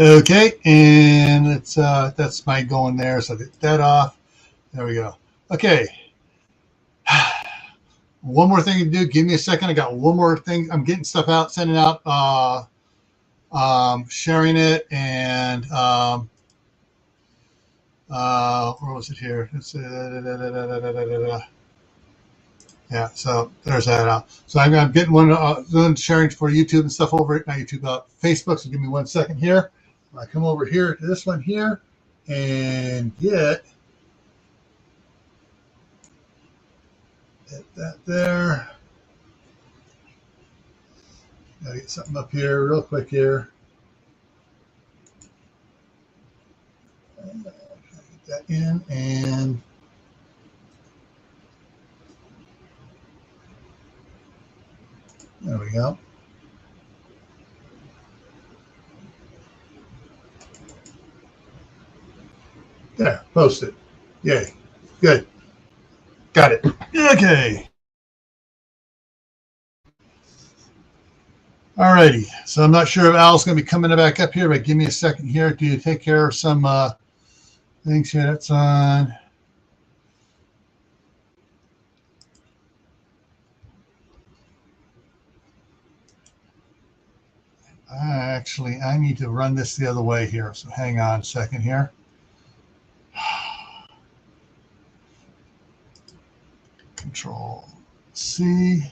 Okay, and it's that's my going there, so get that off. There we go. Okay. One more thing to do. Give me a second. I got one more thing. I'm getting stuff out, sending out, sharing it, and where was it here? It's, yeah, so there's that out. So I'm getting one doing sharing for YouTube and stuff over at not YouTube, Facebook. So give me 1 second here. I come over here to this one here and get that there. Gotta get something up here real quick here. Get that in, and there we go. There, post it. Yay. Good. Got it. Okay. Alrighty. So I'm not sure if Al's going to be coming back up here, but give me a second here to take care of some things here. That's on. Actually, I need to run this the other way here. So hang on a second here. Control C.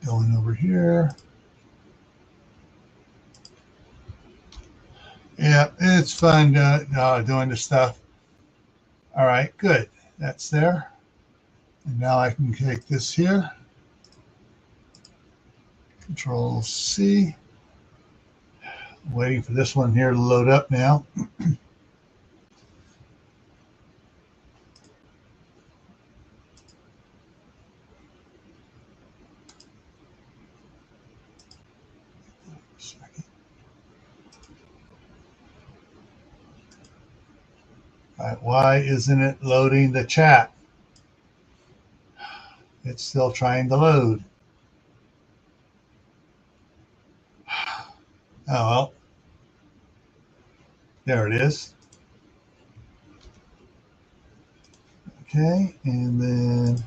Going over here. Yeah, it's fun doing this stuff. All right, good. That's there. And now I can take this here. Control C. Waiting for this one here to load up now. All right, why isn't it loading the chat? It's still trying to load. Oh, well. There it is. Okay, and then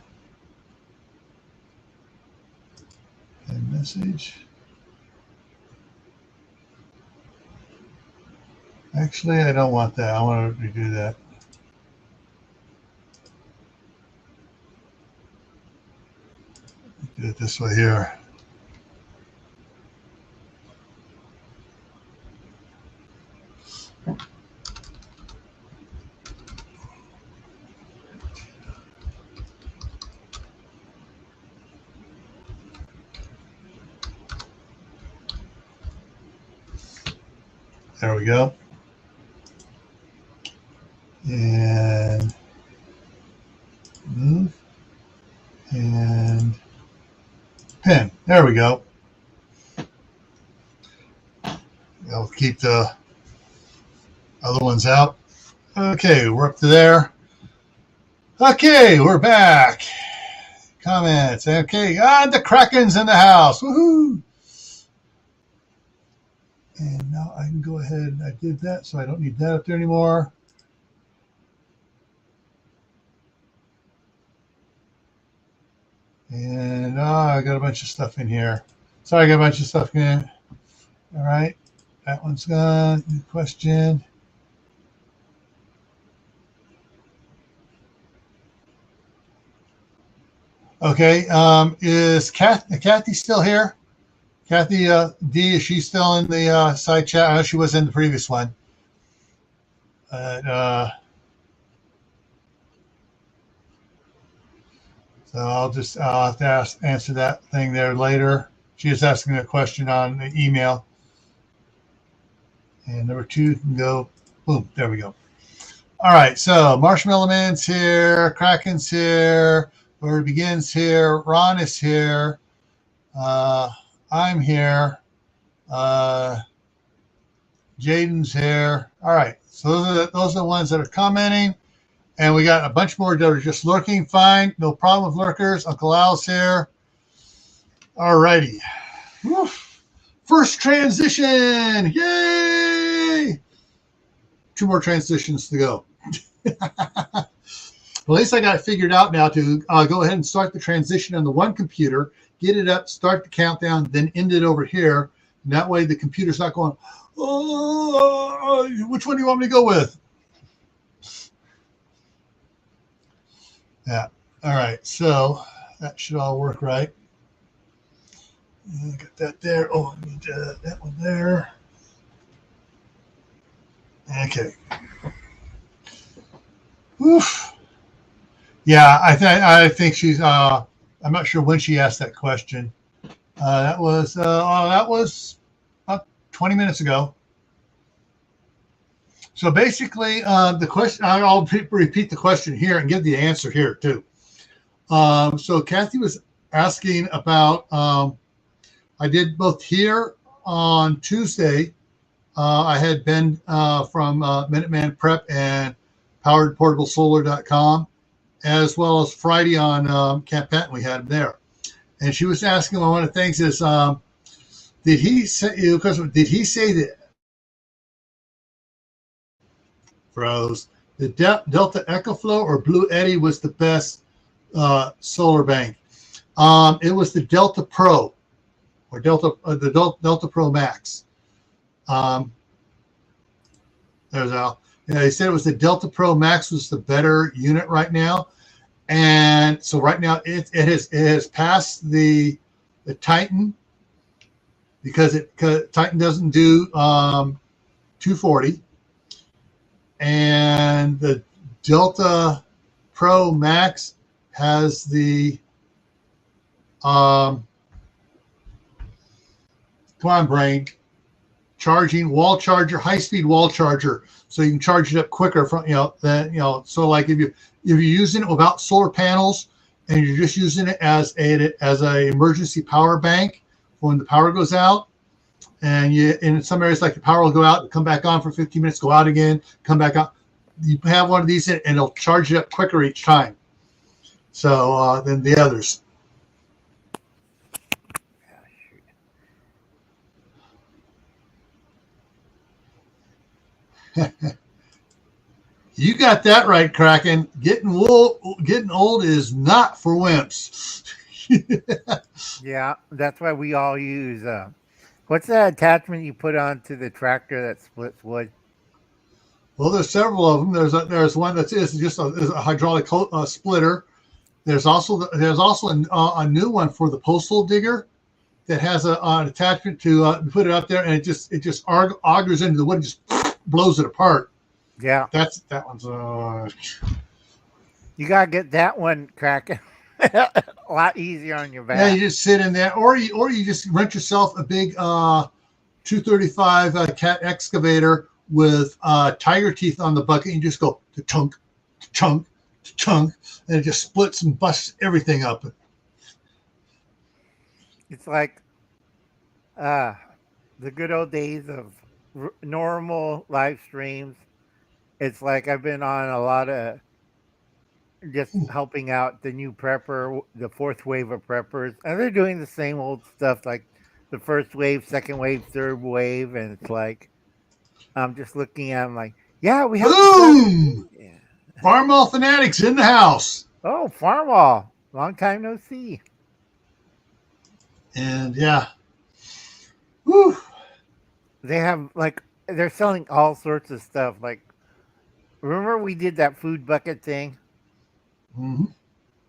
message. Actually, I don't want that. I want to redo that. Do it this way here. There we go. And move and pin. There we go. I'll keep the other ones out. Okay, we're up to there. Okay, we're back. Comments. Okay, the Kraken's in the house. Woohoo! And now I can go ahead. I did that, so I don't need that up there anymore. And I got a bunch of stuff in here. Sorry, I got a bunch of stuff in. All right, that one's gone. New question. Okay, is Kathy still here? Kathy D, is she still in the side chat? I know she was in the previous one. So I'll have to answer that thing there later. She is asking a question on the email. And number 2 can go, boom, there we go. All right, so Marshmallow Man's here, Kraken's here, Where It Begins here, Ron is here, I'm here, Jaden's here. All right, so those are the ones that are commenting. And we got a bunch more that are just lurking. Fine, no problem with lurkers. Uncle Al's here. All righty. First transition. Yay! 2 more transitions to go. At least I got it figured out now to go ahead and start the transition on the one computer, get it up, start the countdown, then end it over here. And that way the computer's not going, oh, which one do you want me to go with? Yeah. All right. So that should all work right. Got that there. Oh, I need that one there. Okay. Oof. Yeah, I think she's. I'm not sure when she asked that question. That was about 20 minutes ago. So basically, the question. I'll repeat the question here and give the answer here too. So Kathy was asking about. I did both here on Tuesday. I had Ben from Minuteman Prep and PoweredPortableSolar.com, as well as Friday on Camp Patton. We had him there, and she was asking. One of the things is, did he say that froze the Delta EcoFlow or Blue Eddy was the best solar bank? It was the Delta Pro or Delta Pro Max. There's Al. Yeah, he said it was the Delta Pro Max was the better unit right now, and so right now it has passed the Titan because Titan doesn't do 240, and the Delta Pro Max has the come on brain, charging wall charger, high speed wall charger, so you can charge it up quicker from so like if you're using it without solar panels and you're just using it as a emergency power bank when the power goes out, and in some areas like the power will go out and come back on for 15 minutes, go out again, come back on. You have one of these and it'll charge it up quicker each time. So than the others. You got that right, Kraken. Getting old is not for wimps. Yeah, that's why we all use. What's that attachment you put onto the tractor that splits wood? Well, there's several of them. There's one that is just a hydraulic splitter. There's also a new one for the postal digger that has an attachment to put it up there, and it just augers into the wood and just blows it apart. Yeah, that one's. You gotta get that one, Kraken. A lot easier on your back. Yeah, you just sit in there, or you just rent yourself a big 235 cat excavator with tiger teeth on the bucket. And you just go to chunk, to chunk, to chunk, and it just splits and busts everything up. It's like the good old days of normal live streams. It's like I've been on a lot of just helping out the new prepper, the fourth wave of preppers, and they're doing the same old stuff like the first wave, second wave, third wave, and it's like I'm just looking at them like, yeah, we have. Boom! Yeah. Farmall fanatics in the house. Oh, Farmall, long time no see. And yeah, woo. They have they're selling all sorts of stuff. Like, remember we did that food bucket thing? Mm-hmm.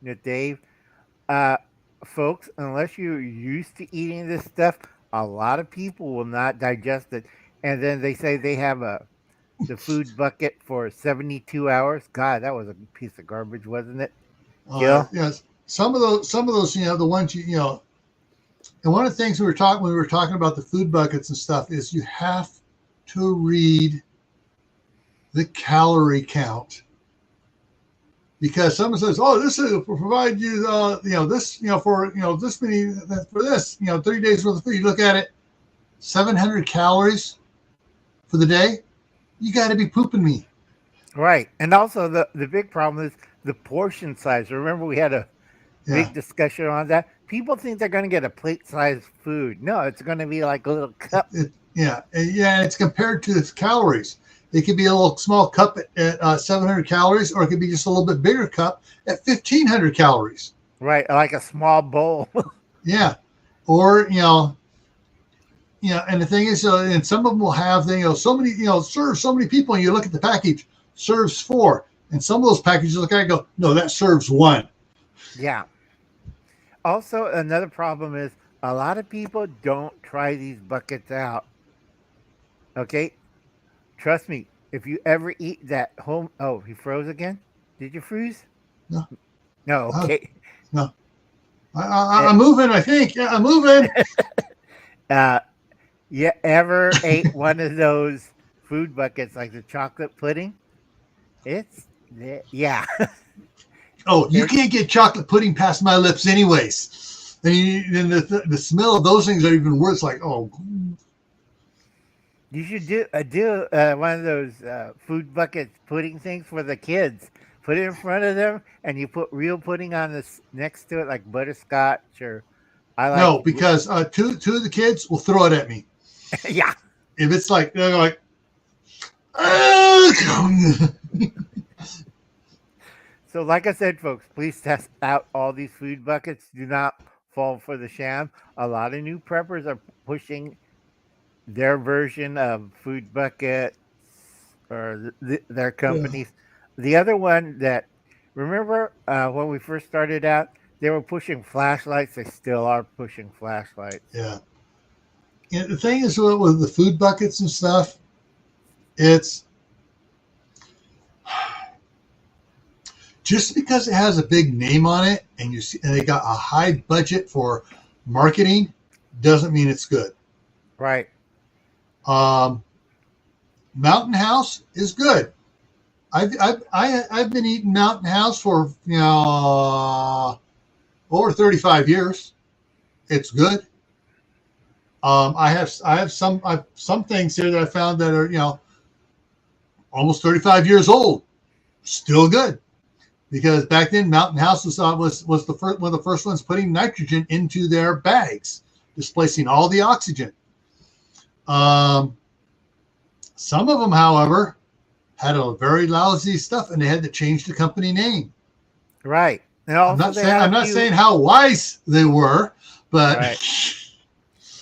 With Dave, folks, unless you're used to eating this stuff, a lot of people will not digest it. And then they say they have the food bucket for 72 hours. God, that was a piece of garbage, wasn't it? Yes. Some of those, the ones and one of the things when we were talking about the food buckets and stuff is you have to read the calorie count. Because someone says, "Oh, this will provide you, this, for this many for this, 30 days worth of food." You look at it, 700 calories for the day. You got to be pooping me, right? And also the big problem is the portion size. Remember, we had a big discussion on that. people think they're going to get a plate-sized food. No, it's going to be like a little cup. Yeah. It's compared to its calories. It could be a little small cup at 700 calories, or it could be just a little bit bigger cup at 1,500 calories. Right, like a small bowl. Yeah. Or, and the thing is, and some of them will have, so many, serve so many people, and you look at the package, serves 4. And some of those packages look at it and go, no, that serves 1. Yeah. Also, another problem is a lot of people don't try these buckets out. Okay? Trust me, if you ever eat that home... Oh, he froze again? Did you freeze? No. No, okay. No. I'm moving, I think. Yeah, I'm moving. You ever ate one of those food buckets like the chocolate pudding? Yeah. Oh, you can't get chocolate pudding past my lips anyways. And the smell of those things are even worse. Like, oh. You should do one of those food bucket pudding things for the kids. Put it in front of them, and you put real pudding on this next to it, like butterscotch or. No, because two of the kids will throw it at me. Yeah. If it's like they're like. So, like I said, folks, please test out all these food buckets. Do not fall for the sham. A lot of new preppers are pushing their version of food buckets or their companies. Yeah. The other one that, remember when we first started out, they were pushing flashlights. They still are pushing flashlights. Yeah. The thing is with the food buckets and stuff, it's just because it has a big name on it and they got a high budget for marketing doesn't mean it's good. Right. Mountain House is good. I've been eating Mountain House for over 35 years. It's good. I have some things here that I found that are almost 35 years old, still good. Because back then, Mountain House was the first, one of the first ones putting nitrogen into their bags, displacing all the oxygen. Some of them, however, had a very lousy stuff, and they had to change the company name. Right. And also I'm not saying how wise they were, but right.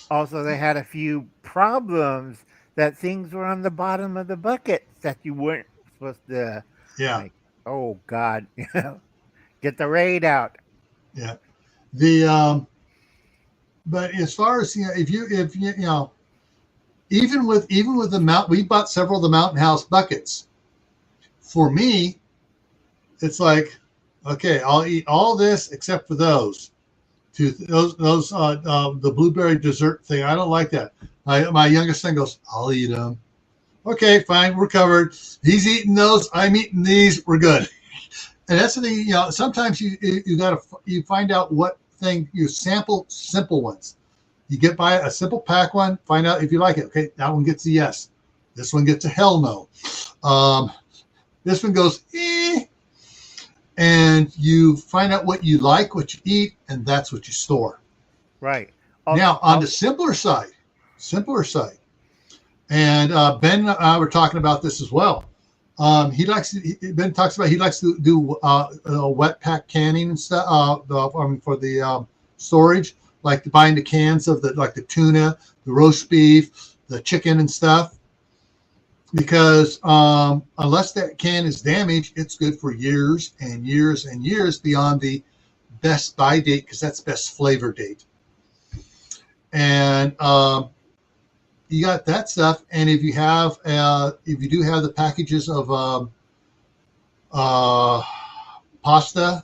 Also they had a few problems that things were on the bottom of the bucket that you weren't supposed to. Yeah. Like, oh God, get the raid out. Yeah. But as far as if you even with the we bought several of the Mountain House buckets. For me, it's like, okay, I'll eat all this except for those. The blueberry dessert thing. I don't like that. My youngest son goes, I'll eat them. Okay, fine, we're covered. He's eating those. I'm eating these. We're good. And that's the thing. Sometimes you find out what thing you sample simple ones. You buy a simple pack one. Find out if you like it. Okay, that one gets a yes. This one gets a hell no. This one goes and you find out what you like, what you eat, and that's what you store. Right. Now on the simpler side. And Ben and I were talking about this as well. Ben talks about he likes to do wet pack canning and stuff for the storage, like buying the cans of the tuna, the roast beef, the chicken and stuff. Because unless that can is damaged, it's good for years and years and years beyond the best buy date, because that's best flavor date. And you got that stuff, and if you do have the packages of pasta,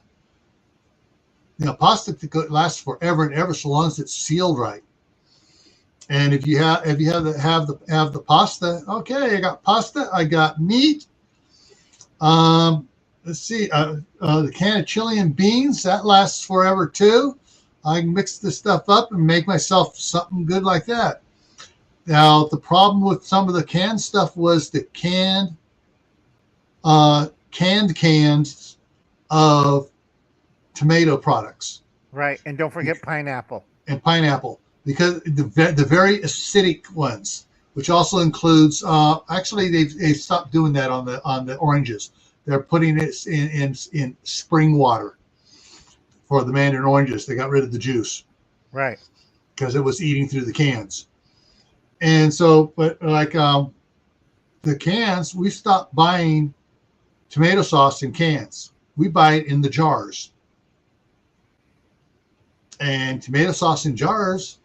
pasta lasts forever and ever so long as it's sealed right. And if you have the pasta, okay, I got pasta, I got meat. Let's see, the can of chili and beans, that lasts forever too. I can mix this stuff up and make myself something good like that. Now, the problem with some of the canned stuff was the canned cans of tomato products. Right, and don't forget pineapple. and pineapple, because the very acidic ones, which also includes actually they've stopped doing that on the oranges. They're putting it in spring water for the mandarin oranges. They got rid of the juice Right. because it was eating through the cans. And so, but like the cans, we stopped buying tomato sauce in cans. We buy it in the jars. And tomato sauce in jars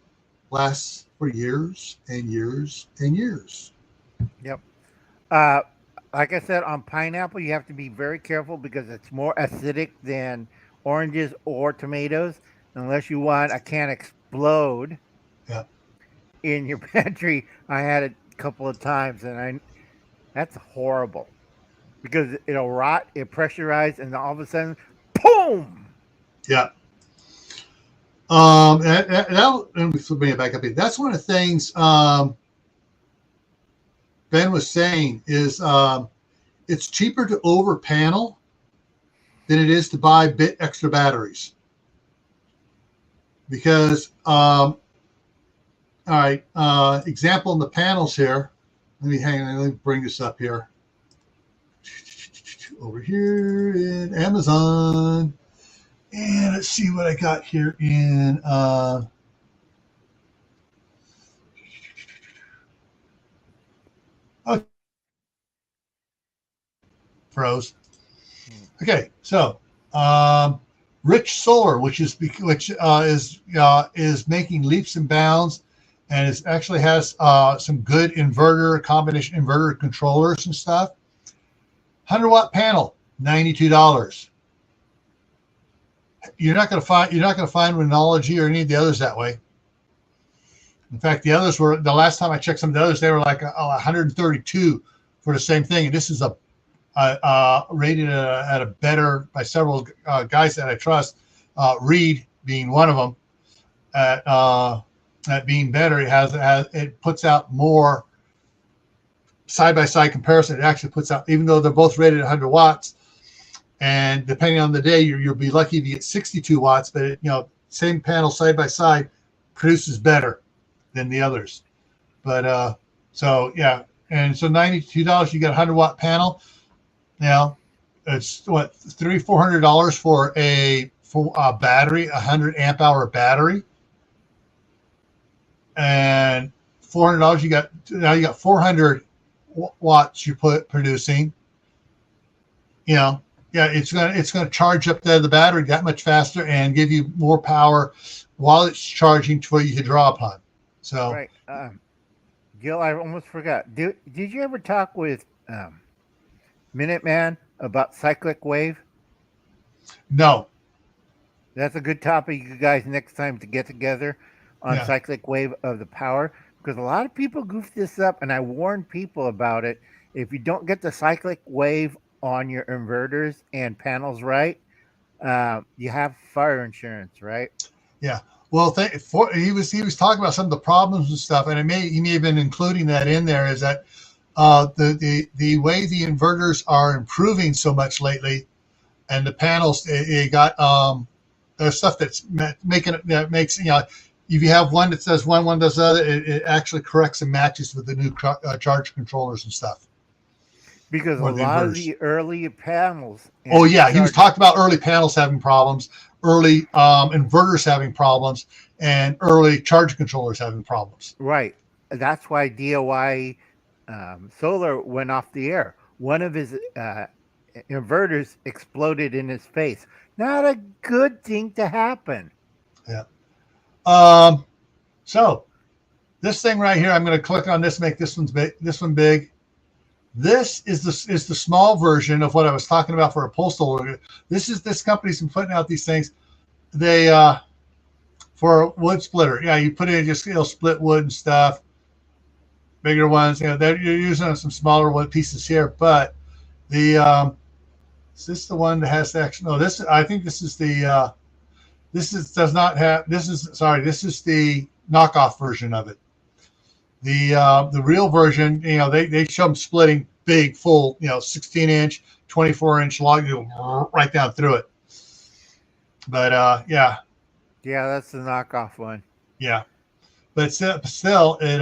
lasts for years and years and years. Yep. Uh, like I said, on pineapple, you have to be very careful because it's more acidic than oranges or tomatoes. Unless you want a can explode Yeah. in your pantry, I had it a couple of times, and I that's horrible because it'll rot, it pressurized, and all of a sudden, boom! Yeah. Let me bring it back up here. That's one of the things Ben was saying is it's cheaper to over panel than it is to buy bit extra batteries. Because, all right, example in the panels here. Let me bring this up here. Over here in Amazon. And let's see what I got here in oh, froze. Okay, so Rich Solar, which is making leaps and bounds, and it actually has some good combination inverter controllers and stuff. 100-watt panel, $92. You're not going to find Renology or any of the others that way. In fact, the others were, the last time I checked some of the others, they were like 132 for the same thing. And this is rated at a better by several guys that I trust. Reed being one of them. At being better, it puts out more side by side comparison. It actually puts out, even though they're both rated at 100 watts. And depending on the day, you'll be lucky to get 62 watts, but same panel side by side produces better than the others. But so yeah, and so $92, you get a 100-watt panel. Now it's what $300-400 for a battery, 100 amp hour battery, and $400 you got 400 watts you producing. Yeah, it's gonna charge up the battery that much faster and give you more power while it's charging for you to draw upon. So Right. Gil, I almost forgot. Did you ever talk with Minuteman about cyclic wave? no, That's a good topic, you guys, next time to get together on yeah, cyclic wave of the power, because a lot of people goof this up, and I warn people about it. If you don't get the cyclic wave on your inverters and panels right, you have fire insurance, right? yeah. Well, he was talking about some of the problems and stuff, and he may have been including that in there. Is that the way the inverters are improving so much lately, and the panels it got there's stuff that's making it that makes if you have one that says one does the other, it actually corrects and matches with the new charge controllers and stuff. Because a Or the lot of inverters. the early panels. Oh And yeah, he was talking about early panels having problems, early inverters having problems, and early charge controllers having problems. Right. That's why DOI Solar went off the air. One of his inverters exploded in his face. Not a good thing to happen. Yeah. So this thing right here, I'm going to click on this, make this one big. This is the small version of what I was talking about for a postal. This company's been putting out these things. They for a wood splitter. Yeah, you put in just split wood and stuff. Bigger ones, you're using some smaller wood pieces here, but the is this the one that has the actual? No, this I think this is the this is does not have this is the knockoff version of it. The real version, they show them splitting big, full, 16-inch, 24-inch log, right down through it. But yeah, Yeah, that's the knockoff one. Yeah, but still, it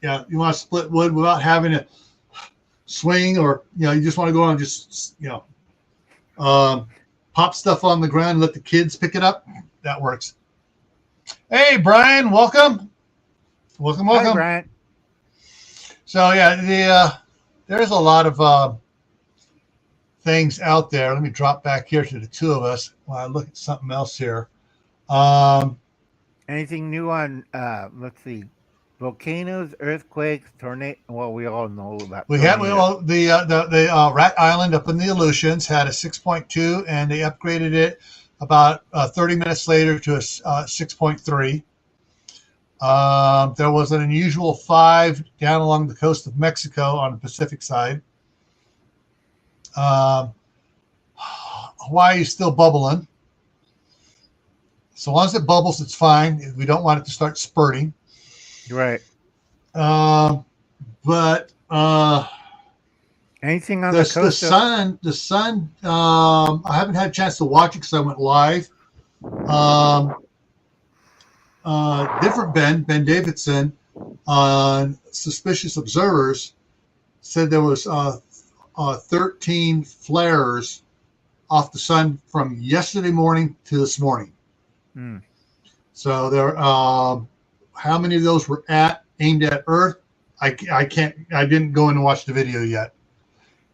yeah, you want to split wood without having to swing, or you just want to go on and just pop stuff on the ground and let the kids pick it up. That works. Hey, Brian, welcome. Hi, Welcome. Brian. So yeah, there's a lot of things out there. Let me drop back here to the two of us while I look at something else here. Anything new on? Let's see, volcanoes, earthquakes, tornado. Well, we all know about We had tornadoes. the Rat Island up in the Aleutians had a 6.2, and they upgraded it about 30 minutes later to a 6.3. There was an unusual 5 down along the coast of Mexico on the Pacific side. Hawaii is still bubbling. So long as it bubbles, it's fine. We don't want it to start spurting. Right. But Anything on the the coast? the sun. I haven't had a chance to watch it because I went live. Different Ben Davidson, on Suspicious Observers, said there was 13 flares off the sun from yesterday morning to this morning. So there, how many of those were aimed at Earth? I didn't go in and watch the video yet.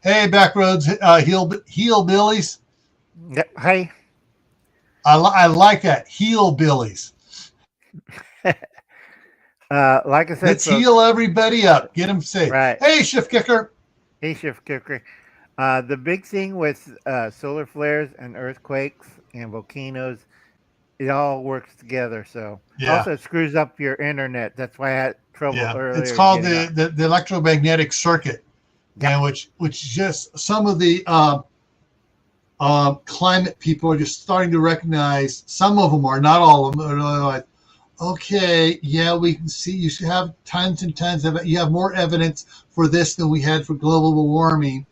Hey, Backroads Hillbillies. Yep. Hi. I like that, Hillbillies. Like I said, Let's heal everybody up. Get them safe. Right. Hey, Shift Kicker. Hey, Shift Kicker. The big thing with solar flares and earthquakes and volcanoes, it all works together. So also it screws up your internet. That's why I had trouble earlier. It's called the electromagnetic circuit, and which just some of the climate people are just starting to recognize. Some of them are, not all of them. Are like, okay, yeah, we can see you should have tons and tons of it. You have more evidence for this than we had for global warming.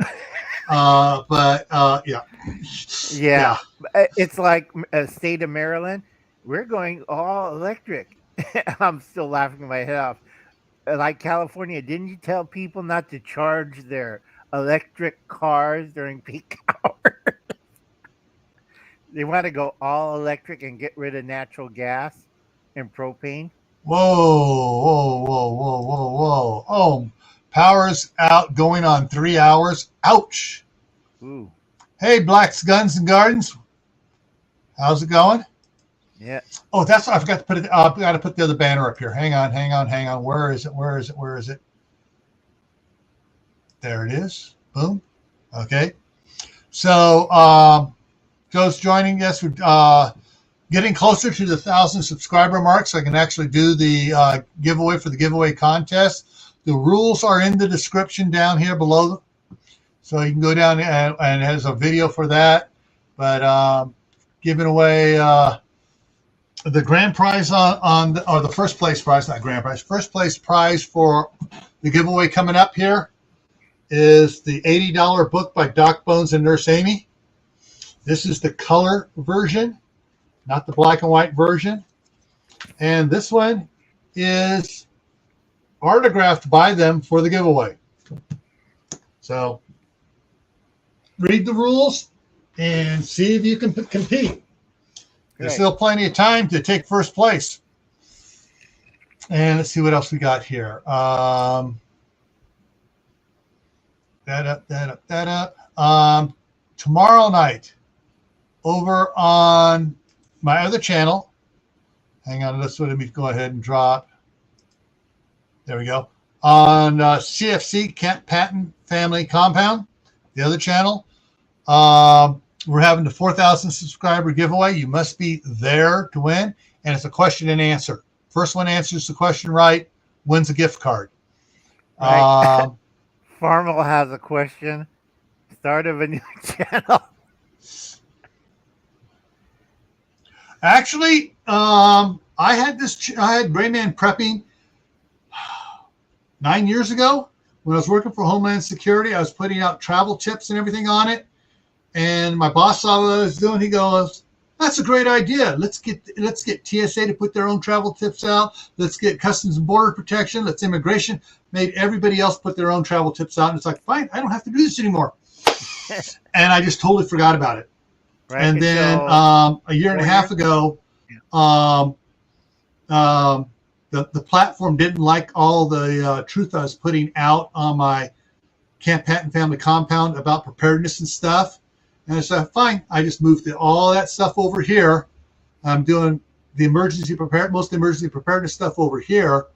Yeah. It's like state of Maryland. We're going all electric. I'm still laughing my head off. Like California, didn't you tell people not to charge their electric cars during peak hours? They want to go all electric and get rid of natural gas and propane. Whoa. Oh, power's out, going on 3 hours. Ouch. Ooh. Hey, Black's Guns and Gardens. How's it going? Yeah. Oh, that's I forgot to put it. I got to put the other banner up here. Hang on. Where is it? There it is. Boom. Okay. So, Joe's joining us. We're getting closer to the 1,000 subscriber mark, so I can actually do the giveaway for the giveaway contest. The rules are in the description down here below, so you can go down and it has a video for that. But giving away the grand prize or the first place prize, not grand prize, first place prize for the giveaway coming up here is the $80 book by Doc Bones and Nurse Amy. This is the color version, not the black and white version. And this one is autographed by them for the giveaway. So read the rules and see if you can compete. There's still plenty of time to take first place. And let's see what else we got here. That up. Tomorrow night, over on my other channel. Hang on, let me go ahead and drop. There we go. On CFC, Kent Patton Family Compound, the other channel. We're having the 4,000 subscriber giveaway. You must be there to win. And it's a question and answer. First one answers the question right, wins a gift card. Right. Farmel has a question. Start of a new channel. Actually, I had Rayman Prepping 9 years ago when I was working for Homeland Security. I was putting out travel tips and everything on it. And my boss saw what I was doing. He goes, That's a great idea. Let's get TSA to put their own travel tips out. Let's get Customs and Border Protection. Let's immigration. Made everybody else put their own travel tips out. And it's like, fine, I don't have to do this anymore. And I just totally forgot about it. Right. And then a year and a half ago, the platform didn't like all the truth I was putting out on my Camp Patton Family Compound about preparedness and stuff. And I said, fine, I just moved all that stuff over here. I'm doing the most emergency preparedness stuff over here,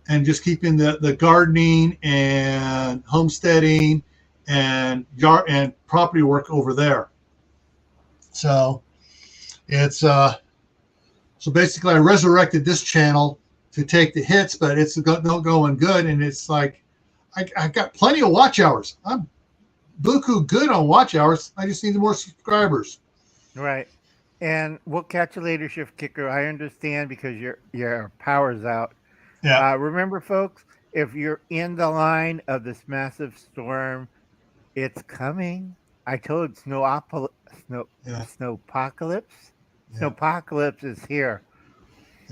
and just keeping the gardening and homesteading and property work over there. So it's so basically I resurrected this channel to take the hits, but it's not going good. And it's like I got plenty of watch hours. I'm buku good on watch hours. I just need more subscribers. Right. And we'll catch you later, Shift Kicker. I understand because your power's out. Yeah. Remember, folks, if you're in the line of this massive storm, it's coming. I told Snowpocalypse. Snowpocalypse is here.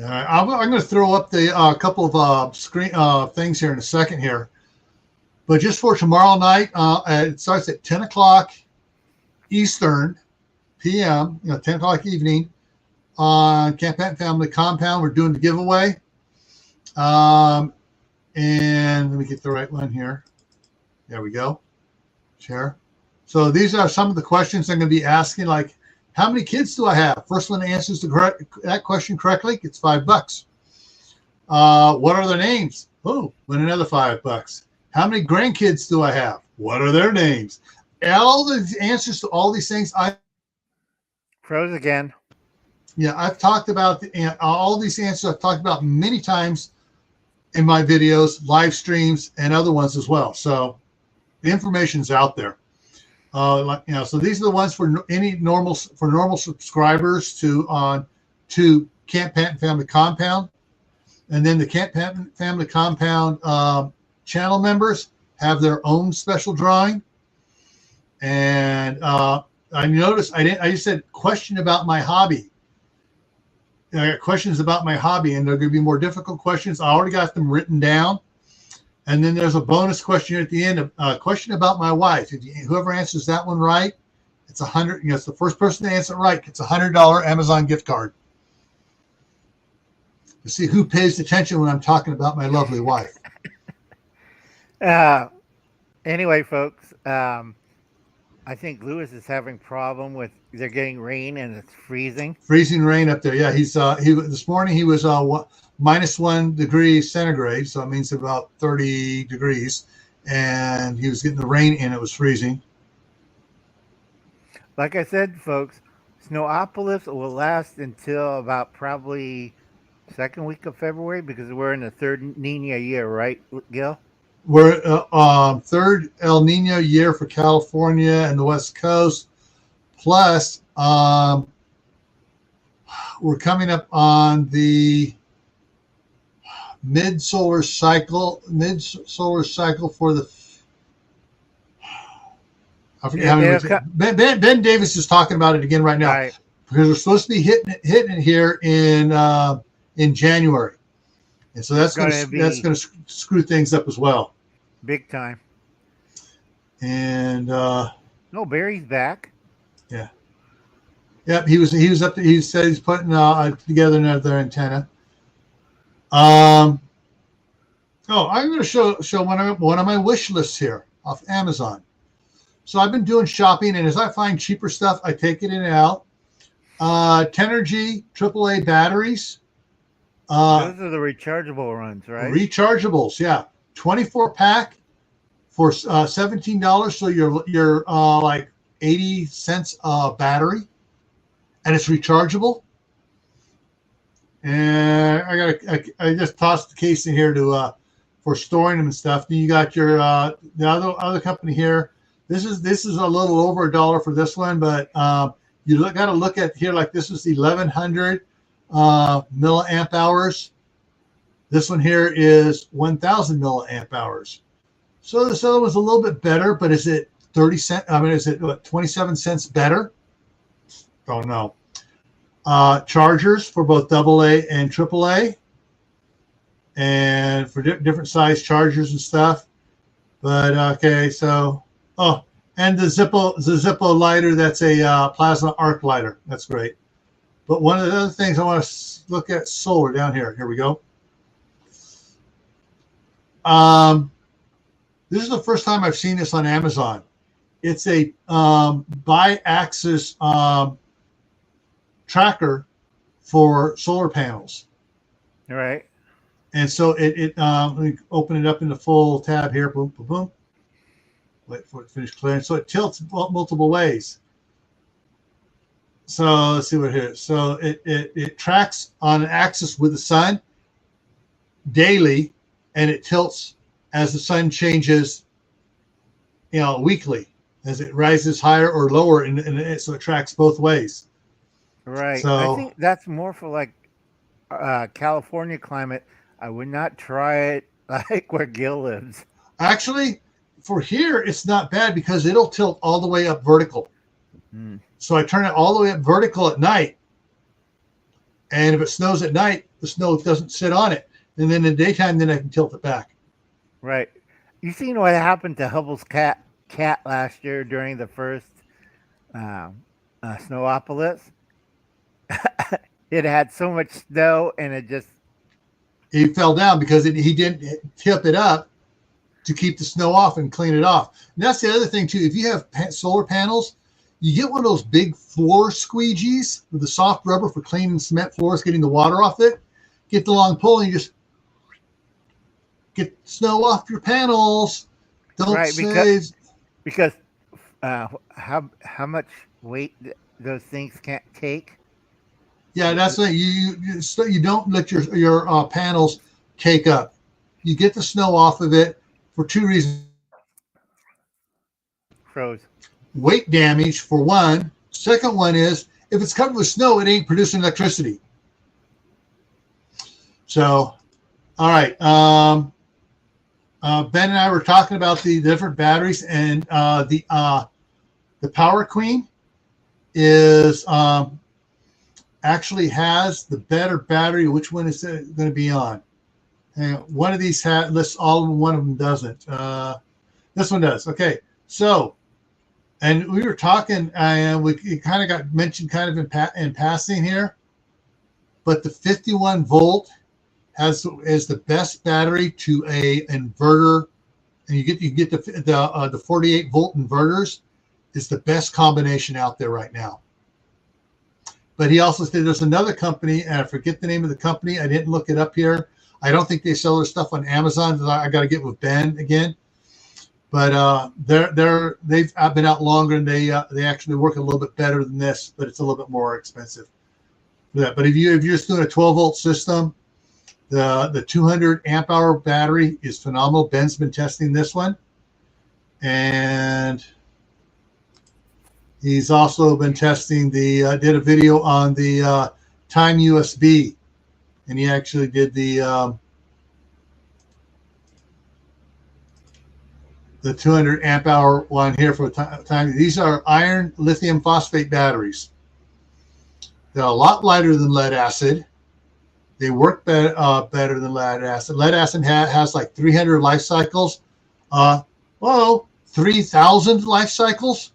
I'm going to throw up the couple of screen things here in a second here. But just for tomorrow night, it starts at 10 o'clock Eastern p.m., 10 o'clock evening on Camp Patton Family Compound. We're doing the giveaway. And let me get the right one here. There we go. Share. So these are some of the questions I'm going to be asking, like, how many kids do I have? First one that answers that question correctly gets $5. What are their names? Oh, win another $5. How many grandkids do I have? What are their names? All the answers to all these things. Froze again. Yeah, I've talked about all these answers. I've talked about many times in my videos, live streams, and other ones as well. So the information's out there. So these are the ones for normal subscribers to Camp Patton Family Compound, and then the Camp Patton Family Compound channel members have their own special drawing. And I noticed I just said question about my hobby. I got questions about my hobby, and they're going to be more difficult questions. I already got them written down. And then there's a bonus question at the end, a question about my wife. Whoever answers that one right, it's $100. It's the first person to answer it right gets a $100 Amazon gift card. You see who pays attention when I'm talking about my lovely wife. Anyway, folks, I think Lewis is having problem with they're getting rain and it's freezing. Freezing rain up there. Yeah, this morning he was -1 degree centigrade, so it means about 30 degrees, and he was getting the rain and it was freezing. Like I said, folks, Snowpocalypse will last until about probably second week of February because we're in the third Nina year, right, Gil? We're third El Nino year for California and the West Coast. Plus, we're coming up on the mid solar cycle for the. I forget how many. Ben Davis is talking about it again right now, right, because we're supposed to be hitting it here in January, and so that's going to screw things up as well. Big time. And no, Barry's back. Yeah. Yep, he was up there. He said he's putting together another antenna. I'm going to show one of my wish lists here off Amazon. So I've been doing shopping, and as I find cheaper stuff, I take it in and out. Tenergy AAA batteries. Those are the rechargeable ones, right? Rechargeables, yeah. 24 pack for $17. So you're like 80 cents a battery, and it's rechargeable. And I just tossed the case in here for storing them and stuff. Then you got your the other company here. This is a little over $1 for this one, but you got to look at here, like this is 1100 milliamp hours. This one here is 1000 milliamp hours. So this other one's a little bit better, but is it 30 cents? I mean, is it 27 cents better? Don't know. chargers for both AA and AAA, and for different size chargers and stuff. But okay, so and the Zippo lighter, that's a plasma arc lighter. That's great. But one of the other things I want to look at, solar down here. Here we go. This is the first time I've seen this on Amazon. It's a bi-axis tracker for solar panels. All right. And so let me open it up in the full tab here. Boom, boom, boom. Wait for it to finish clearing. So it tilts multiple ways. So let's see what here. So it tracks on an axis with the sun daily, and it tilts as the sun changes, weekly, as it rises higher or lower, and so it tracks both ways. Right. So I think that's more for like California climate. I would not try it like where Gil lives. Actually, for here, it's not bad because it'll tilt all the way up vertical. Mm. So I turn it all the way up vertical at night. And if it snows at night, the snow doesn't sit on it. And then in the daytime, then I can tilt it back. Right. You seen what happened to Hubble's cat last year during the first Snowopolis? It had so much snow and it just... He fell down because he didn't tip it up to keep the snow off and clean it off. And that's the other thing, too. If you have solar panels, you get one of those big floor squeegees with the soft rubber for cleaning cement floors, getting the water off it. Get the long pole and you just get snow off your panels. Don't right, say... Because how much weight those things can't take. Yeah, that's it. You don't let your panels cake up. You get the snow off of it for two reasons. Froze. Weight damage for one. Second one is if it's covered with snow, it ain't producing electricity. So, all right. Ben and I were talking about the different batteries, and the Power Queen is actually has the better battery. Which one is it going to be on? And one of these lists all of them, one of them doesn't. This one does. Okay, so, and we were talking, and it kind of got mentioned kind of in passing here, but the 51 volt is the best battery to a inverter, and you get the 48 volt inverters is the best combination out there right now. But he also said there's another company, and I forget the name of the company. I didn't look it up here. I don't think they sell their stuff on Amazon. I got to get with Ben again. But they've been out longer, and they actually work a little bit better than this, but it's a little bit more expensive. But if you're just doing a 12 volt system, the 200 amp hour battery is phenomenal. Ben's been testing this one, and he's also been testing did a video on the Time USB, and he actually did the 200 amp hour one here for time. These are iron lithium phosphate batteries. They're a lot lighter than lead acid. They work better than lead acid. Lead acid has like 300 life cycles. 3,000 life cycles,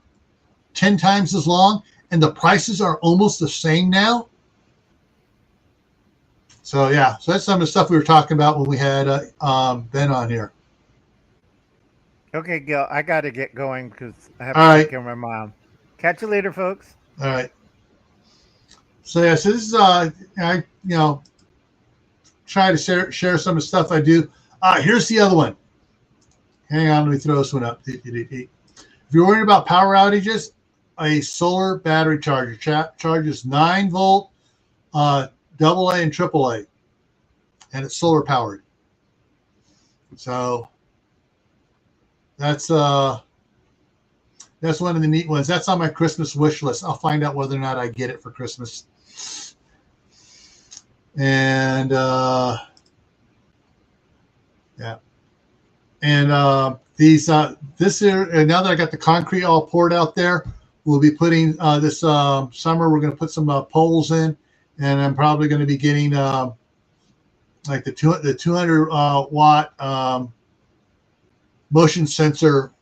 10 times as long, and the prices are almost the same now. So yeah, so that's some of the stuff we were talking about when we had Ben on here. Okay, Gil, I got to get going because I have to take care of my mom. Catch you later, folks. All right. So yeah, so this is I try to share some of the stuff I do. Here's the other one. Hang on, let me throw this one up. If you're worried about power outages, a solar battery charger charges 9 volt, AA and AAA, and it's solar powered. So that's one of the neat ones. That's on my Christmas wish list. I'll find out whether or not I get it for Christmas. And yeah, and this here, and now that I got the concrete all poured out there, we'll be putting this summer. We're going to put some poles in, and I'm probably going to be getting like the 200 watt motion sensor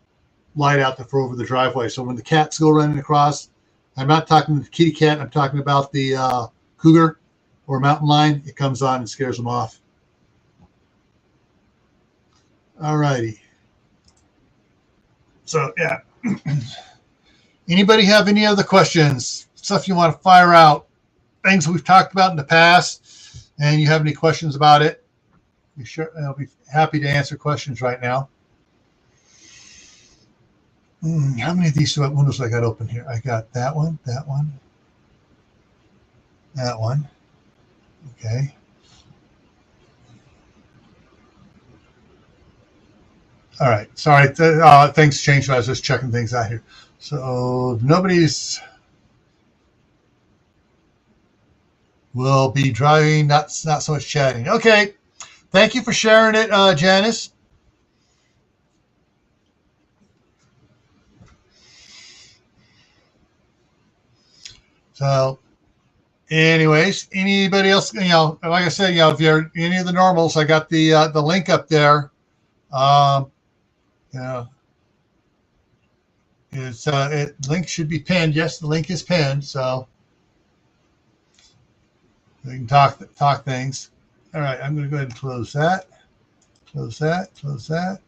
light out for over the driveway. So when the cats go running across, I'm not talking the kitty cat. I'm talking about the cougar or mountain lion. It comes on and scares them off. All righty. So yeah. Anybody have any other questions? Stuff you want to fire out? Things we've talked about in the past, and you have any questions about it? I'll be happy to answer questions right now. How many of these windows I got open here? I got that one, that one, that one. Okay. All right. Sorry. Things changed. I was just checking things out here. So nobody's will be driving, not so much chatting. Okay. Thank you for sharing it, Janice. So, anyways, anybody else? Like I said, if you're any of the normals, I got the link up there. Link should be pinned. Yes, the link is pinned, so we can talk things. All right, I'm going to go ahead and close that. Close that. Close that.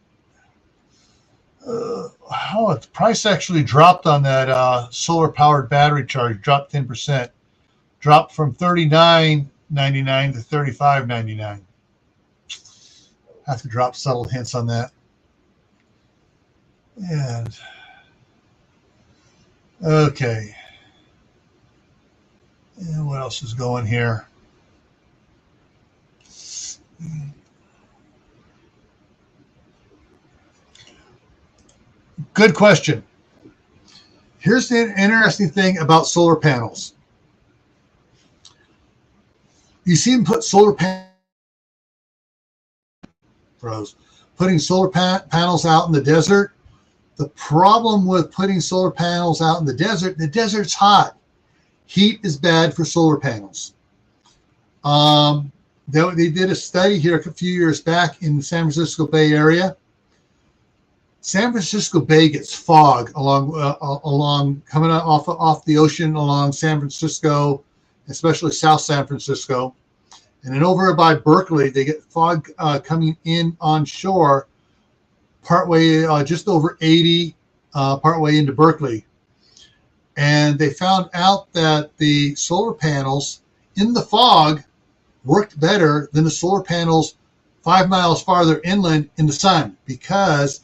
The price actually dropped on that solar-powered battery charge. Dropped 10%. Dropped from $39.99 to $35.99. Have to drop subtle hints on that. And okay. And what else is going here? Good question. Here's the interesting thing about solar panels. You see them put solar putting solar panels out in the desert. The problem with putting solar panels out in the desert's hot. Heat is bad for solar panels. They did a study here a few years back in the San Francisco Bay Area. San Francisco Bay gets fog along coming off the ocean along San Francisco, especially South San Francisco. And then over by Berkeley, they get fog coming in onshore, partway just over 80, partway into Berkeley. And they found out that the solar panels in the fog worked better than the solar panels 5 miles farther inland in the sun, because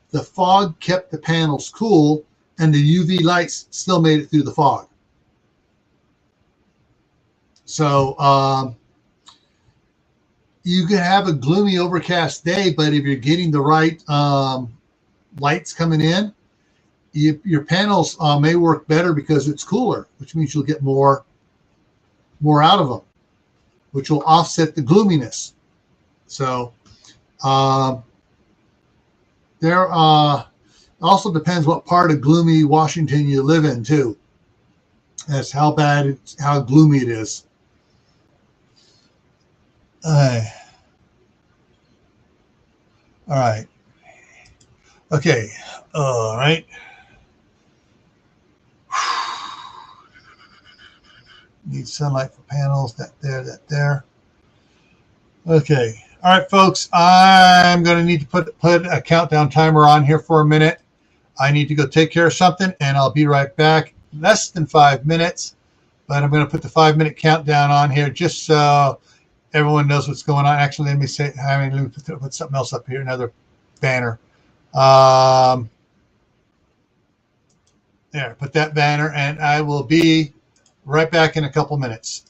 the fog kept the panels cool and the UV lights still made it through the fog. So you can have a gloomy, overcast day, but if you're getting the right lights coming in, your panels may work better because it's cooler, which means you'll get more out of them, which will offset the gloominess. So there also depends what part of gloomy Washington you live in too. That's how gloomy it is. All right. Okay. All right. Need sunlight for panels. That there. Okay. All right, folks. I'm going to need to put a countdown timer on here for a minute. I need to go take care of something, and I'll be right back. Less than 5 minutes, but I'm going to put the 5-minute countdown on here just so everyone knows what's going on. Actually, let me put something else up here, another banner. There, put that banner, and I will be right back in a couple minutes.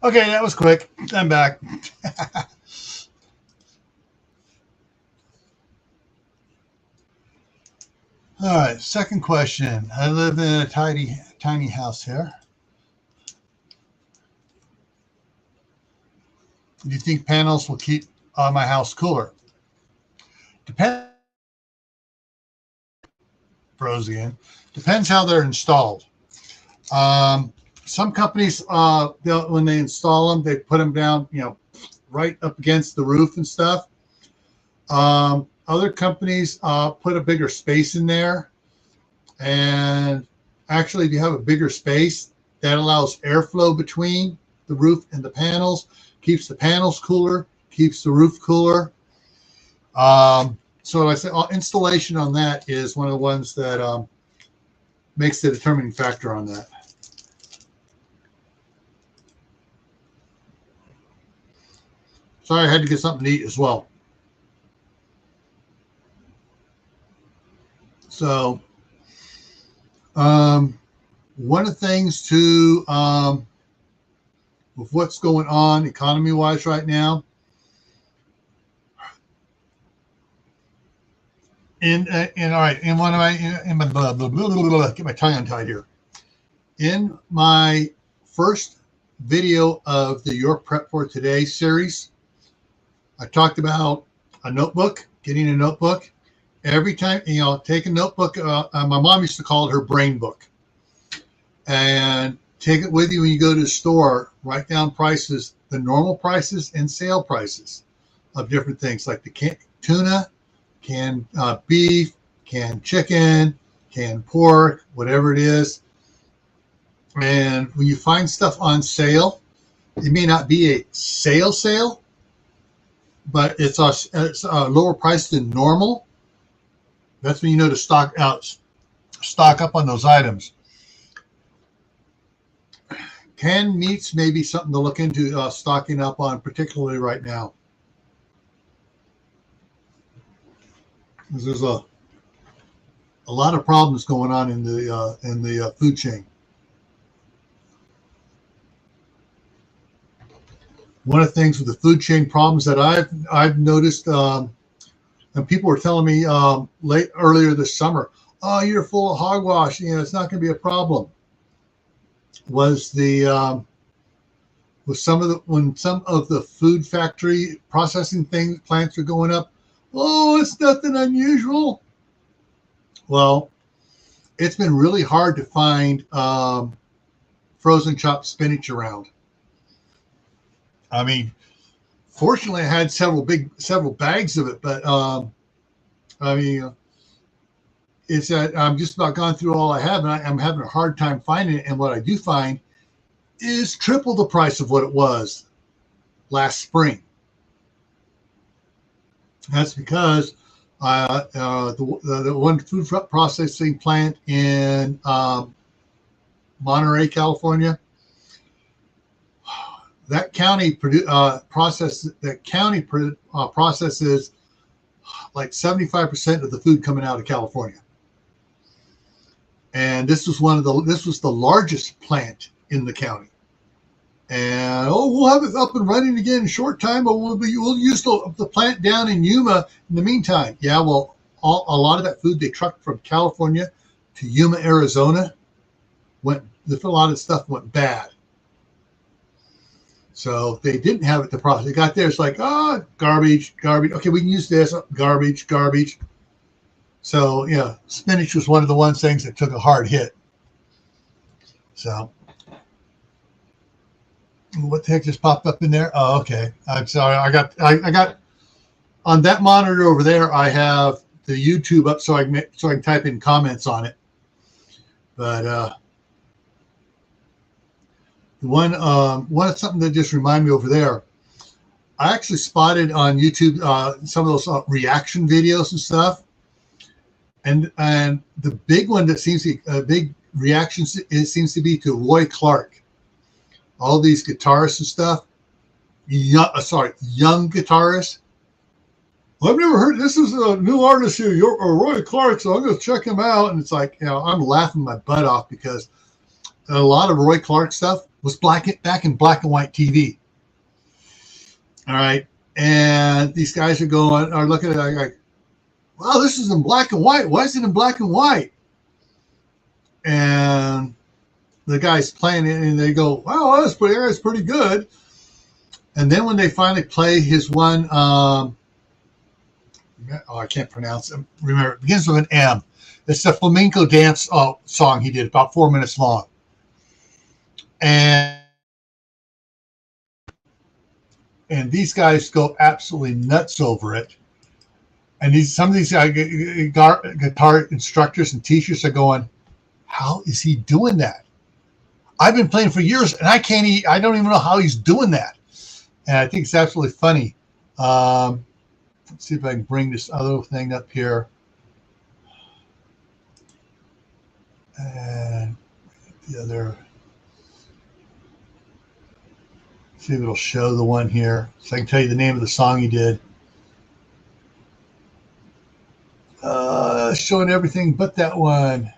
Okay, that was quick. I'm back. All right, second question. I live in a tiny house here. Do you think panels will keep my house cooler? Depends. Froze again. Depends how they're installed. Some companies, when they install them, they put them down, right up against the roof and stuff. Other companies put a bigger space in there. And actually, if you have a bigger space, that allows airflow between the roof and the panels, keeps the panels cooler, keeps the roof cooler. So I say installation on that is one of the ones that makes the determining factor on that. Sorry, I had to get something to eat as well. So one of the things to with what's going on economy-wise right now, all right, in one of my get my tongue untied here. In my first video of the Your Prep for Today series, I talked about a notebook, getting a notebook. Every time, take a notebook. My mom used to call it her brain book. And take it with you when you go to the store. Write down prices, the normal prices and sale prices of different things like the tuna, canned beef, canned chicken, canned pork, whatever it is. And when you find stuff on sale, it may not be a sale, but it's a lower price than normal. That's when you know to stock up on those items. Canned meats may be something to look into stocking up on, particularly right now. There's a lot of problems going on in the food chain. One of the things with the food chain problems that I've noticed, and people were telling me earlier this summer, "Oh, you're full of hogwash. It's not going to be a problem." Was when some of the food factory processing plants are going up? Oh, it's nothing unusual. Well, it's been really hard to find frozen chopped spinach around. I mean, fortunately, I had several bags of it, but it's that I'm just about gone through all I have, and I'm having a hard time finding it. And what I do find is triple the price of what it was last spring. That's because the one food processing plant in Monterey, California, that county processes like 75% of the food coming out of California. And this was the largest plant in the county. And we'll have it up and running again in a short time, but we'll use the plant down in Yuma in the meantime. Yeah, well, a lot of that food they trucked from California to Yuma, Arizona, a lot of stuff went bad. So they didn't have it to process. They got there, it's like, garbage. Okay, we can use this. Garbage. So yeah, spinach was one of the things that took a hard hit. So what the heck just popped up in there? Oh, okay. I'm sorry. I got on that monitor over there. I have the YouTube up so I can type in comments on it. But something that just reminded me over there. I actually spotted on YouTube some of those reaction videos and stuff, and the big one that seems to be a big reaction seems to be to Roy Clark. All these guitarists and stuff, young guitarists. Well, I've never heard. This is a new artist here, Roy Clark, so I'm going to check him out. And it's like, I'm laughing my butt off because a lot of Roy Clark stuff was back in black and white TV. All right. And these guys are looking at it like, wow, this is in black and white. Why is it in black and white? And the guy's playing it and they go, wow, that's pretty good. And then when they finally play his one, I can't pronounce it. Remember, it begins with an M. It's the flamenco dance song he did, about 4 minutes long. And these guys go absolutely nuts over it. And some of these guitar instructors and teachers are going, how is he doing that? I've been playing for years and I don't even know how he's doing that. And I think it's absolutely funny. Let's see if I can bring this other thing up here. And the other, see if it'll show the one here. So I can tell you the name of the song he did. Showing everything but that one.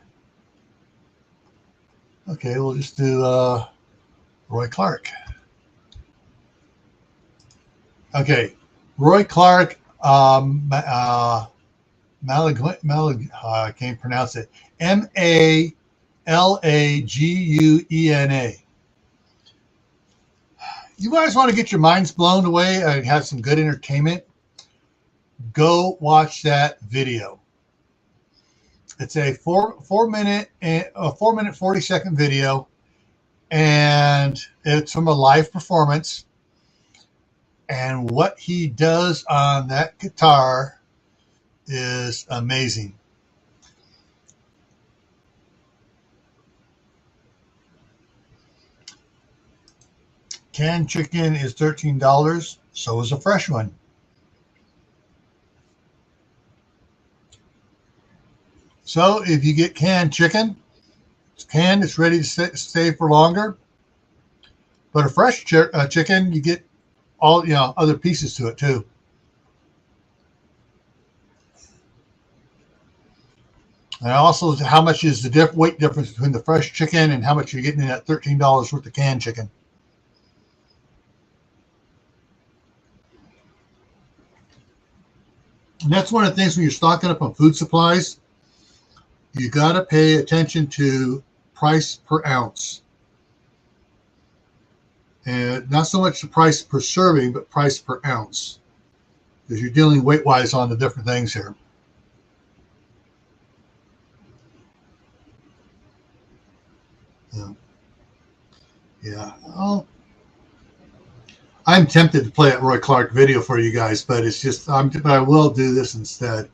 Okay, we'll just do Roy Clark. Okay, Roy Clark, I can't pronounce it. Malaguena. You guys want to get your minds blown away and have some good entertainment? Go watch that video. It's a 4 minute 40-second video, and it's from a live performance. And what he does on that guitar is amazing. Canned chicken is $13. So is a fresh one. So if you get canned chicken, it's canned, it's ready to stay for longer. But a fresh chicken, you get all other pieces to it too. And also, how much is the weight difference between the fresh chicken and how much you're getting in that $13 worth of canned chicken? And that's one of the things when you're stocking up on food supplies, you got to pay attention to price per ounce. And not so much the price per serving, but price per ounce. Because you're dealing weight-wise on the different things here. Yeah. Oh, I'm tempted to play that Roy Clark video for you guys, but it's just, but I will do this instead.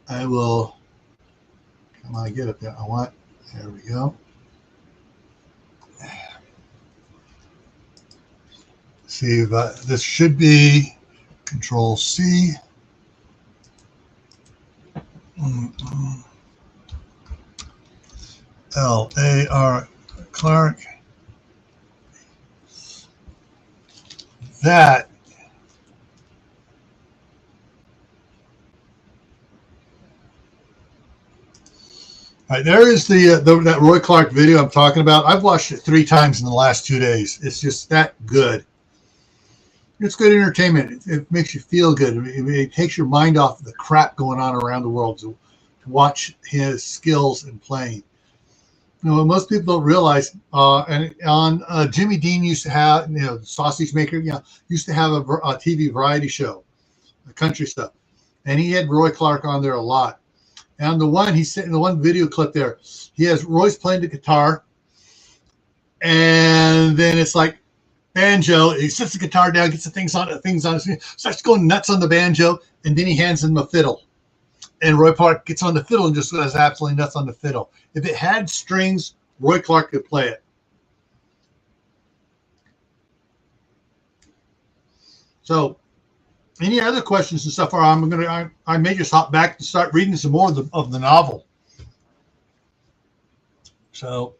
I will, come on, get up there. There we go. See if this should be Control C. L-A-R Clark. That all right, there is that Roy Clark video I'm talking about. I've watched it 3 times in the last 2 days. It's just that good. It's good entertainment. It makes you feel good. It takes your mind off of the crap going on around the world to watch his skills in playing. Most people don't realize, and on Jimmy Dean used to have, the sausage maker, used to have a TV variety show, country stuff, and he had Roy Clark on there a lot. And the one video clip there, he has Roy's playing the guitar, and then it's like banjo. He sets the guitar down, gets the things on his, starts going nuts on the banjo, and then he hands him a fiddle. And Roy Clark gets on the fiddle and just goes absolutely nuts on the fiddle. If it had strings, Roy Clark could play it. So, any other questions and stuff? Or I may just hop back and start reading some more of the novel. So,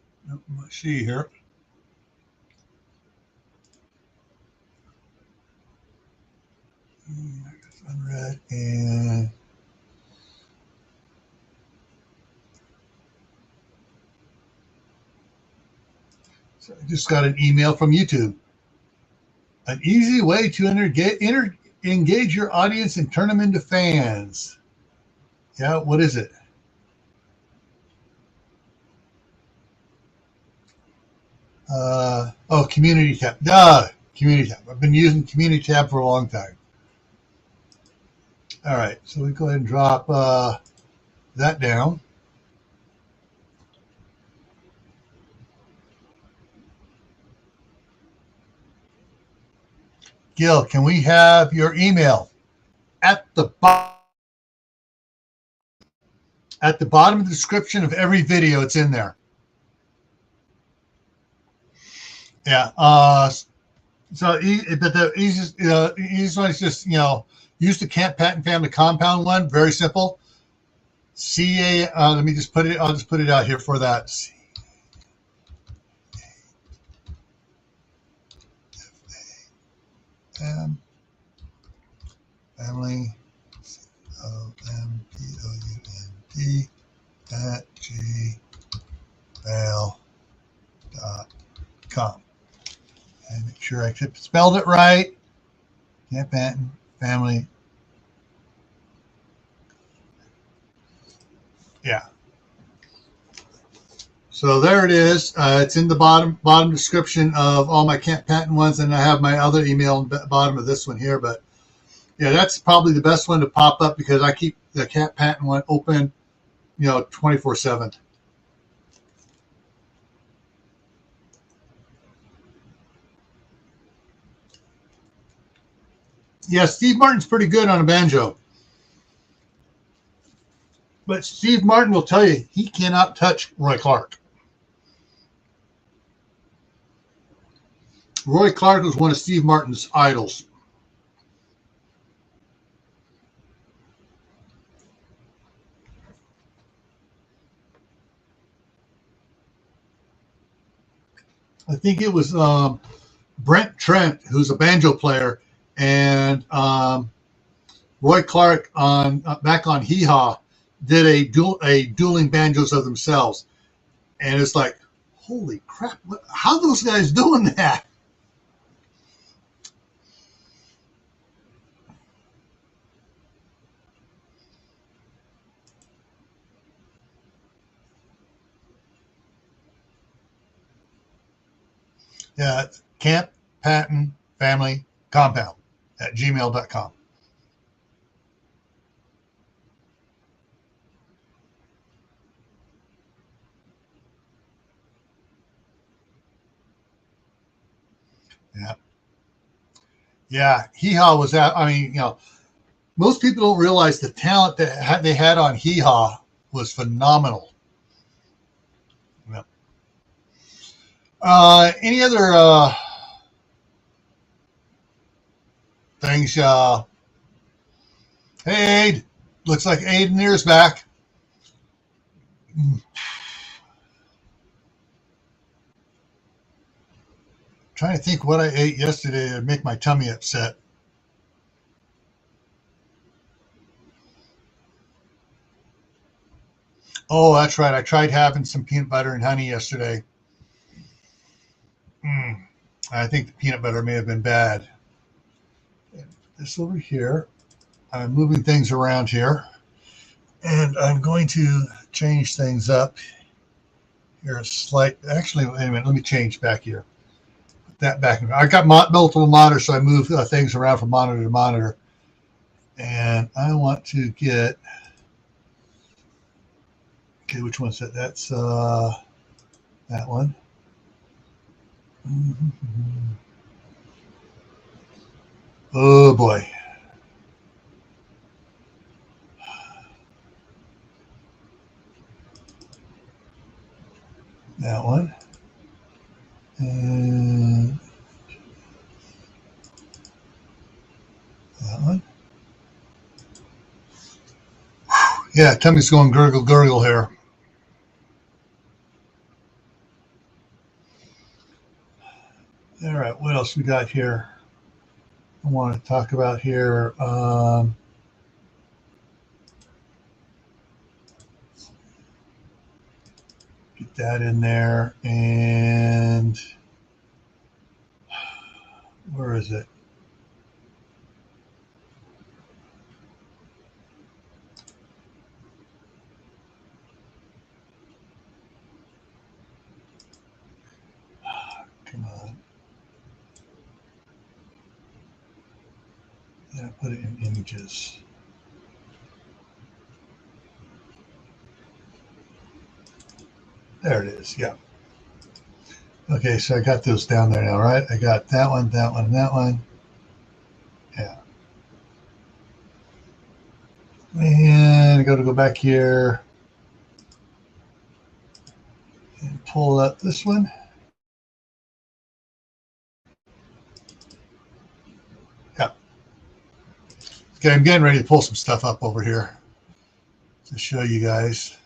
let's see here. Unread and. So I just got an email from YouTube. An easy way to engage your audience and turn them into fans. Yeah, what is it? Community tab. Community tab. I've been using Community tab for a long time. All right, so we go ahead and drop that down. Gil, can we have your email at the bottom of the description of every video? It's in there. Yeah. But the easiest one is just use the Camp Patent Family Compound one. Very simple. CA. Let me just put it. I'll just put it out here for that. Family OMPOUND at gmail.com. And make sure I spelled it right. Camp Patent Family. Yeah. So there it is. It's in the bottom description of all my Camp Patent ones, and I have my other email in the bottom of this one here. But yeah, that's probably the best one to pop up because I keep the Camp Patent one open, 24/7. Yeah, Steve Martin's pretty good on a banjo. But Steve Martin will tell you he cannot touch Roy Clark. Roy Clark was one of Steve Martin's idols. I think it was Brent Trent, who's a banjo player, and Roy Clark back on Hee Haw did a dueling banjos of themselves, and it's like, holy crap! How are those guys doing that? Yeah, Camp Patent Family Compound at gmail.com. Yeah. Yeah, Hee Haw was that. I mean, most people don't realize the talent that they had on Hee Haw was phenomenal. Yeah. Any other things? Hey, Aid. Looks like Aid and Ear's back. Trying to think what I ate yesterday to make my tummy upset. Oh, that's right. I tried having some peanut butter and honey yesterday. I think the peanut butter may have been bad. This over here. I'm moving things around here. And I'm going to change things up here actually, wait a minute. Let me change back here. Put that back. I got multiple monitors, so I move things around from monitor to monitor. And I want to get, okay, which one's that? That's that one. Oh boy. That one. And that one. Yeah, tummy's going gurgle, gurgle here. All right, what else we got here? I want to talk about here. Get that in there. And where is it? Come on. Yeah, put it in images. There it is. Yeah. Okay, so I got those down there now, right? I got that one, that one, and that one. Yeah. And I got to go back here and pull up this one. Yeah. Okay, I'm getting ready to pull some stuff up over here to show you guys.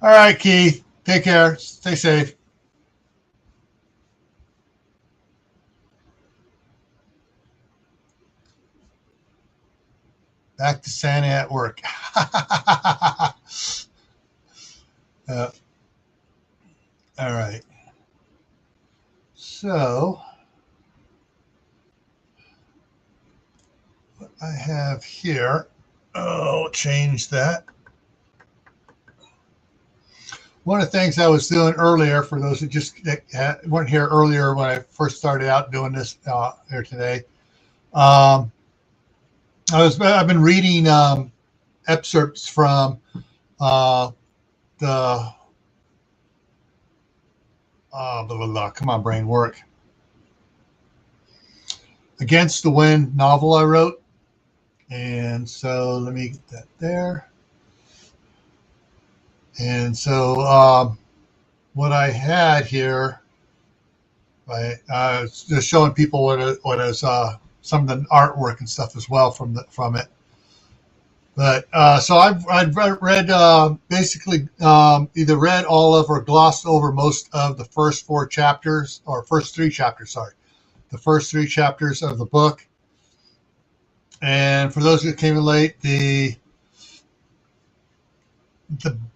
All right, Keith. Take care. Stay safe. Back to Santa at work. All right. So what I have here, change that. One of the things I was doing earlier, for those who just weren't here earlier when I first started out doing this here today, I've been reading excerpts from the blah, blah, blah, come on, brain, work. Against the Wind novel I wrote. And so let me get that there. And so what I had here, I was just showing people what is some of the artwork and stuff as well from it. But so I've read basically either read all of or glossed over most of the first 4 chapters, or first 3 chapters, sorry. The first 3 chapters of the book. And for those who came in late, the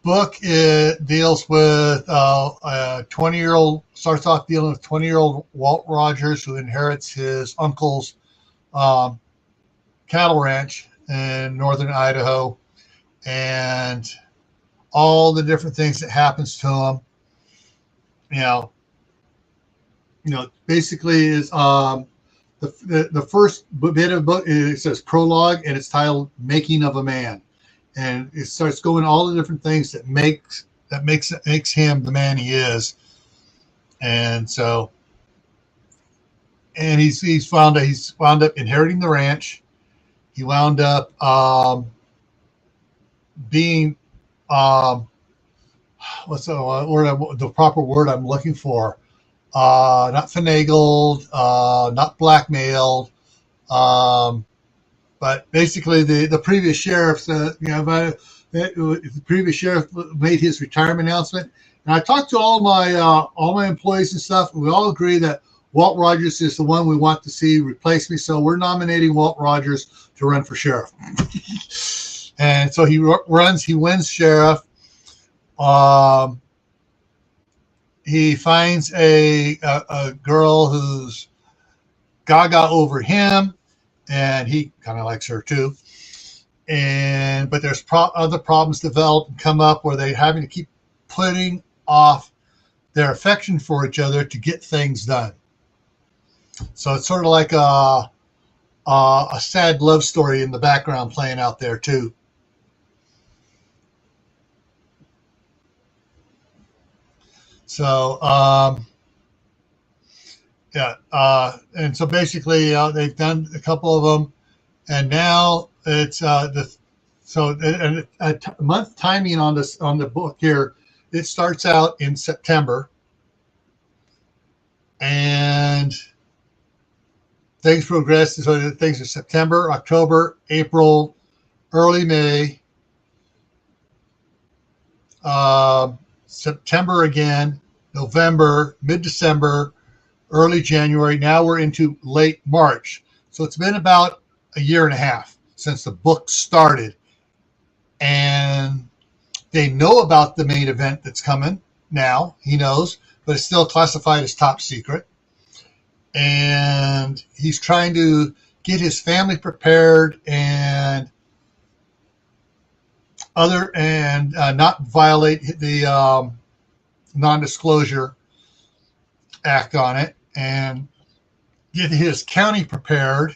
book deals with a 20-year-old, starts off dealing with 20-year-old Walt Rogers, who inherits his uncle's cattle ranch in northern Idaho, and all the different things that happens to him. You know, basically is the first bit of the book, it says prologue, and it's titled "Making of a Man." And it starts going all the different things that makes him the man he is. And so, and he's wound up inheriting the ranch. He wound up being what's the proper word I'm looking for? Not finagled, not blackmailed. But basically, the previous sheriff, the previous sheriff made his retirement announcement, and I talked to all my employees and stuff, and we all agree that Walt Rogers is the one we want to see replace me. So we're nominating Walt Rogers to run for sheriff. And so he wins sheriff. He finds a girl who's gaga over him, and he kind of likes her too. But there's other problems develop and come up where they're having to keep putting off their affection for each other to get things done. So it's sort of like a sad love story in the background playing out there too. So and so basically they've done a couple of them, and now it's a month timing on the book here. It starts out in September, and things progress. So things are September, October, April, early May, September again, November, mid-December, early January. Now we're into late March. So it's been about a year and a half since the book started. and they know about the main event that's coming now. He knows, but it's still classified as top secret. And he's trying to get his family prepared and not violate the non-disclosure act on it, and get his county prepared.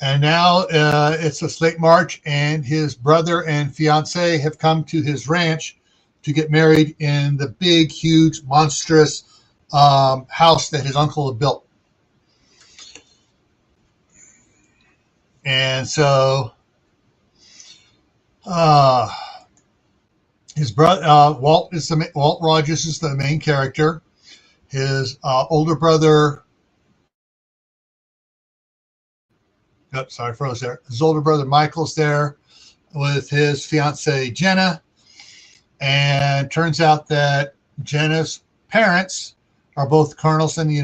And now it's late March, and his brother and fiance have come to his ranch to get married in the big, huge, monstrous house that his uncle had built. And so his brother Walt Rogers is the main character. His older brother, I froze there. His older brother Michael's there with his fiancee Jenna, and turns out that Jenna's parents are both colonels in the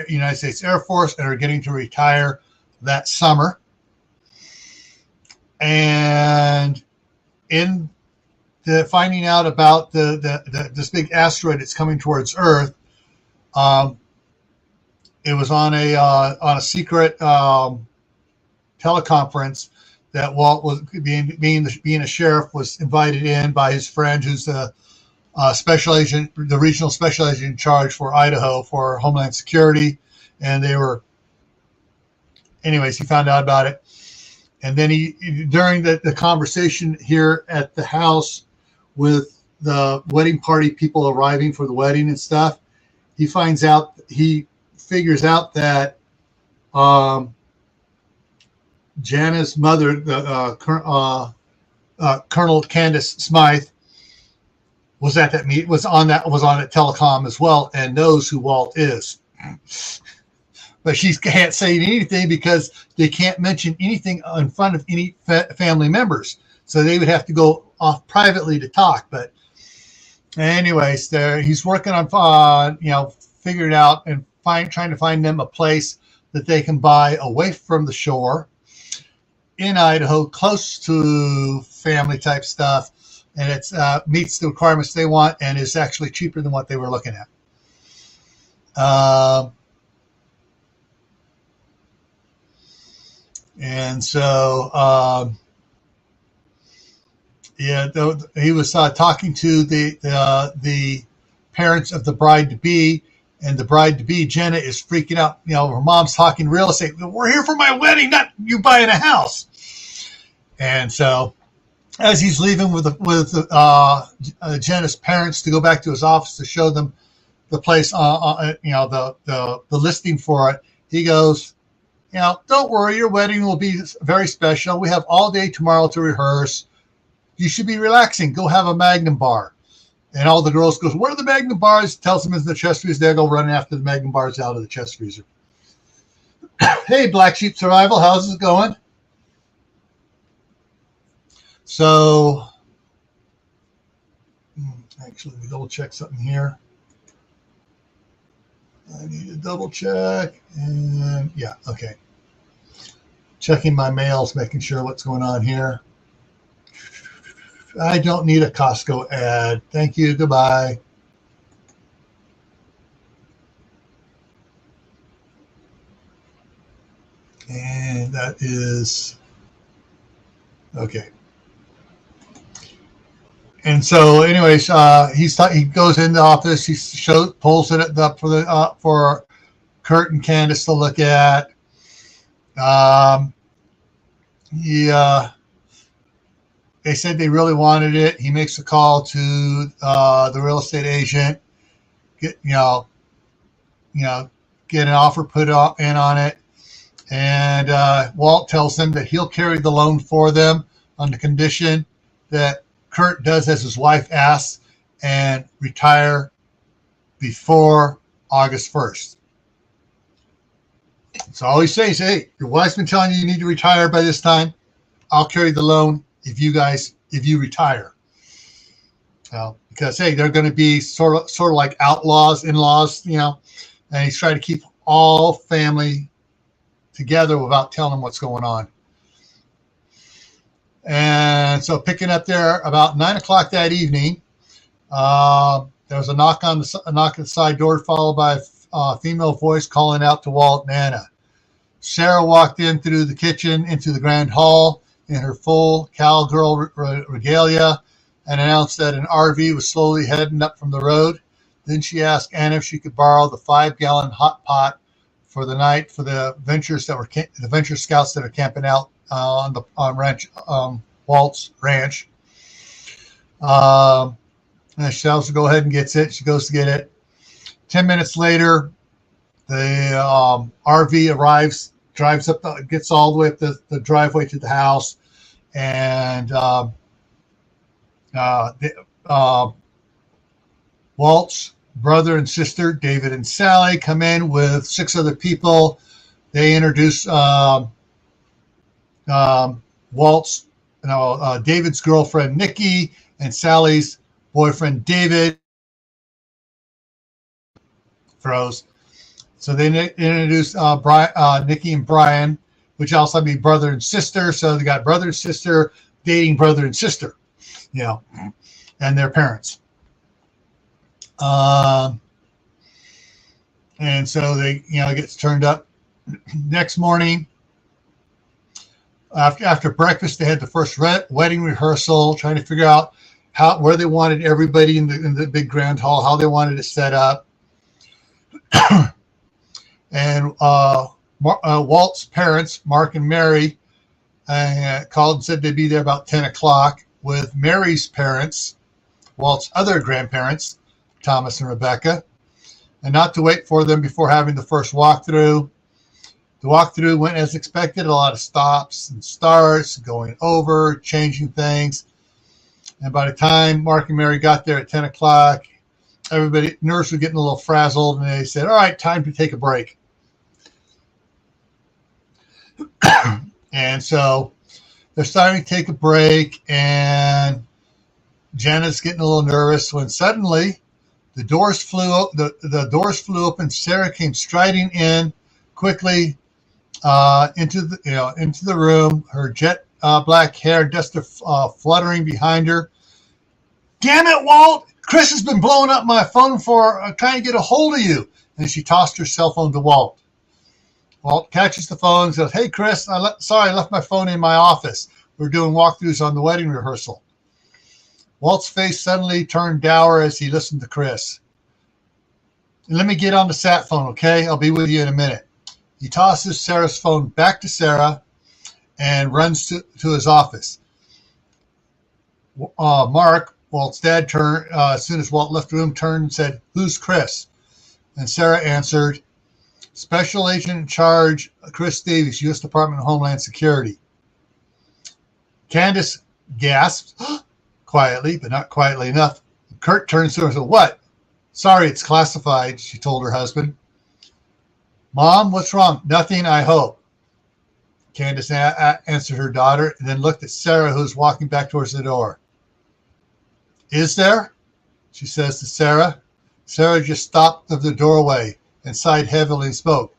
United States Air Force and are getting to retire that summer. And in the finding out about this big asteroid that's coming towards Earth, it was on a secret teleconference that Walt was being a sheriff, was invited in by his friend, who's the special agent, the regional special agent in charge for Idaho for Homeland Security. And anyways, he found out about it. And then during the conversation here at the house with the wedding party people arriving for the wedding and stuff, he figures out that Jana's mother, Colonel Candace Smythe, was at that meet, was on that telecom as well, and knows who Walt is. But she can't say anything because they can't mention anything in front of any family members. So they would have to go off privately to talk. But anyways, he's working on, figuring out and trying to find them a place that they can buy away from the shore in Idaho, close to family type stuff. And it meets the requirements they want and is actually cheaper than what they were looking at. And so, he was talking to the parents of the bride-to-be, and the bride-to-be, Jenna, is freaking out. Her mom's talking real estate. We're here for my wedding, not you buying a house. And so, as he's leaving with Jenna's parents to go back to his office to show them the place, the listing for it, he goes, don't worry, your wedding will be very special. We have all day tomorrow to rehearse. You should be relaxing. Go have a Magnum bar. And all the girls goes, where are the Magnum bars? Tells them it's the chest freezer. They go running after the Magnum bars out of the chest freezer. Hey, Black Sheep Survival, how's it going? So, actually, let me double check something here. I need to double check. And yeah, okay. Checking my mails, making sure what's going on here. I don't need a Costco ad. Thank you. Goodbye. And that is okay. And so, anyways, he goes in the office. He pulls it up for Kurt and Candace to look at. They said they really wanted it. He makes a call to the real estate agent, get an offer put in on it, and Walt tells them that he'll carry the loan for them on the condition that Kurt does as his wife asks and retire before August 1st. So all he's saying is, hey, your wife's been telling you need to retire by this time. I'll carry the loan if you retire. Because, hey, they're going to be sort of like outlaws, in-laws, and he's trying to keep all family together without telling them what's going on. And so picking up there about 9 o'clock that evening, there was a knock at the side door, followed by a female voice calling out to Walt and Anna. Sarah walked in through the kitchen into the grand hall in her full cowgirl regalia and announced that an RV was slowly heading up from the road. Then she asked Anna if she could borrow the 5-gallon hot pot for the night for the Venture Scouts that are camping out on Walt's ranch. And she tells her to go ahead and gets it. She goes to get it. 10 minutes later, the RV arrives, drives up, gets all the way up the driveway to the house, and Walt's brother and sister, David and Sally, come in with 6 other people. They introduce David's girlfriend, Nikki, and Sally's boyfriend, David. Froze. So they introduced Nikki and Brian, which also be brother and sister. So they got brother and sister dating brother and sister, and their parents. And so they, gets turned up. Next morning, after breakfast, they had the first wedding rehearsal, trying to figure out where they wanted everybody in the big grand hall, how they wanted it set up. And Walt's parents, Mark and Mary, called and said they'd be there about 10 o'clock with Mary's parents, Walt's other grandparents, Thomas and Rebecca, and not to wait for them before having the first walkthrough. The walkthrough went as expected, a lot of stops and starts, going over, changing things. And by the time Mark and Mary got there at 10 o'clock, nerves were getting a little frazzled, and they said, all right, time to take a break. And so they're starting to take a break, and Janet's getting a little nervous when suddenly the doors flew open. Sarah came striding in quickly into the room, her jet black hair just fluttering behind her. Damn it, Walt! Chris has been blowing up my phone for trying to get a hold of you. And she tossed her cell phone to Walt. Walt catches the phone and says, hey, Chris, I left my phone in my office. We're doing walkthroughs on the wedding rehearsal. Walt's face suddenly turned dour as he listened to Chris. Let me get on the sat phone, okay? I'll be with you in a minute. He tosses Sarah's phone back to Sarah and runs to his office. Mark, Walt's dad, turned as soon as Walt left the room, turned and said, who's Chris? And Sarah answered, Special Agent in Charge, Chris Davies, U.S. Department of Homeland Security. Candace gasps, quietly, but not quietly enough. Kurt turns to her and said, what? Sorry, it's classified, she told her husband. Mom, what's wrong? Nothing, I hope. Candace answered her daughter and then looked at Sarah, who was walking back towards the door. Is there? She says to Sarah. Sarah just stopped at the doorway and sighed heavily and spoke.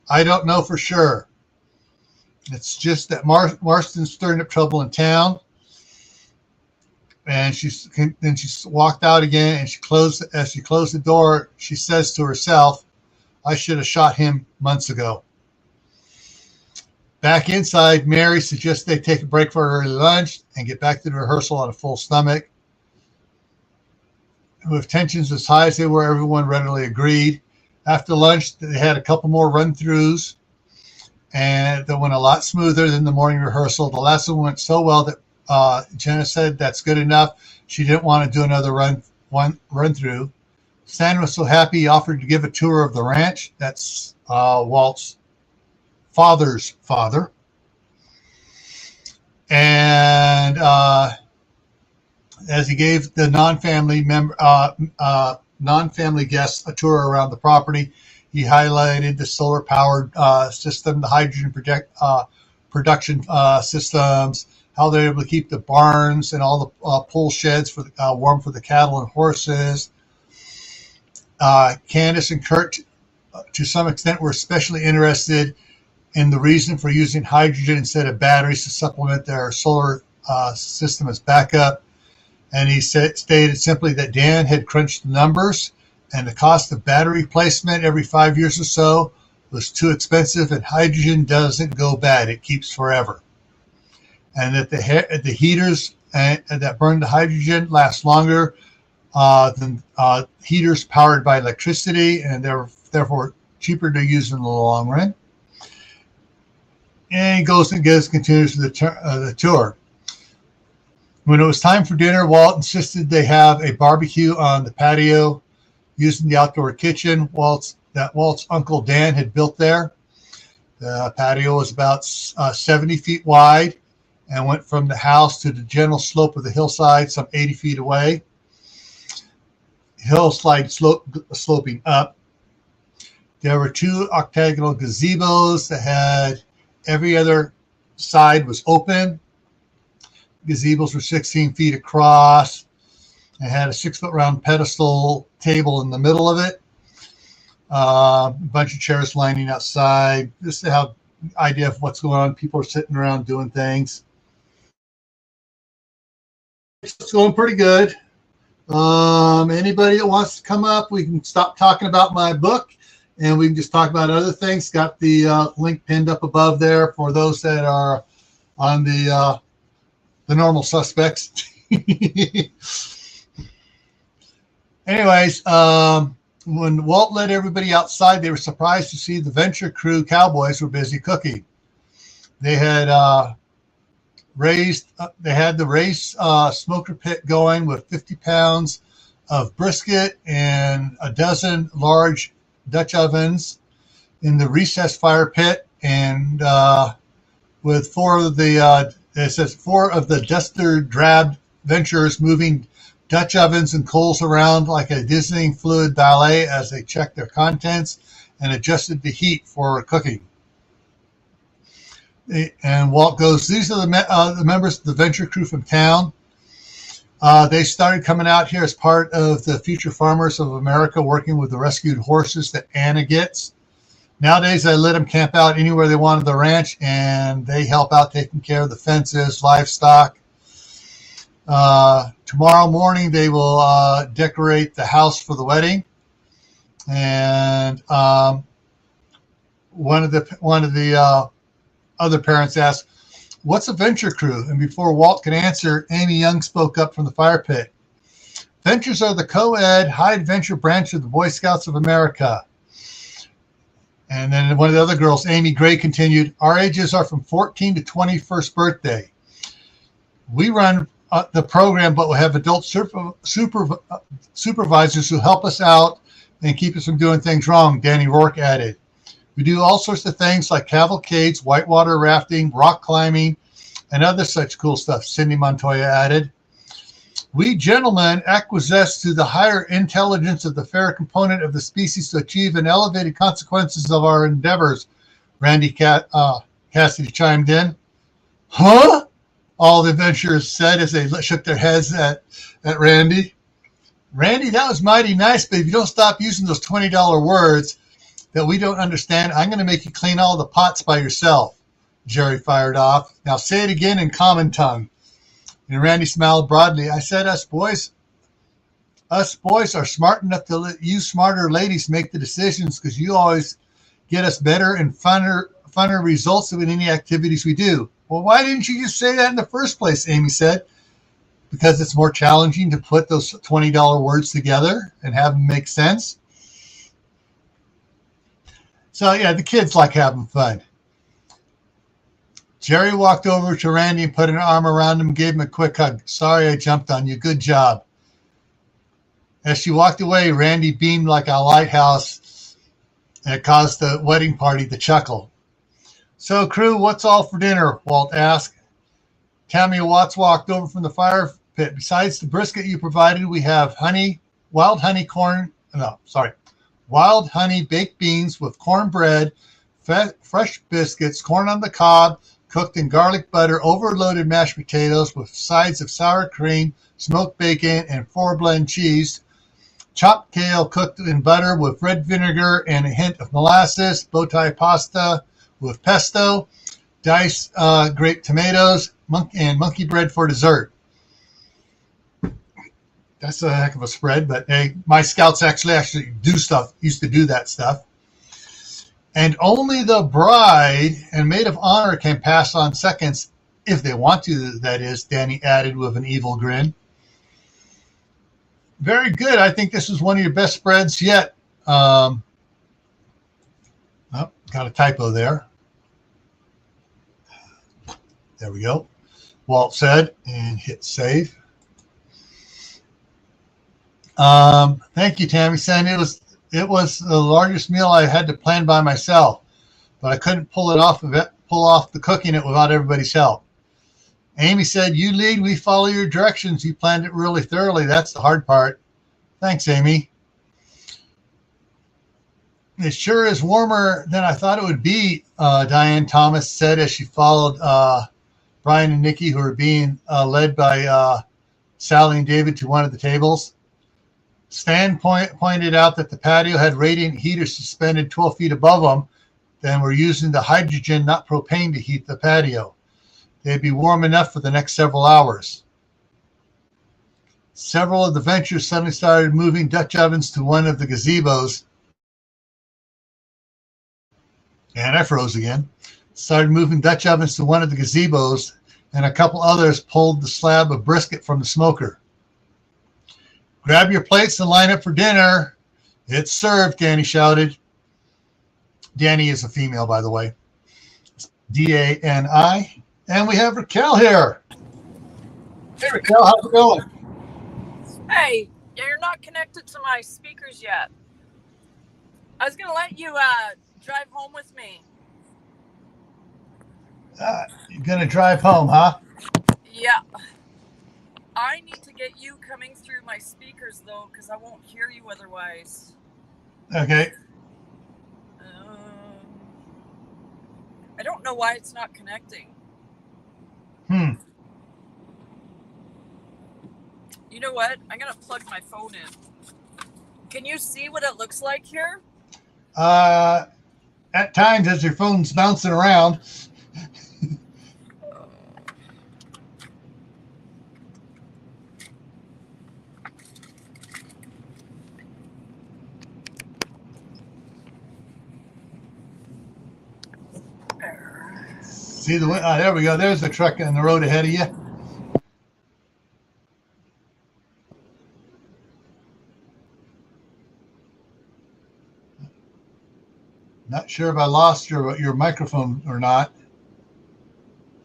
I don't know for sure. It's just that Marston's stirring up trouble in town. And she walked out again, and as she closed the door, she says to herself, I should have shot him months ago. Back inside, Mary suggests they take a break for early lunch and get back to the rehearsal on a full stomach. With tensions as high as they were, everyone readily agreed. After lunch, they had a couple more run-throughs, and that went a lot smoother than the morning rehearsal. The last one went so well that Jenna said that's good enough. She didn't want to do another run-through. Stan was so happy he offered to give a tour of the ranch. That's Walt's father's father. And as he gave the non-family guests a tour around the property, he highlighted the solar-powered system, the hydrogen production systems, how they're able to keep the barns and all the pull sheds warm for the cattle and horses. Candace and Kurt, to some extent, were especially interested in the reason for using hydrogen instead of batteries to supplement their solar system as backup. And he stated simply that Dan had crunched the numbers, and the cost of battery replacement every 5 years or so was too expensive, and hydrogen doesn't go bad. It keeps forever. And that the heaters that burn the hydrogen last longer than heaters powered by electricity, and they're therefore cheaper to use in the long run. And he continues the tour. When it was time for dinner, Walt insisted they have a barbecue on the patio using the outdoor kitchen Walt's Uncle Dan had built there. The patio was about 70 feet wide and went from the house to the gentle slope of the hillside, some 80 feet away. Hillside sloping up. There were 2 octagonal gazebos that had every other side was open. Gazebos were 16 feet across and had a 6-foot round pedestal table in the middle of it. A bunch of chairs lining outside. Just to have an idea of what's going on. People are sitting around doing things. It's going pretty good. Anybody that wants to come up, we can stop talking about my book and we can just talk about other things. Got the link pinned up above there for those that are on the normal suspects. Anyways, when Walt led everybody outside, they were surprised to see the Venture Crew cowboys were busy cooking. They had the raised smoker pit going with 50 pounds of brisket and a dozen large Dutch ovens in the recessed fire pit, and with 4 of the duster drab Ventures moving Dutch ovens and coals around like a dizzying fluid ballet as they checked their contents and adjusted the heat for cooking. And Walt goes, these are the members of the Venture Crew from town. They started coming out here as part of the Future Farmers of America, working with the rescued horses that Anna gets. Nowadays, I let them camp out anywhere they want on the ranch, and they help out taking care of the fences, livestock. Tomorrow morning, they will decorate the house for the wedding. And one of the other parents asked, "What's a Venture Crew?" And before Walt could answer, Amy Young spoke up from the fire pit. "Ventures are the co-ed high adventure branch of the Boy Scouts of America." And then one of the other girls, Amy Gray, continued, "Our ages are from 14 to 21st birthday. We run the program, but we'll have adult supervisors who help us out and keep us from doing things wrong," Danny Rourke added. "We do all sorts of things like cavalcades, whitewater rafting, rock climbing, and other such cool stuff," Cindy Montoya added. "We gentlemen acquiesce to the higher intelligence of the fair component of the species to achieve an elevated consequences of our endeavors," Randy Cassidy chimed in. "Huh?" all the adventurers said as they shook their heads at Randy. "Randy, that was mighty nice, but if you don't stop using those $20 words that we don't understand, I'm going to make you clean all the pots by yourself," Jerry fired off. "Now say it again in common tongue." And Randy smiled broadly. "I said us boys are smart enough to let you smarter ladies make the decisions, because you always get us better and funner results in any activities we do." "Well, why didn't you just say that in the first place?" Amy said. "Because it's more challenging to put those $20 words together and have them make sense." So, yeah, the kids like having fun. Jerry walked over to Randy and put an arm around him and gave him a quick hug. "Sorry I jumped on you. Good job." As she walked away, Randy beamed like a lighthouse, and it caused the wedding party to chuckle. "So, crew, what's all for dinner?" Walt asked. Tammy Watts walked over from the fire pit. "Besides the brisket you provided, we have wild honey baked beans with cornbread, fresh biscuits, corn on the cob, cooked in garlic butter, overloaded mashed potatoes with sides of sour cream, smoked bacon, and 4-blend cheese, chopped kale cooked in butter with red vinegar and a hint of molasses, bow tie pasta with pesto, diced grape tomatoes, and monkey bread for dessert. That's a heck of a spread, but hey, my scouts actually used to do that stuff. And only the bride and maid of honor can pass on seconds if they want to, that is, Danny added with an evil grin. Very good. I think this is one of your best spreads yet. Oh, got a typo there. There we go. Walt said, and hit save. Thank you, Tammy. Saying it was the largest meal I had to plan by myself, but I couldn't pull off the cooking it without everybody's help. Amy said, "You lead, we follow your directions. You planned it really thoroughly. That's the hard part." Thanks, Amy. It sure is warmer than I thought it would be, Diane Thomas said as she followed Brian and Nikki, who were being led by Sally and David, to one of the tables. Stan pointed out that the patio had radiant heaters suspended 12 feet above them and were using the hydrogen, not propane, to heat the patio. They'd be warm enough for the next several hours. Several of the ventures suddenly started moving Dutch ovens to one of the gazebos. And I froze again. Started moving Dutch ovens to one of the gazebos, and a couple others pulled the slab of brisket from the smoker. "Grab your plates and line up for dinner. It's served," Danny shouted. Danny is a female, by the way. D-A-N-I. And we have Raquel here. Hey, Raquel, how's it going? Hey, you're not connected to my speakers yet. I was going to let you drive home with me. You're going to drive home, huh? Yeah. I need to get you coming through my speakers, though, because I won't hear you otherwise. Okay. I don't know why it's not connecting. You know what? I'm going to plug my phone in. Can you see what it looks like here? At times, as your phone's bouncing around. See the way? There we go. There's the truck on the road ahead of you. Not sure if I lost your microphone or not.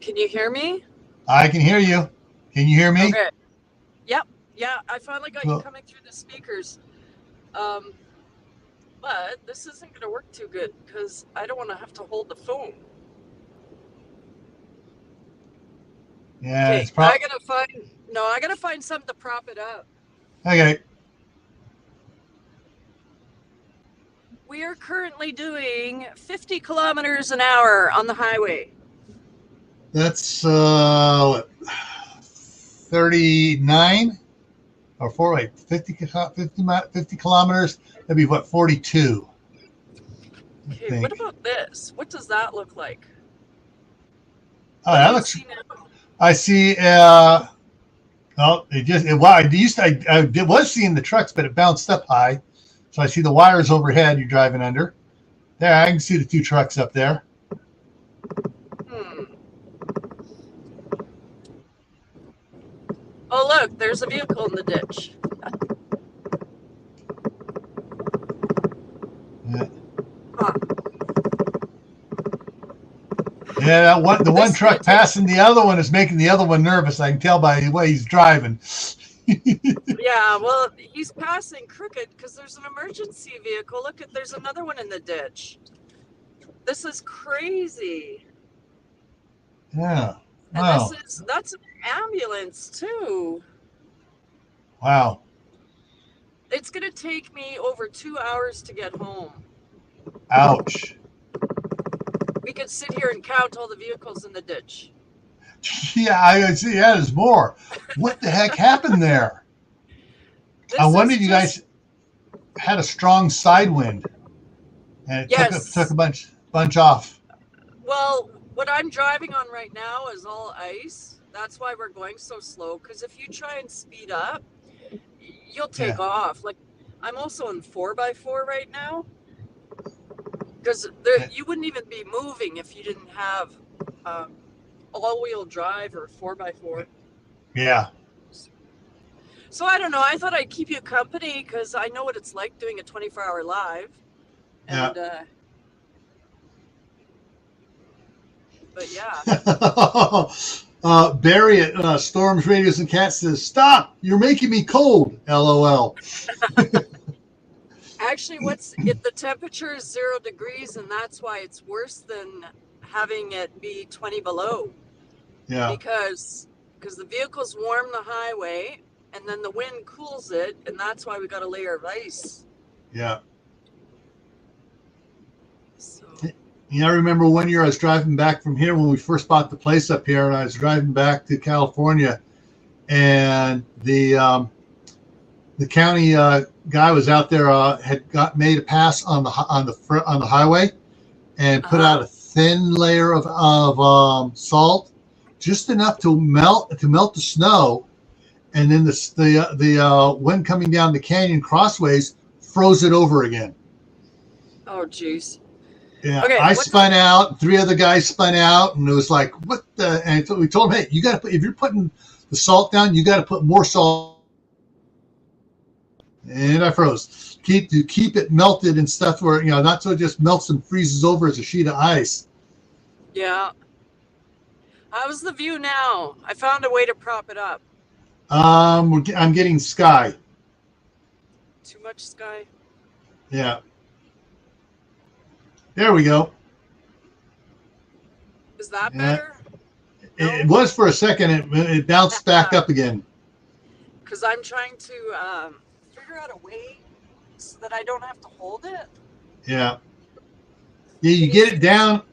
Can you hear me? I can hear you. Can you hear me? Okay. Yep. Yeah, I finally got you coming through the speakers. But this isn't going to work too good because I don't want to have to hold the phone. Yeah, okay, it's probably. I gotta find something to prop it up. Okay. We are currently doing 50 kilometers an hour on the highway. That's 39 or 50 kilometers. That'd be what, 42? Okay, what about this? What does that look like? Oh, that looks. I see. I was seeing the trucks, but it bounced up high. So I see the wires overhead you're driving under. There, I can see the two trucks up there. Oh, look, there's a vehicle in the ditch. Yeah. Huh. Yeah, the one truck passing the other one is making the other one nervous. I can tell by the way he's driving. Yeah, well, he's passing crooked because there's an emergency vehicle. Look, there's another one in the ditch. This is crazy. Yeah. Wow. And that's an ambulance too. Wow. It's going to take me over 2 hours to get home. Ouch. We could sit here and count all the vehicles in the ditch. Yeah, I see. Yeah, there's more. What the heck happened there? I wonder if you guys had a strong side wind and it took a bunch off. Well, What I'm driving on right now is all ice. That's why we're going so slow. Because if you try and speed up, you'll take Yeah. off. Like I'm also in 4x4 right now. Because you wouldn't even be moving if you didn't have all-wheel drive or 4x4. Yeah. So I don't know. I thought I'd keep you company because I know what it's like doing a 24-hour live. And but yeah. Barry at Storms Radios and Cats says, "Stop! You're making me cold." LOL. Actually, the temperature is 0 degrees, and that's why it's worse than having it be 20 below. Yeah. Because the vehicles warm the highway, and then the wind cools it, and that's why we got a layer of ice. Yeah. So. I remember one year I was driving back from here when we first bought the place up here, and I was driving back to California, and the county guy was out there, had made a pass on the highway, and put out a thin layer of salt, just enough to melt the snow, and then the wind coming down the canyon crossways froze it over again. Oh, jeez. Yeah, okay, I spun out. 3 other guys spun out, and it was like, what the? And so we told them, hey, you got to put, if you're putting the salt down, you got to put more salt. And I froze. Keep it melted and stuff where, not so it just melts and freezes over as a sheet of ice. Yeah. How's the view now? I found a way to prop it up. I'm getting sky. Too much sky? Yeah. There we go. Is that better? No? It was for a second. It bounced back up again. Because I'm trying to figure out a way so that I don't have to hold it. Yeah. Yeah, you get it down,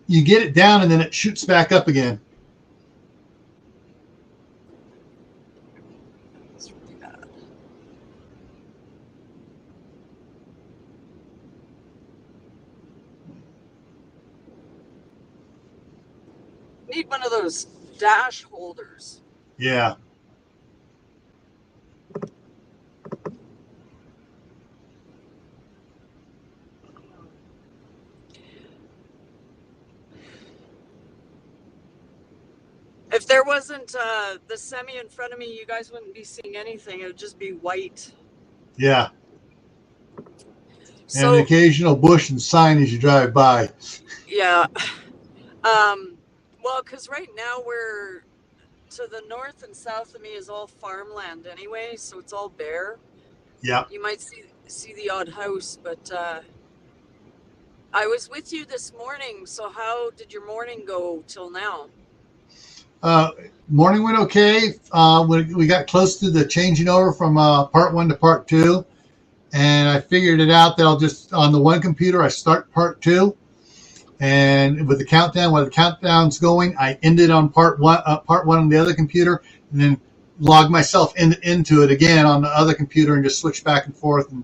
and then it shoots back up again. It's really bad. Need one of those dash holders. Yeah. If there wasn't the semi in front of me, you guys wouldn't be seeing anything. It would just be white. Yeah. So, and an occasional bush and sign as you drive by. Yeah. Well, because right now we're to the north and south of me is all farmland anyway, so it's all bare. Yeah. You might see the odd house, but I was with you this morning. So how did your morning go till now? Morning went okay. We got close to the changing over from part 1 to part 2, and I figured it out that I'll just, on the one computer, I start part 2, and with the countdown, while the countdown's going, I ended on part 1 on the other computer, and then log myself into it again on the other computer and just switch back and forth. And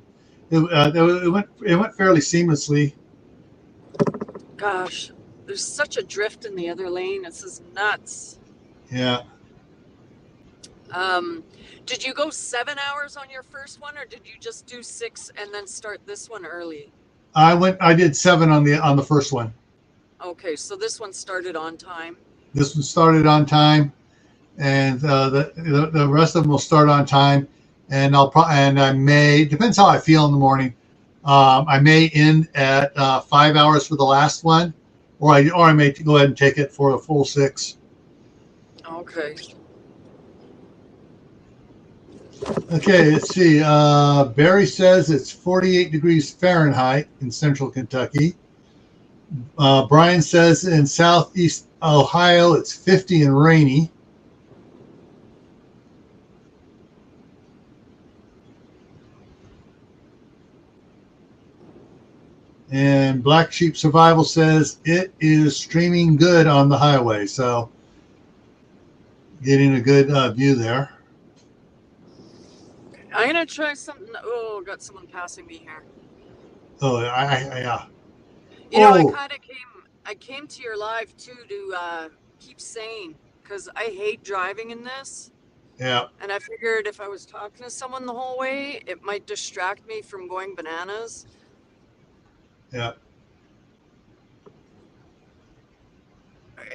it went fairly seamlessly. Gosh, there's such a drift in the other lane. It's just nuts. Yeah. Did you go 7 hours on your first one, or did you just do 6 and then start this one early? I did 7 on the first one. Okay, so this one started on time. This one started on time, and the rest of them will start on time. And I may, depends how I feel in the morning. I may end at 5 hours for the last one, or I may go ahead and take it for a full 6. Okay. Okay, let's see. Barry says it's 48 degrees Fahrenheit in central Kentucky. Brian says in southeast Ohio it's 50 and rainy. And Black Sheep Survival says it is streaming good on the highway. So getting a good view there. I'm going to try something. Oh, got someone passing me here. Oh, yeah. You know, I kind of I came to your live too to keep sane because I hate driving in this. Yeah. And I figured if I was talking to someone the whole way, it might distract me from going bananas. Yeah.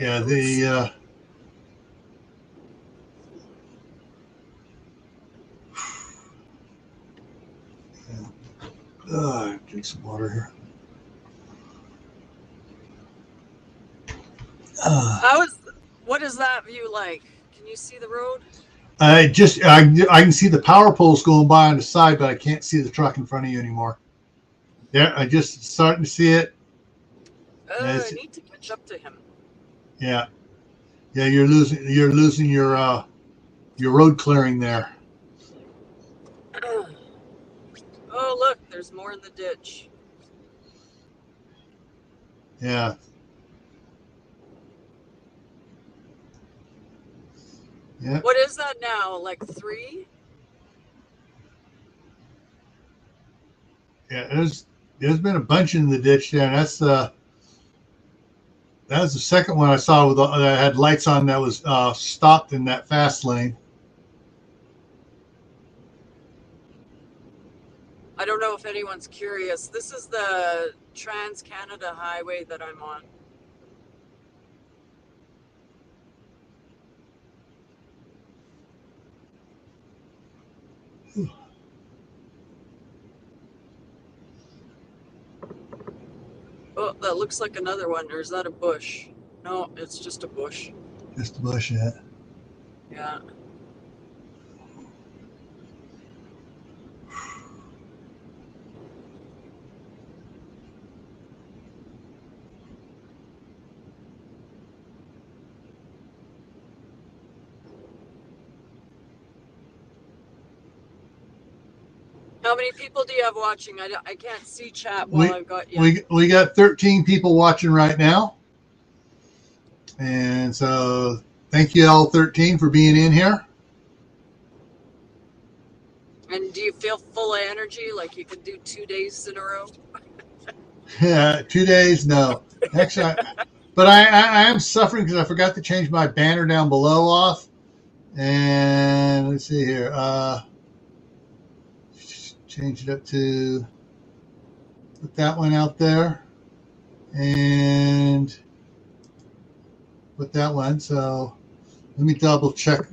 Yeah. Let's Drink some water here. what is that view like? Can you see the road? I can see the power poles going by on the side, but I can't see the truck in front of you anymore. Yeah, I just starting to see it. I need to catch up to him. Yeah, yeah, you're losing your road clearing there. Oh, look, there's more in the ditch. Yeah. Yeah. What is that now? Like 3? Yeah, there's been a bunch in the ditch there, and that's the second one I saw that had lights on that was stopped in that fast lane. I don't know if anyone's curious. This is the Trans-Canada Highway that I'm on. Oh, that looks like another one. Or is that a bush? No, it's just a bush. Just a bush, yeah. Yeah. How many people do you have watching? I can't see chat while I've got you. We got 13 people watching right now. And so thank you all 13 for being in here. And do you feel full of energy like you could do 2 days in a row? Yeah, 2 days, no. Actually, but I am suffering because I forgot to change my banner down below off. And let's see here. Change it up to put that one out there and put that one. So let me double check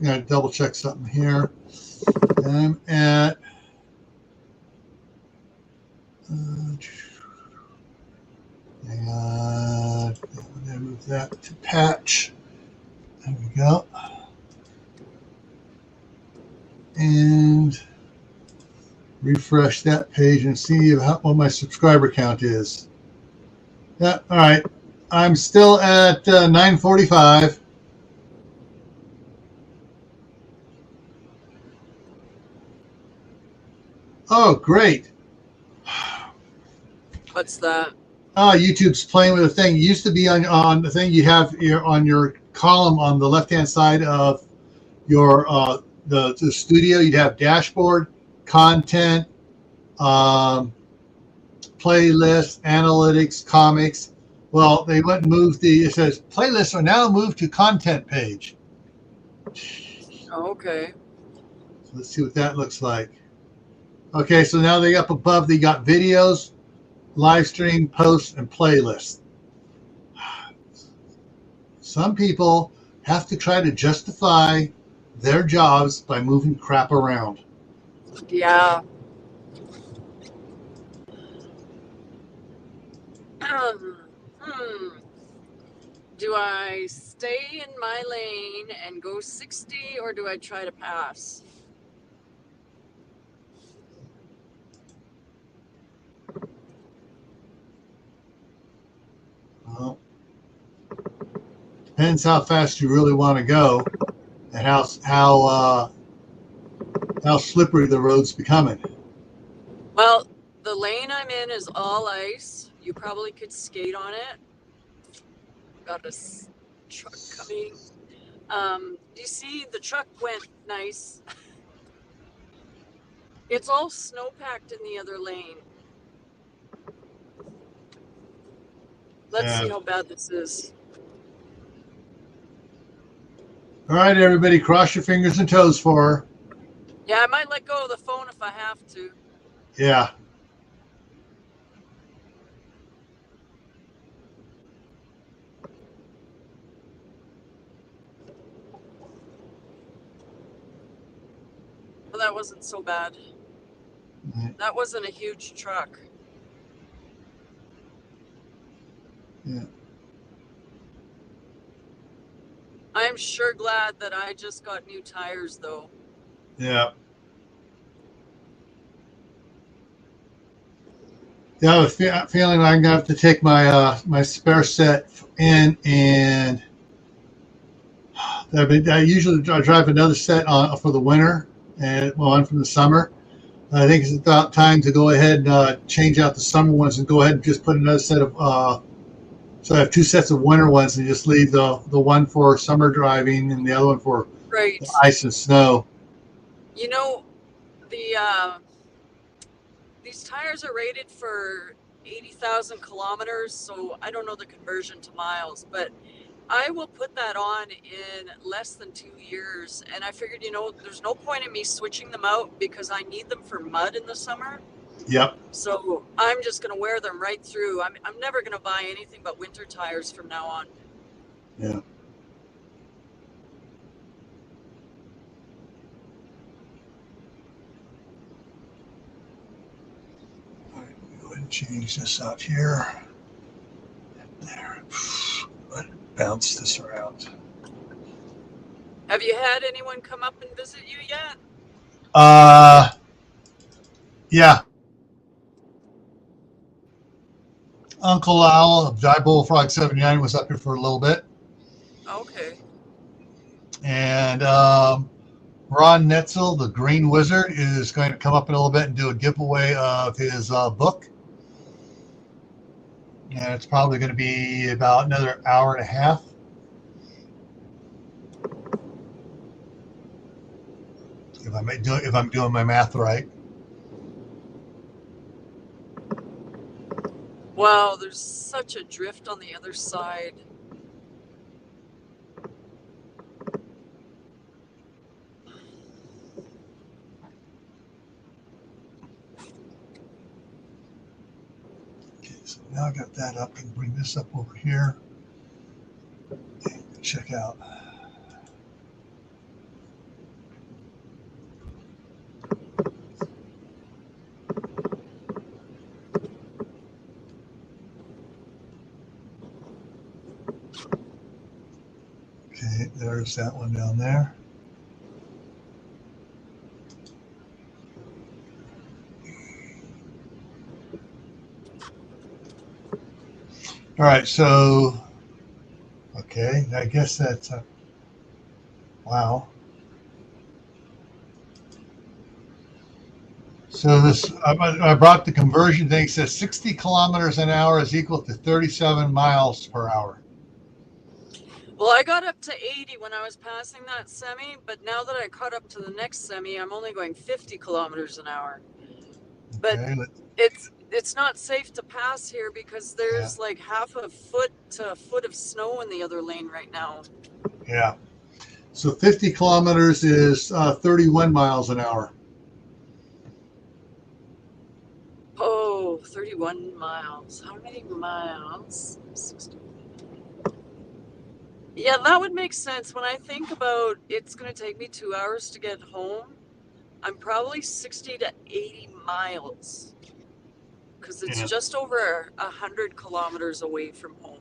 something here. I'm at hang on. I'm gonna move that to patch. There we go. And refresh that page and see what my subscriber count is. Yeah, all right. I'm still at 945. Oh, great. What's that? Oh, YouTube's playing with a thing. It used to be on the thing you have on your column on the left-hand side of your the studio. You'd have dashboard, content, playlist, analytics, comics. Well, they went and moved it says playlists are now moved to content page. Oh, okay. So let's see what that looks like. Okay, so now they up above, they got videos, live stream, posts, and playlists. Some people have to try to justify their jobs by moving crap around. Yeah. Do I stay in my lane and go 60 or do I try to pass? Well, depends how fast you really want to go and how slippery the road's becoming. Well, the lane I'm in is all ice. You probably could skate on it. Got a truck coming. You see, the truck went nice. It's all snow packed in the other lane. Let's see Yeah. how bad this is. All right, everybody, cross your fingers and toes for her. Yeah, I might let go of the phone if I have to. Yeah. Well, that wasn't so bad. That wasn't a huge truck. Yeah. I'm sure glad that I just got new tires, though. Yeah. Yeah, I have a feeling I'm gonna have to take my spare set in, and I usually drive another set on for the winter and one from the summer. I think it's about time to go ahead and change out the summer ones and go ahead and just put another set of. So I have two sets of winter ones and just leave the one for summer driving and the other one for Right. ice and snow. You know, the these tires are rated for 80,000 kilometers, so I don't know the conversion to miles, but I will put that on in less than 2 years. And I figured, there's no point in me switching them out because I need them for mud in the summer. Yep. So I'm just going to wear them right through. I'm never going to buy anything but winter tires from now on. Yeah. All right, go ahead and change this out here. There. Let it bounce this around. Have you had anyone come up and visit you yet? Yeah. Uncle Al of Jai Bullfrog 79 was up here for a little bit. Okay. And Ron Netzel, the Green Wizard, is going to come up in a little bit and do a giveaway of his book. And it's probably going to be about another hour and a half. If I'm doing my math right. Wow, there's such a drift on the other side. Okay, so now I got that up and bring this up over here. And check out. Okay, there's that one down there. All right, so, okay, I guess that's, wow. So this, I brought the conversion thing. It says 60 kilometers an hour is equal to 37 miles per hour. Well, I got up to 80 when I was passing that semi, but now that I caught up to the next semi, I'm only going 50 kilometers an hour. But Okay, it's not safe to pass here because there's like half a foot to a foot of snow in the other lane right now. yeah. So 50 kilometers is 31 miles an hour. Oh, 31 miles. How many miles? 60. Yeah, that would make sense. When I think about it's going to take me 2 hours to get home, I'm probably 60 to 80 miles because it's just over 100 kilometers away from home.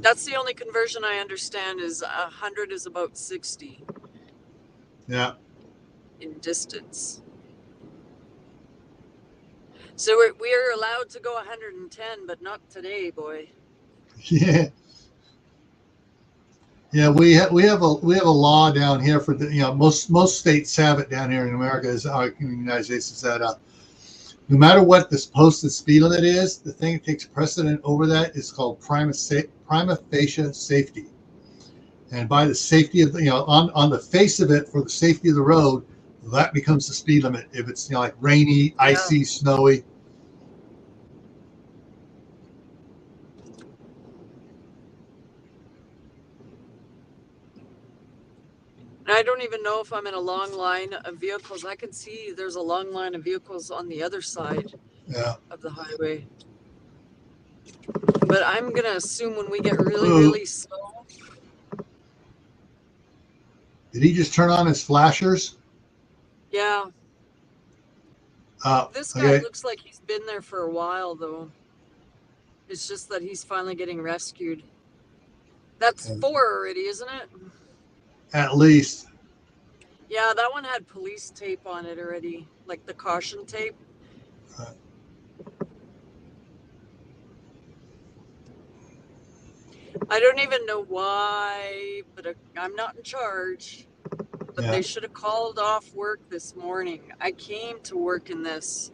That's the only conversion I understand is 100 is about 60. Yeah. In distance. So we're allowed to go 110, but not today, boy. Yeah. Yeah, we have a law down here for the most states have it down here in America in the United States is that no matter what this posted speed limit is, the thing that takes precedent over that is called prima facie safety. And by the safety of on the face of it, for the safety of the road, that becomes the speed limit. If it's like rainy, icy, snowy. I don't even know if I'm in a long line of vehicles. I can see there's a long line of vehicles on the other side of the highway. But I'm going to assume when we get really, really slow. Did he just turn on his flashers? Yeah. This guy looks like he's been there for a while, though. It's just that he's finally getting rescued. That's 4 already, isn't it? At least. Yeah, that one had police tape on it already, like the caution tape. I don't even know why, but I'm not in charge. But they should have called off work this morning. I came to work in this.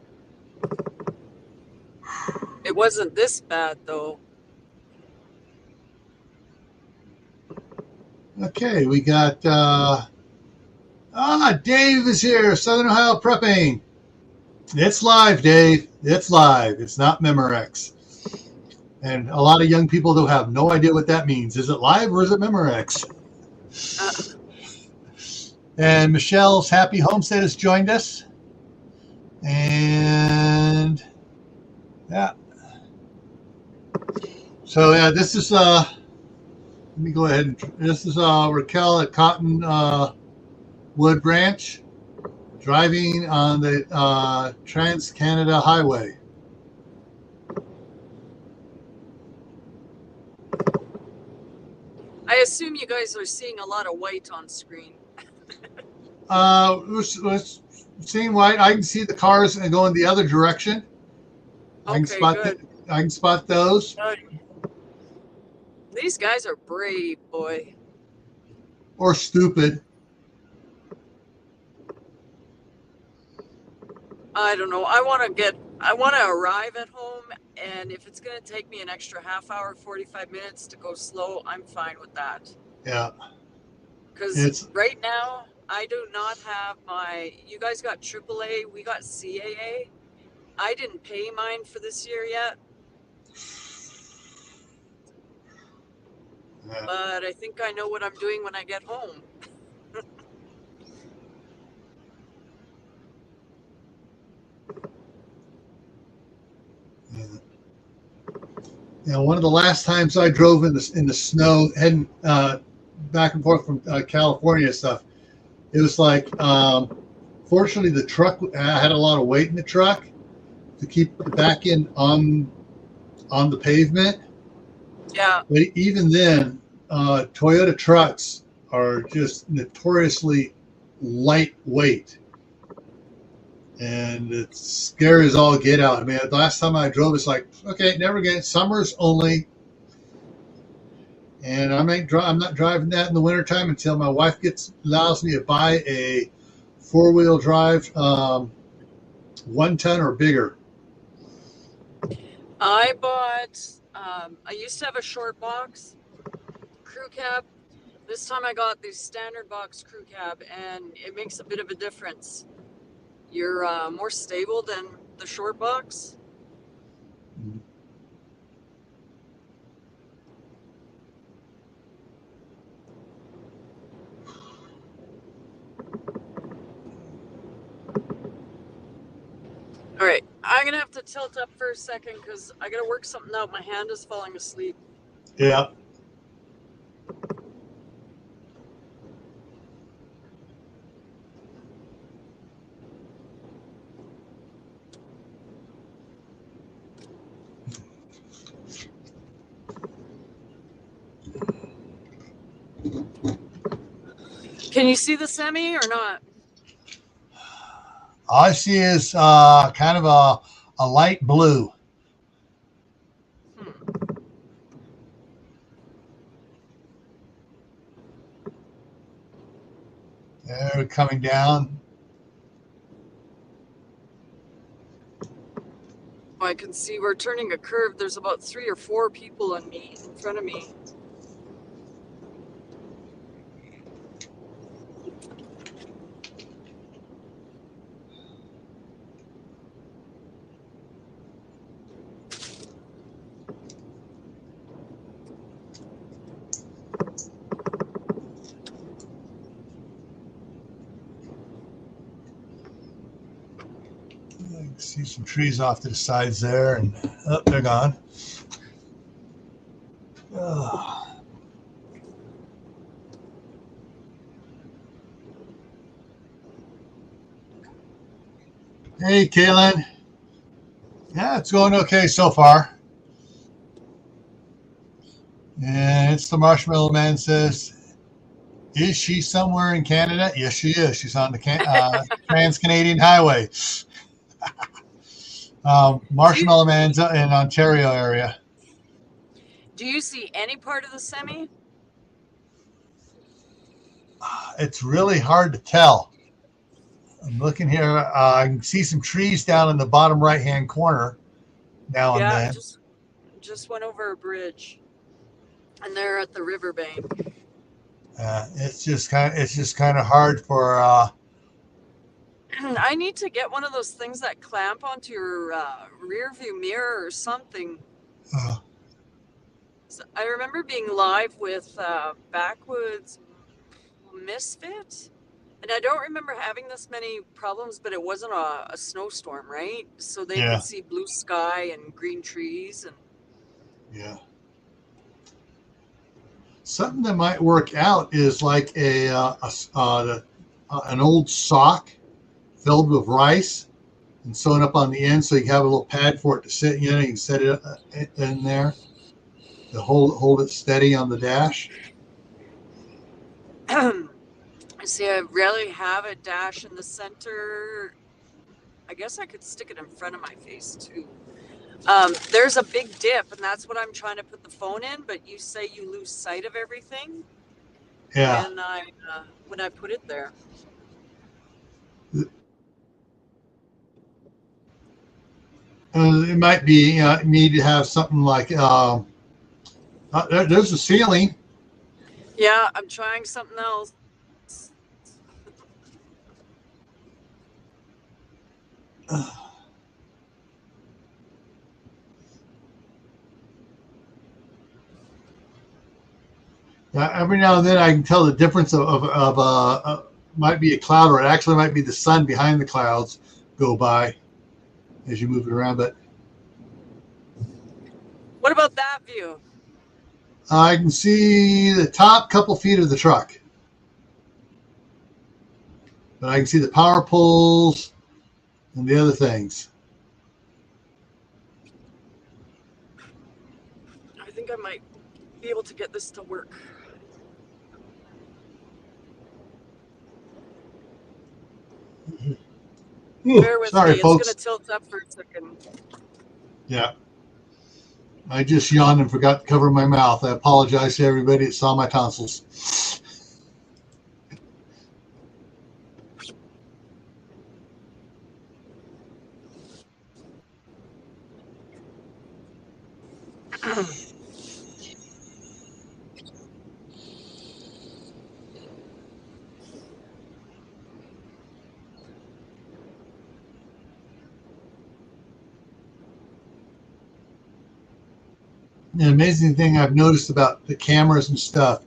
It wasn't this bad, though. Okay, we got Dave is here, Southern Ohio Prepping. It's live, Dave. It's live. It's not Memorex. And a lot of young people who have no idea what that means. Is it live or is it Memorex? And Michelle's Happy Homestead has joined us. And yeah. So yeah, this is let me go ahead and this is Raquel at Cottonwood Branch driving on the Trans-Canada Highway. I assume you guys are seeing a lot of white on screen. We're seeing white. I can see the cars going the other direction. I can spot those. These guys are brave, boy. Or stupid. I don't know. I want to arrive at home, and if it's going to take me an extra half hour, 45 minutes to go slow, I'm fine with that. Yeah. Because right now, I do not have you guys got AAA, we got CAA. I didn't pay mine for this year yet. Yeah. But I think I know what I'm doing when I get home. Yeah, one of the last times I drove in the snow, heading back and forth from California and stuff, it was like, fortunately the truck had a lot of weight in the truck to keep the back end on the pavement. Yeah. But even then, Toyota trucks are just notoriously lightweight. And it's scary as all get out. I mean, the last time I drove, it's like, okay, never again. Summers only. And I'm not driving that in the wintertime until my wife allows me to buy a 4-wheel drive, 1 ton or bigger. I bought, I used to have a short box crew cab. This time I got the standard box crew cab, and it makes a bit of a difference. You're more stable than the short box. Mm-hmm. All right, I'm gonna have to tilt up for a second because I gotta work something out. My hand is falling asleep. Yeah. Can you see the semi or not? All I see is kind of a light blue. They're coming down. Oh, I can see we're turning a curve. There's about 3 or 4 people in front of me. See some trees off to the sides there, and oh, they're gone. Oh. Hey, Kaylin. Yeah, it's going okay so far. And it's the Marshmallow Man says, is she somewhere in Canada? Yes, she is. She's on the Trans-Canadian Highway. Marshmallow Man's in Ontario area. Do you see any part of the semi? It's really hard to tell. I'm looking here. I can see some trees down in the bottom right-hand corner now and then. Just went over a bridge, and they're at the riverbank. It's just kind of hard for. I need to get one of those things that clamp onto your rear view mirror or something. So I remember being live with Backwoods Misfit, and I don't remember having this many problems, but it wasn't a snowstorm, right? So they could see blue sky and green trees. And yeah. Something that might work out is like an old sock filled with rice and sewn up on the end, so you have a little pad for it to sit in. You can set it in there to hold it steady on the dash. See, I rarely have a dash in the center. I guess I could stick it in front of my face too. There's a big dip, and that's what I'm trying to put the phone in, but you say you lose sight of everything when I put it there. It might be need to have something like there's a ceiling. Yeah, I'm trying something else. Every now and then I can tell the difference of might be a cloud, or it actually might be the sun behind the clouds go by as you move it around. But what about that view? I can see the top couple feet of the truck, but I can see the power poles and the other things. I think I might be able to get this to work. Bear with Sorry, me. folks. It's going to tilt up for a second. Yeah. I just yawned and forgot to cover my mouth. I apologize to everybody that saw my tonsils. The amazing thing I've noticed about the cameras and stuff,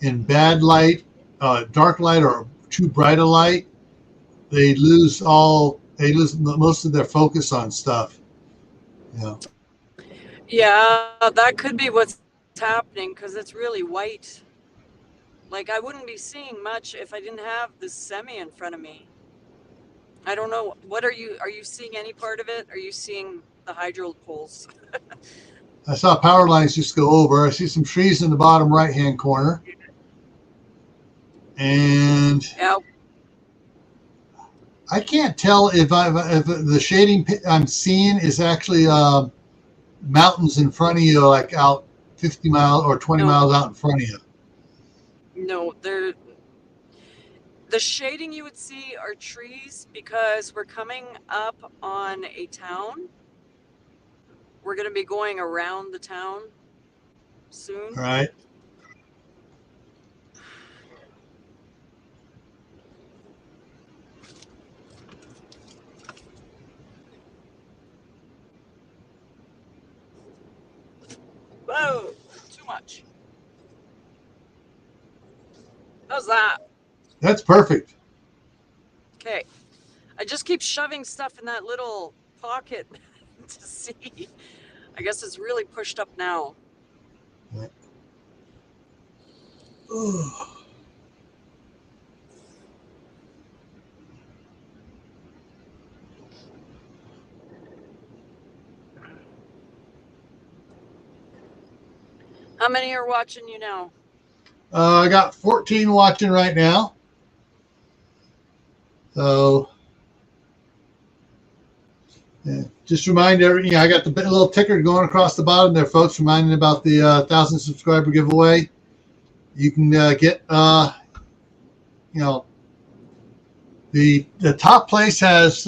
in bad light, dark light, or too bright a light, they lose most of their focus on stuff. Yeah, that could be what's happening, because it's really white. Like, I wouldn't be seeing much if I didn't have this semi in front of me. I don't know. What are you seeing any part of it? Are you seeing the hydro poles? I saw power lines just go over. I see some trees in the bottom right-hand corner. And I can't tell if the shading I'm seeing is actually mountains in front of you, like out 50 miles or 20 miles out in front of you. No, the shading you would see are trees, because we're coming up on a town. We're going to be going around the town soon. All right. Whoa, too much. How's that? That's perfect. Okay. I just keep shoving stuff in that little pocket to see. I guess it's really pushed up now. How many are watching you now? I got 14 watching right now. So just remind everyone, I got the little ticker going across the bottom there, folks, reminding about the 1,000 subscriber giveaway. You can get, the top place has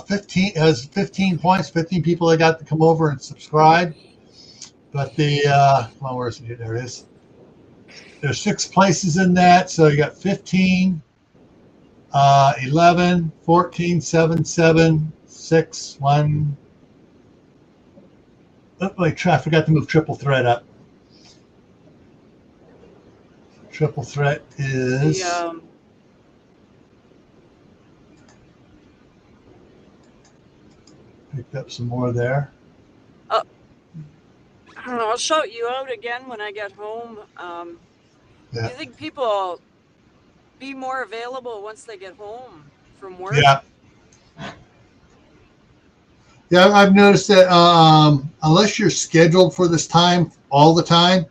15 points, 15 people that got to come over and subscribe. But where is it? There it is. There's 6 places in that, so you got 15, 11, 14, 7, 7, 6, 1. Oh, wait, I forgot to move triple threat up. Triple threat is... Picked up some more there. I don't know. I'll shout you out again when I get home. Yeah. You think people will be more available once they get home from work? Yeah. Yeah, I've noticed that unless you're scheduled for this time all the time,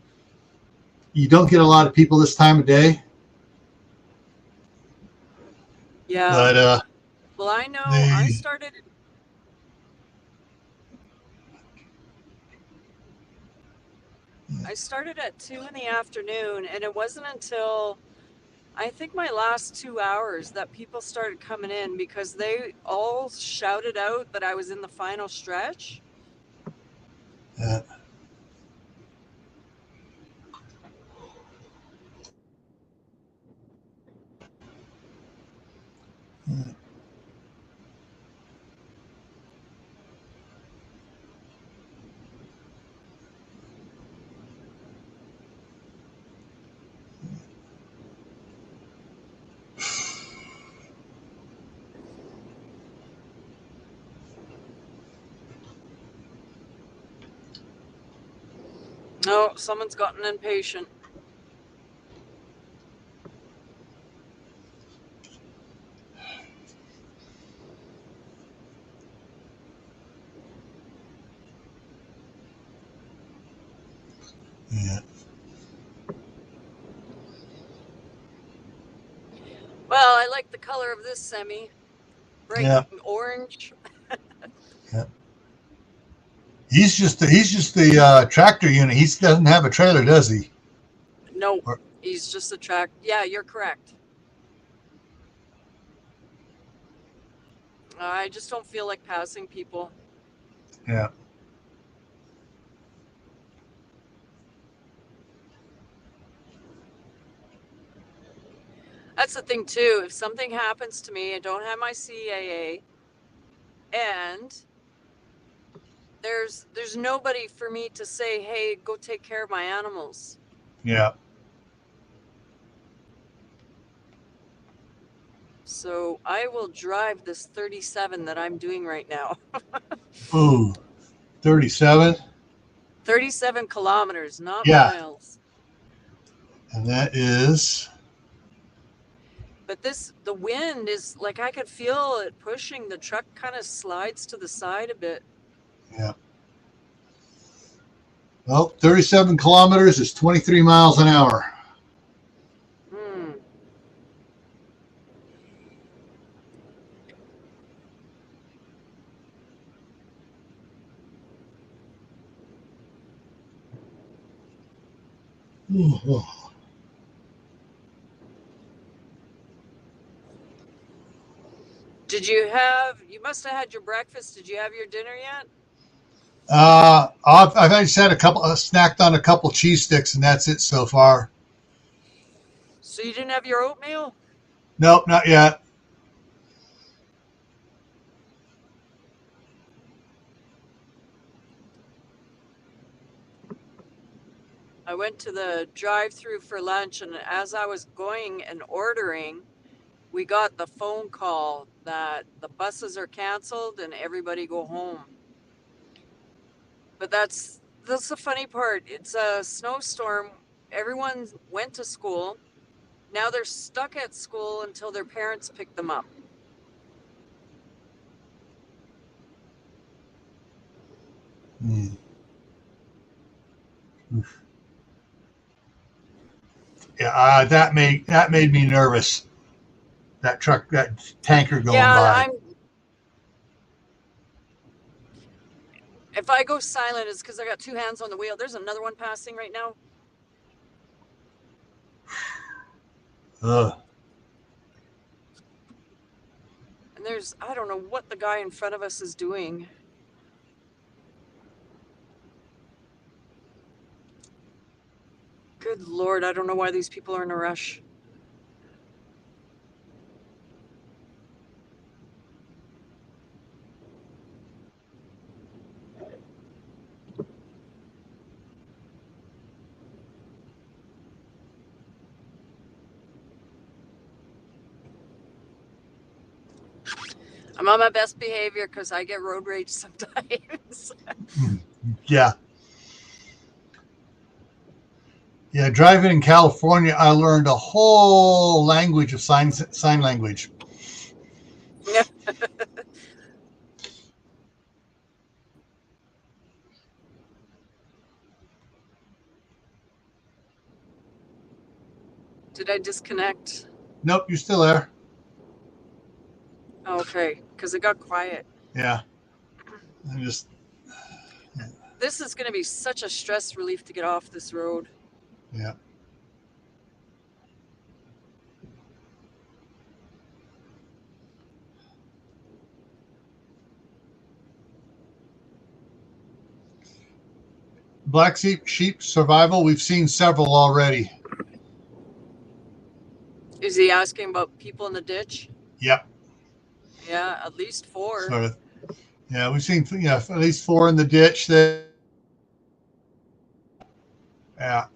you don't get a lot of people this time of day. Yeah. But well, I know I started at 2 in the afternoon, and it wasn't until I think my last 2 hours that people started coming in because they all shouted out that I was in the final stretch. Yeah. No, someone's gotten impatient. Yeah. Well, I like the color of this semi. Bright orange. Yeah. He's just the tractor unit. He doesn't have a trailer, does he? No, he's just a track. Yeah, you're correct. I just don't feel like passing people. Yeah. That's the thing too. If something happens to me, I don't have my CAA, and there's nobody for me to say, "Hey, go take care of my animals." Yeah. So I will drive this 37 that I'm doing right now. Ooh, 37. 37 kilometers, not miles. And that is. But the wind is like I could feel it pushing. The truck kind of slides to the side a bit. Yeah. Well, 37 kilometers is 23 miles an hour. Oh. You must have had your breakfast. Did you have your dinner yet? I've just had snacked on a couple cheese sticks, and that's it so far. So you didn't have your oatmeal? Nope, not yet. I went to the drive-through for lunch, and as I was going and ordering, we got the phone call that the buses are canceled and everybody go home. But that's the funny part. It's a snowstorm. Everyone went to school. Now they're stuck at school until their parents pick them up. Hmm. Yeah, that made me nervous. That tanker going Yeah, by. if I go silent, it's because I got two hands on the wheel. There's another one passing right now. Ugh. And I don't know what the guy in front of us is doing. Good Lord, I don't know why these people are in a rush. I'm on my best behavior because I get road rage sometimes. Yeah. Yeah, driving in California, I learned a whole language of sign language. Did I disconnect? Nope, you're still there. Okay, because it got quiet. Yeah. This is going to be such a stress relief to get off this road. Yeah. Black sheep survival. We've seen several already. Is he asking about people in the ditch? Yep. Yeah, at least 4. Sort of. Yeah, we've seen at least 4 in the ditch. That. Yeah.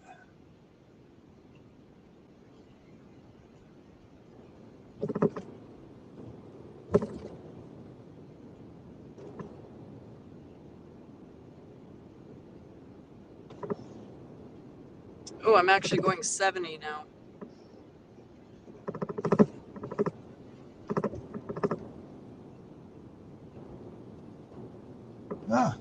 Oh, I'm actually going 70 now. Ah.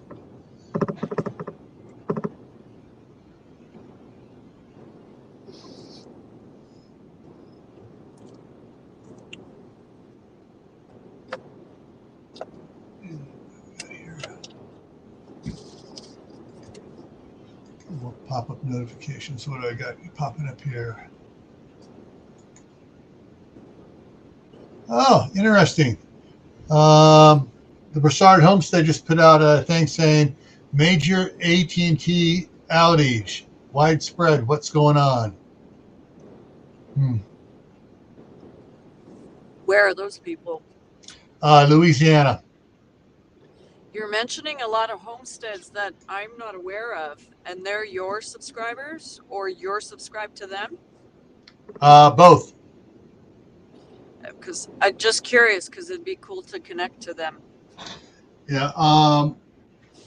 Pop-up notifications. What do I got popping up here? Oh, interesting. The Broussard Homestead just put out a thing saying major AT&T outage, widespread. What's going on? Where are those people? Louisiana. You're mentioning a lot of homesteads that I'm not aware of, and they're your subscribers, or you're subscribed to them? Both. Because I'm just curious, because it'd be cool to connect to them. Yeah.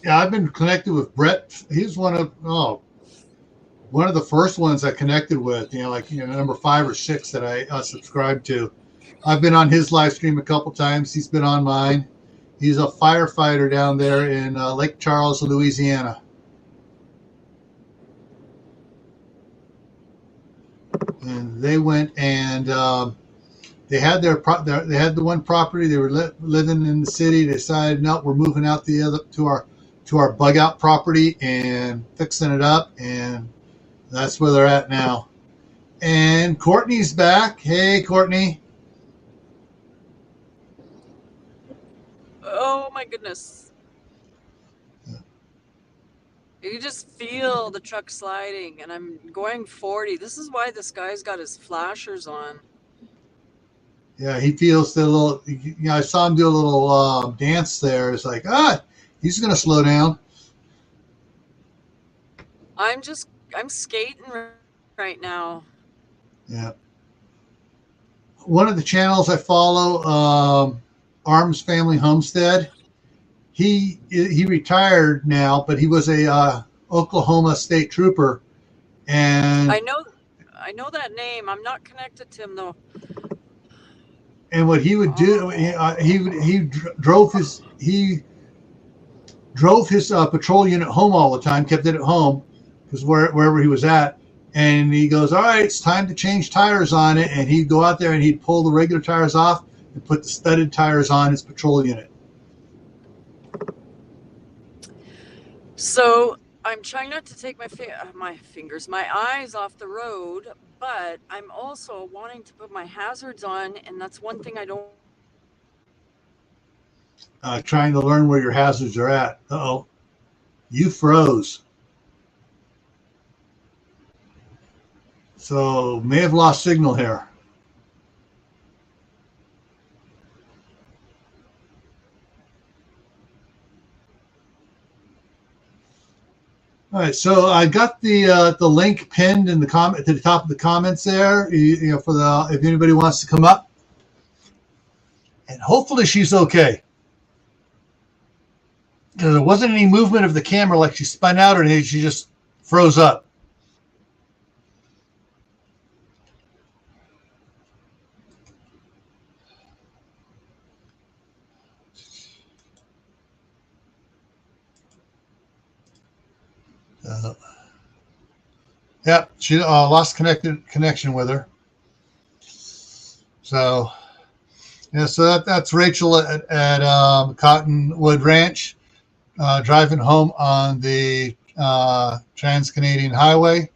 Yeah, I've been connected with Brett. He's one of the first ones I connected with. Number 5 or 6 that I subscribed to. I've been on his live stream a couple times. He's been on mine. He's a firefighter down there in Lake Charles, Louisiana. And they went and they had they had the one property. They were living in the city. They decided, no, we're moving out to our bug out property and fixing it up, and that's where they're at now. And Courtney's back. Hey, Courtney. Oh my goodness. Yeah. You just feel the truck sliding, and I'm going 40. This is why this guy's got his flashers on. Yeah, he feels the little, I saw him do a little dance there. It's like, he's going to slow down. I'm skating right now. Yeah. one of the channels I follow, Arms Family Homestead. He retired now, but he was a Oklahoma State Trooper, and I know that name. I'm not connected to him though. what he would do, he drove his patrol unit home all the time, kept it at home because wherever he was at, and he goes, all right, it's time to change tires on it, and he'd go out there and he'd pull the regular tires off and put the studded tires on his patrol unit. So I'm trying not to take my eyes off the road, but I'm also wanting to put my hazards on, and that's one thing I don't. Trying to learn where your hazards are at. Uh-oh, you froze. So may have lost signal here. All right, so I got the link pinned in the comment to the top of the comments there. You know, for the if anybody wants to come up, and hopefully she's okay. There wasn't any movement of the camera, like she spun out or anything. She just froze up. Yeah, she lost connection with her. So, yeah, so that's Rachel at Cottonwood Ranch, driving home on the Trans-Canadian Highway,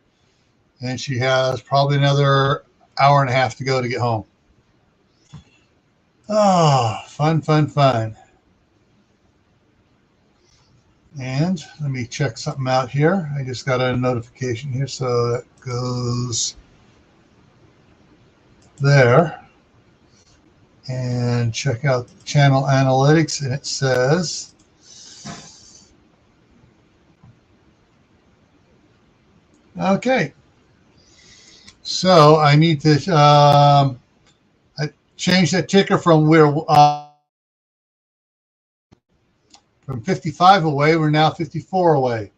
and she has probably another hour and a half to go to get home. Oh, fun. And let me check something out here. I just got a notification here, so that goes there. And check out the channel analytics, and it says okay. So I need to I change that ticker from from 55 away. We're now 54 away.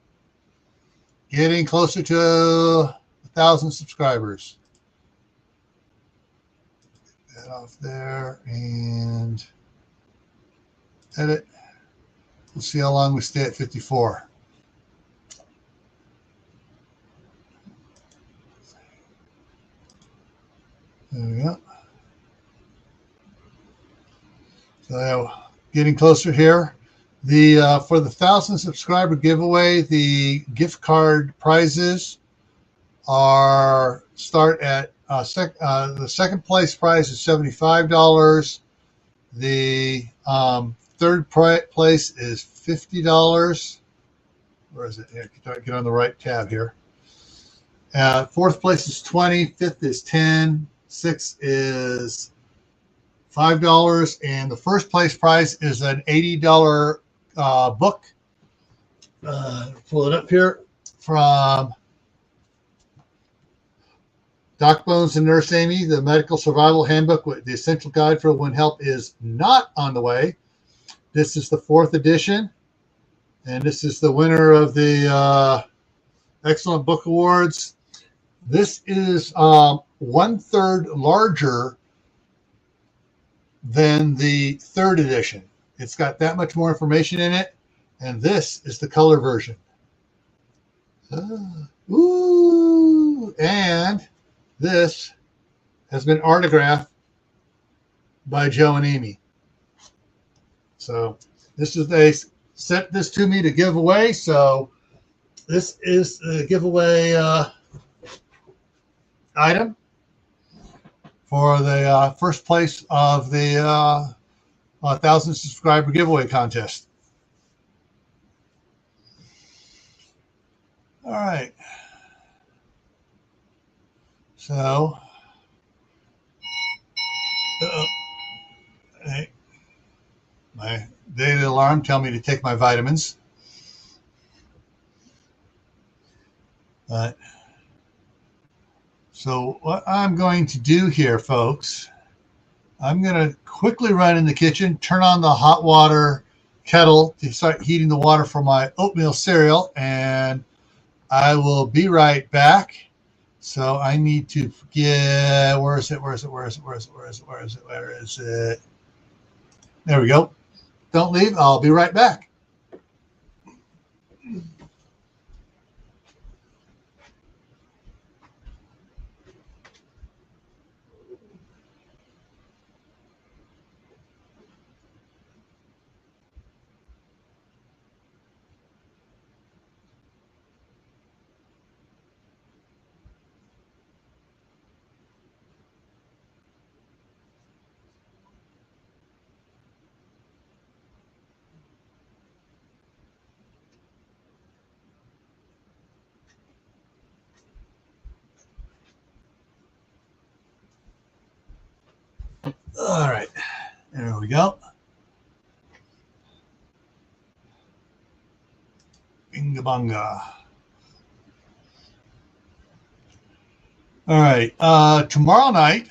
Getting closer to 1,000 subscribers. Get that off there and edit. We'll see how long we stay at 54. There we go. So getting closer here. The for the 1,000 subscriber giveaway, the gift card prizes are start at the second place prize is $75. The third place is $50. Where is it? Here, get on the right tab here. Fourth place is $20. Fifth is $10. Sixth is $5, and the first place prize is an $80 book. Pull it up here from Doc Bones and Nurse Amy, the Medical Survival Handbook, the Essential Guide for When Help is Not on the Way. This is the 4th edition, and this is the winner of the Excellent Book Awards. This is 1/3 larger than the 3rd edition. It's got that much more information in it, and this is the color version. Ooh, and this has been autographed by Joe and Amy. So this is, they sent this to me to give away. So this is the giveaway item for the first place of the 1,000 subscriber giveaway contest. All right. So, hey, my daily alarm tell me to take my vitamins. But so what I'm going to do here, folks, I'm going to quickly run in the kitchen, turn on the hot water kettle to start heating the water for my oatmeal cereal, and I will be right back. So I need to get, where is it? There we go. Don't leave. I'll be right back. All right. There we go. Binga bunga. All right. Tomorrow night,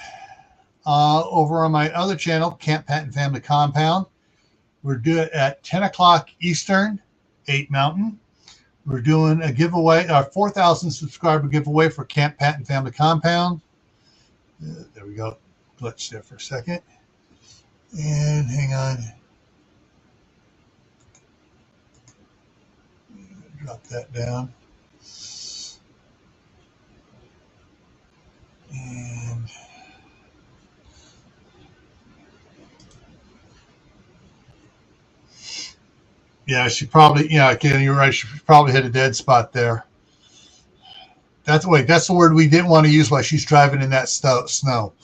over on my other channel, Camp Patton Family Compound, we're doing at 10 o'clock Eastern, 8 Mountain. We're doing a giveaway, our 4,000 subscriber giveaway for Camp Patton Family Compound. There we go. Glitch there for a second. And hang on. Drop that down. And yeah, she probably, yeah, Ken, you're right. She probably hit a dead spot there. That's the word we didn't want to use while she's driving in that snow.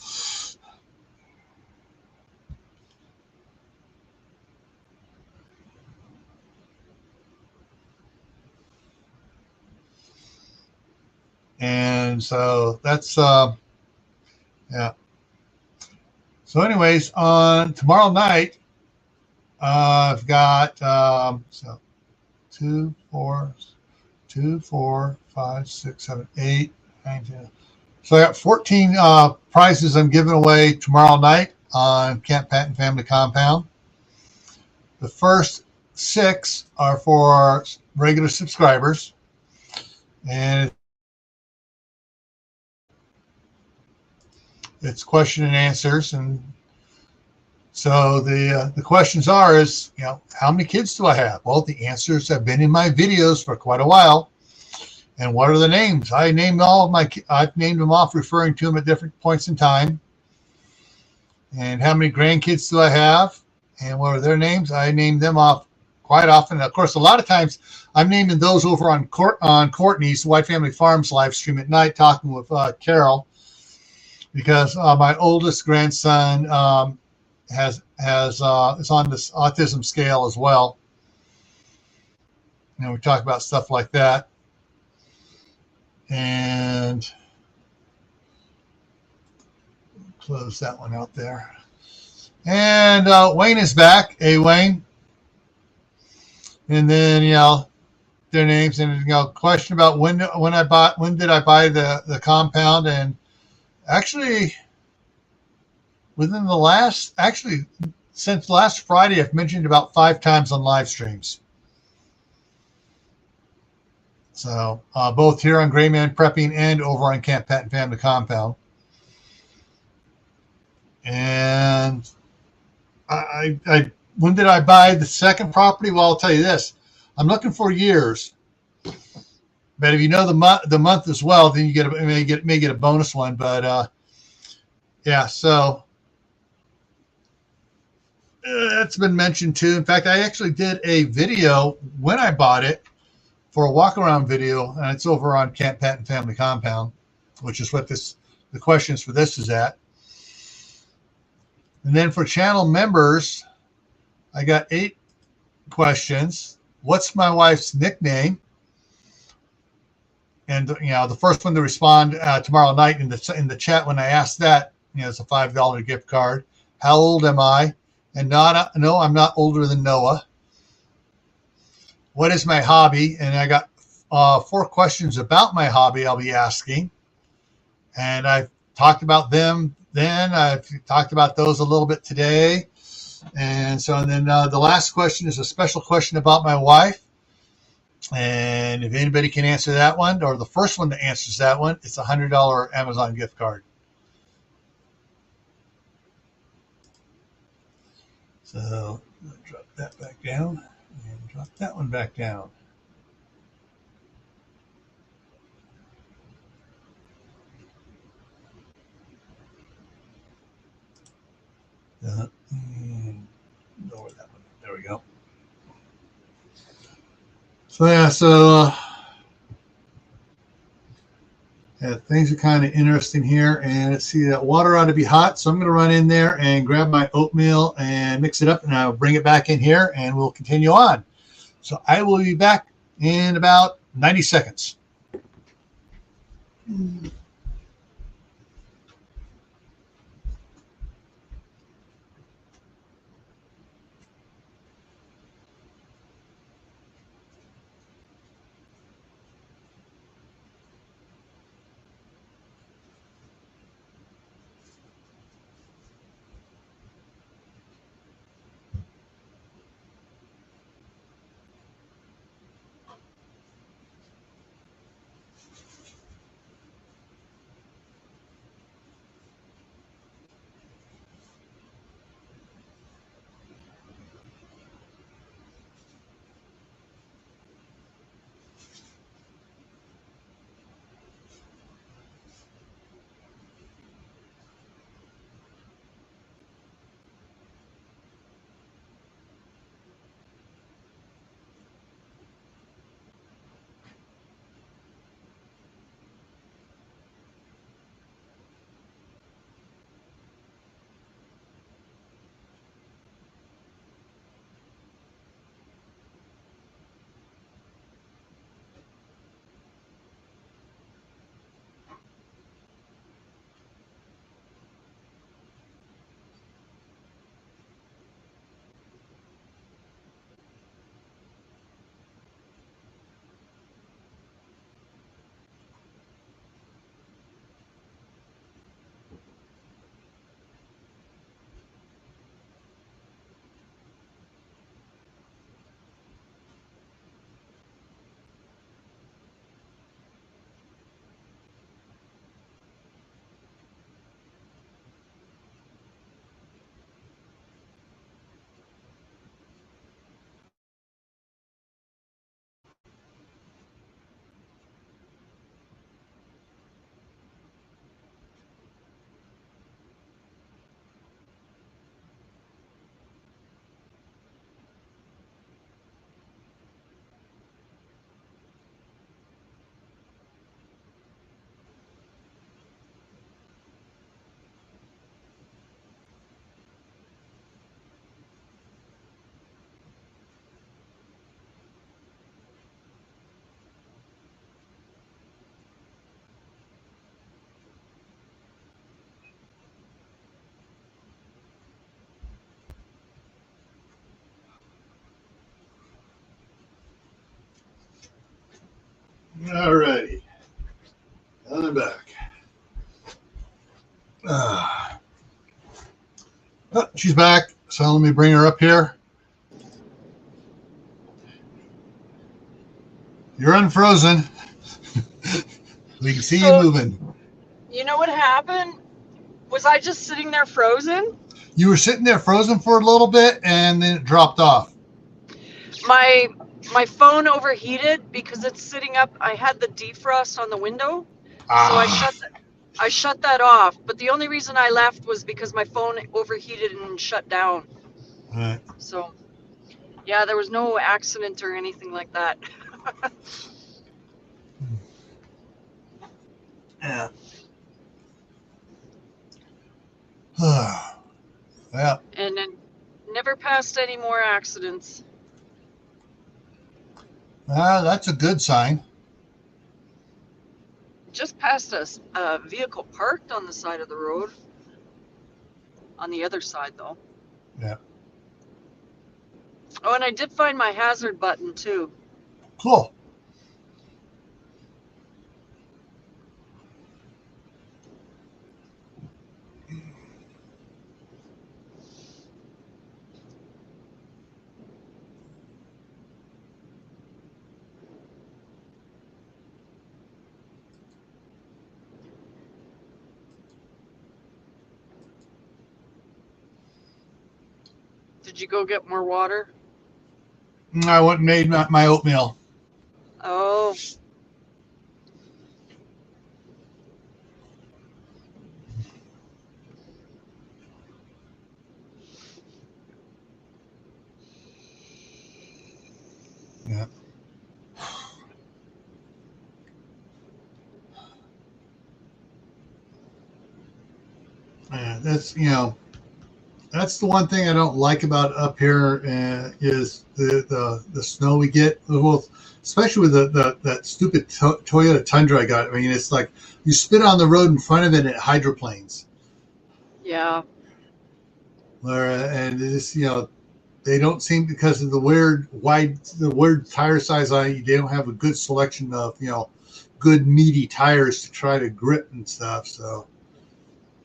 And so that's, yeah. So anyways, on tomorrow night, I've got, so 2, 4, 5, 6, 7, 8, 9, 10. So I got 14 prizes I'm giving away tomorrow night on Camp Patton Family Compound. The first 6 are for regular subscribers, and it's question and answers. And so the questions is, how many kids do I have? Well, the answers have been in my videos for quite a while. And what are the names? I've named them off, referring to them at different points in time. And how many grandkids do I have? And what are their names? I name them off quite often. Of course, a lot of times I'm naming those over on Courtney's White Family Farms live stream at night, talking with Carol, because my oldest grandson is on this autism scale as well. And we talk about stuff like that. And close that one out there. And Wayne is back. Hey, Wayne. And then, their names, and question about when did I buy the compound? And actually, since last Friday, I've mentioned about 5 times on live streams. So both here on Gray Man Prepping and over on Camp Patton Family Compound. And when did I buy the second property? Well, I'll tell you this. I'm looking for years. But if you know the month as well, then you may get a bonus one. But yeah, so that's been mentioned too. In fact, I actually did a video when I bought it for a walk around video, and it's over on Camp Patton Family Compound, which is what the questions for this is at. And then for channel members, I got 8 questions. What's my wife's nickname? And the first one to respond tomorrow night in the chat when I asked that, it's a $5 gift card. How old am I? And no, I'm not older than Noah. What is my hobby? And I got 4 questions about my hobby I'll be asking. And I've talked about them then. I've talked about those a little bit today. And so, and then the last question is a special question about my wife. And if anybody can answer that one, or the first one that answers that one, it's a $100 Amazon gift card. So drop that back down and drop that one back down. And lower that one. There we go. So yeah, yeah, things are kind of interesting here. And let's see, that water ought to be hot. So I'm going to run in there and grab my oatmeal and mix it up, and I'll bring it back in here and we'll continue on. So I will be back in about 90 seconds. All righty. I'm back. Oh, she's back. So let me bring her up here. You're unfrozen. We can see you moving. You know what happened? Was I just sitting there frozen? You were sitting there frozen for a little bit, and then it dropped off. My phone overheated because it's sitting up. I had the defrost on the window, so I shut that off. But the only reason I left was because my phone overheated and shut down. Right. So, yeah, there was no accident or anything like that. Yeah. Yeah. And then never passed any more accidents. That's a good sign. Just passed a vehicle parked on the side of the road. On the other side, though. Yeah. Oh, and I did find my hazard button, too. Cool. Did you go get more water? I went and made my oatmeal. Oh, Yeah. Yeah, that's the one thing I don't like about up here is the snow we get. Well, especially with that stupid Toyota Tundra I got. I mean, it's like you spit on the road in front of it and it hydroplanes. yeah. And it's they don't seem, because of the weird tire size on it, they don't have a good selection of good meaty tires to try to grip and stuff. So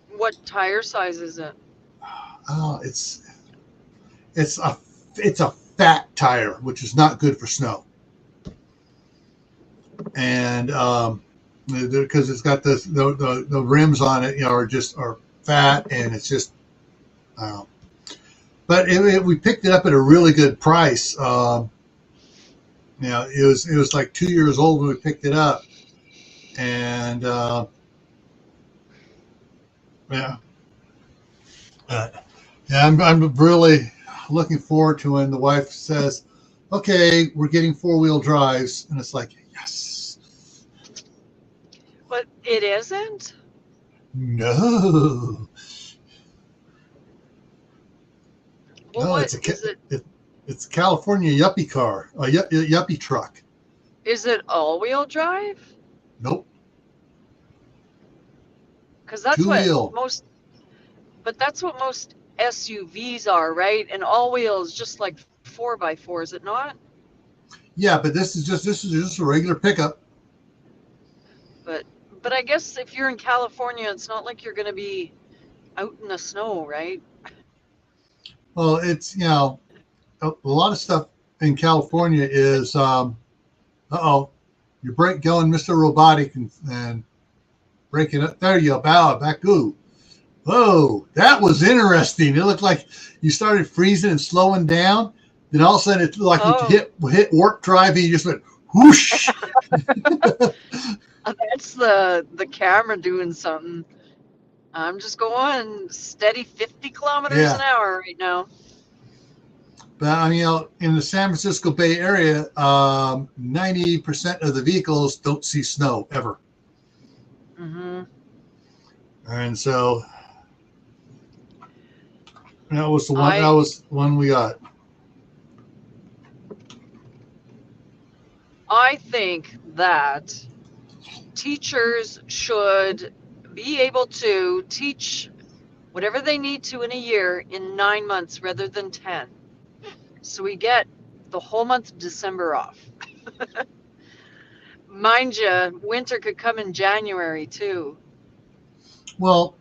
What tire size is it? it's a fat tire, which is not good for snow. And because it's got the rims on it, are fat, and it's just. But we picked it up at a really good price. It was like 2 years old when we picked it up, and yeah. I'm really looking forward to when the wife says, "Okay, we're getting 4-wheel drives," and it's like, yes. But it isn't? No. Well, No, what is it? It's a California yuppie car, a yuppie truck. Is it all-wheel drive? Nope. Because that's Two-wheel. that's what most SUVs are, right? And all-wheel is just like 4x4, is it not? Yeah, but this is just a regular pickup. But I guess if you're in California, it's not like you're going to be out in the snow, right? Well, it's a lot of stuff in California is your brake going Mr. Robotic and breaking up. There you go, back. Ooh. Whoa, that was interesting. It looked like you started freezing and slowing down. Then all of a sudden, it's like you hit warp drive and you just went whoosh. That's the camera doing something. I'm just going steady 50 kilometers an hour right now. But I mean, in the San Francisco Bay Area, 90% of the vehicles don't see snow ever. Mm-hmm. And so that was the one. That was one we got. I think that teachers should be able to teach whatever they need to in a year in 9 months rather than 10. So we get the whole month of December off. Mind you, winter could come in January too. Well,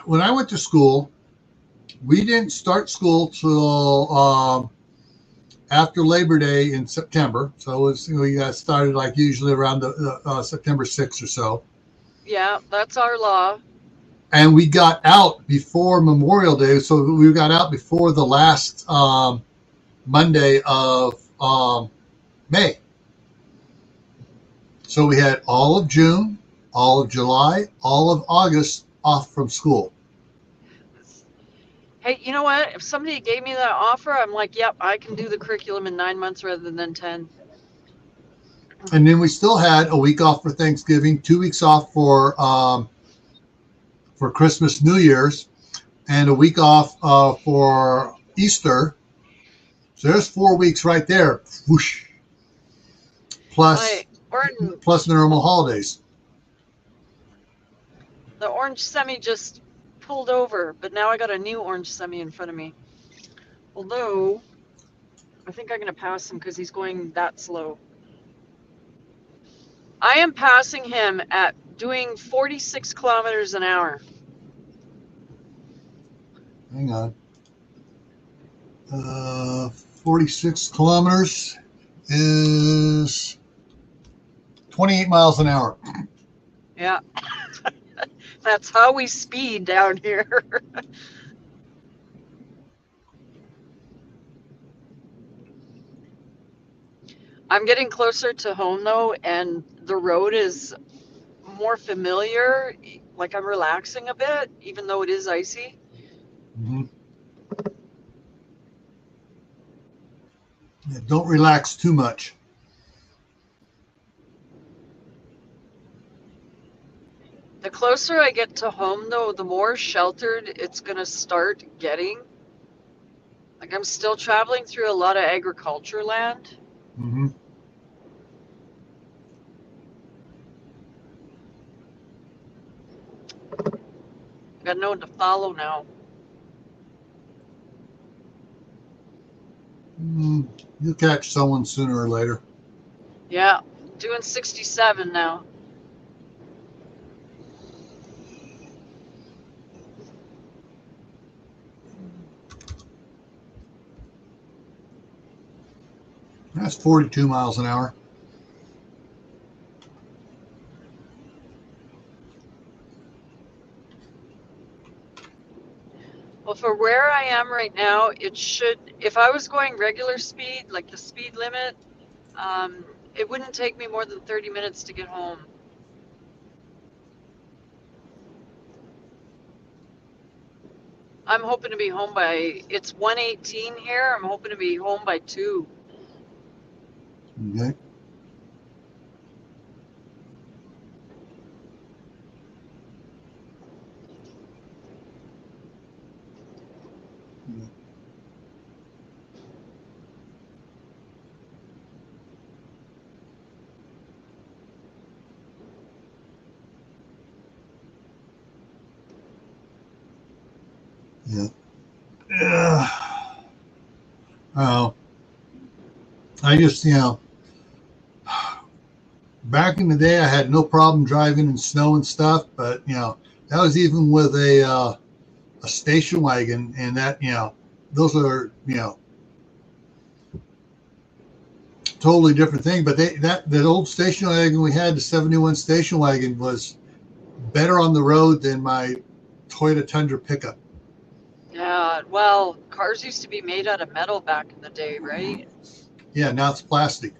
when I went to school, we didn't start school till after Labor Day in September. So we got started like usually around the September 6th or so. Yeah, that's our law. And we got out before Memorial Day. So we got out before the last Monday of May. So we had all of June, all of July, all of August off from school. Hey, you know what? If somebody gave me that offer, I'm like, yep, I can do the curriculum in 9 months rather than 10. And then we still had a week off for Thanksgiving, 2 weeks off for Christmas, New Year's, and a week off for Easter. So there's 4 weeks right there. Whoosh. Plus the normal holidays. The orange semi just pulled over, but now I got a new orange semi in front of me. Although, I think I'm going to pass him because he's going that slow. I am passing him at doing 46 kilometers an hour. Hang on. 46 kilometers is 28 miles an hour. Yeah. That's how we speed down here. I'm getting closer to home though, and the road is more familiar. Like I'm relaxing a bit, even though it is icy. Mm-hmm. Yeah, don't relax too much. The closer I get to home though, the more sheltered it's gonna start getting. Like I'm still traveling through a lot of agriculture land. Mm-hmm. Got no one to follow now. You'll catch someone sooner or later. Yeah, doing 67 now. That's 42 miles an hour. Well, for where I am right now, it should, if I was going regular speed, like the speed limit, it wouldn't take me more than 30 minutes to get home. I'm hoping to be home by, it's 1:18 here. I'm hoping to be home by 2. Okay. Yeah. Yeah. Oh, I just, back in the day, I had no problem driving in snow and stuff, but that was even with a station wagon, and that those are totally different thing. But that old station wagon we had, the 71 station wagon, was better on the road than my Toyota Tundra pickup. Yeah, well, cars used to be made out of metal back in the day, right? Yeah, now it's plastic.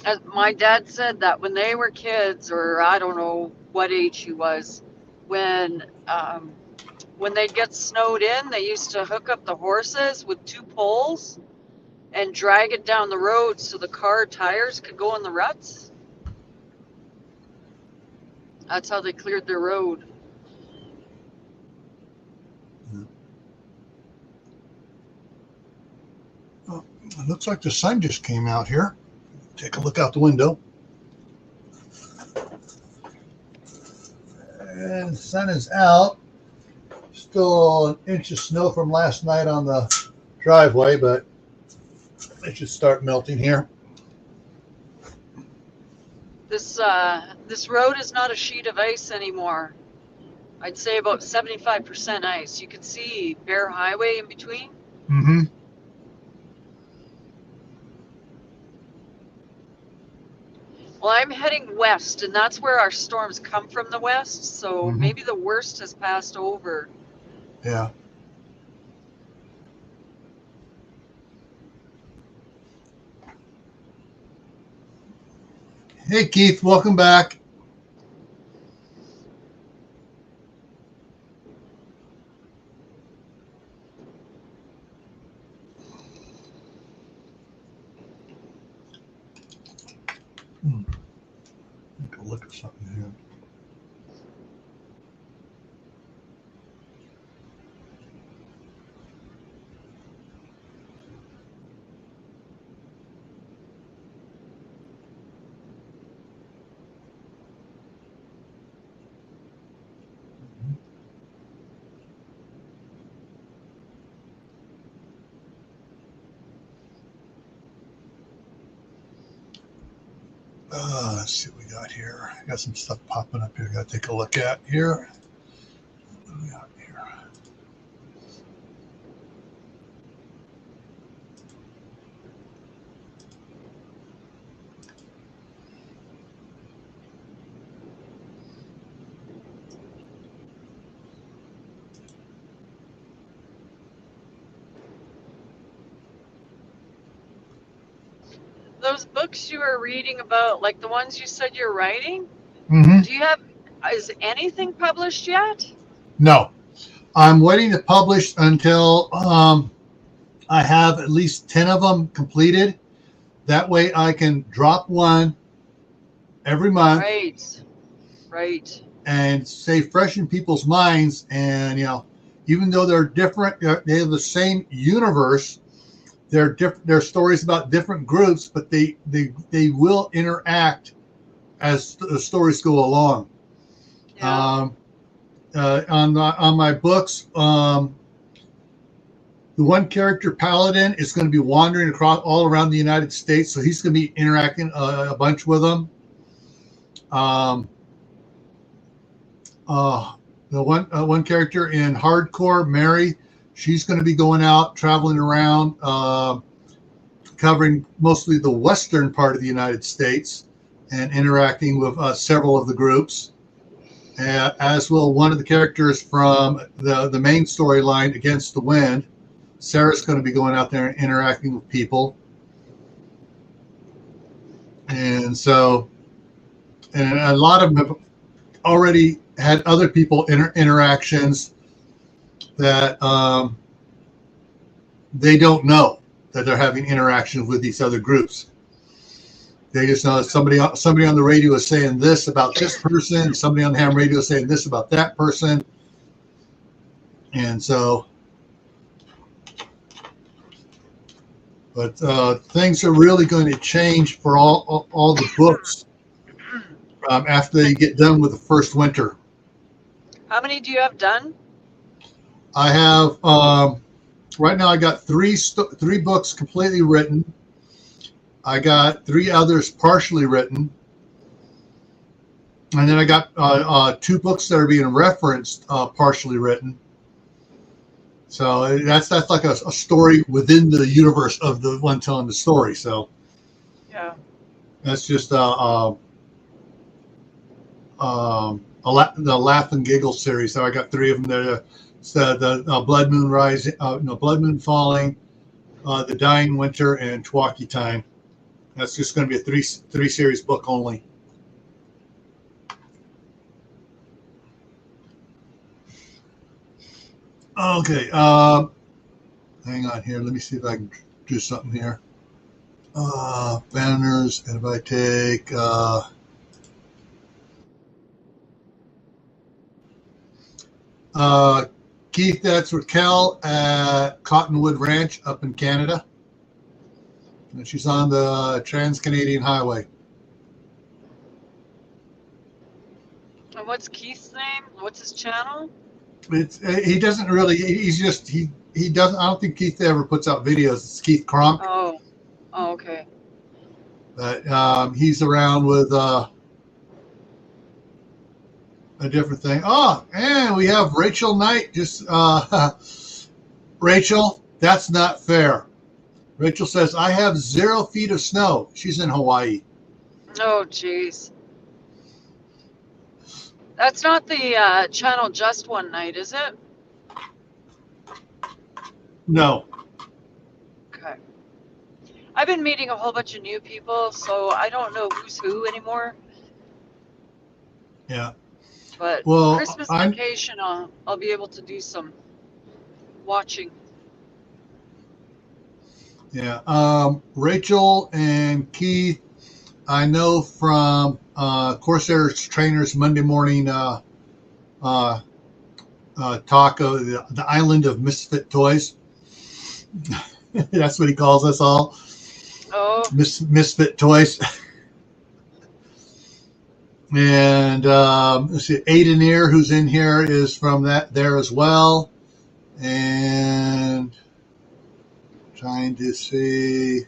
As my dad said that when they were kids, or I don't know what age he was, when when they'd get snowed in, they used to hook up the horses with 2 poles and drag it down the road so the car tires could go in the ruts. That's how they cleared their road. Oh, it looks like the sun just came out here. Take a look out the window. And the sun is out. Still an inch of snow from last night on the driveway, but it should start melting here. This road is not a sheet of ice anymore. I'd say about 75% ice. You can see bare highway in between. Mm-hmm. Well, I'm heading west, and that's where our storms come from, the west. So Mm-hmm. maybe the worst has passed over. Yeah. Hey, Keith, welcome back. Take a look at something here. Let's see what we got here. I got some stuff popping up here. Got to take a look at here. What do we got here? those books you were reading about, like the ones you said you're writing, Mm-hmm. is anything published yet? No, I'm waiting to publish until I have at least 10 of them completed. That way I can drop one every month Right. and stay fresh in people's minds. And, even though they're different, they have the same universe. They're stories about different groups, but they will interact as the stories go along. Yeah. On my books, the one character Paladin is going to be wandering across all around the United States, so he's going to be interacting a bunch with them. The one character in Hardcore, Mary, she's going to be going out traveling around, covering mostly the western part of the United States and interacting with several of the groups. As will one of the characters from the main storyline, Against the Wind. Sarah's going to be going out there and interacting with people. And so, and a lot of them have already had other people interactions that they don't know that they're having interactions with these other groups. They just know somebody on the radio is saying this about this person, somebody on the ham radio is saying this about that person. And so, but things are really going to change for all the books after they get done with the first winter. How many do you have done? I have right now. I got three books completely written. I got 3 others partially written, and then I got 2 books that are being referenced partially written. So that's like a story within the universe of the one telling the story. So Yeah. that's just the Laugh and Giggle series. So I got 3 of them there. So the Blood Moon Rising, Blood Moon Falling, The Dying Winter, and Twalkie Time. That's just going to be a 3 series book only. Okay. Hang on here. Let me see if I can do something here. Banners, and if I take Keith, that's Raquel at Cottonwood Ranch up in Canada. And she's on the Trans-Canadian Highway. And what's Keith's name? What's his channel? He doesn't really. He's just he doesn't. I don't think Keith ever puts out videos. It's Keith Kronk. Oh, okay. But he's around with a different thing. Oh, and we have Rachel Knight. Just Rachel, that's not fair. Rachel says, I have 0 feet of snow. She's in Hawaii. Oh, jeez. That's not the channel Just One Night, is it? No. Okay. I've been meeting a whole bunch of new people, so I don't know who's who anymore. Yeah. But Well, Christmas vacation, I'll be able to do some watching. Yeah. Rachel and Keith, I know from Corsair Trainers Monday morning talk of the island of misfit toys. That's what he calls us all. Oh. Misfit toys. And let's see, Aideneer, who's in here, is from there as well. And trying to see,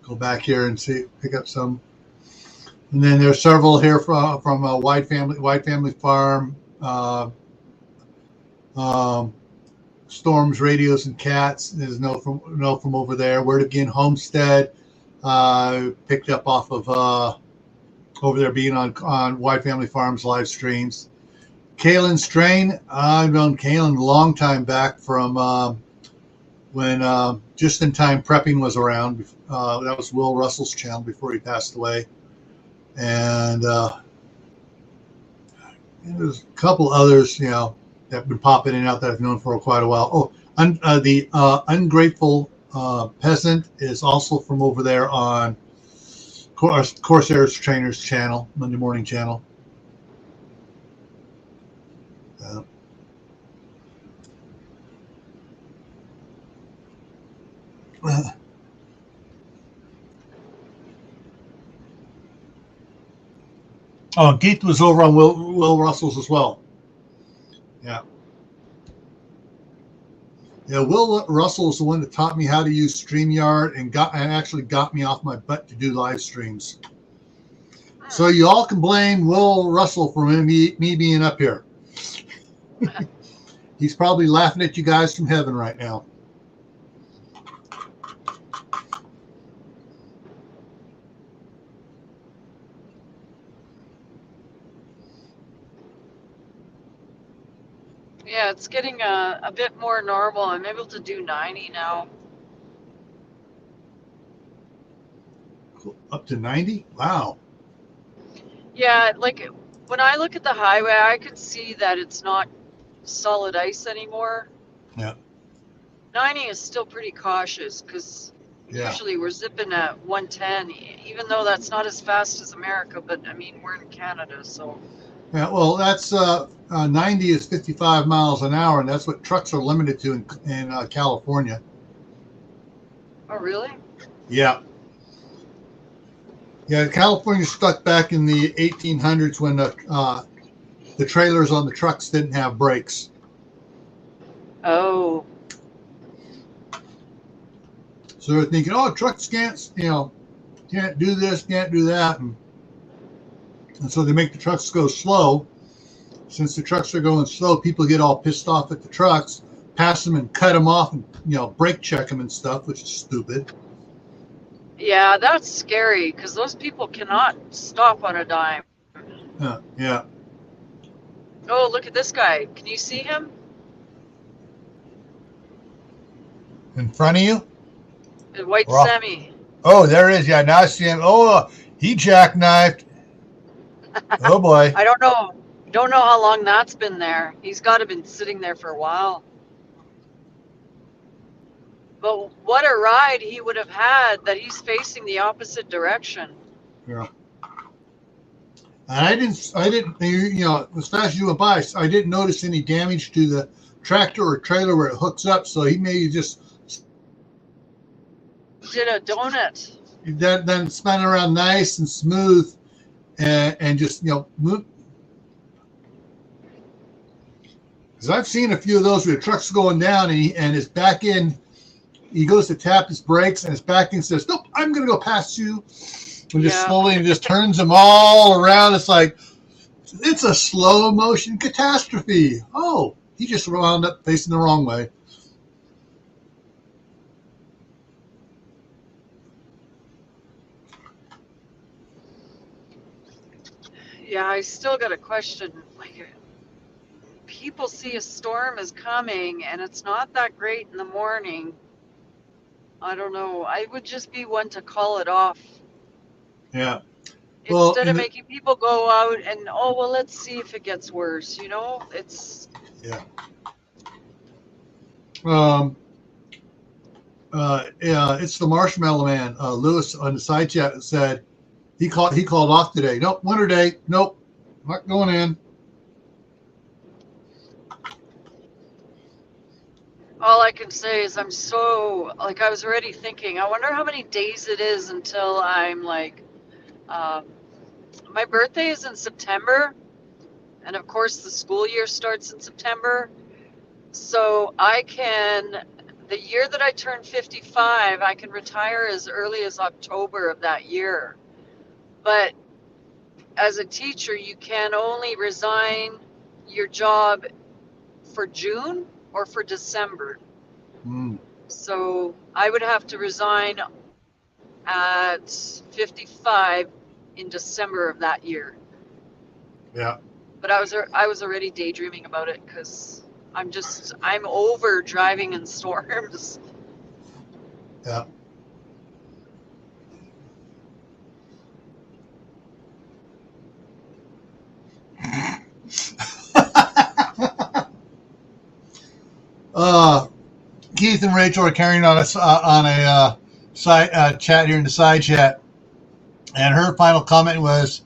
go back here and see, pick up some. And then there's several here from a Wide Family Farm, Storms, Radios, and Cats. There's no from over there. Word Again, Homestead, picked up off of over there, being on Wide Family Farms live streams. Kaylin Strain, I've known Kaylin a long time back from when Just in Time Prepping was around. That was Will Russell's channel before he passed away. And there's a couple others, you know, that have been popping in and out that I've known for quite a while. Oh, the Ungrateful Peasant is also from over there on Corsair's Trainers channel, Monday morning channel. Oh, Keith was over on Will Russell's as well. Yeah. Yeah, Will Russell is the one that taught me how to use StreamYard and actually got me off my butt to do live streams. So you all can blame Will Russell for me being up here. He's probably laughing at you guys from heaven right now. Yeah, it's getting a bit more normal. I'm able to do 90 now. Up to 90? Wow. Yeah, like when I look at the highway, I can see that it's not solid ice anymore. Yeah. 90 is still pretty cautious because usually we're zipping at 110, even though that's not as fast as America, but I mean, we're in Canada, so. Yeah, well, that's 90 is 55 miles an hour, and that's what trucks are limited to in California. Oh, really? Yeah. Yeah, California stuck back in the 1800s when the trailers on the trucks didn't have brakes. Oh. So they're thinking, oh, trucks can't do this, can't do that. And so they make the trucks go slow. Since the trucks are going slow, people get all pissed off at the trucks, pass them and cut them off and, brake check them and stuff, which is stupid. Yeah, that's scary because those people cannot stop on a dime. Yeah. Oh, look at this guy. Can you see him? In front of you? The white semi. Oh, there it is. Yeah, now I see him. Oh, he jackknifed. Oh, boy. I don't know. Don't know how long that's been there. He's got to have been sitting there for a while. But what a ride he would have had that he's facing the opposite direction. Yeah. And I didn't, as fast as you went by, I didn't notice any damage to the tractor or trailer where it hooks up. So he may just did a donut. Then spun around nice and smooth and just, move. Because I've seen a few of those where the truck's going down and his back end, he goes to tap his brakes and his back end says, nope, I'm going to go past you. And just slowly and just turns them all around. It's like, it's a slow motion catastrophe. Oh, he just wound up facing the wrong way. Yeah, I still got a question. Like, people see a storm is coming and it's not that great in the morning. I don't know. I would just be one to call it off. Yeah. Well, instead of making people go out and, let's see if it gets worse. It's. Yeah. It's the Marshmallow Man. Lewis on the side chat said he called off today. Nope, winter day. Nope, not going in. All I can say is I was already thinking, I wonder how many days it is until I'm like, my birthday is in September. And of course the school year starts in September. So the year that I turn 55, I can retire as early as October of that year. But as a teacher, you can only resign your job for June or for December. So I would have to resign at 55 in December of that year. Yeah. But I was already daydreaming about it because I'm over driving in storms. Yeah. Keith and Rachel are carrying on a side chat here in the side chat, and her final comment was,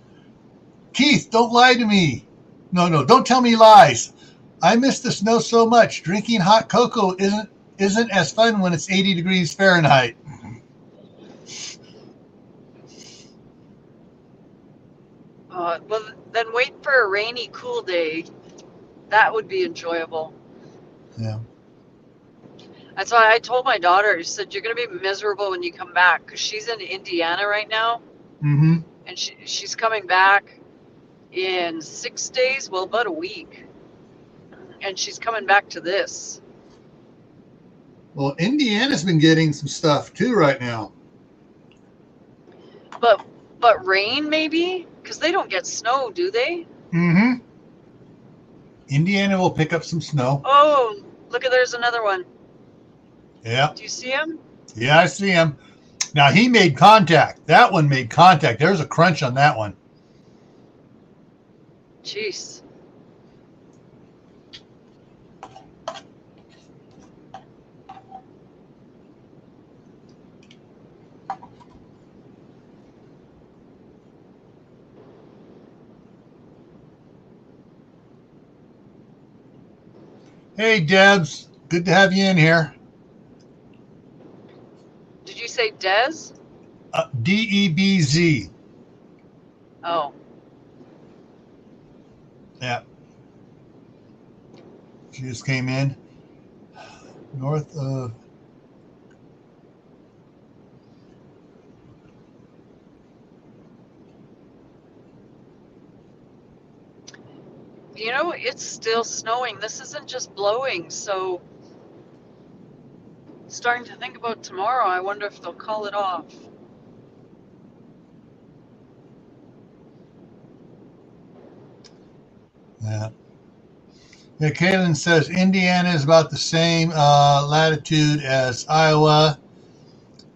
"Keith, don't lie to me. No, don't tell me lies. I miss the snow so much. Drinking hot cocoa isn't as fun when it's 80 degrees Fahrenheit." Well, then wait for a rainy, cool day. That would be enjoyable. Yeah. That's why I told my daughter, I said, you're going to be miserable when you come back, because she's in Indiana right now, Mm-hmm. and she's coming back in 6 days, well, about a week. And she's coming back to this. Well, Indiana's been getting some stuff too right now. But rain, maybe? Because they don't get snow, do they? Mm-hmm. Indiana will pick up some snow. Oh, look at, there's another one. Yeah. Do you see him? Yeah, I see him. Now, he made contact. That one made contact. There's a crunch on that one. Jeez. Hey, Debs. Good to have you in here. Did you say Dez? DEBZ. Oh. Yeah. She just came in. North of... You know, it's still snowing. This isn't just blowing, so starting to think about tomorrow. I wonder if they'll call it off. Yeah. Yeah, Kaylin says Indiana is about the same latitude as Iowa.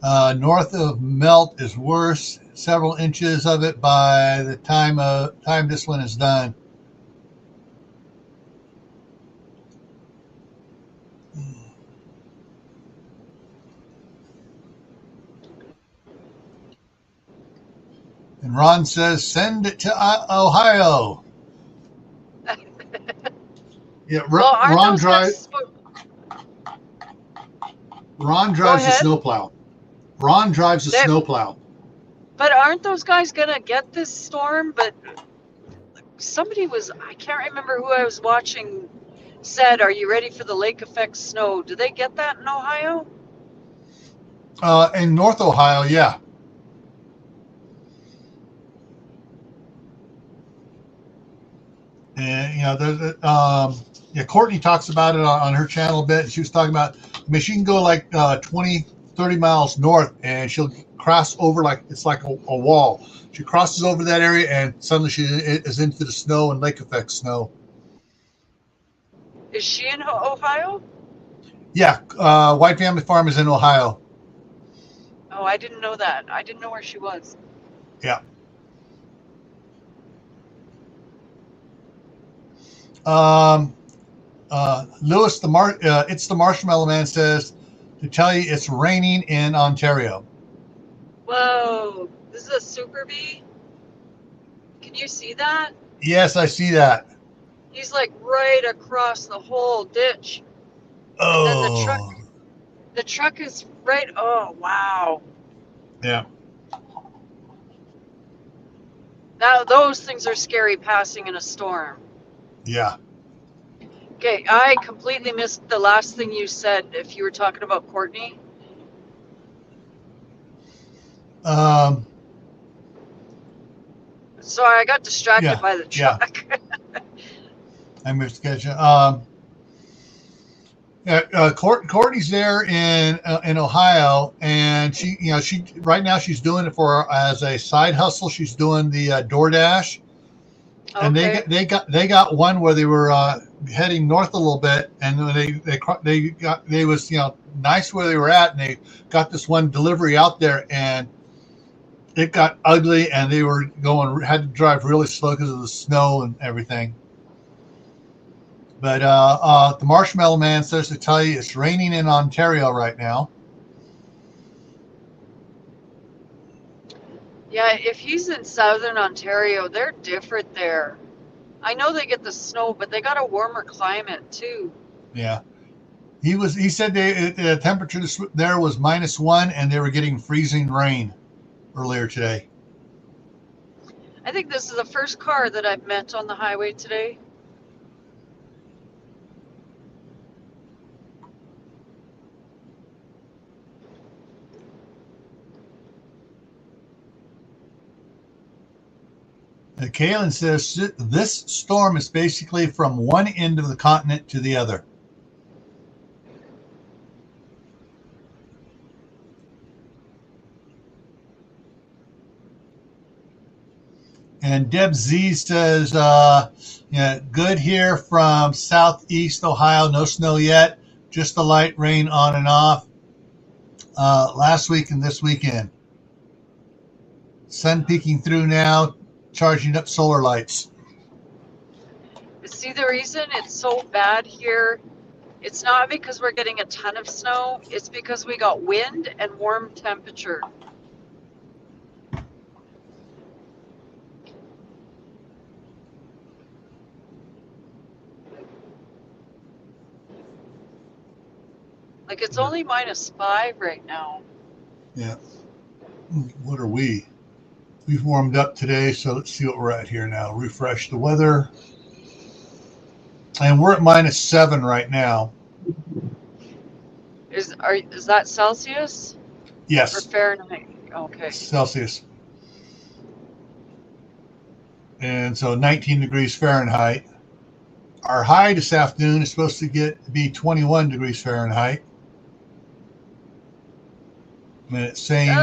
North of melt is worse. Several inches of it by the time this one is done. And Ron says, send it to Ohio. Yeah, Well, Ron drives the snowplow. Ron drives the snowplow. But aren't those guys gonna get this storm? But somebody I can't remember who I was watching, said, "Are you ready for the lake effect snow?" Do they get that in Ohio? In North Ohio, yeah. And there's Courtney talks about it on her channel a bit. She was talking about, I mean, she can go like 20, 30 miles north, and she'll cross over like it's like a wall. She crosses over that area, and suddenly she is into the snow and lake effect snow. Is she in Ohio? Yeah, White Family Farm is in Ohio. Oh, I didn't know that. I didn't know where she was. Yeah. Lewis, it's the Marshmallow Man says to tell you it's raining in Ontario. Whoa, this is a super bee. Can you see that? Yes, I see that. He's like right across the whole ditch. Oh. And then the truck is right. Oh, wow. Yeah. Now those things are scary passing in a storm. Yeah. Okay, I completely missed the last thing you said. If you were talking about Courtney. Sorry, I got distracted by the truck. Yeah. I missed catch you. Courtney's there in Ohio, and she right now she's doing it as a side hustle. She's doing the DoorDash, And Okay. they got one where they were heading north a little bit, and when they was nice where they were at, and they got this one delivery out there, and it got ugly, and they were had to drive really slow because of the snow and everything. But the Marshmallow Man says to tell you it's raining in Ontario right now. Yeah, if he's in southern Ontario, they're different there. I know they get the snow, but they got a warmer climate too. Yeah. He said the temperature there was -1, and they were getting freezing rain earlier today. I think this is the first car that I've met on the highway today. Kaylin says this storm is basically from one end of the continent to the other. And Deb Z says, good here from southeast Ohio. No snow yet, just the light rain on and off last week and this weekend. Sun peeking through now, charging up solar lights. See, the reason it's so bad here, it's not because we're getting a ton of snow, it's because we got wind and warm temperature. Like it's only -5 right now. Yeah. What are we? We've warmed up today, so let's see what we're at here now. Refresh the weather. And we're at -7 right now. Is that Celsius? Yes. Or Fahrenheit? Okay. Celsius. And so 19 degrees Fahrenheit. Our high this afternoon is supposed to be 21 degrees Fahrenheit. And it's saying,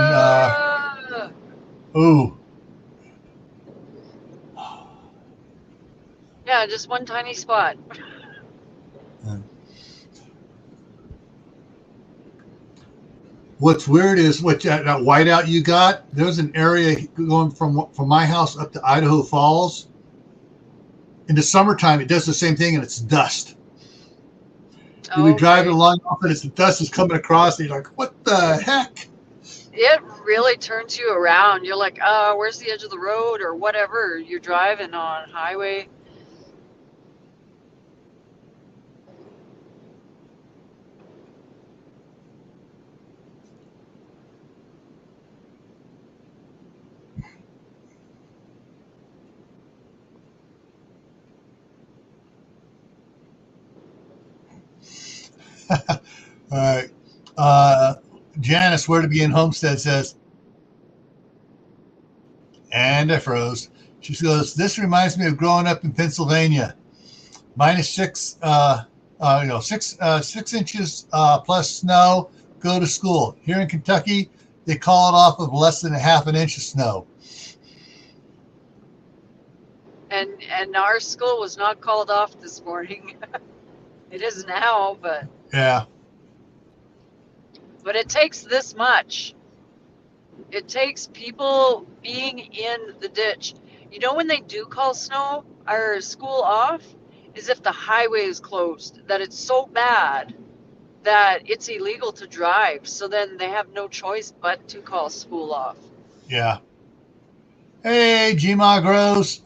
ooh. Yeah, just one tiny spot. What's weird is that whiteout you got. There's an area going from my house up to Idaho Falls. In the summertime, it does the same thing, and it's dust. You'll be driving along, and the dust is coming across, and you're like, what the heck? It really turns you around. You're like, where's the edge of the road or whatever you're driving on highway. All right. Janice, where to begin Homestead says, and I froze. She goes, this reminds me of growing up in Pennsylvania. -6, 6 inches plus snow, go to school. Here in Kentucky, they call it off of less than ½ an inch of snow. And our school was not called off this morning. It is now, but yeah. But it takes this much. It takes people being in the ditch. You know when they do call snow or school off, is if the highway is closed, that it's so bad that it's illegal to drive. So then they have no choice but to call school off. Yeah. Hey, Gma Gross.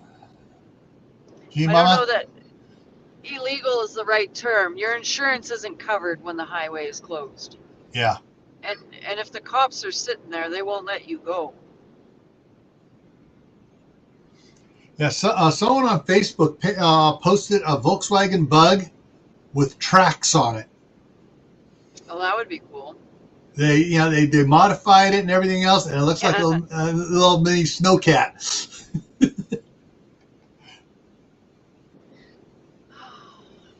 I don't know that illegal is the right term. Your insurance isn't covered when the highway is closed. Yeah. And if the cops are sitting there, they won't let you go. Yeah, someone on Facebook posted a Volkswagen Bug with tracks on it. Oh, that would be cool. They modified it and everything else, and it looks like a little mini snowcat.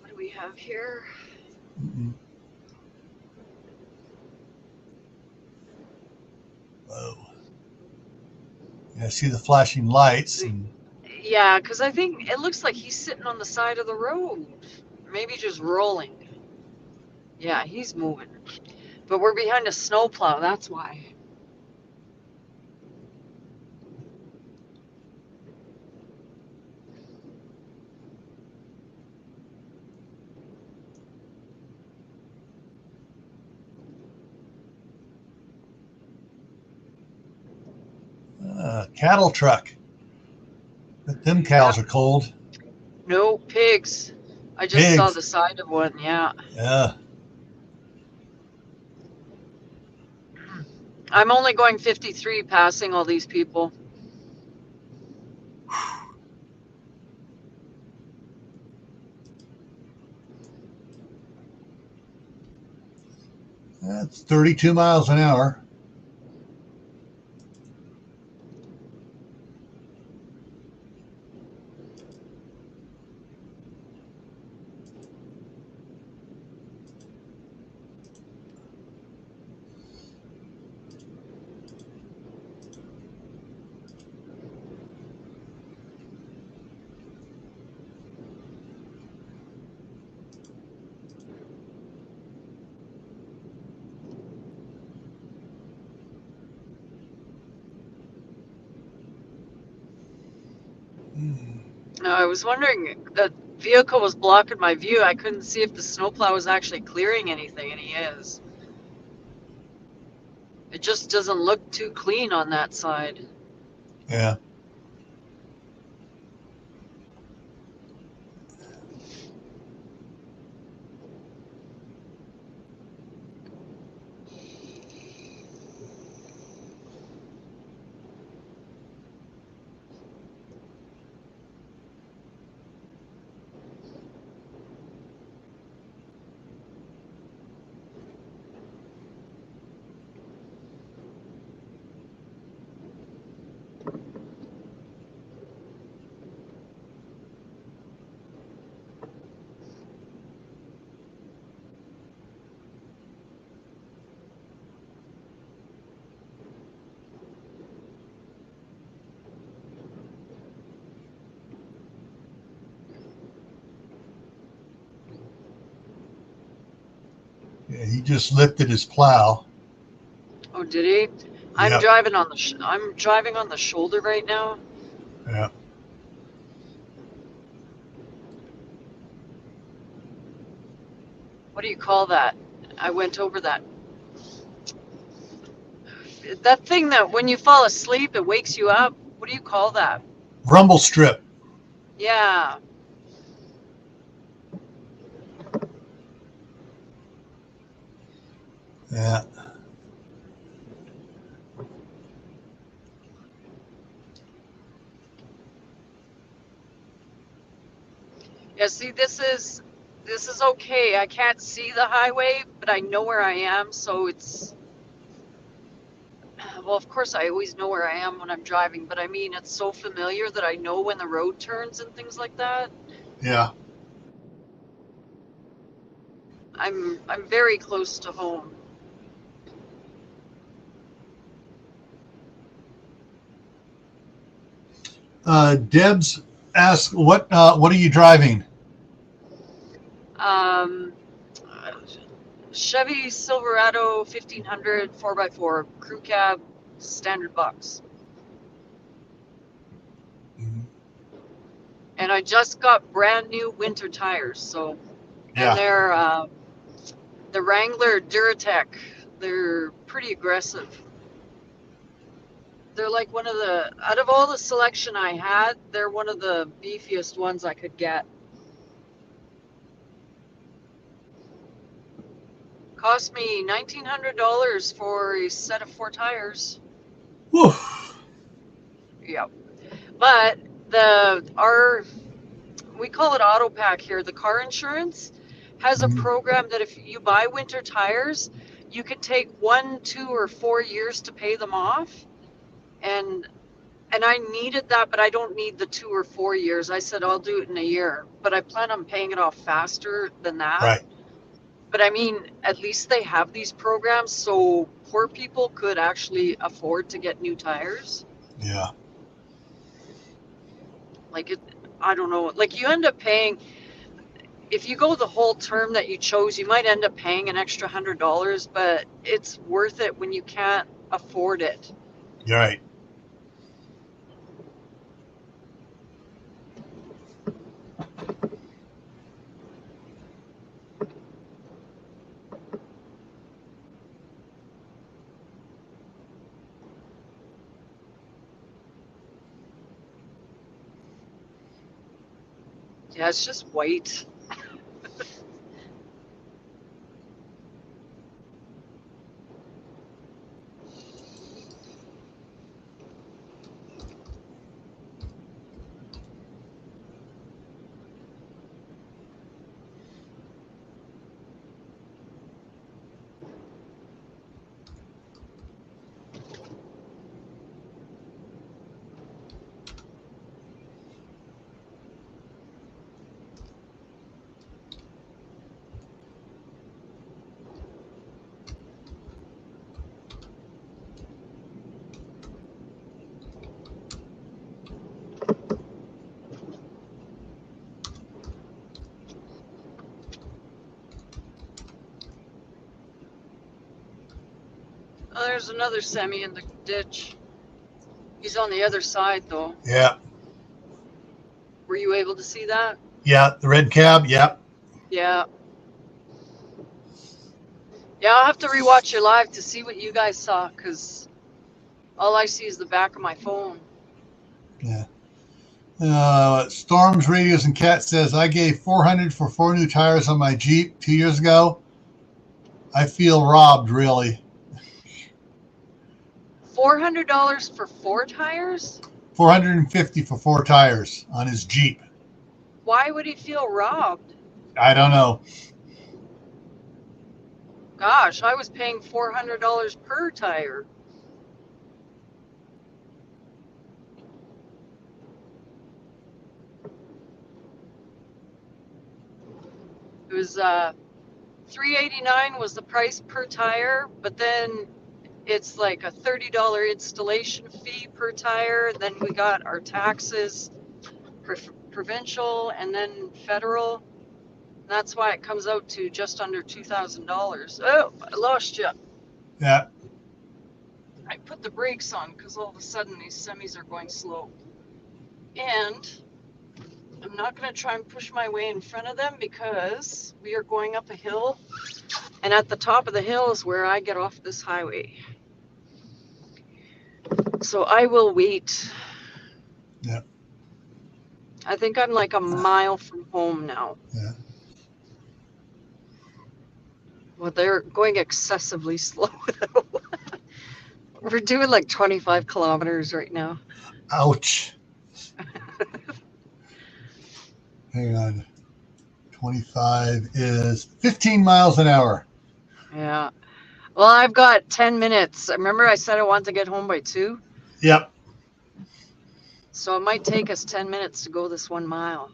What do we have here? Oh. Yeah, see the flashing lights. Yeah, because I think it looks like he's sitting on the side of the road. Maybe just rolling. Yeah, he's moving. But we're behind a snowplow, that's why. Cattle truck. But them cows are cold. No, pigs. I just saw Pigs. the side of one, yeah. Yeah. I'm only going 53 passing all these people. That's 32 miles an hour. Now, I was wondering, the vehicle was blocking my view. I couldn't see if the snowplow was actually clearing anything, and he is. It just doesn't look too clean on that side. Yeah. Yeah, he just lifted his plow. Oh, did he? I'm Yep. driving on the I'm driving on the shoulder right now. Yeah. What do you call that? I went over that. That thing that when you fall asleep, it wakes you up. What do you call that? Rumble strip. Yeah. Yeah. Yeah, see, this is okay. I can't see the highway, but I know where I am, so it's well, of course I always know where I am when I'm driving, but I mean it's so familiar that I know when the road turns and things like that. Yeah. I'm very close to home. Debs asked, what are you driving? Um, Chevy Silverado 1500 4x4 crew cab standard box. Mhm. And I just got brand new winter tires, so and Yeah. they're the Wrangler Duratec. They're pretty aggressive. They're like one of the out of all the selection I had, they're one of the beefiest ones I could get. Cost me $1,900 for a set of 4 tires. Whew. Yep. But our we call it auto pack here. The car insurance has a Mhm. program that if you buy winter tires, you can take 1, 2, or 4 years to pay them off. And I needed that, but I don't need the 2 or 4 years. I said I'll do it in a year, but I plan on paying it off faster than that. Right. But I mean, at least they have these programs so poor people could actually afford to get new tires. Yeah. Like I don't know. Like you end up paying, if you go the whole term that you chose, you might end up paying an extra $100, but it's worth it when you can't afford it. You're right. Yeah, it's just white. Oh, there's another semi in the ditch. He's on the other side though. Yeah. Were you able to see that? Yeah. The red cab. Yeah. Yeah. Yeah, I'll have to rewatch your live to see what you guys saw, because all I see is the back of my phone. Yeah. Storms, Radios, and Cat says, I gave $400 for 4 new tires on my Jeep 2 years ago. I feel robbed, really. $400 for 4 tires? $450 for 4 tires on his Jeep. Why would he feel robbed? I don't know. Gosh, I was paying $400 per tire. It was $389 was the price per tire, but then it's like a $30 installation fee per tire. Then we got our taxes, provincial and then federal. That's why it comes out to just under $2,000. Oh, I lost you. Yeah. I put the brakes on because all of a sudden these semis are going slow. And I'm not going to try and push my way in front of them because we are going up a hill. And at the top of the hill is where I get off this highway. So I will wait. Yeah. I think I'm like a mile from home now. Yeah. Well, they're going excessively slow though. We're doing like 25 kilometers right now. Ouch. Hang on. 25 is 15 miles an hour. Yeah. Well, I've got 10 minutes. Remember I said I wanted to get home by 2? Yep. So it might take us 10 minutes to go this 1 mile.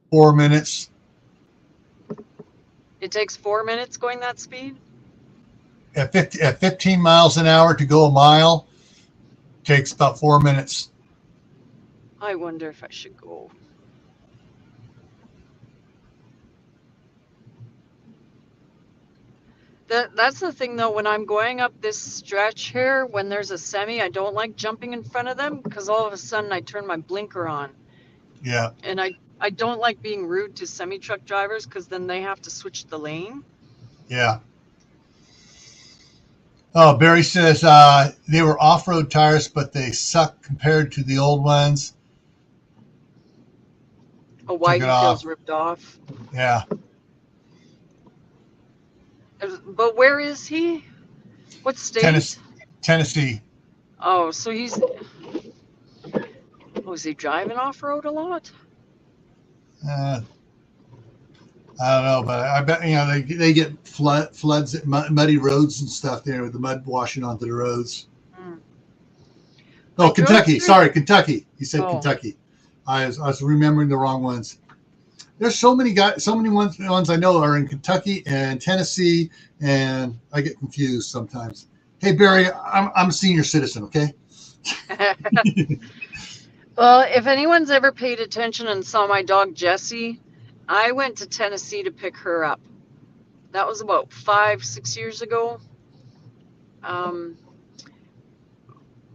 Four minutes. It takes 4 minutes going that speed? At 15 miles an hour to go a mile takes about 4 minutes. I wonder if I should go. That's the thing though, when I'm going up this stretch here, when there's a semi, I don't like jumping in front of them because all of a sudden I turn my blinker on. Yeah. And I don't like being rude to semi truck drivers because then they have to switch the lane. Yeah. Oh, Barry says they were off-road tires, but they suck compared to the old ones. Oh, why he Took it feels off. ripped off. Yeah. But where is he? What state? Tennessee. Oh, so he's. Was he driving off road a lot? I don't know, but I bet they get floods, muddy roads and stuff there with the mud washing onto the roads. Mm. Oh, Kentucky. Sorry, Kentucky. You said Oh. Kentucky. I was remembering the wrong ones. there's so many guys, so many ones I know are in Kentucky and Tennessee, and I get confused sometimes. Hey Barry, I'm a senior citizen, okay? Well, if anyone's ever paid attention and saw my dog Jessie, I went to Tennessee to pick her up. That was about 5, 6 years ago. Um,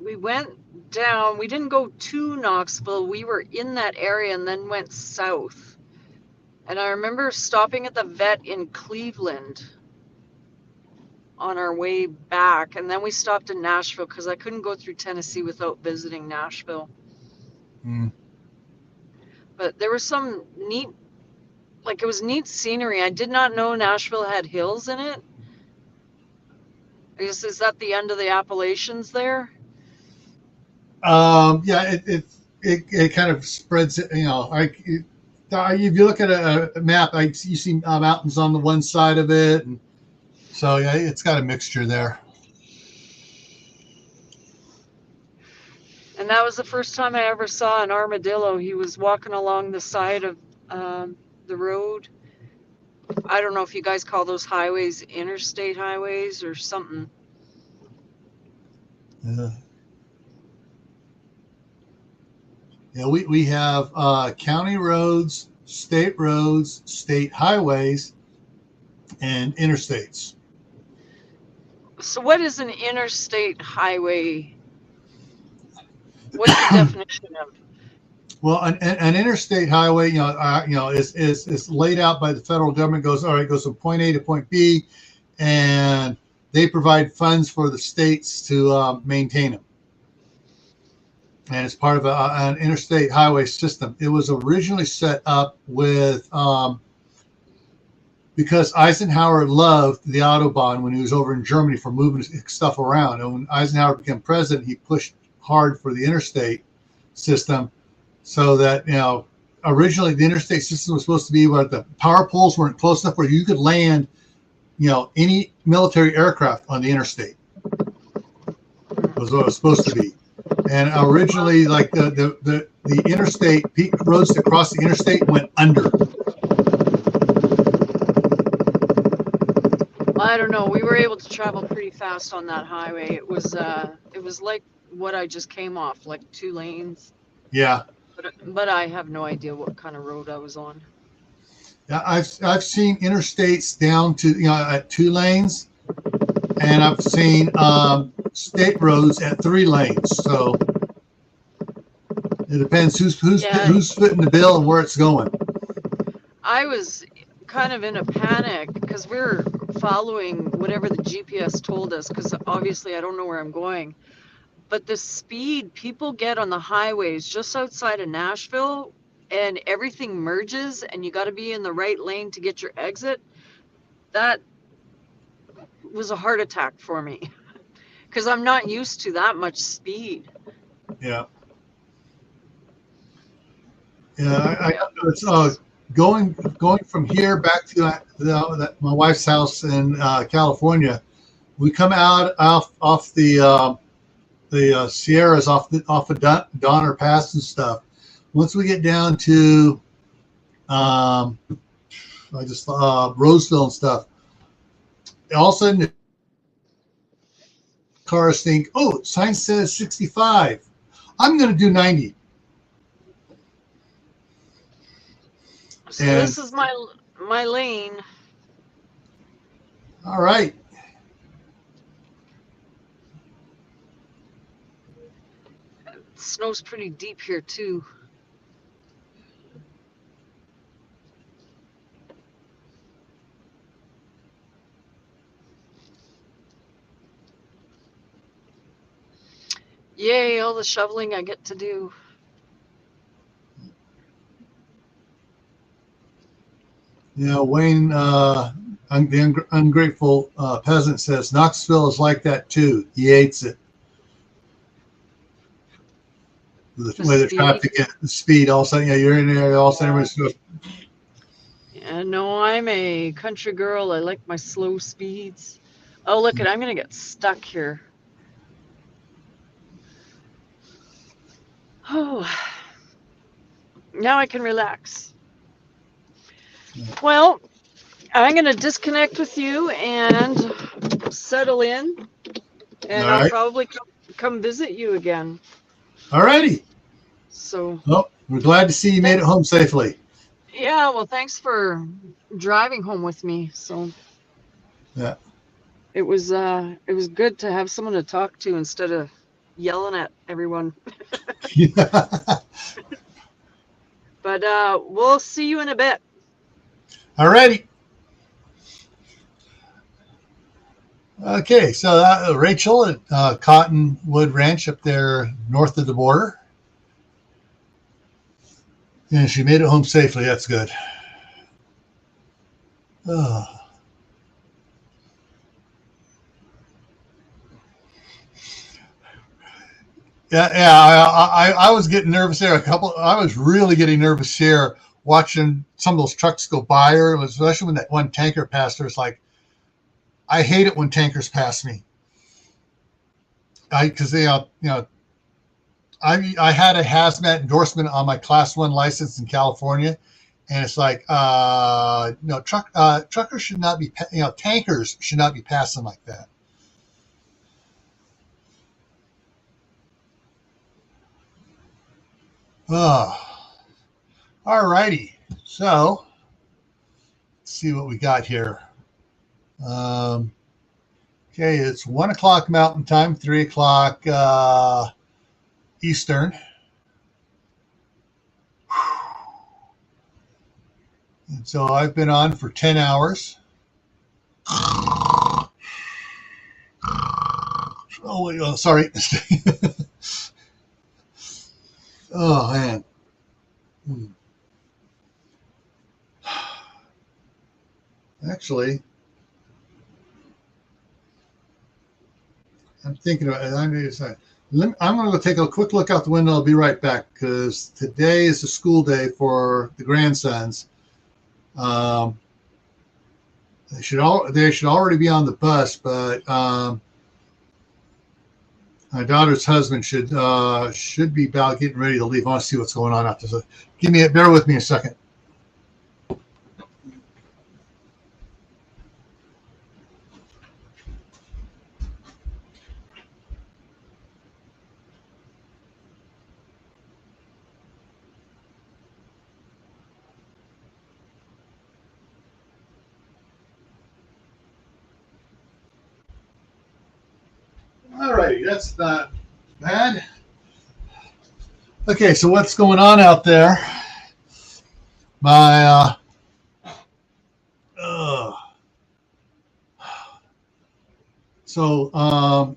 we went down, we didn't go to Knoxville, we were in that area and then went south. And I remember stopping at the vet in Cleveland on our way back. And then we stopped in Nashville because I couldn't go through Tennessee without visiting Nashville. Mm. But there was some neat, like it was neat scenery. I did not know Nashville had hills in it. Is that the end of the Appalachians there? Yeah, it kind of spreads it. You know, if you look at a map, you see mountains on the one side of it, and so yeah, it's got a mixture there. And that was the first time I ever saw an armadillo. He was walking along the side of the road. I don't know if you guys call those highways interstate highways or something. Yeah. Yeah, we have county roads, state highways, and interstates. So what is an interstate highway? What's the definition of? Well, an interstate highway, is laid out by the federal government. Goes from point A to point B, and they provide funds for the states to maintain them. And it's part of an interstate highway system. It was originally set up with because Eisenhower loved the Autobahn when he was over in Germany for moving stuff around. And when Eisenhower became president, he pushed hard for the interstate system, so that originally the interstate system was supposed to be where the power poles weren't close enough where you could land any military aircraft on the interstate. Was what it was supposed to be. And originally, like the interstate roads that cross the interstate went under. Well, I don't know. We were able to travel pretty fast on that highway. It was like what I just came off, like 2 lanes. Yeah. But I have no idea what kind of road I was on. Yeah, I've seen interstates down to at 2 lanes, and I've seen state roads at 3 lanes. So it depends who's footing the bill and where it's going. I was kind of in a panic because we were following whatever the GPS told us, because obviously I don't know where I'm going. But the speed people get on the highways just outside of Nashville, and everything merges and you got to be in the right lane to get your exit, that was a heart attack for me because I'm not used to that much speed. Yeah. Yeah, it's going from here back to my wife's house in California. We come out off the Sierras, off of Donner Pass and stuff. Once we get down to Roseville and stuff, all of a sudden the cars think, oh, sign says 65. I'm going to do 90. So this is my lane. All right. Snow's pretty deep here too. Yay, all the shoveling I get to do. Wayne, the ungrateful peasant says Knoxville is like that too. He hates it. The way the traffic gets, the speed, all of a sudden, you're in there, all of a sudden everybody's goes. Yeah, no, I'm a country girl. I like my slow speeds. Oh, look I'm gonna get stuck here. Oh, now I can relax. Well, I'm going to disconnect with you and settle in, and All I'll right. probably come visit you again. All righty. So, Well, we're glad to see you made it home safely. yeah, well, thanks for driving home with me. So Yeah. it was good to have someone to talk to instead of yelling at everyone. But we'll see you in a bit. All righty. Okay, so Rachel at Cottonwood Ranch up there north of the border. And she made it home safely. That's good. Oh. Yeah. I was getting nervous there. I was really getting nervous here watching some of those trucks go by her, especially when that one tanker passed her. It's like, I hate it when tankers pass me. Because they, I had a hazmat endorsement on my Class 1 license in California, and it's like, truckers should not be, tankers should not be passing like that. Oh, all righty. So, let's see what we got here. Okay, it's 1 o'clock Mountain Time, 3 o'clock Eastern. And so I've been on for 10 hours. Oh, wait, sorry. Oh, man. Actually, I'm thinking about it. I'm going to go take a quick look out the window. I'll be right back because today is a school day for the grandsons. They should already be on the bus, but my daughter's husband should be about getting ready to leave. I want to see what's going on after. So bear with me a second. All righty, that's not bad. Okay, so what's going on out there? My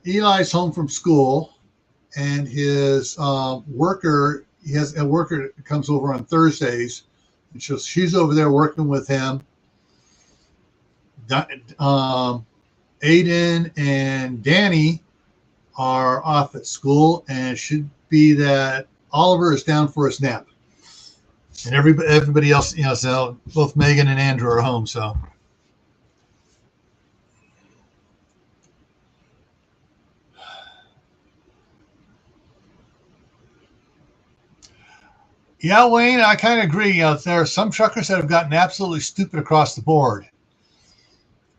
Eli's home from school, and his worker. He has a worker that comes over on Thursdays, and she's over there working with him. Aiden and Danny are off at school, and it should be that Oliver is down for his nap, and everybody else, so both Megan and Andrew are home. So, yeah, Wayne, I kind of agree. There are some truckers that have gotten absolutely stupid across the board,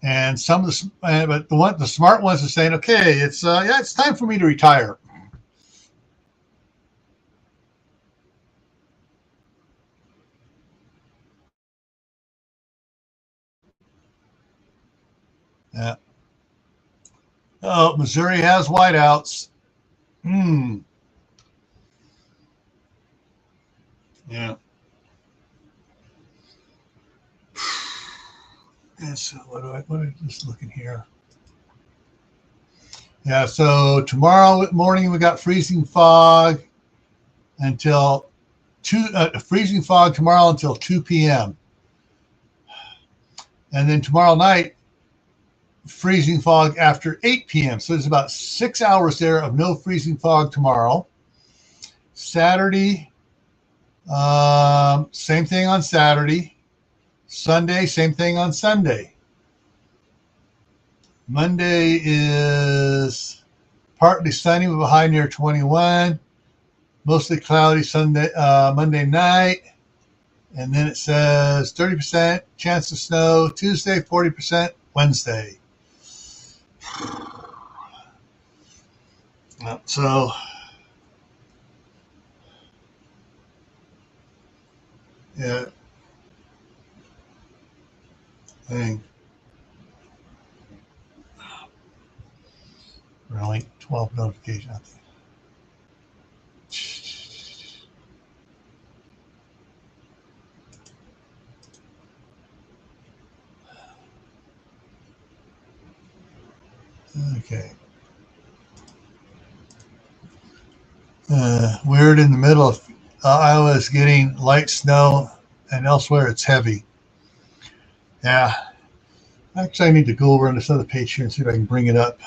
and some of the smart ones are saying, "Okay, it's time for me to retire." Yeah. Oh, Missouri has whiteouts. Yeah. And so what am I just looking here? Yeah, so tomorrow morning we got freezing fog until freezing fog tomorrow until 2 p.m. And then tomorrow night, freezing fog after 8 p.m. So there's about 6 hours there of no freezing fog tomorrow. Saturday, same thing on Saturday. Sunday, same thing on Sunday. Monday is partly sunny with a high near 21. Mostly cloudy Monday night. And then it says 30% chance of snow Tuesday, 40% Wednesday. So, yeah, dang. Really, 12 notifications. Okay. Weird in the middle of Iowa is getting light snow, and elsewhere it's heavy. Yeah. Actually, I need to go over on this other page here and see if I can bring it up.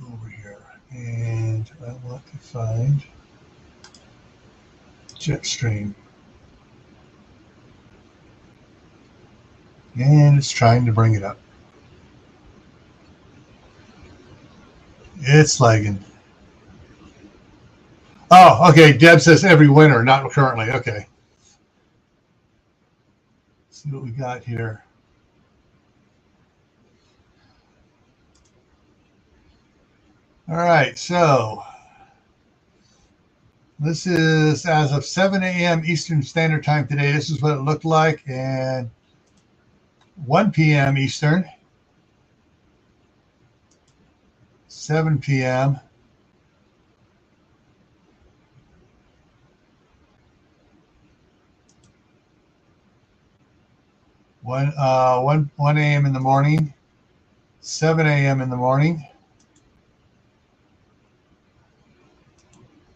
Over here. And I want to find Jetstream. And it's trying to bring it up. It's lagging. Oh, okay. Deb says every winter, not currently. Okay. Let's see what we got here. All right. So this is as of 7 a.m. Eastern Standard Time today. This is what it looked like. And 1 p.m. Eastern, 7 p.m. One a.m. in the morning, 7 a.m. in the morning,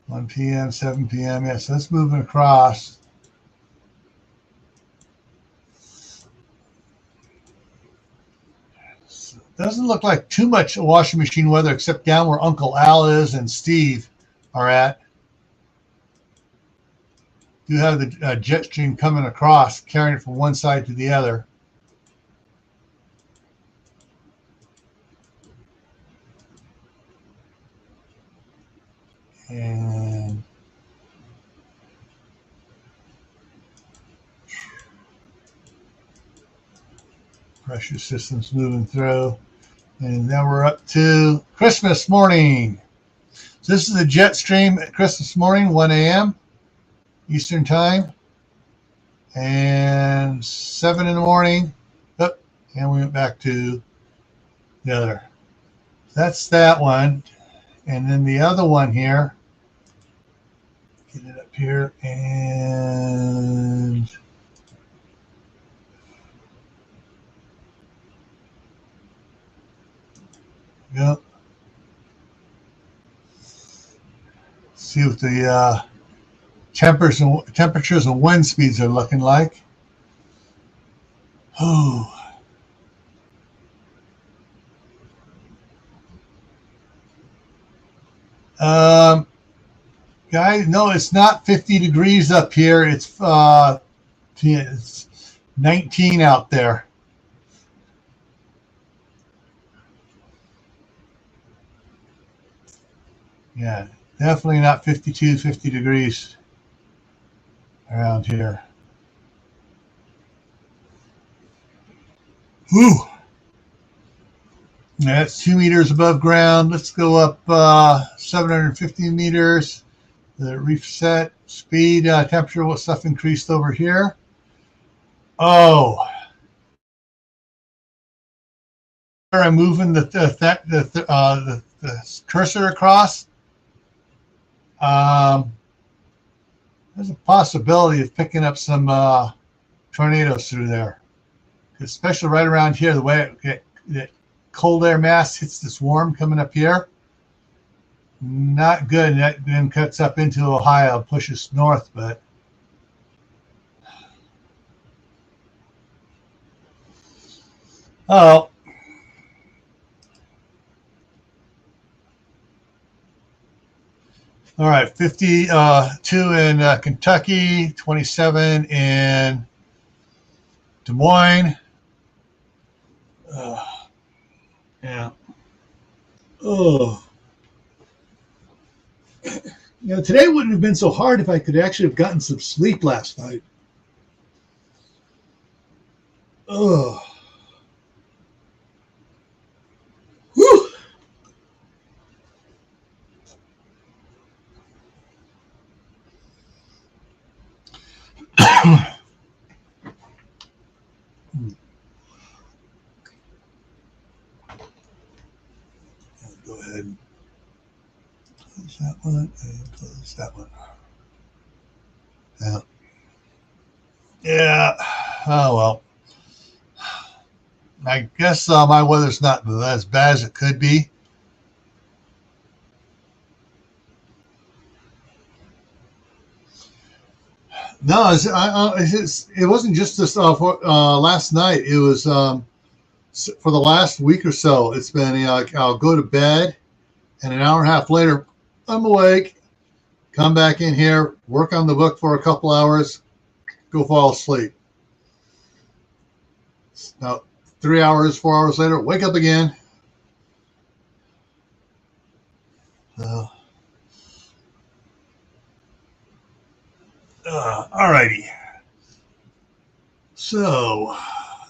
1 p.m., 7 p.m. Yes, so it's moving across. Doesn't look like too much washing machine weather except down where Uncle Al is and Steve are at. You have the jet stream coming across, carrying it from one side to the other. And pressure system's moving through. And now we're up to Christmas morning. So this is the jet stream at Christmas morning, 1 a.m. Eastern time. And 7 in the morning. Oh, and we went back to the other. That's that one. And then the other one here. Get it up here. And yep. See what the temperatures and wind speeds are looking like. Oh. Guys, no, it's not 50 degrees up here. It's 19 out there. Yeah, definitely not 52, 50 degrees around here. Whew. That's 2 meters above ground. Let's go up 750 meters. The reset speed, temperature, what stuff increased over here? Oh, I'm moving the cursor across. There's a possibility of picking up some tornadoes through there, especially right around here. The way that cold air mass hits this warm coming up here. Not good. That then cuts up into Ohio, pushes north, but oh. All right, 52 in Kentucky, 27 in Des Moines. Yeah. Oh. Today wouldn't have been so hard if I could actually have gotten some sleep last night. Oh. Whew. Go ahead and close that one and close that one. Yeah. Yeah. Oh, well. I guess my weather's not as bad as it could be. No, it wasn't just this last night. It was for the last week or so. It's been I'll go to bed, and an hour and a half later, I'm awake. Come back in here, work on the book for a couple hours, go fall asleep. Now, 3 hours, 4 hours later, wake up again. All righty. So,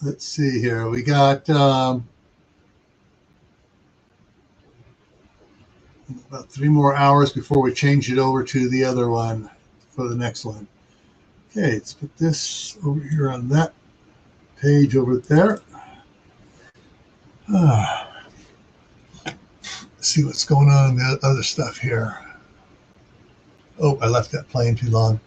let's see here. We got about 3 more hours before we change it over to the other one for the next one. Okay, let's put this over here on that page over there. Let's see what's going on in the other stuff here. Oh, I left that playing too long.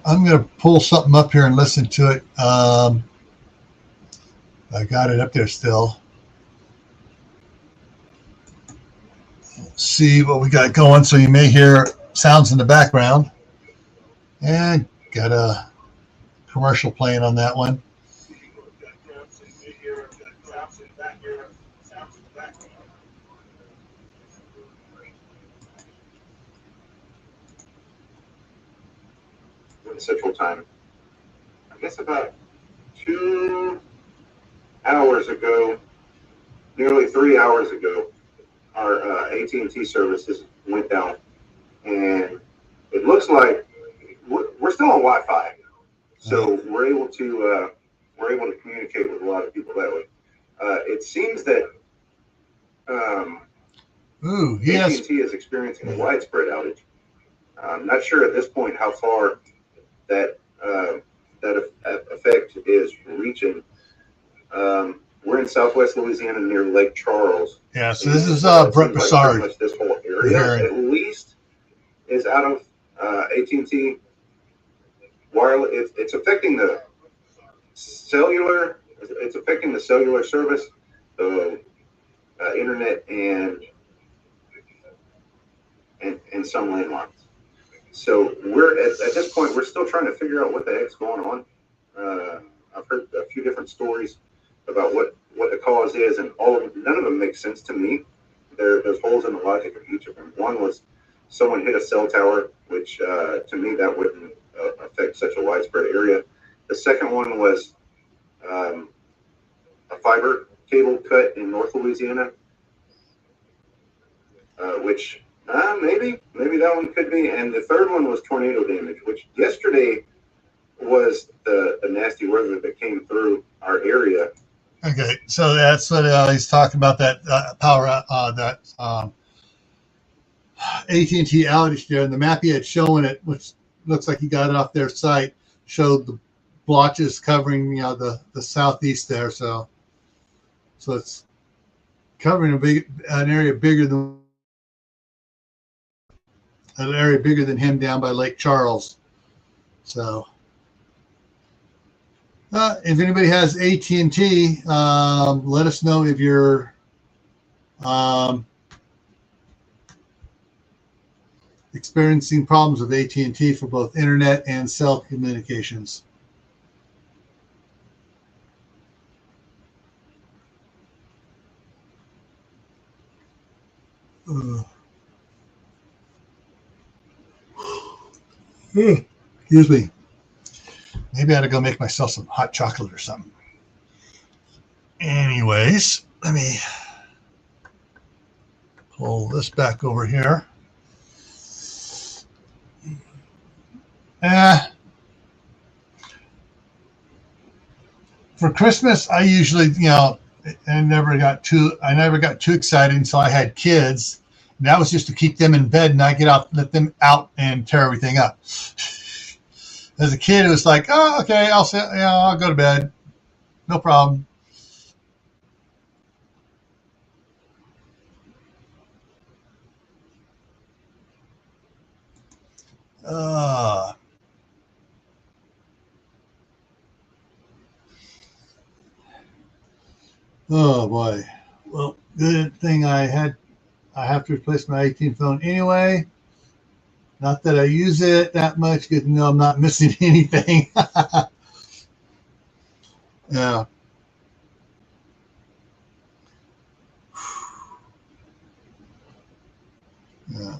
I'm going to pull something up here and listen to it. I got it up there still. Let's see what we got going. So you may hear sounds in the background. And got a commercial playing on that one. Central Time. I guess about 2 hours ago, nearly 3 hours ago, our AT&T services went down, and it looks like we're still on Wi-Fi, so we're able to communicate with a lot of people that way. It seems that AT&T is experiencing a widespread outage. I'm not sure at this point how far that effect is reaching. We're in Southwest Louisiana near Lake Charles. Yeah, so this is Brett Broussard. Like this whole area at least is out of AT&T wireless. It's affecting the cellular. It's affecting the cellular service, the internet, and some landlines. So we're at this point, we're still trying to figure out what the heck's going on. I've heard a few different stories about what the cause is, and none of them make sense to me. There's holes in the logic of each of them. One was someone hit a cell tower, which to me that wouldn't affect such a widespread area. The second one was a fiber cable cut in North Louisiana, which maybe that one could be. And the third one was tornado damage, which yesterday was the nasty weather that came through our area. Okay, so that's what he's talking about, that power, that AT&T outage there. And the map he had showing it, which looks like he got it off their site, showed the blotches covering the southeast there. So it's covering an area bigger than him down by Lake Charles. So if anybody has AT&T, let us know if you're experiencing problems with AT&T for both internet and cell communications. Excuse me. Maybe I ought to go make myself some hot chocolate or something. Anyways, let me pull this back over here. For Christmas, I usually, I never got too excited until I had kids. And that was just to keep them in bed and I get out, let them out and tear everything up. As a kid, it was like, oh, okay, I'll go to bed. No problem. Oh boy. Well, good thing I have to replace my 18 phone anyway. Not that I use it that much, good to know I'm not missing anything. Yeah. Yeah.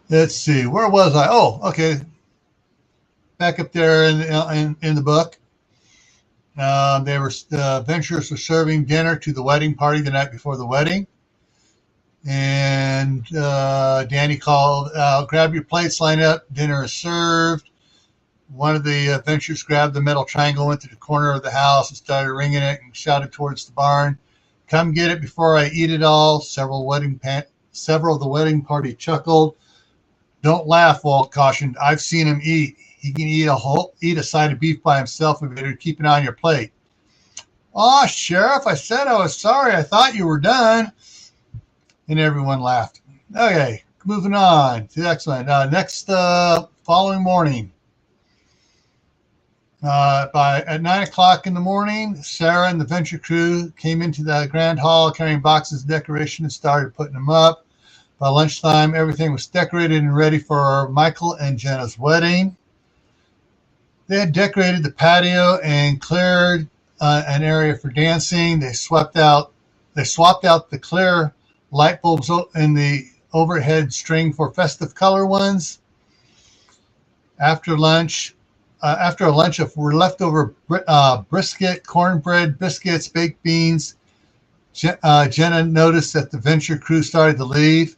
Let's see, where was I? Oh, okay. Back up there in the book. The Ventures were serving dinner to the wedding party the night before the wedding. And Danny called, grab your plates, line up, dinner is served. One of the Ventures grabbed the metal triangle, went to the corner of the house and started ringing it and shouted towards the barn, come get it before I eat it all. Several of the wedding party chuckled. Don't laugh, Walt cautioned. I've seen him eat. He can eat a side of beef by himself and better keep it on your plate. Oh, Sheriff, I said I was sorry. I thought you were done. And everyone laughed. Okay, moving on to the next one. Next following morning. At 9 o'clock in the morning, Sarah and the Venture crew came into the grand hall carrying boxes of decoration and started putting them up. By lunchtime, everything was decorated and ready for Michael and Jenna's wedding. They had decorated the patio and cleared an area for dancing. They swapped out the clear light bulbs in the overhead string for festive color ones. After a lunch of leftover brisket, cornbread, biscuits, baked beans, Jenna noticed that the Venture crew started to leave.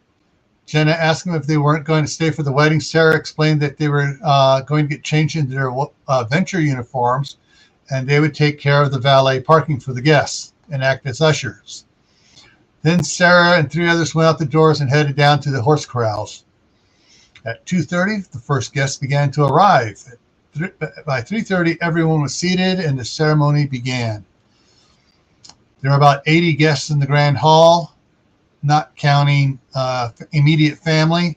Jenna asked them if they weren't going to stay for the wedding. Sarah explained that they were going to get changed into their Venture uniforms, and they would take care of the valet parking for the guests and act as ushers. Then Sarah and three others went out the doors and headed down to the horse corrals. At 2:30, the first guests began to arrive. By 3:30, everyone was seated and the ceremony began. There were about 80 guests in the grand hall, not counting immediate family.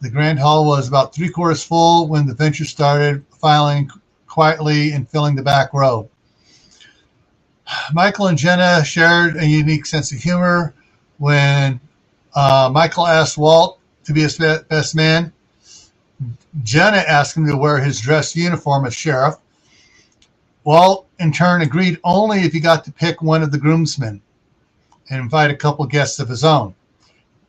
The grand hall was about 3/4 full when the Venture started filing quietly and filling the back row. Michael and Jenna shared a unique sense of humor. When Michael asked Walt to be his best man, Jenna asked him to wear his dress uniform as sheriff. Walt, in turn, agreed only if he got to pick one of the groomsmen and invite a couple guests of his own.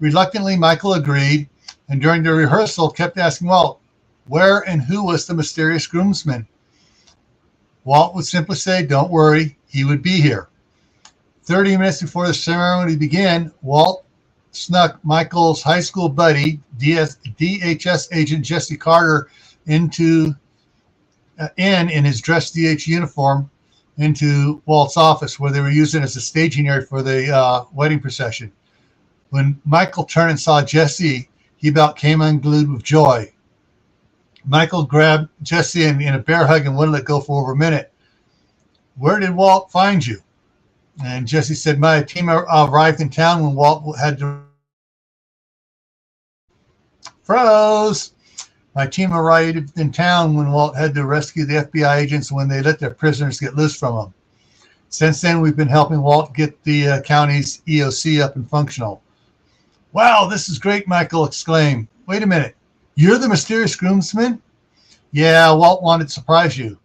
Reluctantly, Michael agreed, and during the rehearsal kept asking Walt, where and who was the mysterious groomsman? Walt would simply say, don't worry, he would be here. 30 minutes before the ceremony began, Walt snuck Michael's high school buddy, DHS agent Jesse Carter, in his dress DH uniform into Walt's office, where they were using it as a staging area for the wedding procession. When Michael turned and saw Jesse, he about came unglued with joy. Michael grabbed Jesse in a bear hug and wouldn't let go for over a minute. Where did Walt find you? And Jesse said, my team arrived in town when Walt had to froze. My team arrived in town when Walt had to rescue the FBI agents when they let their prisoners get loose from him. Since then, we've been helping Walt get the county's EOC up and functional. Wow, this is great, Michael exclaimed. Wait a minute. You're the mysterious groomsman? Yeah, Walt wanted to surprise you.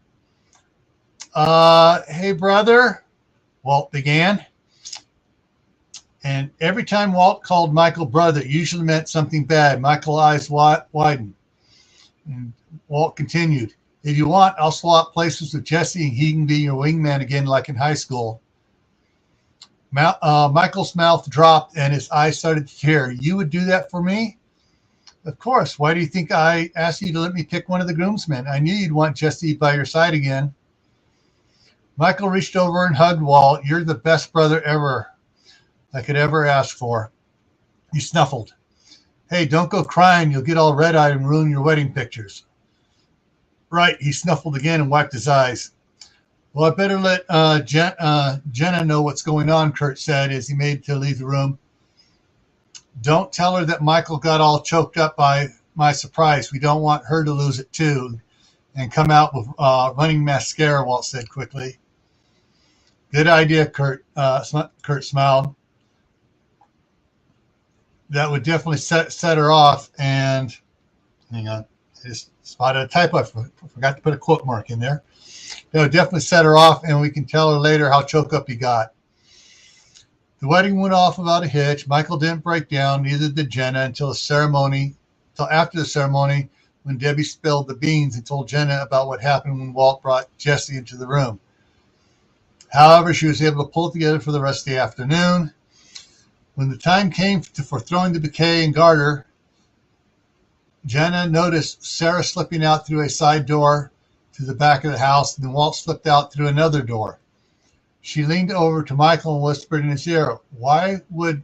Hey, brother, Walt began. And every time Walt called Michael brother, it usually meant something bad. Michael's eyes widened. And Walt continued, if you want, I'll swap places with Jesse and he can be your wingman again like in high school. Michael's mouth dropped and his eyes started to tear. You would do that for me? Of course. Why do you think I asked you to let me pick one of the groomsmen? I knew you'd want Jesse by your side again. Michael reached over and hugged Walt. You're the best brother ever I could ever ask for. He snuffled. Hey, don't go crying. You'll get all red-eyed and ruin your wedding pictures. Right, he snuffled again and wiped his eyes. Well, I better let Jenna know what's going on, Kurt said as he made to leave the room. Don't tell her that Michael got all choked up by my surprise. We don't want her to lose it, too, and come out with running mascara, Walt said quickly. Good idea, Kurt. Kurt smiled. That would definitely set her off. And hang on, I just spotted a typo. I forgot to put a quote mark in there. That would definitely set her off, and we can tell her later how choked up he got. The wedding went off without a hitch. Michael didn't break down, neither did Jenna, until after the ceremony, when Debbie spilled the beans and told Jenna about what happened when Walt brought Jesse into the room. However, she was able to pull it together for the rest of the afternoon. When the time came for throwing the bouquet and garter, Jenna noticed Sarah slipping out through a side door to the back of the house, and then Walt slipped out through another door. She leaned over to Michael and whispered in his ear, Why would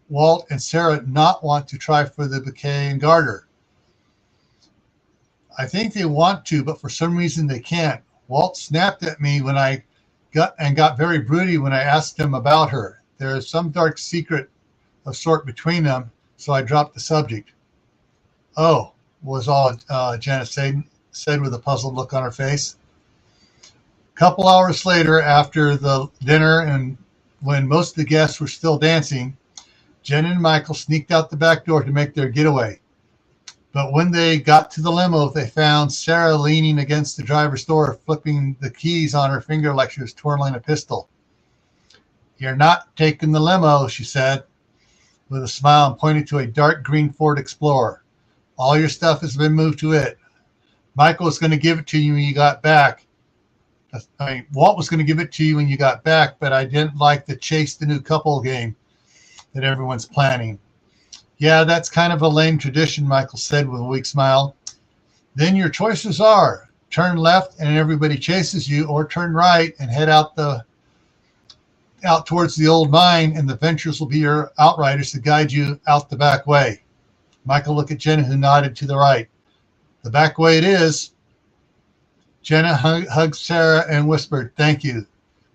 Walt and Sarah not want to try for the bouquet and garter? I think they want to, but for some reason they can't. Walt snapped at me when I got very broody when I asked him about her. There is some dark secret of sort between them, so I dropped the subject. Oh, was all Janet said with a puzzled look on her face. A couple hours later, after the dinner and when most of the guests were still dancing, Jen and Michael sneaked out the back door to make their getaway. But when they got to the limo, they found Sarah leaning against the driver's door, flipping the keys on her finger like she was twirling a pistol. You're not taking the limo, she said, with a smile and pointed to a dark green Ford Explorer. All your stuff has been moved to it. Michael was going to give it to you when you got back. Walt was going to give it to you when you got back, but I didn't like the chase the new couple game that everyone's planning. Yeah, that's kind of a lame tradition, Michael said with a weak smile. Then your choices are turn left and everybody chases you, or turn right and head out towards the old mine, and the Ventures will be your outriders to guide you out the back way. Michael looked at Jenna, who nodded to the right. The back way it is. Jenna hugged Sarah and whispered, thank you.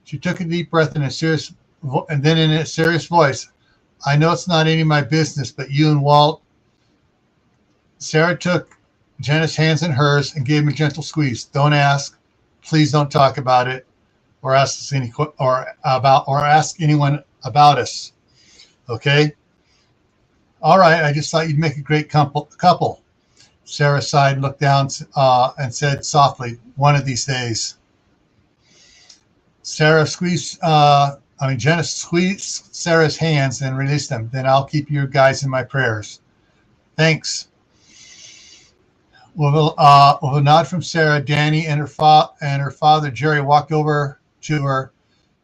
She took a deep breath and then in a serious voice, I know it's not any of my business, but you and Walt. Sarah took Jenna's hands in hers and gave him a gentle squeeze. Don't ask. Please don't talk about it or ask anyone about us. Okay? All right, I just thought you'd make a great couple. Sarah sighed and looked down and said softly, one of these days. Jenna squeezed Sarah's hands and released them. Then I'll keep you guys in my prayers. Thanks. With a nod from Sarah, Danny and her father, Jerry, walked over to her.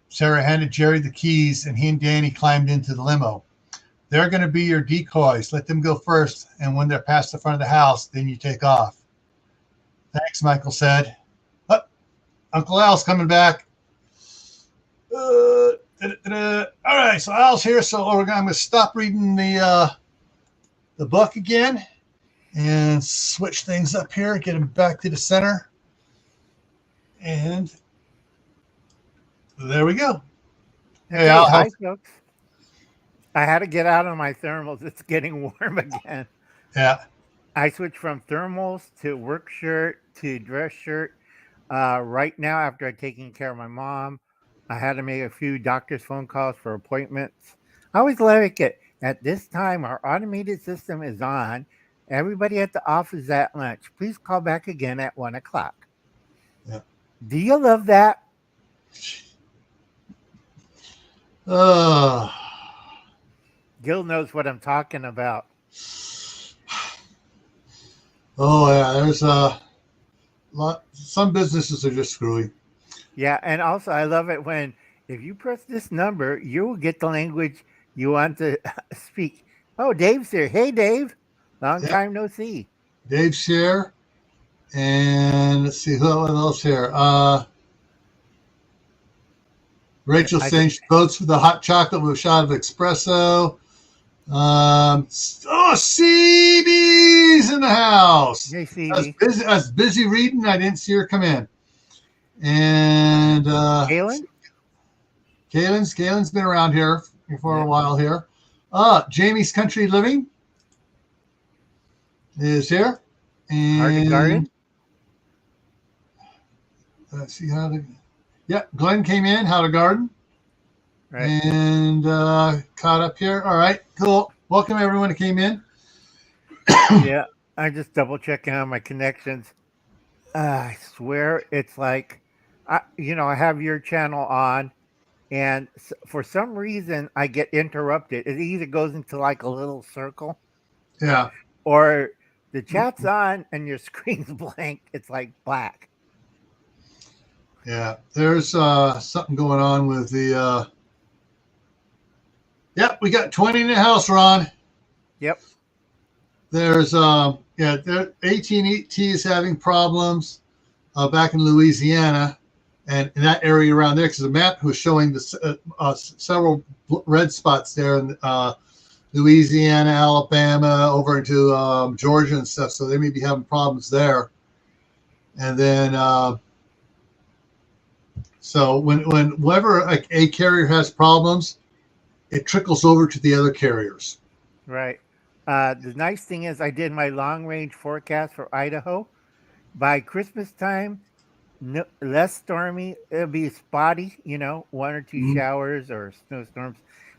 Sarah handed Jerry the keys, and he and Danny climbed into the limo. They're going to be your decoys. Let them go first, and when they're past the front of the house, then you take off. Thanks, Michael said. Oh, Uncle Al's coming back. All right, so Al's here, so I'm going to stop reading the book again and switch things up here, get him back to the center. And there we go. Hey, Al. Hi, folks. I had to get out of my thermals. It's getting warm again. Yeah. I switched from thermals to work shirt to dress shirt. Right now, after I've taken care of my mom, I had to make a few doctor's phone calls for appointments. I always like it. At this time, our automated system is on. Everybody at the office is at lunch. Please call back again at 1 o'clock. Yeah. Do you love that? Uh, Gil knows what I'm talking about. Oh yeah, there's a lot. Some businesses are just screwy. Yeah, and also I love it when if you press this number, you will get the language you want to speak. Oh, Dave's here. Hey, Dave. Long Yep, time no see. Dave's here, and let's see who else here. Rachel I think. saying she votes for the hot chocolate with a shot of espresso. Oh, CB's in the house. Hey, I was CB. busy. I was busy reading. I didn't see her come in. And Galen? Kaylin's been around here for a Yeah. while here. Jamie's Country Living is here, Hard to and garden? let's see how to. Yeah, Glenn came in. How to garden Right. and caught up here. All right, cool. Welcome everyone who came in. Yeah. I just double checking on my connections. I swear it's like, I have your channel on, and for some reason I get interrupted. It either goes into like a little circle, Yeah, or the chat's on and your screen's blank. It's like black. yeah. There's something going on with the. Yeah, we got 20 in the house, Ron. Yep. There's there AT&T is having problems back in Louisiana and in that area around there because the map was showing the several red spots there in Louisiana, Alabama, over into Georgia and stuff. So they may be having problems there. And then so whenever a carrier has problems, it trickles over to the other carriers. Right. The nice thing is, I did my long range forecast for Idaho. By Christmas time, no, less stormy. It'll be spotty, 1 or 2 Mhm. showers or snowstorms.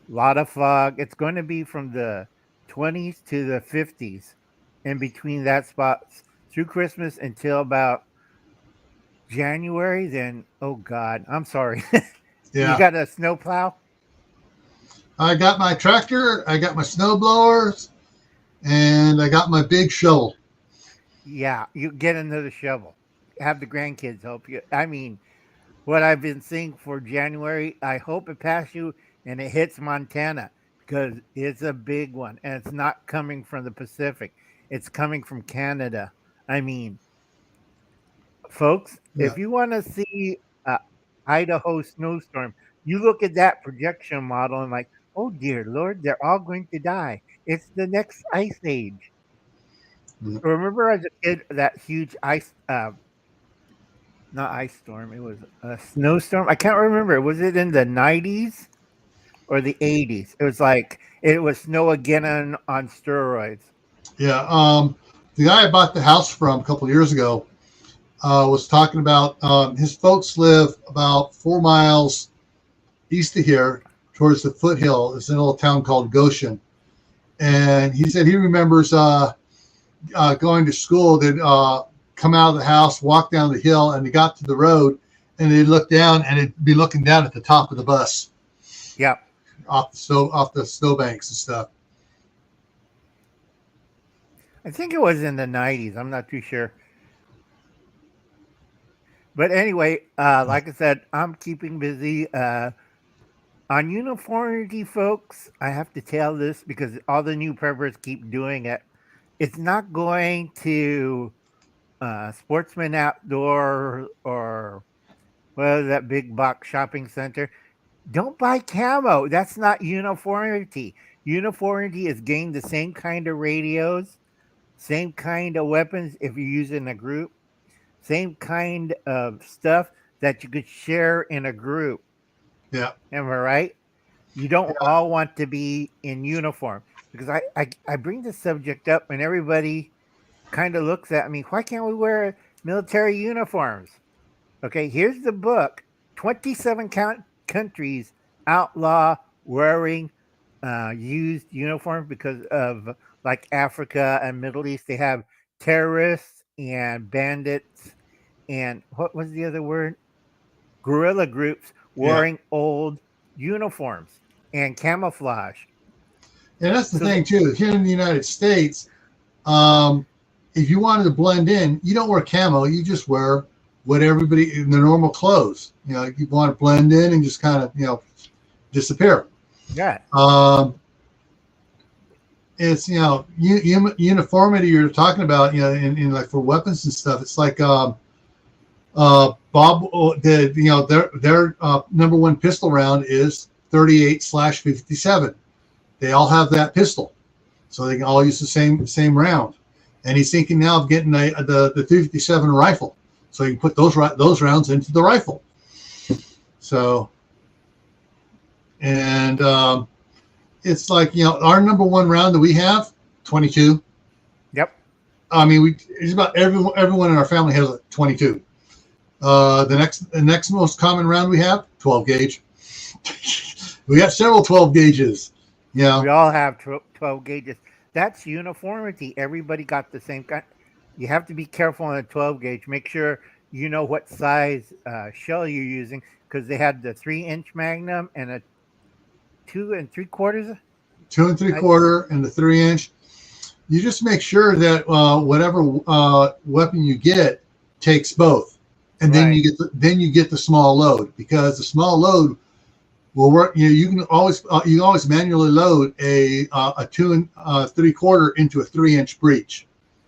A lot of fog. It's going to be from the 20s to the 50s, in between that spots through Christmas until about January. Then, oh God, I'm sorry. You Yeah. got a snowplow? I got my tractor, I got my snow blowers, and I got my big shovel. Yeah, you get another shovel. Have the grandkids help you. I mean, what I've been seeing for January, I hope it passes you and it hits Montana because it's a big one and it's not coming from the Pacific. It's coming from Canada. I mean, folks, Yeah. if you want to see a Idaho snowstorm, you look at that projection model and like, oh dear Lord, they're all going to die. It's the next ice age. Mm. Remember as a kid that huge ice not ice storm, it was a snowstorm. I can't remember. Was it in the 90s or the 80s? It was like it was snow again on steroids. Yeah. The guy I bought the house from a couple of years ago was talking about his folks live about 4 miles east of here towards the foothill. It's in a little town called Goshen. And he said he remembers going to school. They'd come out of the house, walk down the hill, and they got to the road, and they'd look down, and it'd be looking down at the top of the bus Yep. off the snowbanks and stuff. I think it was in the 90s. I'm not too sure. But anyway, like I said, I'm keeping busy. On uniformity, folks, I have to tell this because all the new preppers keep doing it. It's not going to Sportsman Outdoor or that big box shopping center. Don't buy camo. That's not uniformity. Uniformity is getting the same kind of radios, same kind of weapons if you're using a group, same kind of stuff that you could share in a group. Yeah. Am I right? You don't all want to be in uniform because I bring this subject up and everybody kind of looks at me. Why can't we wear military uniforms? Okay, here's the book. 27 countries outlaw wearing used uniforms because of like Africa and Middle East. They have terrorists and bandits and what was the other word? Guerrilla groups wearing old uniforms and camouflage. And that's the So thing too. Here in the United States, um, if you wanted to blend in, you don't wear camo. You just wear what everybody in their normal clothes. You know, you want to blend in and just kind of, you know, disappear. Yeah. It's, you know, uniformity you're talking about, you know, in like for weapons and stuff. It's like Bob did, you know, their number one pistol round is 38/57. They all have that pistol, so they can all use the same round. And he's thinking now of getting the 357 rifle, so you can put those rounds into the rifle. So, and it's like, you know, our number one round that we have, 22. Yep. I mean, it's about everyone in our family has a 22. The next most common round we have, 12 gauge. We got several 12 gauges. Yeah. We all have 12 gauges. That's uniformity. Everybody got the same kind. You have to be careful on a 12 gauge. Make sure you know what size shell you're using, because they had the 3-inch Magnum and a 2 3/4. 2 3/4 and the 3-inch. You just make sure that whatever weapon you get takes both, and then you get the small load, because the small load will work. You know, you can always manually load a 2 3/4 into a 3-inch breech.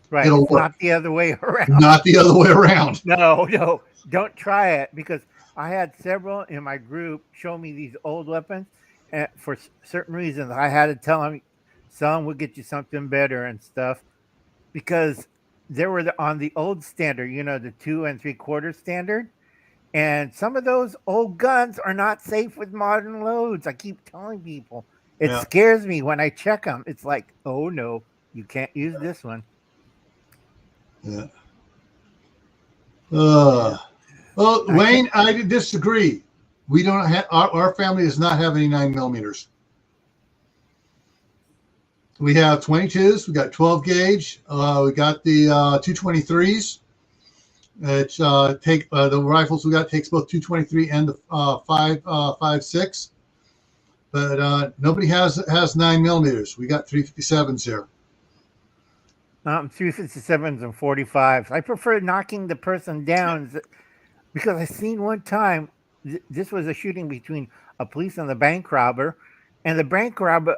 Right. It'll work. Not the other way around. Not the other way around. No, don't try it, because I had several in my group show me these old weapons, and for certain reasons I had to tell them, some will get you something better and stuff, because they were on the old standard, you know, the 2 3/4 standard. And some of those old guns are not safe with modern loads. I keep telling people. It scares me when I check them. It's like, oh no, you can't use this one. Yeah. Well, Wayne, I disagree. We don't have, our family does not have any 9mm. We have 22s. We got 12 gauge. We got the 223s. It's the rifles we got takes both 223 and the 5.56, but nobody has 9mm. We got 357s here. 357s and 45s. I prefer knocking the person down, because I seen one time. This was a shooting between a police and the bank robber, and the bank robber.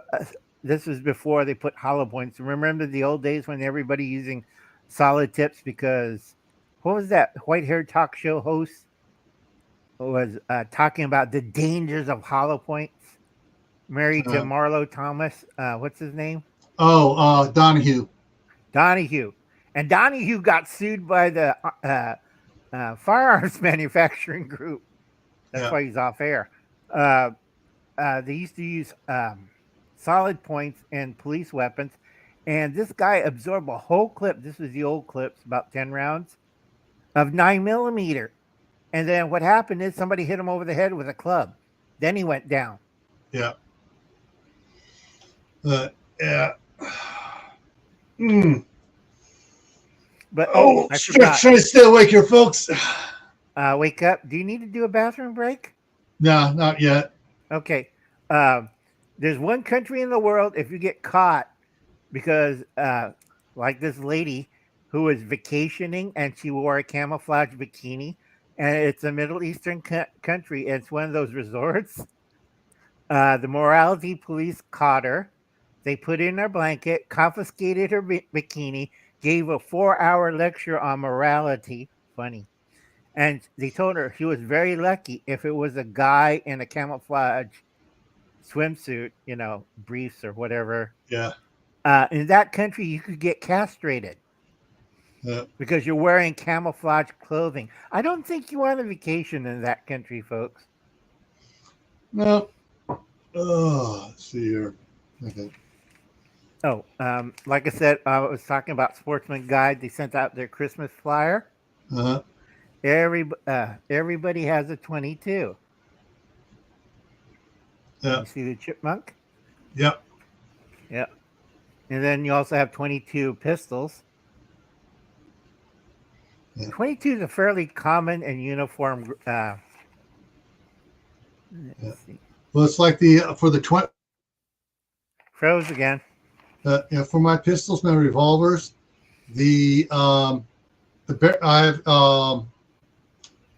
This was before they put hollow points. Remember the old days when everybody using solid tips, because what was that white-haired talk show host was talking about the dangers of hollow points? Married to Marlo Thomas. What's his name? Oh, Donahue. Donahue. And Donahue got sued by the firearms manufacturing group. That's why he's off air. They used to use solid points in police weapons. And this guy absorbed a whole clip. This was the old clips, about 10 rounds of 9mm. And then what happened is somebody hit him over the head with a club. Then he went down. Yeah. But I forgot. Trying to stay awake here, folks. Wake up. Do you need to do a bathroom break? No, not yet. Okay. There's one country in the world, if you get caught, because like this lady who was vacationing and she wore a camouflage bikini, and it's a Middle Eastern country. It's one of those resorts. The morality police caught her. They put in her blanket, confiscated her bikini, gave a 4-hour lecture on morality. Funny. And they told her she was very lucky if it was a guy in a camouflage swimsuit, you know, briefs or whatever. Yeah. In that country, you could get castrated. Yeah. Because you're wearing camouflage clothing. I don't think you want a vacation in that country, folks. No. Oh, let's see here. Okay. Oh, like I said, I was talking about Sportsman Guide. They sent out their Christmas flyer. Uh-huh. Everybody has a 22. Yeah. You see the chipmunk? Yep. Yeah. And then you also have 22 pistols. Yeah. 22 is a fairly common and uniform. Let's see. Well, it's like for the 20. Froze again. For my pistols, my revolvers, I have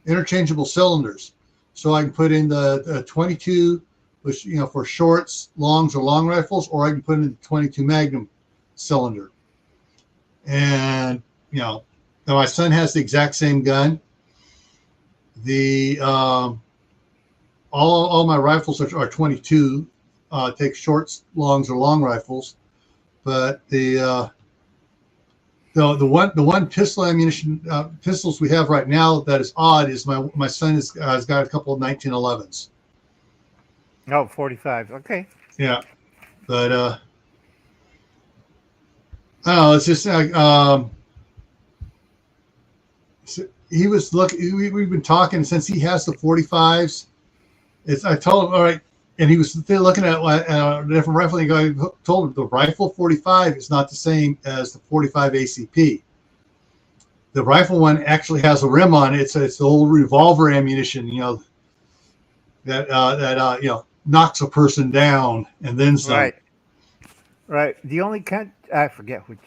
interchangeable cylinders, so I can put in the 22, which for shorts, longs, or long rifles, or I can put in the 22 Magnum cylinder. And now my son has the exact same gun. The all my rifles are 22. Take shorts, longs, or long rifles, but the one pistol ammunition pistols we have right now that is odd is my son has got a couple of 1911s. Oh, 45. Okay. Yeah, but I don't know. It's just he was looking. We've been talking since he has the 45s. I told him, all right, and he was looking at a different rifle. And I told him the rifle 45 is not the same as the 45 ACP. The rifle one actually has a rim on it. It's the old revolver ammunition, that knocks a person down and then some. Right. The only I forget which.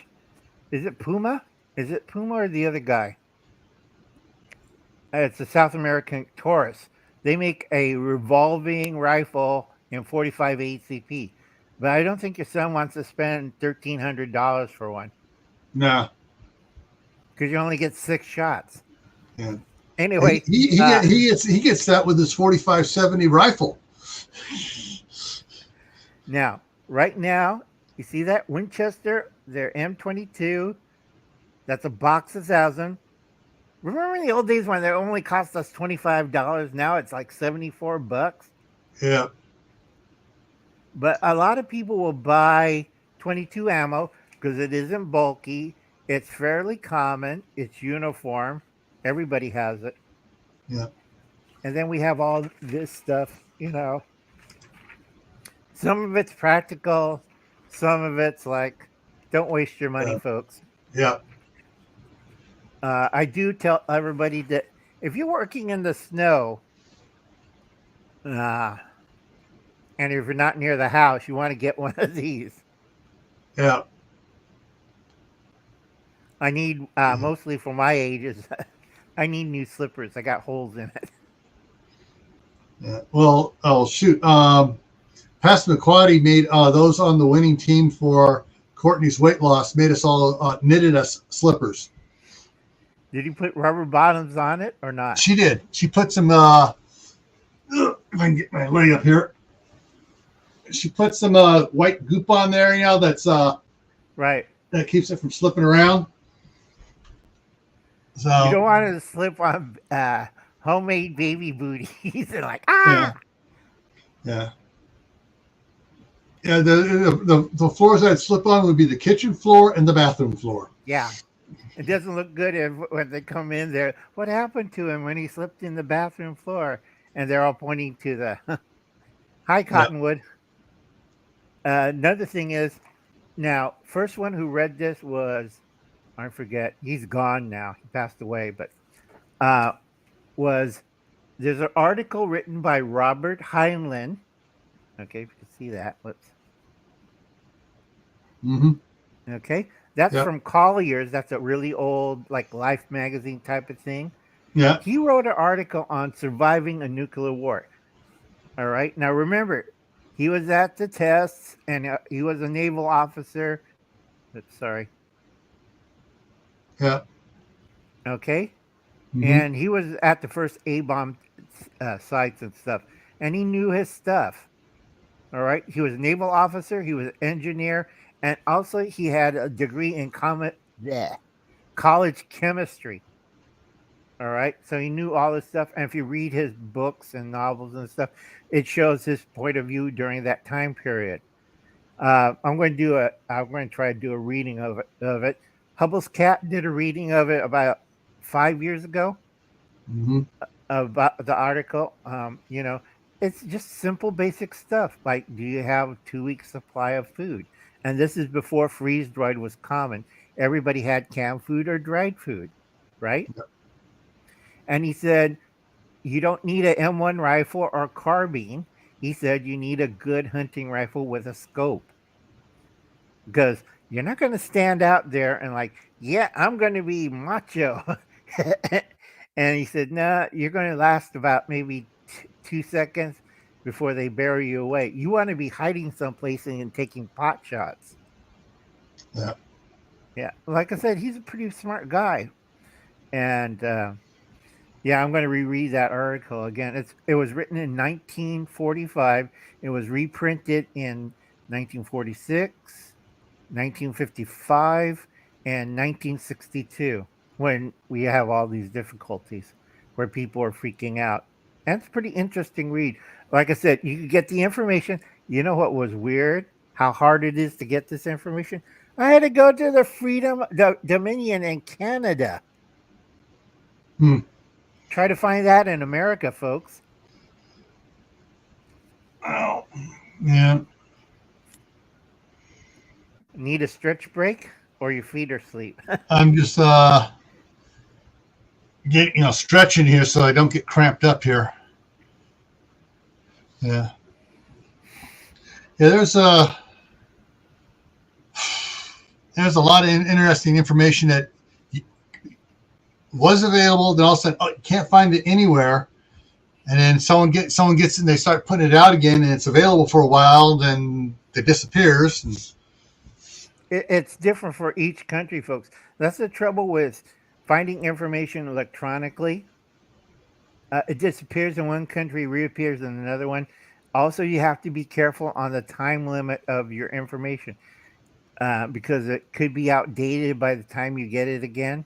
Is it Puma? Is it Puma or the other guy? It's the South American Taurus. They make a revolving rifle in 45 ACP, but I don't think your son wants to spend $1,300 for one. No, because you only get 6 shots. Yeah. Anyway, he gets that with his 45-70 rifle. Now, right now, you see that Winchester, their M22. That's a box 1,000. Remember in the old days when they only cost us $25? Now it's like $74. Yeah. But a lot of people will buy 22 ammo because it isn't bulky. It's fairly common. It's uniform. Everybody has it. Yeah. And then we have all this stuff, Some of it's practical. Some of it's like, don't waste your money, folks. Yeah. I do tell everybody that if you're working in the snow, and if you're not near the house, you want to get one of these. Yeah. I need, mostly for my ages, I need new slippers. I got holes in it. Yeah. Well, shoot. Pastor McQuaddy made those on the winning team for Courtney's weight loss, made us all knitted us slippers. Did you put rubber bottoms on it or not? She did. She put some, if I can get my leg up here. She put some white goop on there, that's right. That keeps it from slipping around. So you don't want to slip on homemade baby booties and like Yeah. Yeah, the floors I'd slip on would be the kitchen floor and the bathroom floor. Yeah. It doesn't look good when they come in there. What happened to him when he slipped in the bathroom floor? And they're all pointing to the hi, Cottonwood. Yeah. Another thing is, now, first one who read this was, I forget, he's gone now. He passed away, but there's an article written by Robert Heinlein. Okay, if you can see that. Whoops. Mm-hmm. Okay. That's from Collier's. That's a really old, like, Life magazine type of thing. Yeah. He wrote an article on surviving a nuclear war. All right. Now, remember, he was at the tests, and he was a naval officer. Sorry. Yeah. Okay. Mm-hmm. And he was at the first A-bomb sites and stuff. And he knew his stuff. All right. He was a naval officer. He was an engineer. And also, he had a degree in college chemistry. All right. So he knew all this stuff. And if you read his books and novels and stuff, it shows his point of view during that time period. I'm going to try to do a reading of it. Hubble's Cat did a reading of it about 5 years ago. Mm-hmm. About the article. It's just simple, basic stuff. Like, do you have a 2-week supply of food? And this is before freeze-dried was common. Everybody had canned food or dried food, right? Yep. And he said, you don't need an M1 rifle or carbine. He said you need a good hunting rifle with a scope. Because you're not going to stand out there and, like, yeah, I'm going to be macho. And he said, no, you're going to last about maybe 2 seconds before they bury you away. You want to be hiding someplace and taking pot shots. Yeah. Yeah. Like I said, he's a pretty smart guy. And yeah, I'm going to reread that article again. It was written in 1945. It was reprinted in 1946, 1955, and 1962 when we have all these difficulties where people are freaking out. And it's a pretty interesting read. Like I said, you can get the information. You know what was weird? How hard it is to get this information? I had to go to the Dominion in Canada. Hmm. Try to find that in America, folks. Oh, yeah. Need a stretch break or your feet are asleep? I'm just stretching here so I don't get cramped up here. Yeah. Yeah, there's a lot of interesting information that was available, then all of a sudden, you can't find it anywhere. And then someone gets it and they start putting it out again and it's available for a while, then it disappears. And It's different for each country, folks. That's the trouble with finding information electronically. It disappears in one country, reappears in another one. Also, you have to be careful on the time limit of your information because it could be outdated by the time you get it again.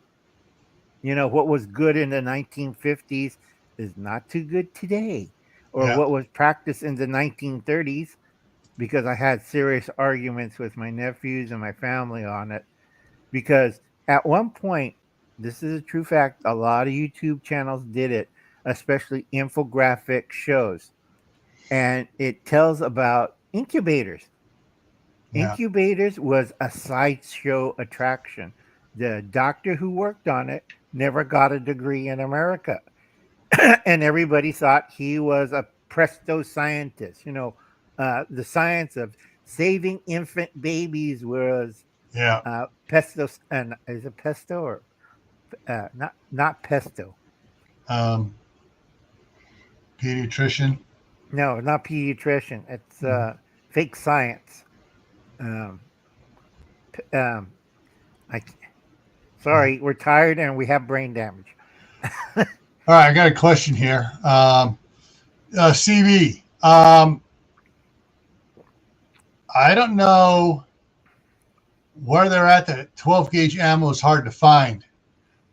You know, what was good in the 1950s is not too good today. Or yeah, what was practiced in the 1930s, because I had serious arguments with my nephews and my family on it. Because at one point, this is a true fact, a lot of YouTube channels did it, especially infographic shows. And it tells about incubators. yeah, Incubators was a sideshow attraction. The doctor who worked on it never got a degree in America. And everybody thought he was a presto scientist. You know, the science of saving infant babies was yeah. pesto. And is it pesto or not pesto? Um, Pediatrician. No, not pediatrician. It's fake science. Um, um, I sorry, we're tired and we have brain damage. All right, I got a question here. CB. I don't know where they're at. That 12 gauge ammo is hard to find.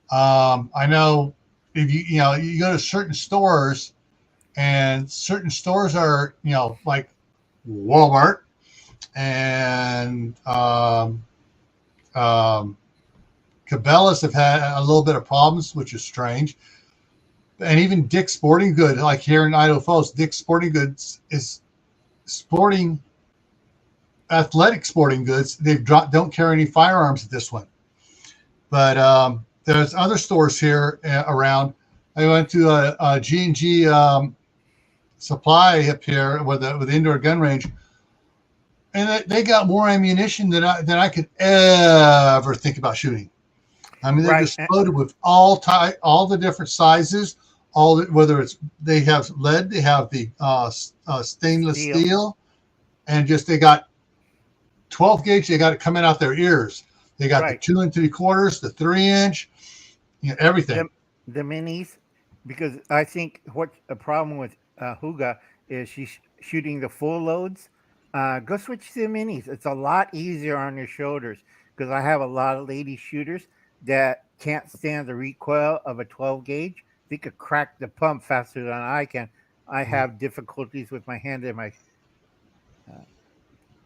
I know if you go to certain stores, and certain stores are like Walmart and Cabela's have had a little bit of problems, which is strange. And even Dick's Sporting Goods, like here in Idaho Falls, Dick's Sporting Goods is sporting athletic sporting goods. Don't carry any firearms at this one. But there's other stores here around. I went to a G&G supply up here with the indoor gun range, and they got more ammunition than I could ever think about shooting. I mean, they're just loaded with all the different sizes, whether it's they have lead, they have the stainless steel, and just they got 12 gauge. They got it coming out their ears. They got the 2 3/4, the 3-inch, everything. The minis, because I think what a problem with Huga is she's shooting the full loads. Go switch to the minis. It's a lot easier on your shoulders because I have a lot of lady shooters that can't stand the recoil of a 12 gauge. They could crack the pump faster than I can. I have difficulties with my hand and my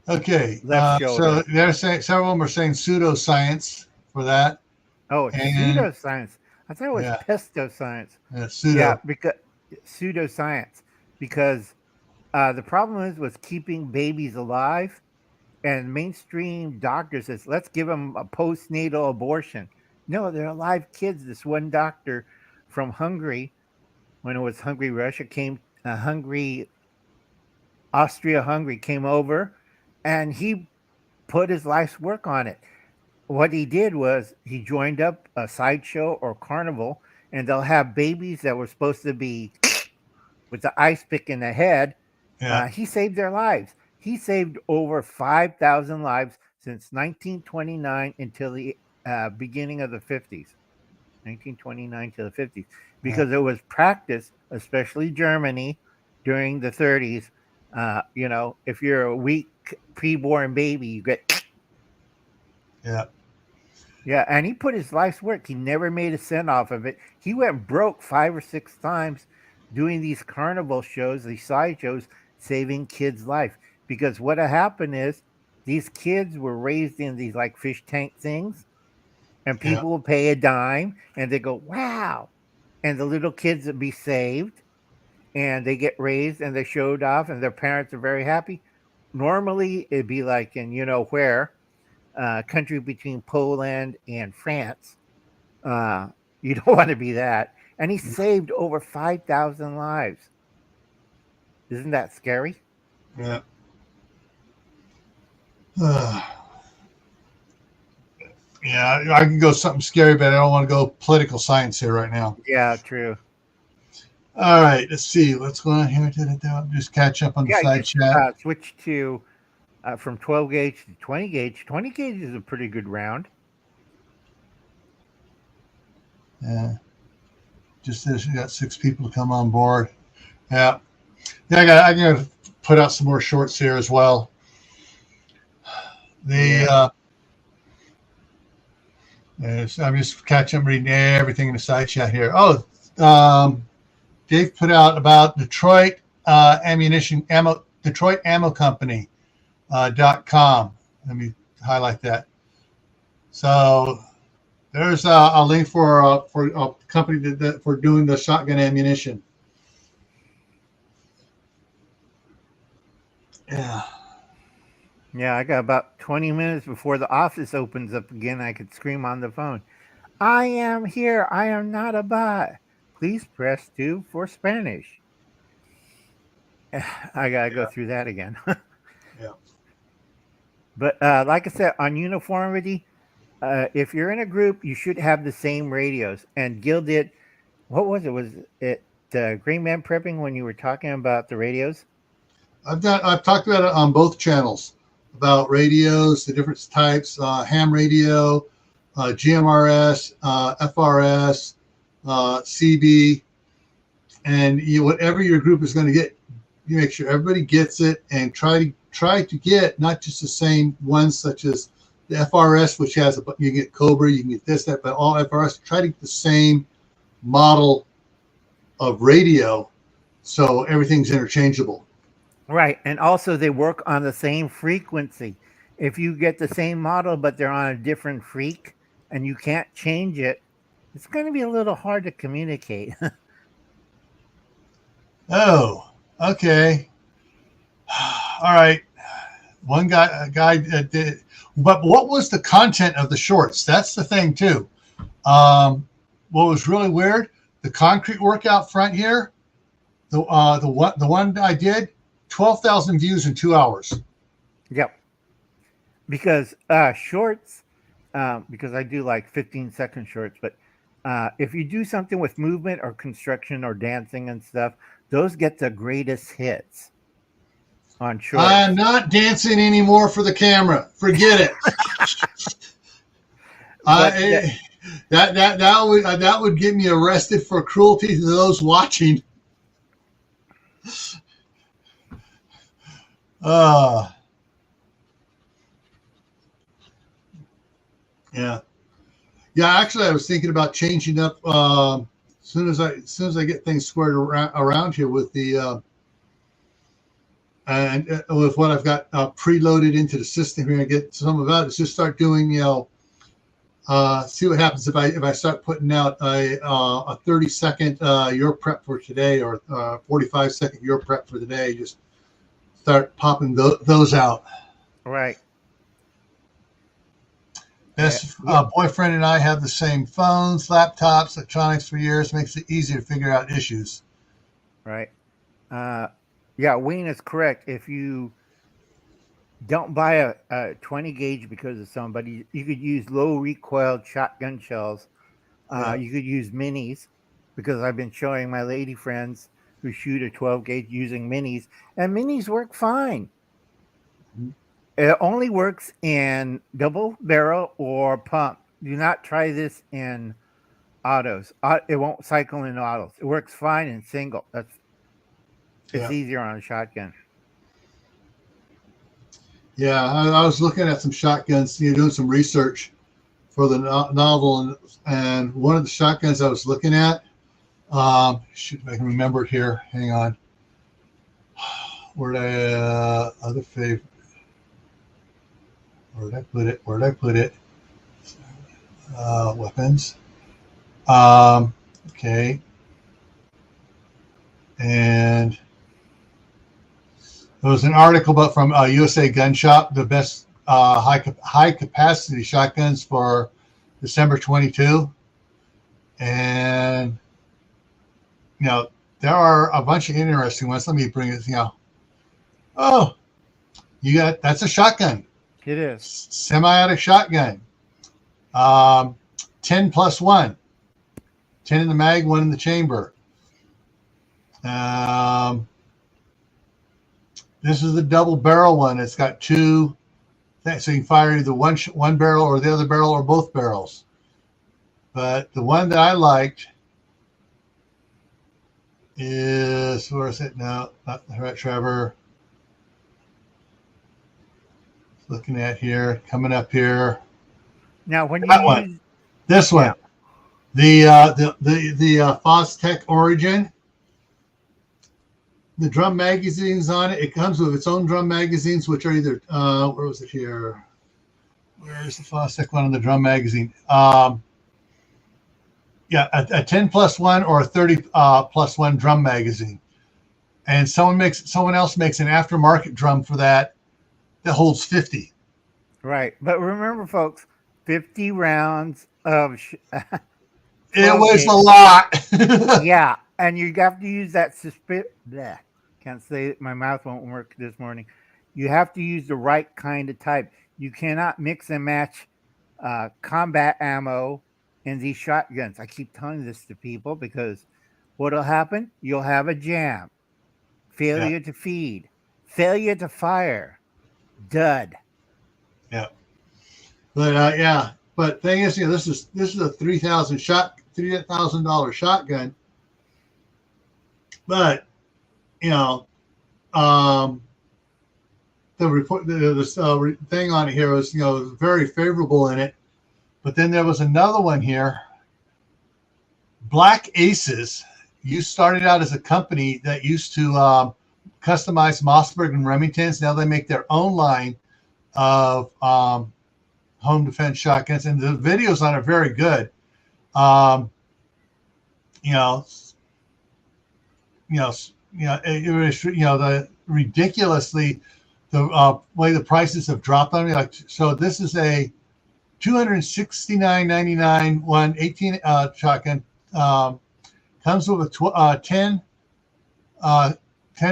left shoulder. So they're saying several of them are saying pseudoscience for that. Oh, pseudoscience. I thought it was pesto science. Yeah, because pseudoscience. Because the problem was keeping babies alive, and mainstream doctor says, let's give them a postnatal abortion. No, they're alive kids. This one doctor from Hungary, when it was Hungary, Russia came, Austria-Hungary came over, and he put his life's work on it. what he did was he joined up a sideshow or carnival, and they'll have babies that were supposed to be with the ice pick in the head. Yeah. He saved their lives. He saved over 5,000 lives since 1929 until the beginning of the 50s. 1929 to the 50s, because it was practiced, especially Germany, during the 30s. If you're a weak preborn baby, you get. Yeah. Yeah, and he put his life's work. He never made a cent off of it. He went broke 5 or 6 times doing these carnival shows, these sideshows, saving kids' life. Because what had happened is these kids were raised in these like fish tank things, and Yeah. people will pay a dime, and they go, "Wow!" And the little kids would be saved, and they get raised, and they showed off, and their parents are very happy. Normally, it'd be like in where country between Poland and France. You don't want to be that. And he saved over 5,000 lives. Isn't that scary? Yeah. Yeah, I can go something scary, but I don't want to go political science here right now. Yeah, true. All right, let's see what's going on here. Just catch up on the side chat. Switch to from 12 gauge to 20 gauge. 20 gauge is a pretty good round. Yeah, just this, we got 6 people to come on board. Yeah, I got to put out some more shorts here as well. I'm just catching up, reading everything in the side chat here. Dave put out about Detroit Detroit Ammo Company .com. Let me highlight that. So there's a link for a company for doing the shotgun ammunition. Yeah. Yeah, I got about 20 minutes before the office opens up again. I could scream on the phone, "I am here. I am not a bot. Please press 2 for Spanish." I got to go through that again. Yeah. But like I said, on uniformity, if you're in a group, you should have the same radios. And Gil did, what was it? Was it Green Man Prepping when you were talking about the radios? I've talked about it on both channels, about radios, the different types, ham radio, GMRS, FRS, CB, and whatever your group is going to get, you make sure everybody gets it, and try to get not just the same ones, such as the FRS, which has you can get Cobra, you can get this, that, but all FRS. Try to get the same model of radio, so everything's interchangeable. Right, and also they work on the same frequency. If you get the same model, but they're on a different freak, and you can't change it, it's going to be a little hard to communicate. Oh, okay. All right. One guy did, but what was the content of the shorts? That's the thing too. What was really weird, the concrete work out front here, the one I did, 12,000 views in 2 hours. Yep. Because shorts, because I do like 15-second shorts, but if you do something with movement or construction or dancing and stuff, those get the greatest hits on shorts. I'm not dancing anymore for the camera. Forget it. That would get me arrested for cruelty to those watching. Yeah. Actually, I was thinking about changing up as soon as I get things squared around here with the and with what I've got preloaded into the system here. And get some of that. Is just start doing see what happens if I start putting out a 30-second your prep for today, or 45-second your prep for the day. Just start popping those out. Right. Yes, boyfriend and I have the same phones, laptops, electronics for years. Makes it easier to figure out issues. Right. Yeah, Wayne is correct. If you don't buy a 20 gauge because of somebody. You could use low recoiled shotgun shells. Yeah. You could use minis because I've been showing my lady friends who shoot a 12 gauge using minis, and minis work fine. Mhm. It only works in double barrel or pump. Do not try this in autos. It won't cycle in autos. It works fine in single. It's Yeah. easier on a shotgun. Yeah. I was looking at some shotguns, doing some research for the novel, and one of the shotguns I was looking at, shoot, if I can remember it here. Hang on. Where'd I, other favorite? Where'd I put it? Weapons. Okay. And there was an article about from USA Gun Shop, the best high capacity shotguns for December 22. And, there are a bunch of interesting ones. Let me bring it, oh, that's a shotgun. It is. Semi-automatic shotgun. 10 plus 1. 10 in the mag, 1 in the chamber. This is the double barrel one. It's got 2, so you can fire either one barrel or the other barrel or both barrels. But the one that I liked is, where is it now? Not right, Trevor. Looking at here, coming up here. Now, when That you one. use This one, the Fostech Origin, the drum magazines on it. It comes with its own drum magazines, which are either where was it here? Where's the Fostech one on the drum magazine? A 10 plus 1 or a 30 plus 1 drum magazine, and someone else makes an aftermarket drum for that holds 50. right, but remember, folks, 50 rounds of It was a lot. yeah, and you have to use that can't say it, my mouth won't work this morning. You have to use the right kind of type. You cannot mix and match combat ammo in these shotguns. I keep telling this to people because what'll happen? You'll have a jam, failure to feed, failure to fire, dud. Yeah. But but thing is, this is a $3,000 shotgun. But the report, the thing on it here was very favorable in it. But then there was another one here. Black Aces. You started out as a company that used to customize Mossberg and Remingtons. Now they make their own line of home defense shotguns, and the videos on it are very good. It was the ridiculously the way the prices have dropped on me. Like, so this is a $269.99 one 18 shotgun. Comes with a 10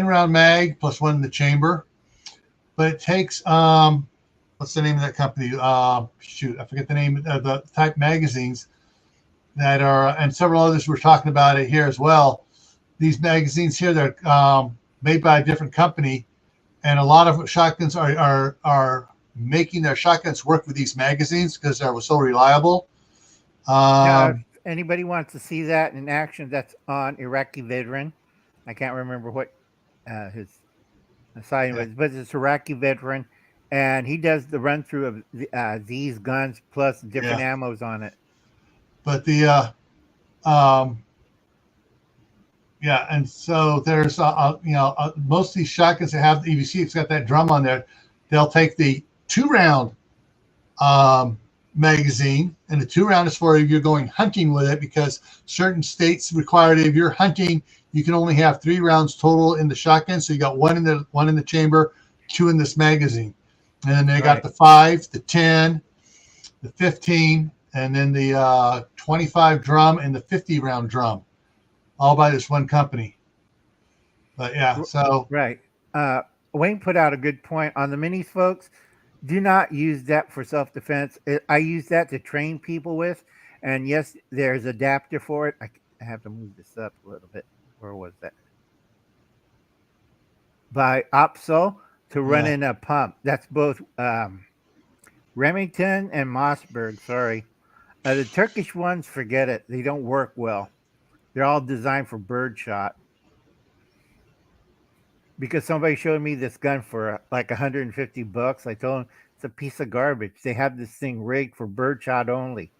round mag plus 1 in the chamber, but it takes what's the name of that company? Shoot, I forget the name of the type magazines that are, and several others we're talking about it here as well. These magazines here, they're made by a different company, and a lot of shotguns are making their shotguns work with these magazines because they're so reliable. Now, if anybody wants to see that in action, that's on Iraqi Veteran. I can't remember what his site was, but it's Iraqi Veteran, and he does the run through of these guns plus different ammos on it. But the and so there's most of these shotguns that have the EVC, it's got that drum on there. They'll take the 2-round magazine, and the 2-round is for if you're going hunting with it, because certain states require that if you're hunting, you can only have 3 rounds total in the shotgun. So you got one in the chamber, 2 in this magazine, and then they got the 5, the 10, the 15, and then the 25 drum and the 50 round drum, all by this one company. But yeah, so right. Wayne put out a good point on the minis, folks. Do not use that for self-defense. I use that to train people with, and yes, there's adapter for it. I have to move this up a little bit. Where was that? By Opso to run Yeah. in a pump. That's both Remington and Mossberg. Sorry, the Turkish ones, forget it. They don't work well. They're all designed for birdshot. Because somebody showed me this gun for like $150. I told them it's a piece of garbage. They have this thing rigged for birdshot only.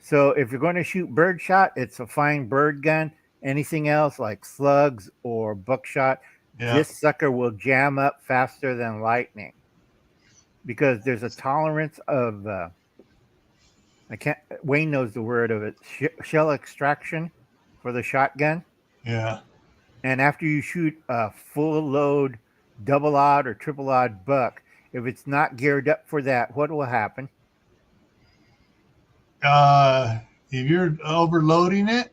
So if you're going to shoot birdshot, it's a fine bird gun. Anything else like slugs or buckshot, Yeah. this sucker will jam up faster than lightning because there's a tolerance of I can't. Wayne knows the word of it. Shell extraction for the shotgun. Yeah. And after you shoot a full load, double odd or triple odd buck, if it's not geared up for that, what will happen? If you're overloading it,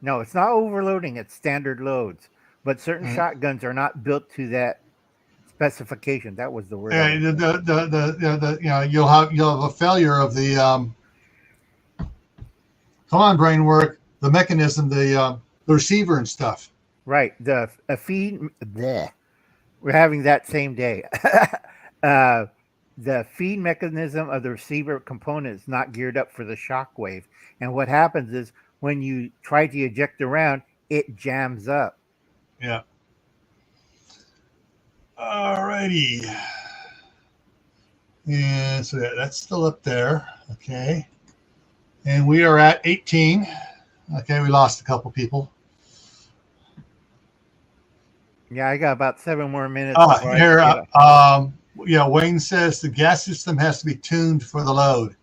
No, it's not overloading. It's standard loads. But certain Mhm. shotguns are not built to that specification. That was the word. yeah, you'll have a failure of the come on, brain work, the mechanism, the receiver and stuff. Right. The a feed. Bleh. We're having that same day. The feed mechanism of the receiver component is not geared up for the shock wave. And what happens is when you try to eject around, it jams up. Yeah. Alrighty. And so that's still up there. Okay. And we are at 18. Okay, we lost a couple people. Yeah, I got about 7 more minutes. Here, yeah, Wayne says the gas system has to be tuned for the load.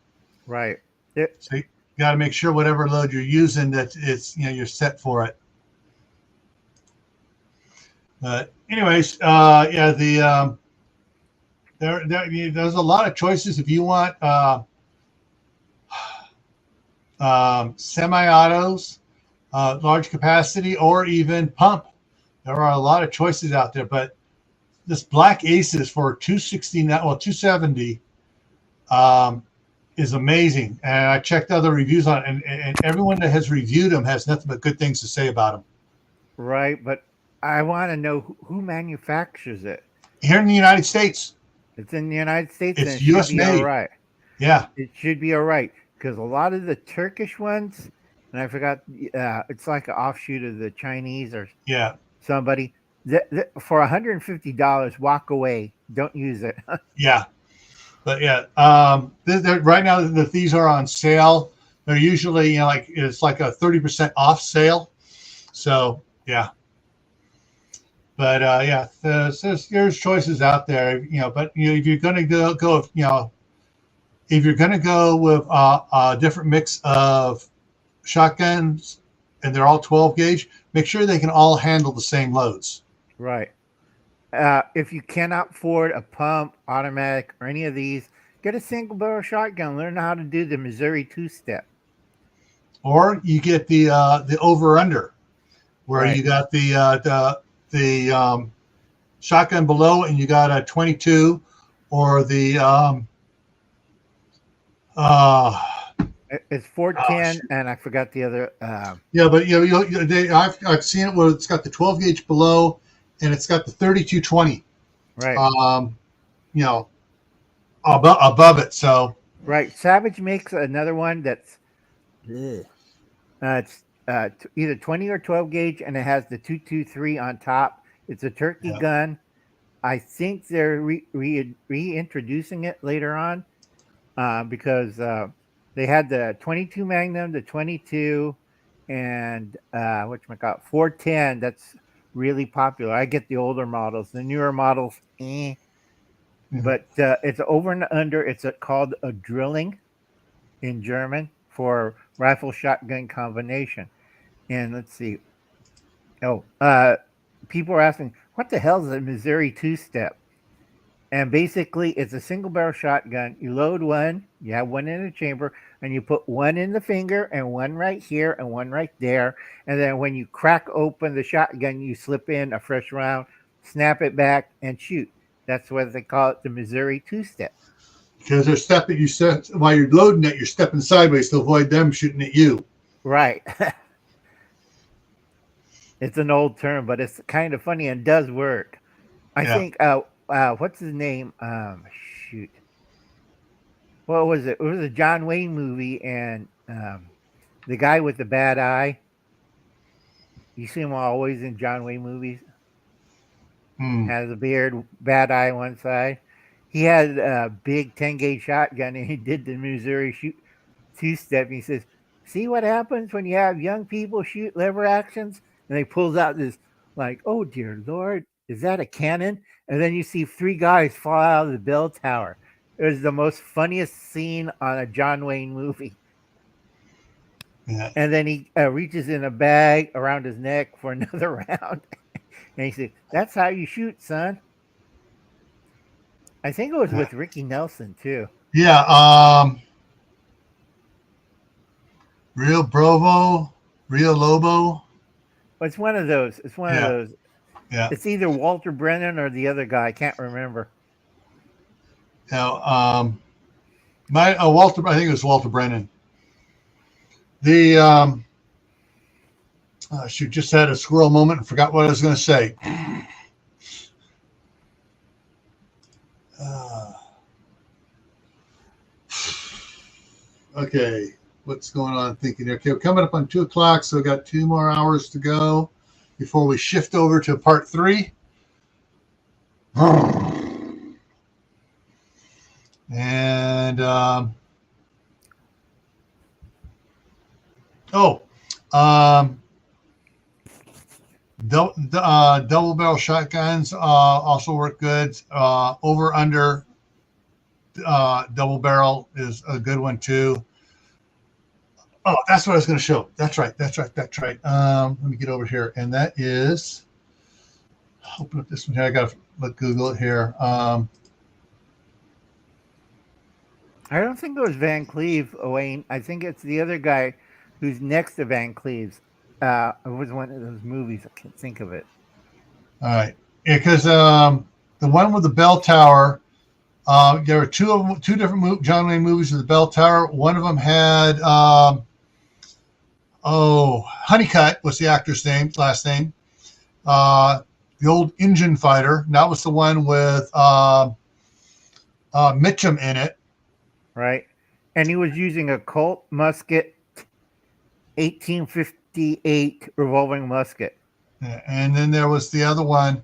Right. So you got to make sure whatever load you're using that it's you're set for it. But anyways, yeah, there's a lot of choices if you want semi-autos, large capacity, or even pump. There are a lot of choices out there, but this Black Aces for 270 is amazing. And I checked other reviews on it, and everyone that has reviewed them has nothing but good things to say about them. Right, but I want to know who manufactures it. Here in the United States. It's in the United States. It's and US should be made. all right. Yeah. It should be all right because a lot of the Turkish ones, and I forgot, it's like an offshoot of the Chinese or Yeah. somebody. For $150, walk away. Don't use it. Yeah. But yeah, right now these are on sale. They're usually it's like a 30% off sale. So yeah. But yeah, there's choices out there, But if you're going to go, if you're going to go with a different mix of shotguns, and they're all 12 gauge, make sure they can all handle the same loads. Right. If you cannot afford a pump, automatic, or any of these, get a single barrel shotgun. Learn how to do the Missouri two-step. Or you get the over under, where Right. you got the shotgun below, and you got a 22, or the it's 410, and I forgot the other. Yeah, but I've seen it where it's got the 12 gauge below, and it's got the 3220. Right. Above it. So right. Savage makes another one that's it's either 20 or 12 gauge, and it has the 223 on top. It's a turkey gun. I think they're reintroducing it later on because they had the 22 Magnum, the 22, and whatchamacallit, 410. That's really popular. I get the older models. The newer models, But it's over and under. It's called a drilling in German for rifle shotgun combination. And let's see. People are asking, what the hell is a Missouri two-step? And basically, it's a single barrel shotgun. You load one, you have one in the chamber, and you put one in the finger and one right here and one right there. And then when you crack open the shotgun, you slip in a fresh round snap it back, and shoot. That's what they call it, the Missouri two-step. Because they're stepping, you step while you're loading it, you're stepping sideways to avoid them shooting at you. Right. It's an old term, but it's kind of funny and does work. I think. What's his name? Shoot. What was it? It was a John Wayne movie, and the guy with the bad eye. You see him always in John Wayne movies. Has a beard, bad eye one side. He had a big 10-gauge shotgun, and he did the Missouri two-step. And he says, "See what happens when you have young people shoot lever actions?" And he pulls out this, like, "Oh dear Lord, is that a cannon?" And then you see 3 guys fall out of the bell tower. It was the most funniest scene on a John Wayne movie. Yeah. And then he reaches in a bag around his neck for another round. And he said, "That's how you shoot, son." I think it was with Ricky Nelson, too. Yeah. Rio Bravo, Rio Lobo. But it's one of those. It's one of those. Yeah. It's either Walter Brennan or the other guy. I can't remember. Now, Walter. I think it was Walter Brennan. The she just had a squirrel moment and forgot what I was going to say. Okay, what's going on? Thinking. Okay, we're coming up on 2:00, so we got 2 more hours to go before we shift over to part 3. And double barrel shotguns also work good. Over under double barrel is a good one too. Oh, that's what I was going to show. That's right. Let me get over here, and that is. Open up this one here. I got to Google it here. I don't think it was Van Cleve, Wayne. I think it's the other guy who's next to Van Cleve's. It was one of those movies. I can't think of it. All right. Yeah, because the one with the bell tower, there were 2 of them, 2 different John Wayne movies with the bell tower. One of them had, Honeycutt was the actor's last name. The old engine fighter. And that was the one with Mitchum in it. Right. And he was using a Colt musket, 1858 revolving musket. Yeah, and then there was the other one,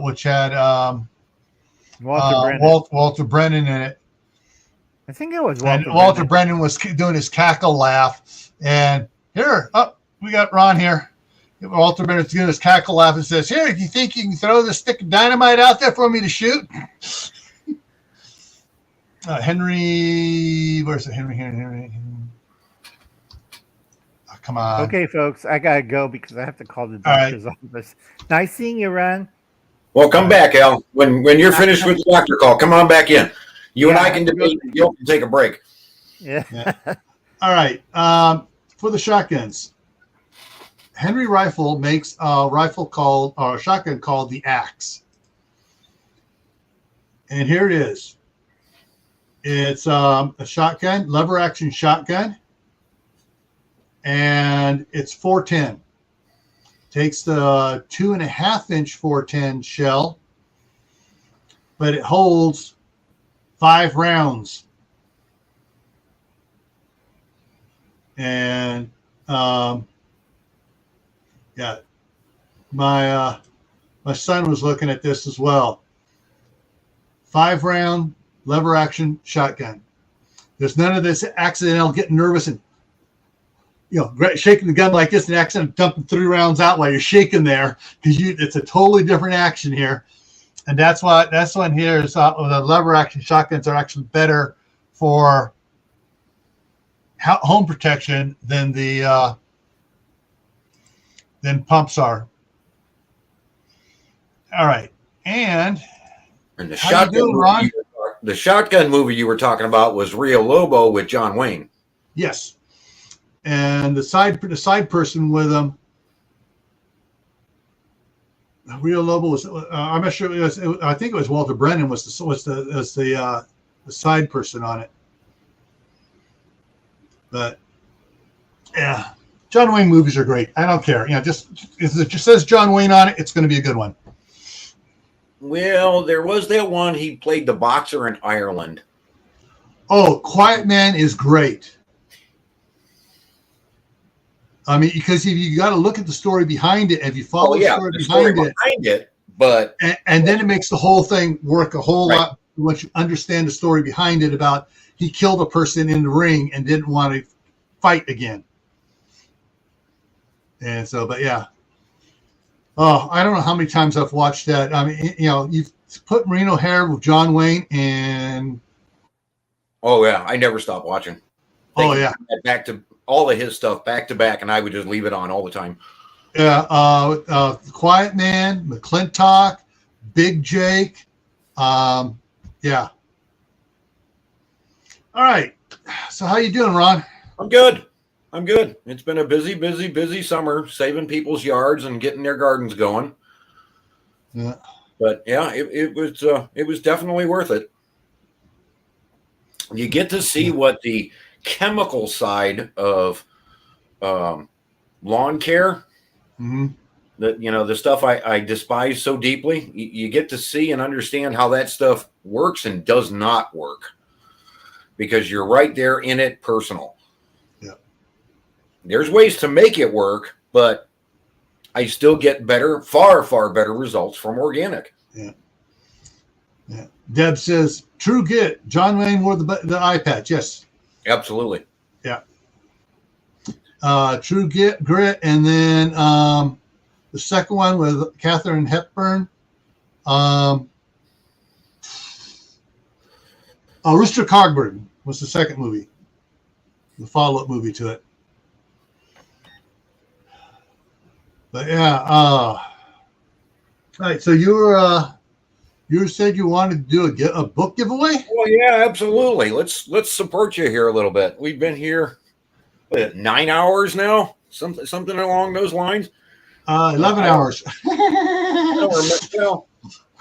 which had Walter Brennan in it. I think it was Walter Brennan was doing his cackle laugh. And here, we got Ron here. Walter Brennan's doing his cackle laugh and says, "Here, do you think you can throw this stick of dynamite out there for me to shoot?" Henry, where's it? Henry. Oh, come on. Okay, folks, I gotta go because I have to call the doctor's office. Nice seeing you, Ron. Well, come back, Al. When you're finished with the doctor call, come on back in. You and I can debate. You'll take a break. Yeah. All right. For the shotguns, Henry Rifle makes a shotgun called the Axe, and here it is. It's a shotgun, lever action shotgun, and it's 410. Takes the 2.5-inch 410 shell, but it holds 5 rounds. And my son was looking at this as well. 5-round lever action shotgun. There's none of this accidental getting nervous and shaking the gun like this and accidentally dumping 3 rounds out while you're shaking there, because it's a totally different action here. And that's one here is the lever action shotguns are actually better for home protection than pumps are. All right, and the shotgun movie you were talking about was Rio Lobo with John Wayne. Yes, and the side person with him Rio Lobo was. I'm not sure. I think it was Walter Brennan was the side person on it. But yeah, John Wayne movies are great. I don't care. Just if it just says John Wayne on it, it's going to be a good one. Well, there was that one. He played the boxer in Ireland. Oh, Quiet Man is great. I mean, because if you got to look at the story behind it, if you follow the story behind it, but and then it makes the whole thing work a whole lot once you understand the story behind it about he killed a person in the ring and didn't want to fight again. And so, but yeah. Oh, I don't know how many times I've watched that. I mean, you've put Marino Hair with John Wayne and. Oh yeah, I never stopped watching. Back to all of his stuff back to back, and I would just leave it on all the time. Yeah, Quiet Man, McClintock, Big Jake. Yeah. All right. So how you doing, Ron? I'm good. It's been a busy summer, saving people's yards and getting their gardens going. Yeah. But yeah, it was definitely worth it. You get to see what the chemical side of lawn care, the stuff I despise so deeply. You get to see and understand how that stuff works and does not work, because you're right there in it, personal. Yeah. There's ways to make it work, but I still get far better results from organic. Yeah. Yeah. Deb says, "True Grit. John Wayne wore the eye patch." Yes. Absolutely. Yeah. True Grit, and then the second one with Katharine Hepburn. Rooster Cogburn was the second movie, the follow-up movie to it. But yeah, all right. So you said you wanted to do a book giveaway? Well, yeah, absolutely. Let's support you here a little bit. We've been here 9 hours now, something along those lines. 11 hours. I don't remember. Well,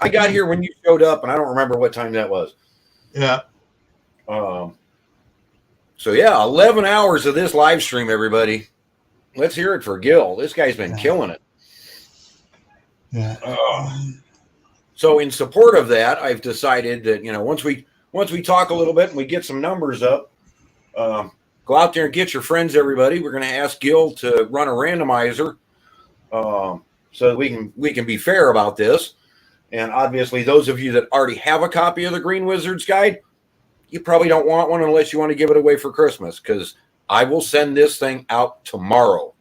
I got here when you showed up, and I don't remember what time that was. Yeah. So yeah, 11 hours of this live stream, everybody. Let's hear it for Gil. This guy's been killing it. Yeah. So in support of that, I've decided that, once we talk a little bit and we get some numbers up, go out there and get your friends, everybody. We're going to ask Gil to run a randomizer, so that we can be fair about this. And obviously, those of you that already have a copy of the Green Wizards Guide, you probably don't want one unless you want to give it away for Christmas, because I will send this thing out tomorrow.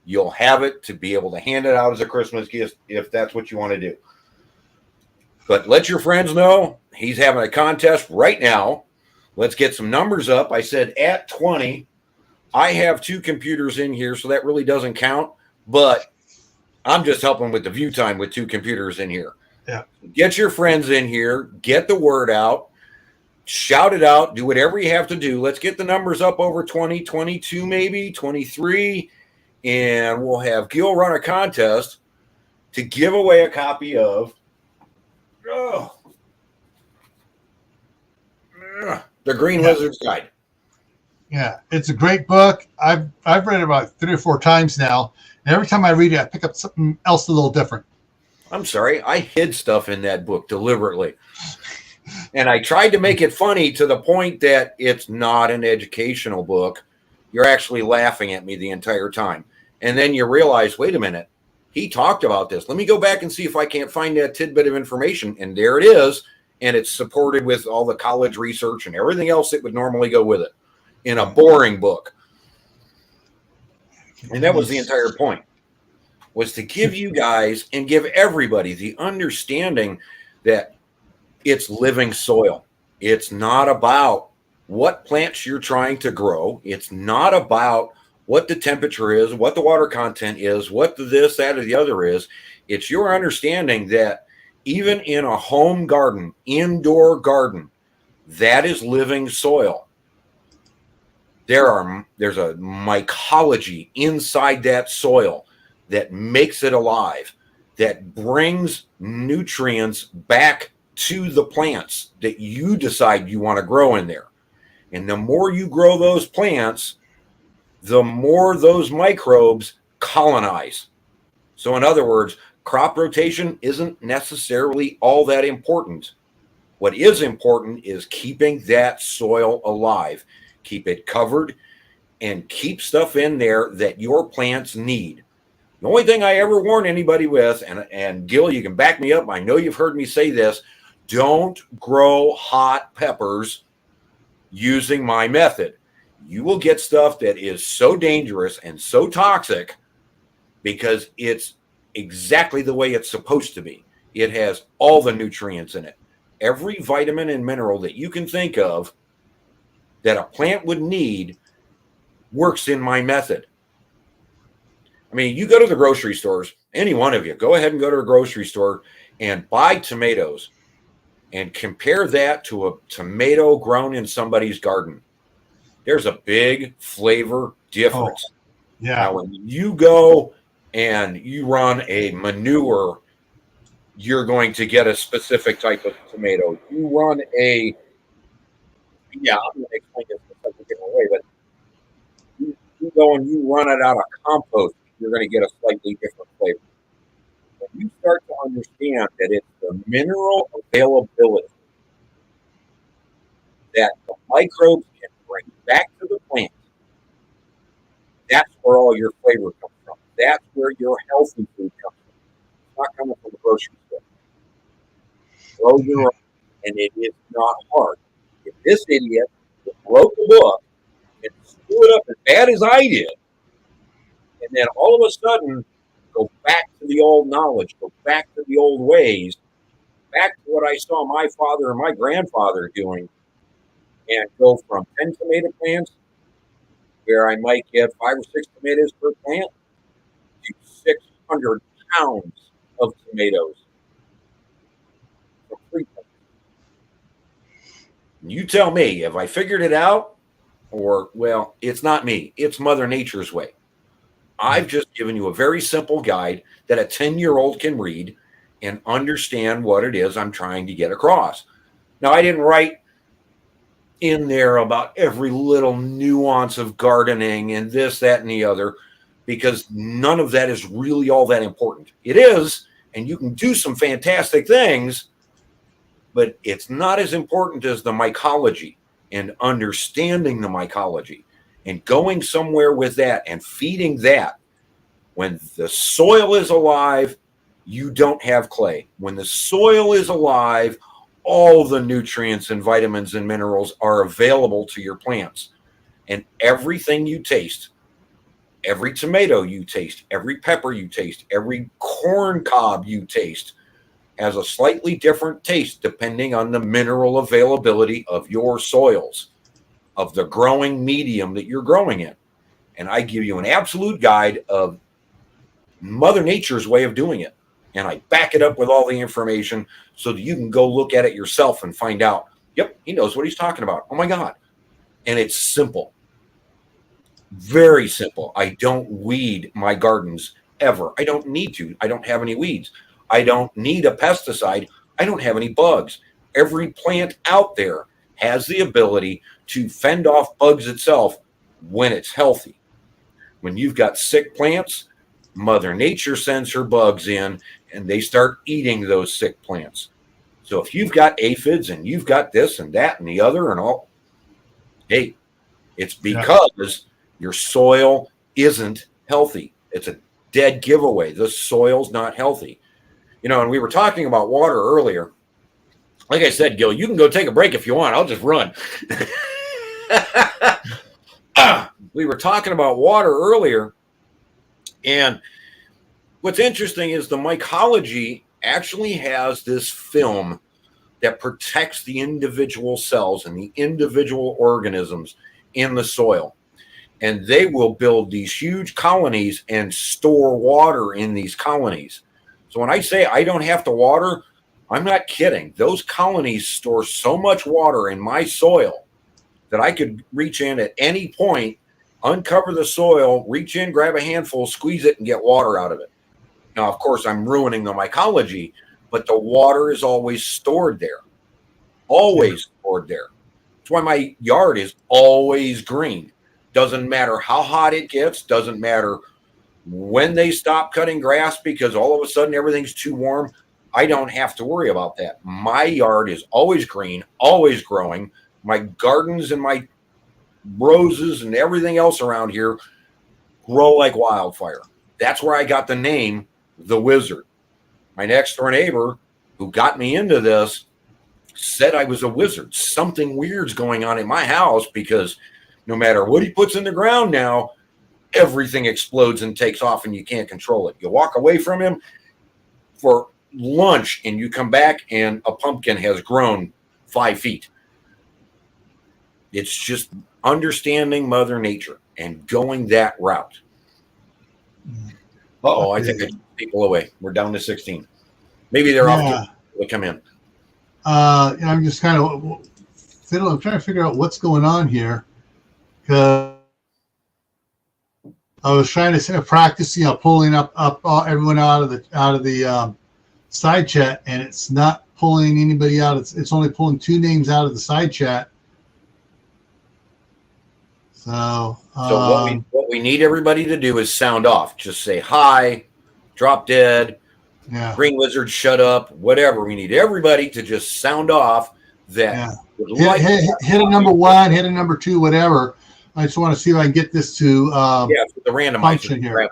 You'll have it to be able to hand it out as a Christmas gift if that's what you want to do. But let your friends know he's having a contest right now. Let's get some numbers up. I said at 20. I have 2 computers in here, so that really doesn't count. But I'm just helping with the view time with 2 computers in here. Yeah. Get your friends in here. Get the word out. Shout it out. Do whatever you have to do. Let's get the numbers up over 20, 22 maybe, 23. And we'll have Gil run a contest to give away a copy of the Green Wizards Guide. Yeah, it's a great book. I've read it about 3 or 4 times now, and every time I read it, I pick up something else a little different. I'm sorry, I hid stuff in that book deliberately, and I tried to make it funny to the point that it's not an educational book. You're actually laughing at me the entire time, and then you realize, wait a minute, he talked about this. Let me go back and see if I can't find that tidbit of information, and there it is. And it's supported with all the college research and everything else that would normally go with it in a boring book. And that was the entire point, was to give you guys and give everybody the understanding that it's living soil. It's not about what plants you're trying to grow. It's not about what the temperature is, what the water content is, what the this, that, or the other is. It's your understanding that even in a home garden, indoor garden, that is living soil. There's a mycology inside that soil that makes it alive. that brings nutrients back to the plants that you decide you want to grow in there. And the more you grow those plants, the more those microbes colonize. So in other words, crop rotation isn't necessarily all that important. What is important is keeping that soil alive, keep it covered, and keep stuff in there that your plants need. The only thing I ever warn anybody with, and Gil, you can back me up, I know you've heard me say this, don't grow hot peppers using my method. You will get stuff that is so dangerous and so toxic because it's exactly the way it's supposed to be. It has all the nutrients in it. Every vitamin and mineral that you can think of that a plant would need works in my method. I mean, you go to the grocery stores, any one of you, go ahead and go to a grocery store and buy tomatoes and compare that to a tomato grown in somebody's garden. There's a big flavor difference. Oh, yeah. Now, when you go and you run a manure, you're going to get a specific type of tomato. You run I'm going to explain this in such a different way, but you go and you run it out of compost, you're going to get a slightly different flavor. When you start to understand that it's the mineral availability that the microbes can bring back to the plant, that's where all your flavor comes from. That's where your healthy food comes from. It's not coming from the grocery store. Grow your own, and it is not hard. If this idiot wrote the book and screwed it up as bad as I did, and then all of a sudden go back to the old knowledge, go back to the old ways, back to what I saw my father and my grandfather doing, and go from 10 tomato plants, where I might get 5 or 6 tomatoes per plant, to 600 pounds of tomatoes from 3 plants. You tell me, have I figured it out? Or, well, it's not me. It's Mother Nature's way. I've just given you a very simple guide that a 10-year-old can read and understand what it is I'm trying to get across. Now, I didn't write in there about every little nuance of gardening and this, that, and the other, because none of that is really all that important. It is, and you can do some fantastic things, but it's not as important as the mycology and understanding the mycology and going somewhere with that and feeding that. When the soil is alive, you don't have clay. When the soil is alive, all the nutrients and vitamins and minerals are available to your plants. And everything you taste, every tomato you taste, every pepper you taste, every corn cob you taste has a slightly different taste depending on the mineral availability of your soils, of the growing medium that you're growing in. And I give you an absolute guide of Mother Nature's way of doing it. And I back it up with all the information so that you can go look at it yourself and find out, yep, he knows what he's talking about. Oh my God. And it's simple. Very simple. I don't weed my gardens ever. I don't need to. I don't have any weeds. I don't need a pesticide. I don't have any bugs. Every plant out there has the ability to fend off bugs itself when it's healthy. When you've got sick plants, Mother Nature sends her bugs in and they start eating those sick plants. So if you've got aphids and you've got this and that and the other and all, hey, it's because your soil isn't healthy. It's a dead giveaway. The soil's not healthy. You know, and we were talking about water earlier. Like I said, Gil, you can go take a break if you want. I'll just run. We were talking about water earlier. And what's interesting is the mycology actually has this film that protects the individual cells and the individual organisms in the soil. And they will build these huge colonies and store water in these colonies. So when I say I don't have to water, I'm not kidding. Those colonies store so much water in my soil that I could reach in at any point, uncover the soil, reach in, grab a handful, squeeze it, and get water out of it. Now, of course, I'm ruining the mycology, but the water is always stored there. Always stored there. That's why my yard is always green. Doesn't matter how hot it gets, doesn't matter when they stop cutting grass because all of a sudden everything's too warm. I don't have to worry about that. My yard is always green, always growing. My gardens and my roses and everything else around here grow like wildfire. That's where I got the name The Wizard. My next door neighbor who got me into this said I was a wizard. Something weird's going on in my house because no matter what he puts in the ground now, everything explodes and takes off and you can't control it. You walk away from him for lunch and you come back and a pumpkin has grown 5 feet. It's just understanding Mother Nature and going that route. I think I took people away. We're down to 16. Maybe they're off to come in. I'm just kind of fiddling. I'm trying to figure out what's going on here because I was trying to practice, pulling up everyone out of the side chat, and it's not pulling anybody out. It's only pulling 2 names out of the side chat. So what we need everybody to do is sound off. Just say hi, drop dead, Green Wizard, shut up, whatever. We need everybody to just sound off. That hit a number 1, hit a number 2, whatever. I just want to see if I can get this to the randomizer function here.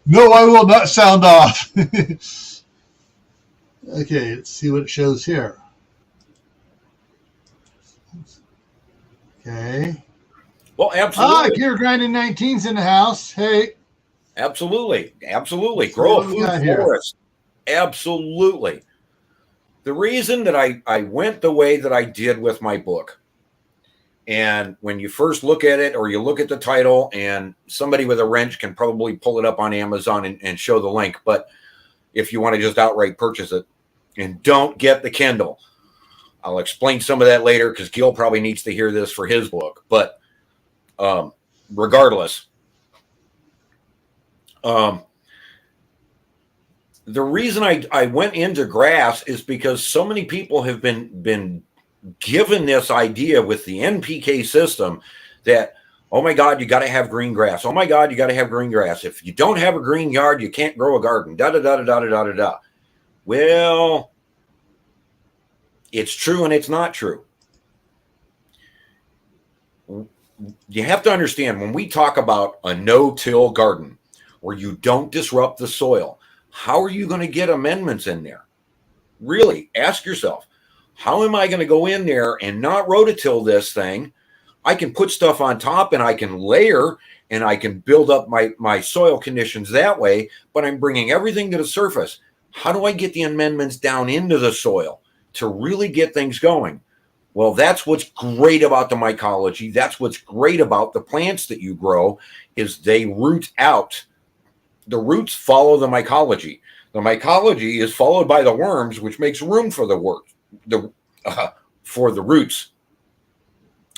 No, I will not sound off. Okay, let's see what it shows here. Okay. Well, absolutely. Gear Grinding 19's in the house. Hey. Absolutely. Grow a food forest. Absolutely. The reason that I went the way that I did with my book, and when you first look at it or you look at the title, and somebody with a wrench can probably pull it up on Amazon and show the link, but if you want to just outright purchase it, and don't get the Kindle. I'll explain some of that later because Gil probably needs to hear this for his book. But regardless, the reason I went into grass is because so many people have been given this idea with the NPK system that, oh my God, you got to have green grass. Oh my God, you got to have green grass. If you don't have a green yard, you can't grow a garden. Da da da da da da da da. Well, it's true and it's not true. You have to understand when we talk about a no-till garden where you don't disrupt the soil, how are you going to get amendments in there? Really, ask yourself, how am I going to go in there and not rototill this thing? I can put stuff on top and I can layer and I can build up my soil conditions that way, but I'm bringing everything to the surface. How do I get the amendments down into the soil to really get things going? Well, that's what's great about the mycology. That's what's great about the plants that you grow is they root out. The roots follow the mycology. The mycology is followed by the worms, which makes room for for the roots.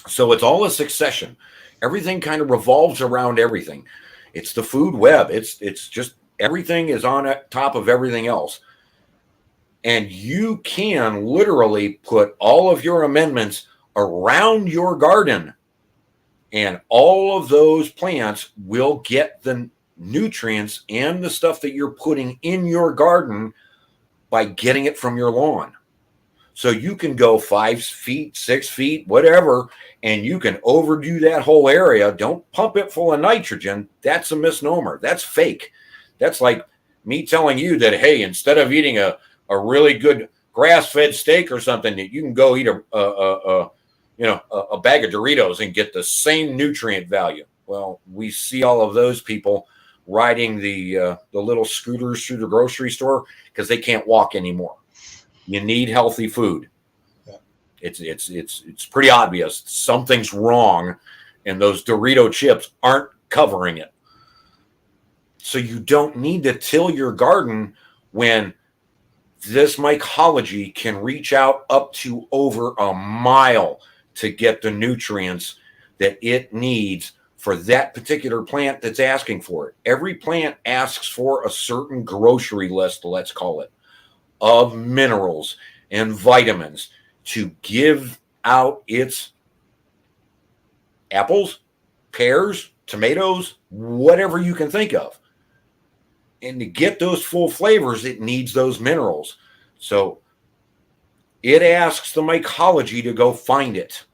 So it's all a succession. Everything kind of revolves around everything. It's the food web. It's just everything is on top of everything else. And you can literally put all of your amendments around your garden, and all of those plants will get the nutrients and the stuff that you're putting in your garden by getting it from your lawn. So you can go 5 feet, 6 feet, whatever, and you can overdo that whole area. Don't pump it full of nitrogen. That's a misnomer. That's fake. That's like me telling you that, hey, instead of eating a really good grass-fed steak or something, that you can go eat a bag of Doritos and get the same nutrient value. Well, we see all of those people riding the little scooters through the grocery store because they can't walk anymore. You need healthy food. Yeah. It's pretty obvious something's wrong, and those Dorito chips aren't covering it. So you don't need to till your garden when this mycology can reach out up to over a mile to get the nutrients that it needs for that particular plant that's asking for it. Every plant asks for a certain grocery list, let's call it, of minerals and vitamins to give out its apples, pears, tomatoes, whatever you can think of. And to get those full flavors, it needs those minerals. So it asks the mycology to go find it.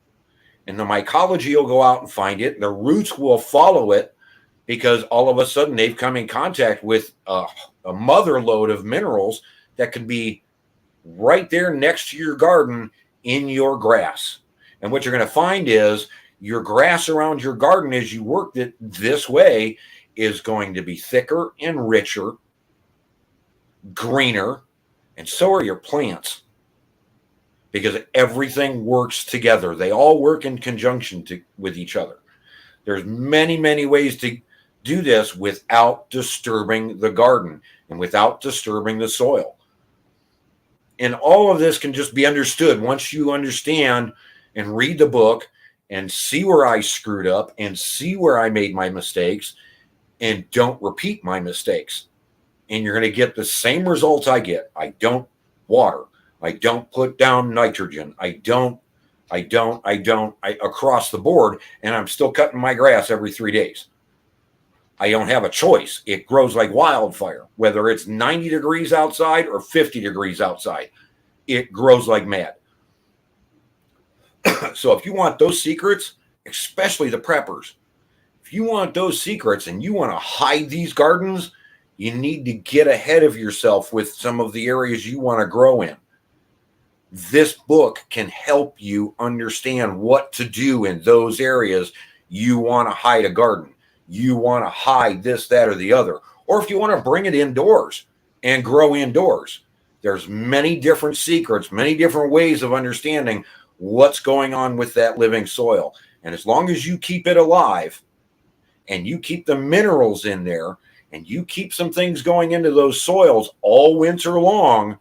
And the mycology will go out and find it. The roots will follow it because all of a sudden they've come in contact with a mother load of minerals that could be right there next to your garden in your grass. And what you're going to find is your grass around your garden, as you work it this way, is going to be thicker and richer, greener, and so are your plants. Because everything works together. They all work in conjunction with each other. There's many, many ways to do this without disturbing the garden and without disturbing the soil. And all of this can just be understood once you understand and read the book and see where I screwed up and see where I made my mistakes and don't repeat my mistakes. And you're going to get the same results I get. I don't water. I don't put down nitrogen. I across the board, and I'm still cutting my grass every 3 days. I don't have a choice. It grows like wildfire, whether it's 90 degrees outside or 50 degrees outside. It grows like mad. So if you want those secrets, especially the preppers, if you want those secrets and you want to hide these gardens, you need to get ahead of yourself with some of the areas you want to grow in. This book can help you understand what to do in those areas you want to hide a garden. You want to hide this, that, or the other. Or if you want to bring it indoors and grow indoors. There's many different secrets, many different ways of understanding what's going on with that living soil. And as long as you keep it alive and you keep the minerals in there and you keep some things going into those soils all winter long,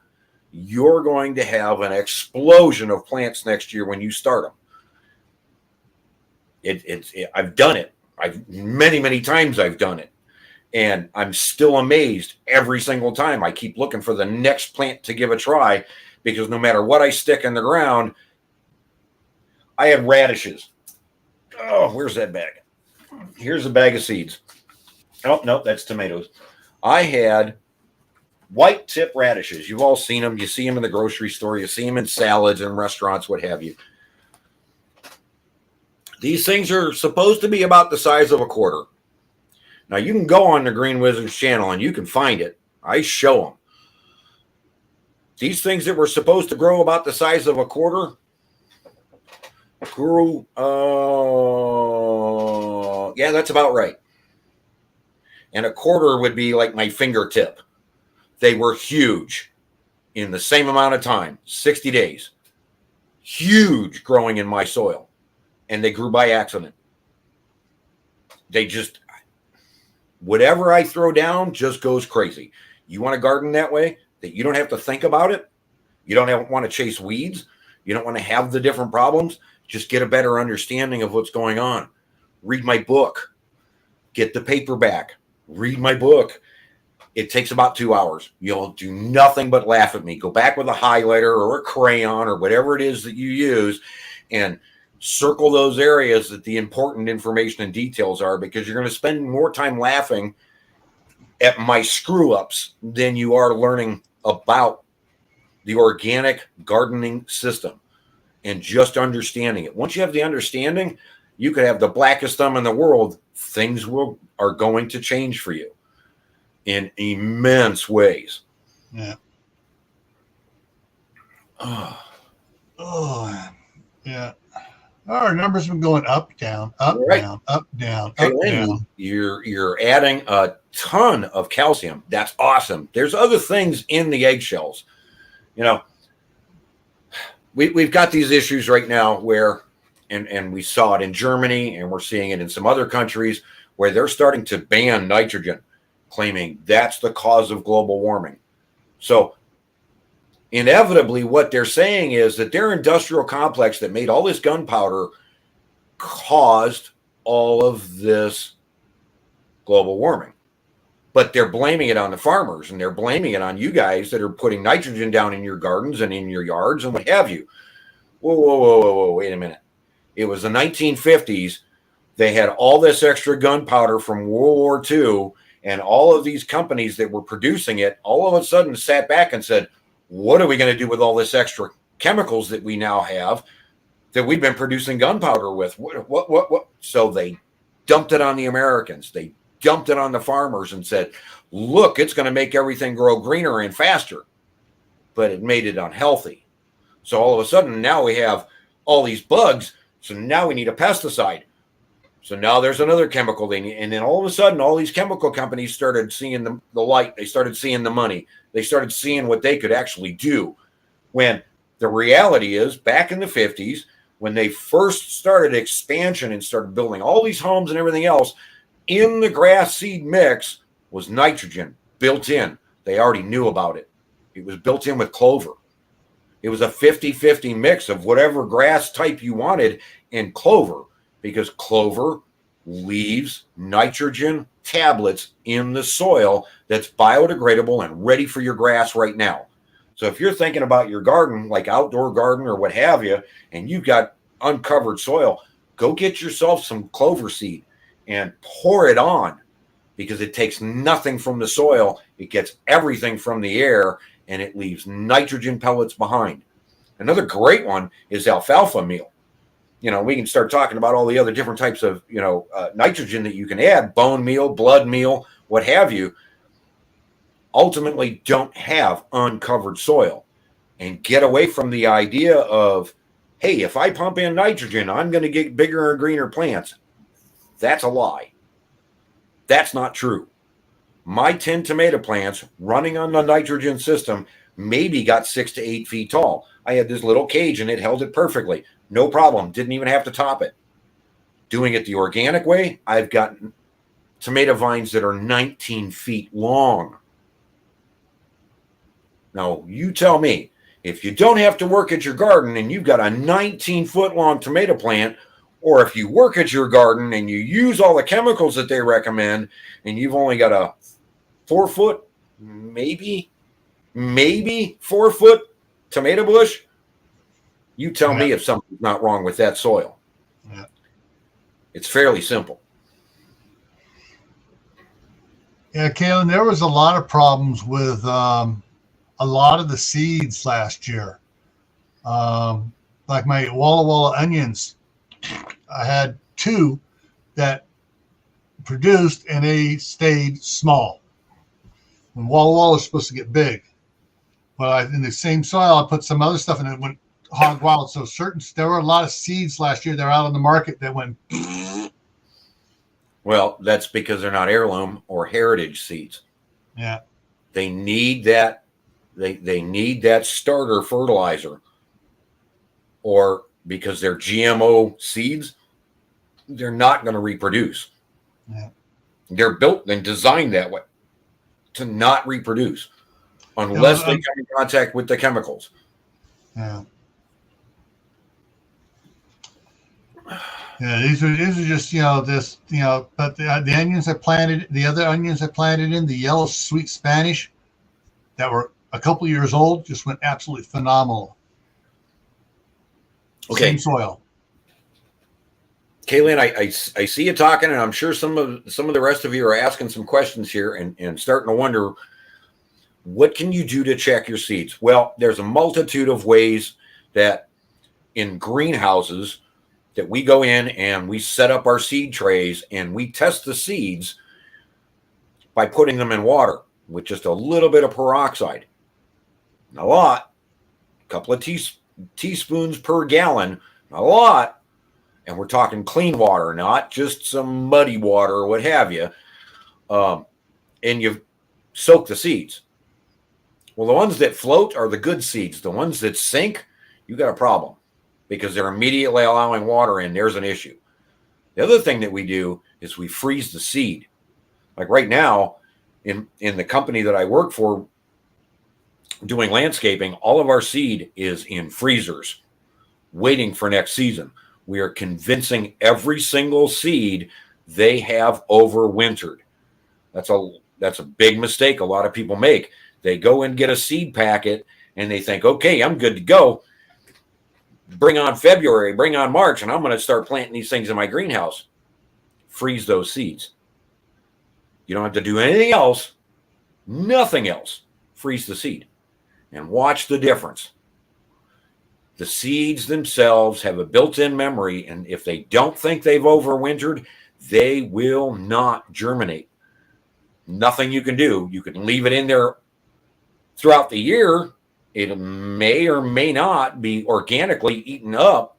you're going to have an explosion of plants next year when you start them. I've done it. Many times I've done it. And I'm still amazed every single time. I keep looking for the next plant to give a try because no matter what I stick in the ground, I had radishes. Oh, where's that bag? Here's a bag of seeds. Oh, no, that's tomatoes. I had white tip radishes. You've all seen them. You see them in the grocery store. You see them in salads and restaurants, what have you. These things are supposed to be about the size of a quarter. Now, you can go on the Green Wizards channel and you can find it. I show them. These things that were supposed to grow about the size of a quarter grew, yeah, that's about right. And a quarter would be like my fingertip. They were huge in the same amount of time, 60 days. Huge growing in my soil. And they grew by accident. They just, whatever I throw down just goes crazy. You want a garden that way, that you don't have to think about it? You don't want to chase weeds? You don't want to have the different problems? Just get a better understanding of what's going on. Read my book. Get the paperback. Read my book. It takes about 2 hours. You'll do nothing but laugh at me. Go back with a highlighter or a crayon or whatever it is that you use and circle those areas that the important information and details are, because you're going to spend more time laughing at my screw-ups than you are learning about the organic gardening system and just understanding it. Once you have the understanding, you could have the blackest thumb in the world. Things are going to change for you in immense ways. Yeah. Oh, yeah. Our numbers have been going up, down, up, right. down, up, down, hey, up, Lynn, down. You're adding a ton of calcium. That's awesome. There's other things in the eggshells. You know, we've got these issues right now where, and we saw it in Germany, and we're seeing it in some other countries where they're starting to ban nitrogen, claiming that's the cause of global warming. So inevitably what they're saying is that their industrial complex that made all this gunpowder caused all of this global warming. But they're blaming it on the farmers, and they're blaming it on you guys that are putting nitrogen down in your gardens and in your yards and what have you. Whoa, wait a minute. It was the 1950s. They had all this extra gunpowder from World War II, and all of these companies that were producing it all of a sudden sat back and said, what are we going to do with all this extra chemicals that we now have that we've been producing gunpowder with? What? So they dumped it on the Americans. They dumped it on the farmers and said, look, it's going to make everything grow greener and faster. But it made it unhealthy. So all of a sudden, now we have all these bugs. So now we need a pesticide. So now there's another chemical they need. And then all of a sudden, all these chemical companies started seeing the light. They started seeing the money. They started seeing what they could actually do. When the reality is, back in the 50s, when they first started expansion and started building all these homes and everything else, in the grass seed mix was nitrogen built in. They already knew about it. It was built in with clover. It was a 50-50 mix of whatever grass type you wanted in clover, because clover leaves nitrogen tablets in the soil that's biodegradable and ready for your grass right now. So if you're thinking about your garden, like outdoor garden or what have you, and you've got uncovered soil, go get yourself some clover seed and pour it on, because it takes nothing from the soil. It gets everything from the air, and it leaves nitrogen pellets behind. Another great one is alfalfa meal. We can start talking about all the other different types of, nitrogen that you can add, bone meal, blood meal, what have you. Ultimately, don't have uncovered soil, and get away from the idea of, hey, if I pump in nitrogen, I'm going to get bigger and greener plants. That's a lie. That's not true. My 10 tomato plants running on the nitrogen system maybe got 6 to 8 feet tall. I had this little cage and it held it perfectly. No problem. Didn't even have to top it. Doing it the organic way, I've got tomato vines that are 19 feet long. Now, you tell me, if you don't have to work at your garden and you've got a 19-foot long tomato plant, or if you work at your garden and you use all the chemicals that they recommend and you've only got a 4 foot, maybe 4 foot tomato bush, you tell me if something's not wrong with that soil. Yeah. It's fairly simple. Yeah, Kalen, there was a lot of problems with a lot of the seeds last year. Like my Walla Walla onions, I had 2 that produced and they stayed small. And Walla Walla is supposed to get big. But in the same soil, I put some other stuff and it went hog wild. So there were a lot of seeds last year that are out on the market that went. Well, that's because they're not heirloom or heritage seeds. Yeah. They need that. They need that starter fertilizer, or because they're GMO seeds, they're not going to reproduce. Yeah. They're built and designed that way to not reproduce unless they come in contact with the chemicals. Yeah. Yeah, these are just but the onions I planted, the other onions I planted in, the yellow sweet Spanish that were a couple years old, just went absolutely phenomenal. Okay. Same soil. Kaylin, I see you talking, and I'm sure some of the rest of you are asking some questions here and starting to wonder, what can you do to check your seeds? Well, there's a multitude of ways that in greenhouses that we go in and we set up our seed trays and we test the seeds by putting them in water with just a little bit of peroxide. Not a lot, a couple of teaspoons per gallon, not a lot. And we're talking clean water, not just some muddy water or what have you. And you soak the seeds. Well, the ones that float are the good seeds. The ones that sink, you got a problem because they're immediately allowing water in. There's an issue. The other thing that we do is we freeze the seed. Like right now, in the company that I work for, doing landscaping, all of our seed is in freezers waiting for next season. We are convincing every single seed they have overwintered. That's a big mistake a lot of people make. They go and get a seed packet and they think, okay, I'm good to go. Bring on February, bring on March, and I'm going to start planting these things in my greenhouse. Freeze those seeds. You don't have to do anything else, nothing else. Freeze the seed and watch the difference. The seeds themselves have a built-in memory, and if they don't think they've overwintered, they will not germinate. Nothing you can do. You can leave it in there throughout the year. It may or may not be organically eaten up,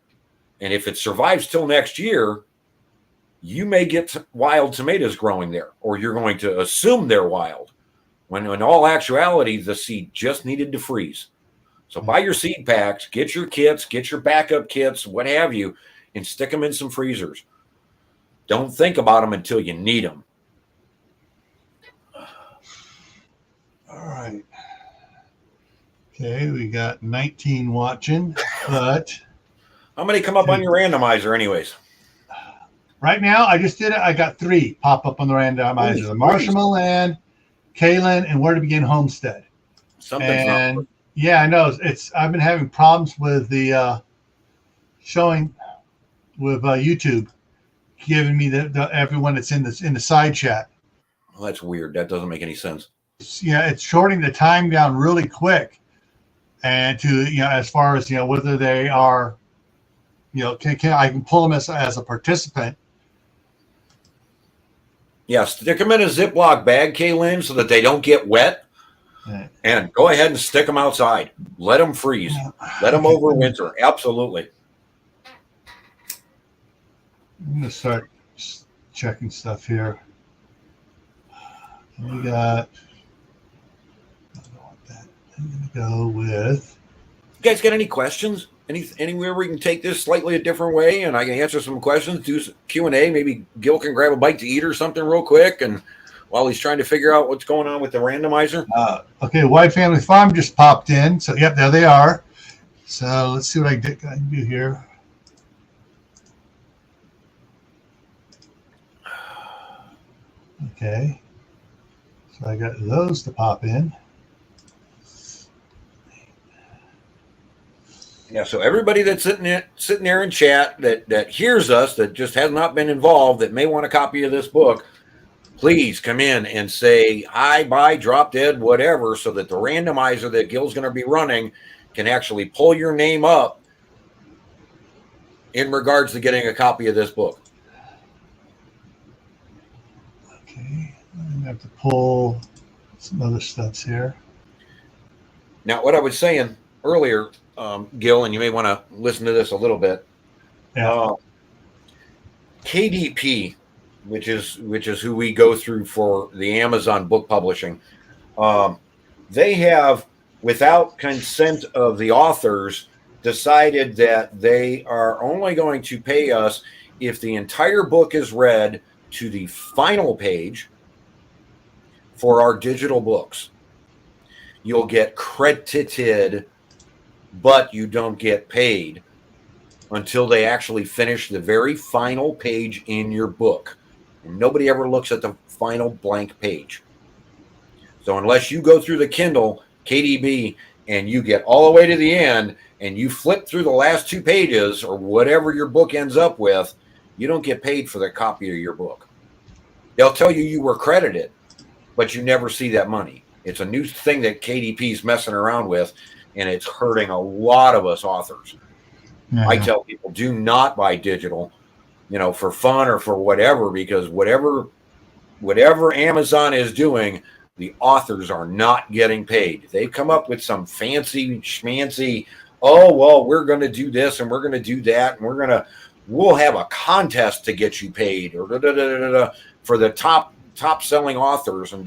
and if it survives till next year, you may get wild tomatoes growing there, or you're going to assume they're wild, when in all actuality, the seed just needed to freeze. So buy your seed packs, get your kits, get your backup kits, what have you, and stick them in some freezers. Don't think about them until you need them. All right. Okay, we got 19 watching, but How many come up on your randomizer anyways? right now I just did it. I got 3 pop up on the randomizer: the Marshall Land, Kaylin, and Where to Begin Homestead. Something's And not. yeah, I know I've been having problems with the showing with YouTube giving me the everyone that's in the side chat. Well, that's weird. That doesn't make any sense. It's shorting the time down really quick, and to as far as whether they are can I can pull them as a participant. Yeah, stick them in a Ziploc bag, Kaylin, so that they don't get wet. Yeah. And go ahead and stick them outside. Let them freeze. Let them overwinter. Absolutely. I'm gonna start checking stuff here. We got. I don't want that. I'm gonna go with. You guys got any questions? Anywhere we can take this slightly a different way, and I can answer some questions, do some Q&A. Maybe Gil can grab a bite to eat or something real quick, and while he's trying to figure out what's going on with the randomizer. Okay, White Family Farm just popped in. So, yep, there they are. So let's see what I can do here. Okay. So I got those to pop in. Yeah, so everybody that's sitting there in chat that hears us, that just has not been involved, that may want a copy of this book, please come in and say hi, bye, drop dead, whatever, so that the randomizer that Gil's going to be running can actually pull your name up in regards to getting a copy of this book. Okay, I'm going to have to pull some other stuff here. Now, what I was saying earlier, Gil, and you may want to listen to this a little bit. Yeah. KDP, which is who we go through for the Amazon book publishing, they have, without consent of the authors, decided that they are only going to pay us if the entire book is read to the final page for our digital books. You'll get credited, but you don't get paid until they actually finish the very final page in your book. And nobody ever looks at the final blank page. So unless you go through the Kindle KDB and you get all the way to the end and you flip through the last 2 pages or whatever your book ends up with, you don't get paid for the copy of your book. They'll tell you were credited, but you never see that money. It's a new thing that KDP is messing around with, and it's hurting a lot of us authors. Yeah. I tell people, do not buy digital, for fun or for whatever, because whatever Amazon is doing, the authors are not getting paid. They've come up with some fancy schmancy, oh, well, we're going to do this and we're going to do that, and we'll have a contest to get you paid, or for the top selling authors, and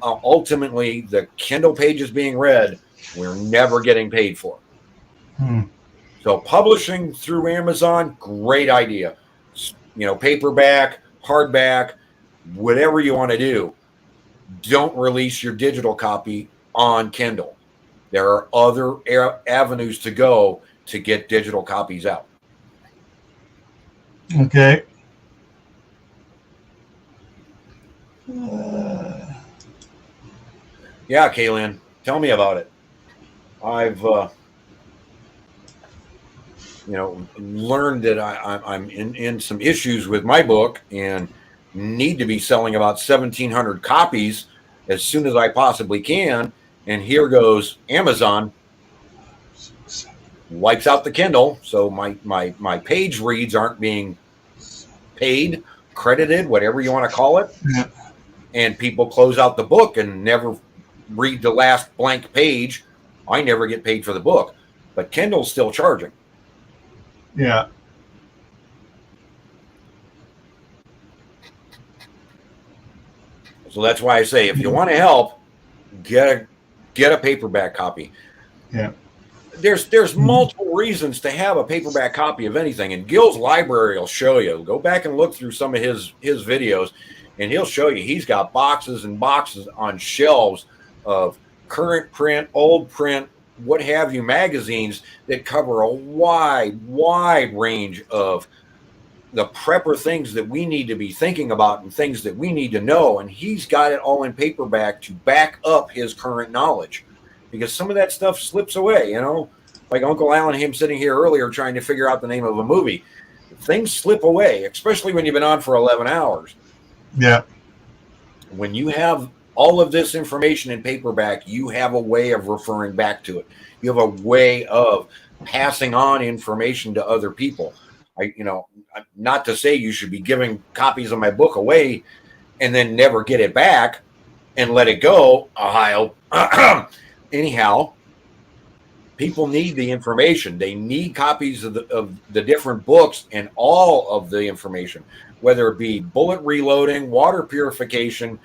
ultimately the Kindle pages being read, we're never getting paid for. So publishing through Amazon, great idea. Paperback, hardback, whatever you want to do. Don't release your digital copy on Kindle. There are other avenues to go to get digital copies out. Okay. Yeah, Kaylin, tell me about it. I've learned that I'm in some issues with my book and need to be selling about 1,700 copies as soon as I possibly can. And here goes Amazon wipes out the Kindle, so my page reads aren't being paid, credited, whatever you want to call it. Yeah. And people close out the book and never read the last blank page. I never get paid for the book, but Kindle's still charging. Yeah. So that's why I say, if you want to help, get a paperback copy. Yeah. There's multiple reasons to have a paperback copy of anything, and Gil's library will show you. Go back and look through some of his videos, and he'll show you he's got boxes and boxes on shelves of current print, old print, what have you, magazines that cover a wide range of the prepper things that we need to be thinking about and things that we need to know. And he's got it all in paperback to back up his current knowledge, because some of that stuff slips away, like Uncle Alan, him sitting here earlier trying to figure out the name of a movie. Things slip away, especially when you've been on for 11 hours. Yeah. When you have all of this information in paperback, you have a way of referring back to it. You have a way of passing on information to other people. Not to say you should be giving copies of my book away and then never get it back and let it go. Anyhow, people need the information. They need copies of the different books and all of the information, whether it be bullet reloading, water purification,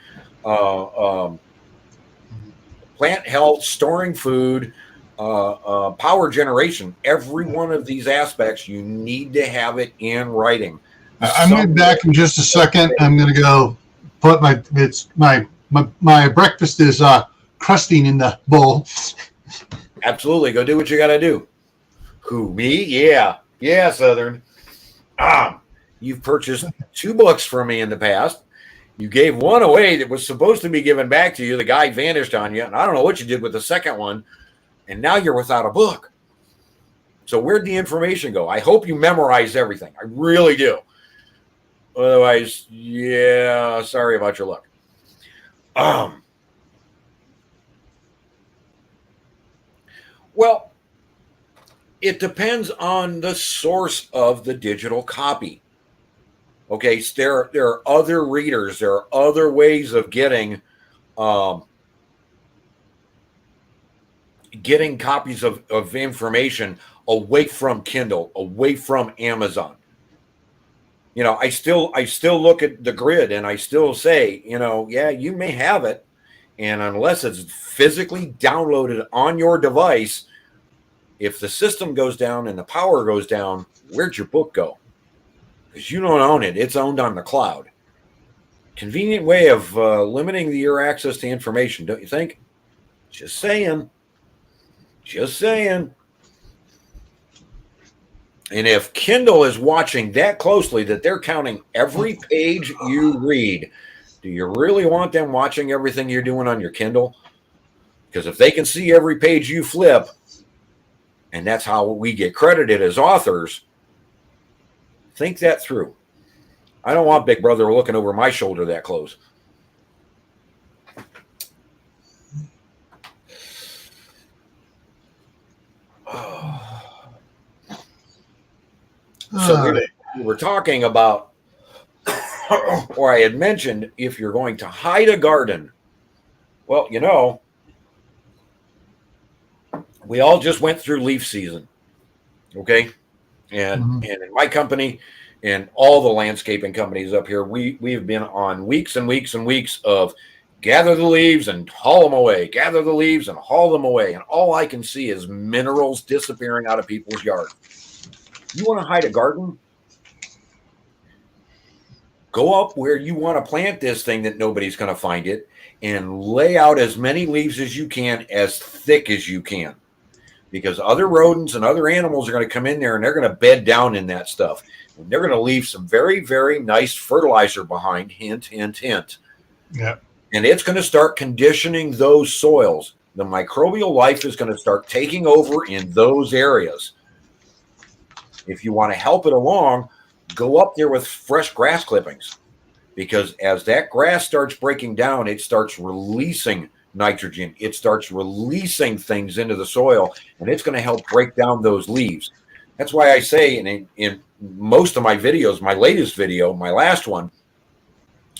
plant health, storing food, power generation. Every one of these aspects, you need to have it in writing. I'm going to be back in just a second. I'm going to go put my breakfast is crusting in the bowl. Absolutely. Go do what you got to do. Who, me? Yeah, Southern. You've purchased 2 books from me in the past. You gave one away that was supposed to be given back to you. The guy vanished on you, and I don't know what you did with the second one, and now you're without a book. So where'd the information go? I hope you memorized everything. I really do. Otherwise, yeah, sorry about your luck. Well, it depends on the source of the digital copy. Okay, so there are other readers. There are other ways of getting copies of information away from Kindle, away from Amazon. I still look at the grid and I still say, yeah, you may have it, and unless it's physically downloaded on your device, if the system goes down and the power goes down, where'd your book go? Because you don't own it. It's owned on the cloud. Convenient way of limiting your access to information, don't you think? Just saying. And if Kindle is watching that closely that they're counting every page you read, do you really want them watching everything you're doing on your Kindle? Because if they can see every page you flip, and that's how we get credited as authors, think that through. I don't want Big Brother looking over my shoulder that close. So we were talking about, or I had mentioned, if you're going to hide a garden, well, we all just went through leaf season, okay? And in my company and all the landscaping companies up here, we've been on weeks and weeks and weeks of gather the leaves and haul them away, gather the leaves and haul them away. And all I can see is minerals disappearing out of people's yards. You want to hide a garden? Go up where you want to plant this thing that nobody's going to find it and lay out as many leaves as you can, as thick as you can, because other rodents and other animals are going to come in there and they're going to bed down in that stuff. And they're going to leave some very, very nice fertilizer behind. Hint, hint, hint. Yeah. And it's going to start conditioning those soils. The microbial life is going to start taking over in those areas. If you want to help it along, go up there with fresh grass clippings, because as that grass starts breaking down, it starts releasing nitrogen. It starts releasing things into the soil, and it's going to help break down those leaves. That's why I say in most of my videos, my latest video, my last one,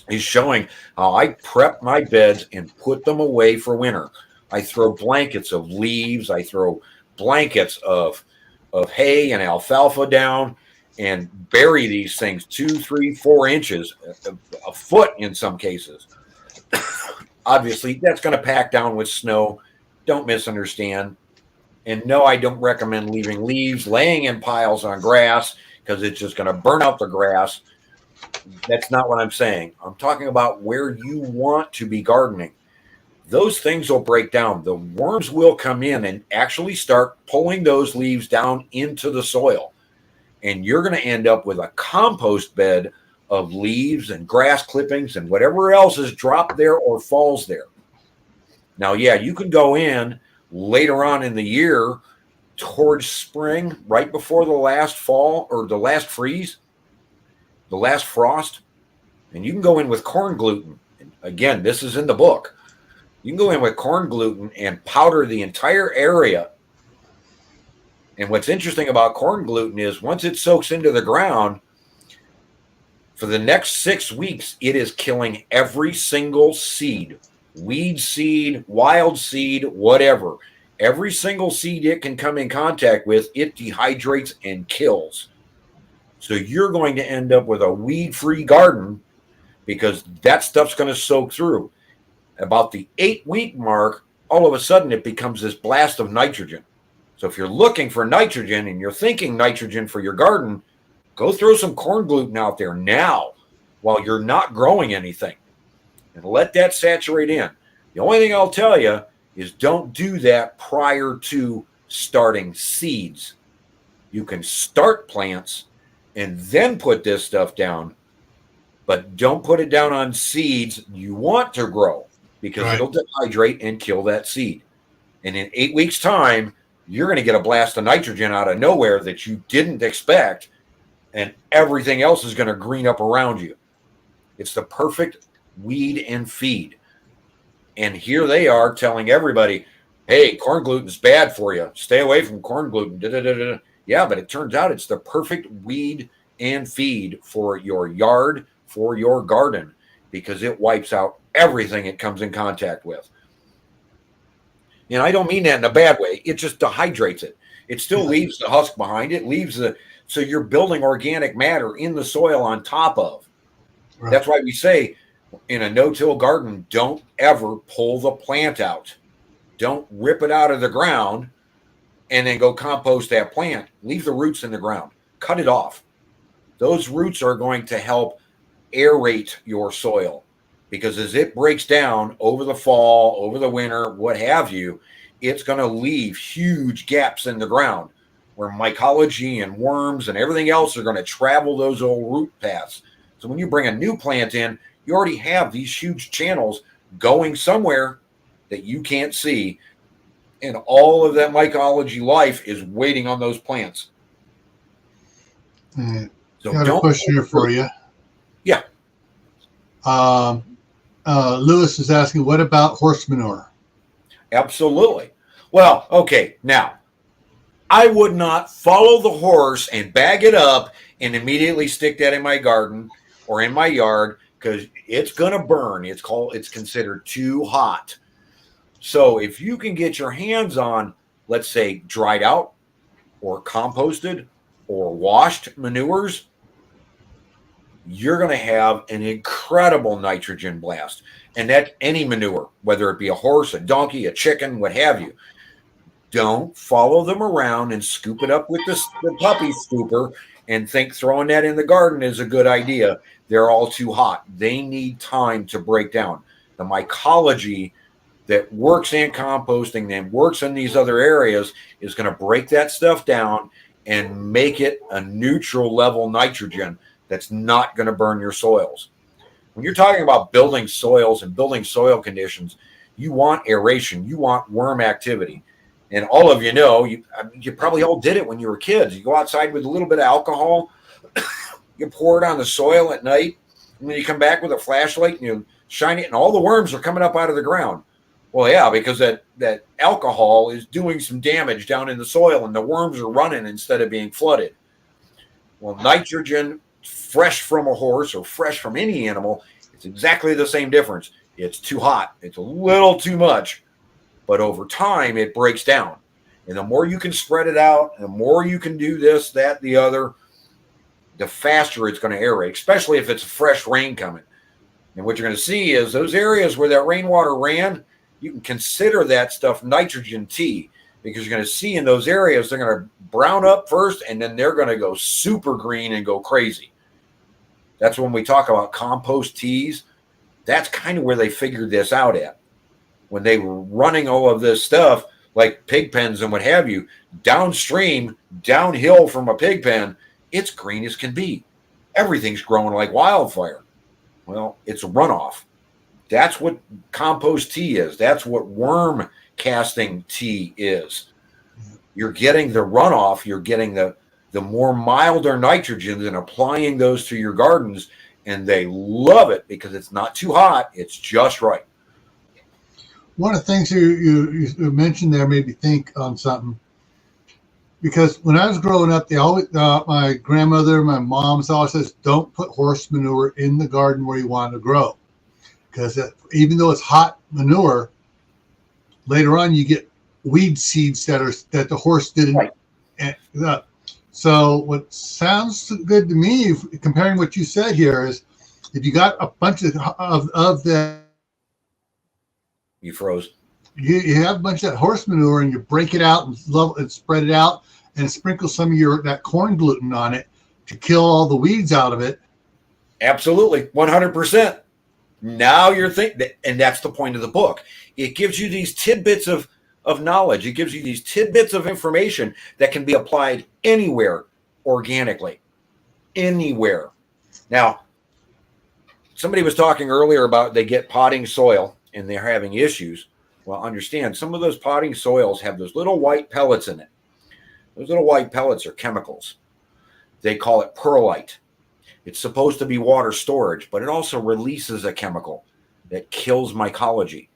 is showing how I prep my beds and put them away for winter. I throw blankets of leaves. I throw blankets of hay and alfalfa down and bury these things 2, 3, 4 inches, a foot in some cases. Obviously, that's going to pack down with snow. Don't misunderstand. And no, I don't recommend leaving leaves laying in piles on grass, because it's just going to burn out the grass. That's not what I'm saying. I'm talking about where you want to be gardening. Those things will break down. The worms will come in and actually start pulling those leaves down into the soil. And you're going to end up with a compost bed of leaves and grass clippings and whatever else is dropped there or falls there. Now, yeah, you can go in later on in the year towards spring, right before the last fall or the last freeze, the last frost, and you can go in with corn gluten. And again, this is in the book. You can go in with corn gluten and powder the entire area. And what's interesting about corn gluten is once it soaks into the ground, for the next 6 weeks, it is killing every single seed, weed seed, wild seed, whatever. Every single seed it can come in contact with, it dehydrates and kills. So you're going to end up with a weed-free garden, because that stuff's going to soak through. About the 8-week mark, all of a sudden it becomes this blast of nitrogen. So if you're looking for nitrogen and you're thinking nitrogen for your garden, go throw some corn gluten out there now while you're not growing anything, and let that saturate in. The only thing I'll tell you is don't do that prior to starting seeds. You can start plants and then put this stuff down, but don't put it down on seeds you want to grow, because it'll dehydrate and kill that seed. And in 8 weeks' time, you're going to get a blast of nitrogen out of nowhere that you didn't expect, and everything else is going to green up around you. It's the perfect weed and feed. And here they are telling everybody, hey, corn gluten's bad for you. Stay away from corn gluten. Da-da-da-da. Yeah, but it turns out it's the perfect weed and feed for your yard, for your garden, because it wipes out everything it comes in contact with. And I don't mean that in a bad way. It just dehydrates it. It still leaves the husk behind. It leaves so you're building organic matter in the soil on top of. Right. That's why we say in a no-till garden, don't ever pull the plant out. Don't rip it out of the ground and then go compost that plant. Leave the roots in the ground. Cut it off. Those roots are going to help aerate your soil, because as it breaks down over the fall, over the winter, what have you, it's going to leave huge gaps in the ground where mycology and worms and everything else are going to travel those old root paths. So when you bring a new plant in, you already have these huge channels going somewhere that you can't see, and all of that mycology life is waiting on those plants. So got a question here for you. Yeah. Lewis is asking, what about horse manure? Absolutely. Well, okay, now, I would not follow the horse and bag it up and immediately stick that in my garden or in my yard, because it's going to burn. It's considered too hot. So if you can get your hands on, let's say, dried out or composted or washed manures, you're going to have an incredible nitrogen blast. And that's any manure, whether it be a horse, a donkey, a chicken, what have you. Don't follow them around and scoop it up with the puppy scooper and think throwing that in the garden is a good idea. They're all too hot. They need time to break down. the mycology that works in composting and works in these other areas is going to break that stuff down and make it a neutral level nitrogen that's not going to burn your soils. When you're talking about building soils and building soil conditions, you want aeration, you want worm activity. And all of you know, you probably all did it when you were kids. You go outside with a little bit of alcohol, you pour it on the soil at night, and then you come back with a flashlight and you shine it, and all the worms are coming up out of the ground. Well, yeah, because that alcohol is doing some damage down in the soil, and the worms are running instead of being flooded. Well, nitrogen, fresh from a horse or fresh from any animal, it's exactly the same difference. It's too hot. It's a little too much. But over time, it breaks down. And the more you can spread it out, the more you can do this, that, the other, the faster it's going to aerate, especially if it's fresh rain coming. And what you're going to see is those areas where that rainwater ran, you can consider that stuff nitrogen T, because you're going to see in those areas, they're going to brown up first, and then they're going to go super green and go crazy. That's when we talk about compost teas. That's kind of where they figured this out at. When they were running all of this stuff, like pig pens and what have you, downstream, downhill from a pig pen, it's green as can be. Everything's growing like wildfire. Well, it's a runoff. That's what compost tea is. That's what worm casting tea is. You're getting the runoff. You're getting the more milder nitrogens and applying those to your gardens, and they love it because it's not too hot. It's just right. One of the things you mentioned there made me think on something, because when I was growing up, they always my grandmother, my mom always says, don't put horse manure in the garden where you want to grow, because even though it's hot manure, later on you get weed seeds that the horse didn't. Right. So what sounds good to me, comparing what you said here, is if you got a bunch of the. You froze. You have a bunch of that horse manure, and you break it out and spread it out, and sprinkle some of that corn gluten on it to kill all the weeds out of it. Absolutely, 100%. Now you're thinking, and that's the point of the book. It gives you these tidbits of knowledge. It gives you these tidbits of information that can be applied anywhere organically. Anywhere. Now, somebody was talking earlier about they get potting soil and they're having issues. Well, understand, some of those potting soils have those little white pellets in it. Those little white pellets are chemicals. They call it perlite. It's supposed to be water storage, but it also releases a chemical that kills mycology.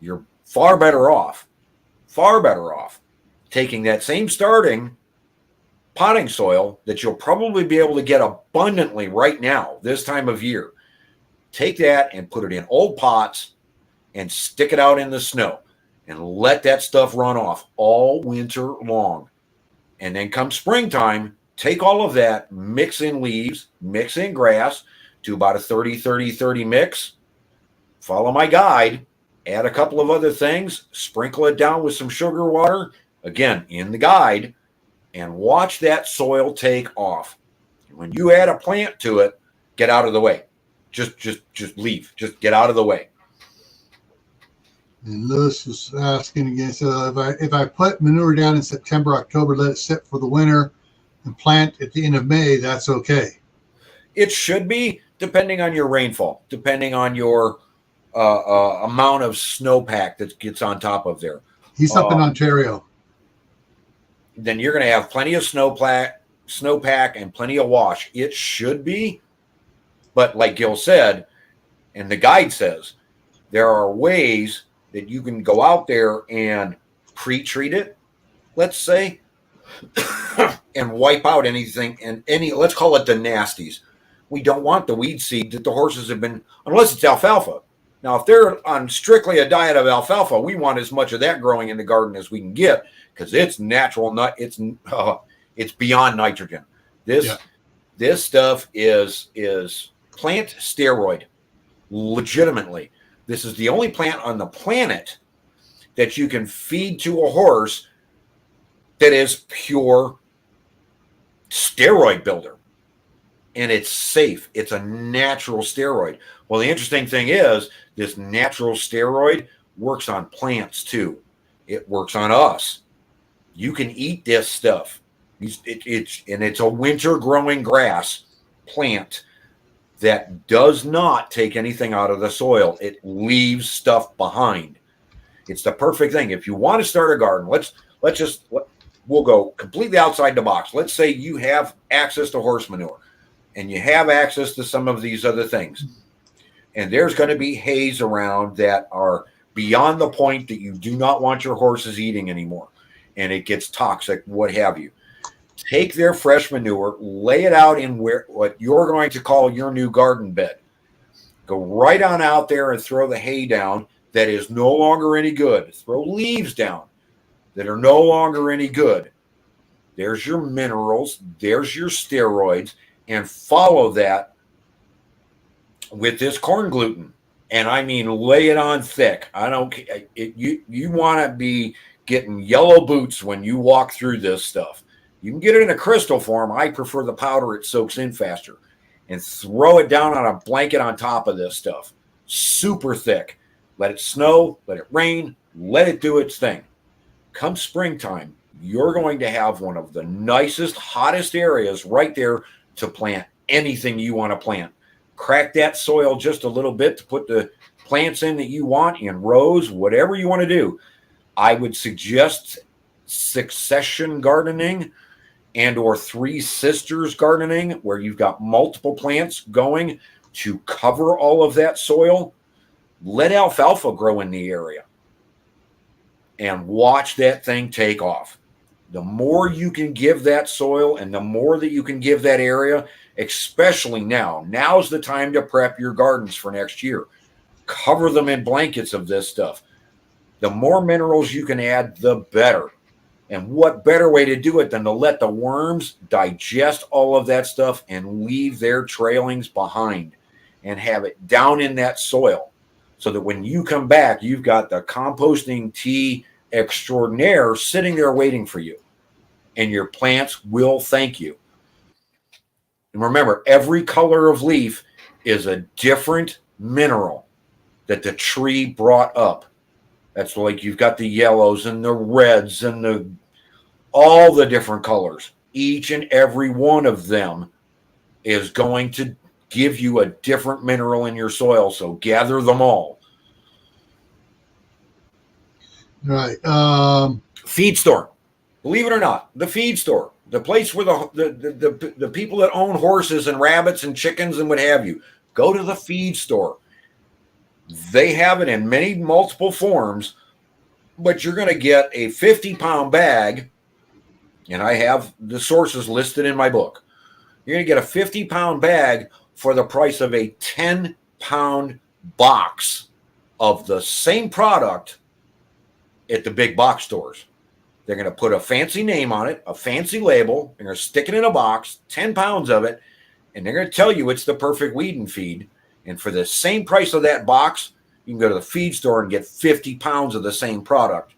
You're far better off taking that same starting potting soil that you'll probably be able to get abundantly right now, this time of year. Take that and put it in old pots and stick it out in the snow and let that stuff run off all winter long. And then come springtime, take all of that, mix in leaves, mix in grass, do about a 30-30-30 mix. Follow my guide, add a couple of other things, sprinkle it down with some sugar water, again, in the guide, and watch that soil take off. When you add a plant to it, get out of the way. Just leave. Just get out of the way. And Lewis was asking again, so if I put manure down in September, October, let it sit for the winter, and plant at the end of May, that's okay? It should be, depending on your rainfall, depending on your amount of snowpack that gets on top of there. He's up in Ontario. Then you're going to have plenty of snowpack and plenty of wash. It should be. But like Gil said, and the guide says, there are ways that you can go out there and pre-treat it, let's say, and wipe out anything and let's call it the nasties. We don't want the weed seed that the horses have been, unless it's alfalfa. Now, if they're on strictly a diet of alfalfa, we want as much of that growing in the garden as we can get, because it's natural. It's beyond nitrogen. This stuff is plant steroid, legitimately. This is the only plant on the planet that you can feed to a horse that is pure steroid builder. and it's safe. It's a natural steroid. Well, the interesting thing is this natural steroid works on plants too. It works on us. You can eat this stuff. It's a winter growing grass plant that does not take anything out of the soil. It leaves stuff behind. It's the perfect thing. If you want to start a garden, we'll go completely outside the box. Let's say you have access to horse manure and you have access to some of these other things. And there's going to be hays around that are beyond the point that you do not want your horses eating anymore. And it gets toxic, what have you. Take their fresh manure, lay it out in what you're going to call your new garden bed. Go right on out there and throw the hay down that is no longer any good. Throw leaves down that are no longer any good. There's your minerals. There's your steroids. And follow that with this corn gluten. And I mean, lay it on thick. I don't care. You want to be getting yellow boots when you walk through this stuff. You can get it in a crystal form. I prefer the powder. It soaks in faster. And throw it down on a blanket on top of this stuff. Super thick. Let it snow. Let it rain. Let it do its thing. Come springtime, you're going to have one of the nicest, hottest areas right there to plant anything you want to plant. Crack that soil just a little bit to put the plants in that you want in rows, whatever you want to do. I would suggest succession gardening and or three sisters gardening, where you've got multiple plants going to cover all of that soil. Let alfalfa grow in the area and watch that thing take off. The more you can give that soil and the more that you can give that area, especially now's the time to prep your gardens for next year. Cover them in blankets of this stuff. The more minerals you can add, the better. And what better way to do it than to let the worms digest all of that stuff and leave their trailings behind and have it down in that soil, so that when you come back, you've got the composting tea extraordinaire sitting there waiting for you. And your plants will thank you. And remember, every color of leaf is a different mineral that the tree brought up. That's like you've got the yellows and the reds and all the different colors. Each and every one of them is going to give you a different mineral in your soil. So gather them all. Right. Feed store. Believe it or not, the feed store, the place where the people that own horses and rabbits and chickens and what have you, go to the feed store. They have it in many multiple forms, but you're going to get a 50-pound bag, and I have the sources listed in my book. You're going to get a 50-pound bag for the price of a 10-pound box of the same product at the big box stores. They're going to put a fancy name on it, a fancy label. They're going to stick it in a box, 10 pounds of it, and they're going to tell you it's the perfect weed and feed. And for the same price of that box, you can go to the feed store and get 50 pounds of the same product.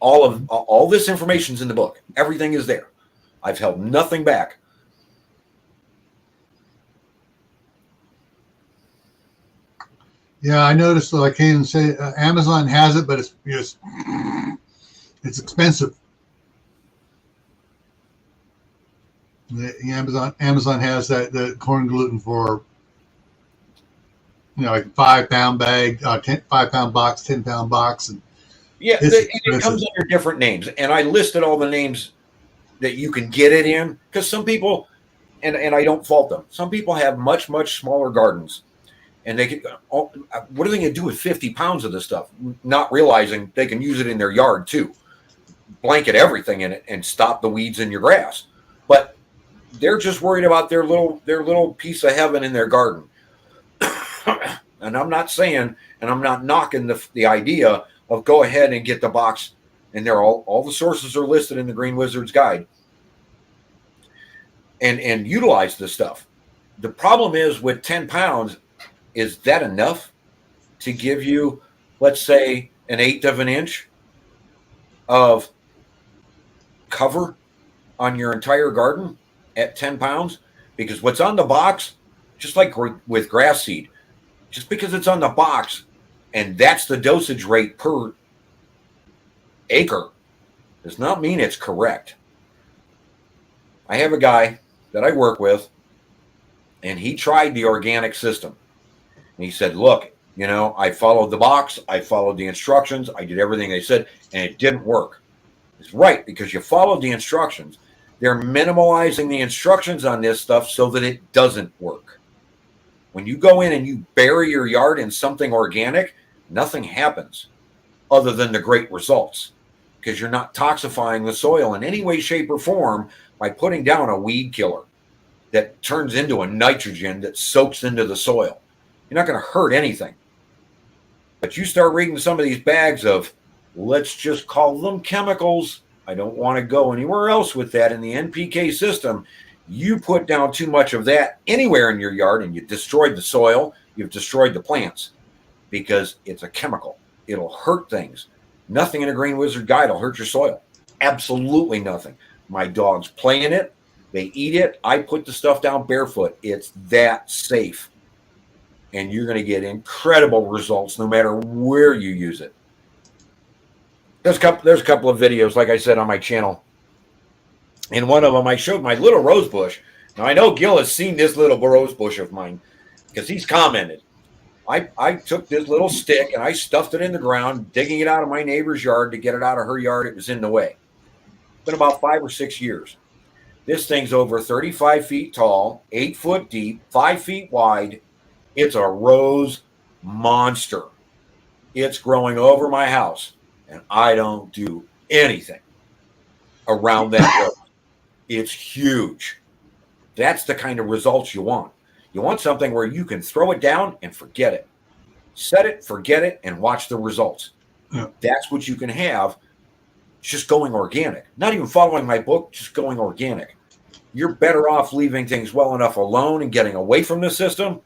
All this information's in the book. Everything is there. I've held nothing back. Yeah, I noticed. Like Hayden say, Amazon has it, but it's expensive. Amazon has the corn gluten for like 5-pound bag, 5-pound box, 10-pound box, and yeah, it comes under different names, and I listed all the names that you can get it in, because some people, and I don't fault them, some people have much smaller gardens, and they can, what are they going to do with 50 pounds of this stuff? Not realizing they can use it in their yard too, blanket everything in it and stop the weeds in your grass. But they're just worried about their little piece of heaven in their garden. And I'm not saying, and I'm not knocking the idea of go ahead and get the box, and they're all the sources are listed in the Green Wizard's Guide, and utilize this stuff. The problem is with 10 pounds, is that enough to give you, let's say, 1/8 of an inch of cover on your entire garden at 10 pounds, because what's on the box, just like with grass seed, just because it's on the box and that's the dosage rate per acre does not mean it's correct. I have a guy that I work with, and he tried the organic system. And he said, look, I followed the box, I followed the instructions, I did everything they said, and it didn't work. It's right, because you followed the instructions. They're minimalizing the instructions on this stuff so that it doesn't work. When you go in and you bury your yard in something organic, nothing happens other than the great results, because you're not toxifying the soil in any way, shape, or form by putting down a weed killer that turns into a nitrogen that soaks into the soil. You're not going to hurt anything. But you start reading some of these bags of, let's just call them chemicals. I don't want to go anywhere else with that in the NPK system. You put down too much of that anywhere in your yard and you destroyed the soil, you've destroyed the plants, because it's a chemical. It'll hurt things. Nothing in a Green Wizard guide will hurt your soil. Absolutely nothing. My dogs play in it. They eat it. I put the stuff down barefoot. It's that safe. And you're going to get incredible results no matter where you use it. There's a couple of videos, like I said, on my channel. In one of them, I showed my little rose bush. Now, I know Gil has seen this little rose bush of mine because he's commented. I took this little stick and I stuffed it in the ground, digging it out of my neighbor's yard to get it out of her yard. It was in the way. It's been about 5 or 6 years. This thing's over 35 feet tall, 8 foot deep, 5 feet wide. It's a rose monster. It's growing over my house, and I don't do anything around that rose. It's huge. That's the kind of results you want. You want something where you can throw it down and forget it. Set it, forget it, and watch the results. Yeah. That's what you can have just going organic. Not even following my book, just going organic. You're better off leaving things well enough alone and getting away from the system.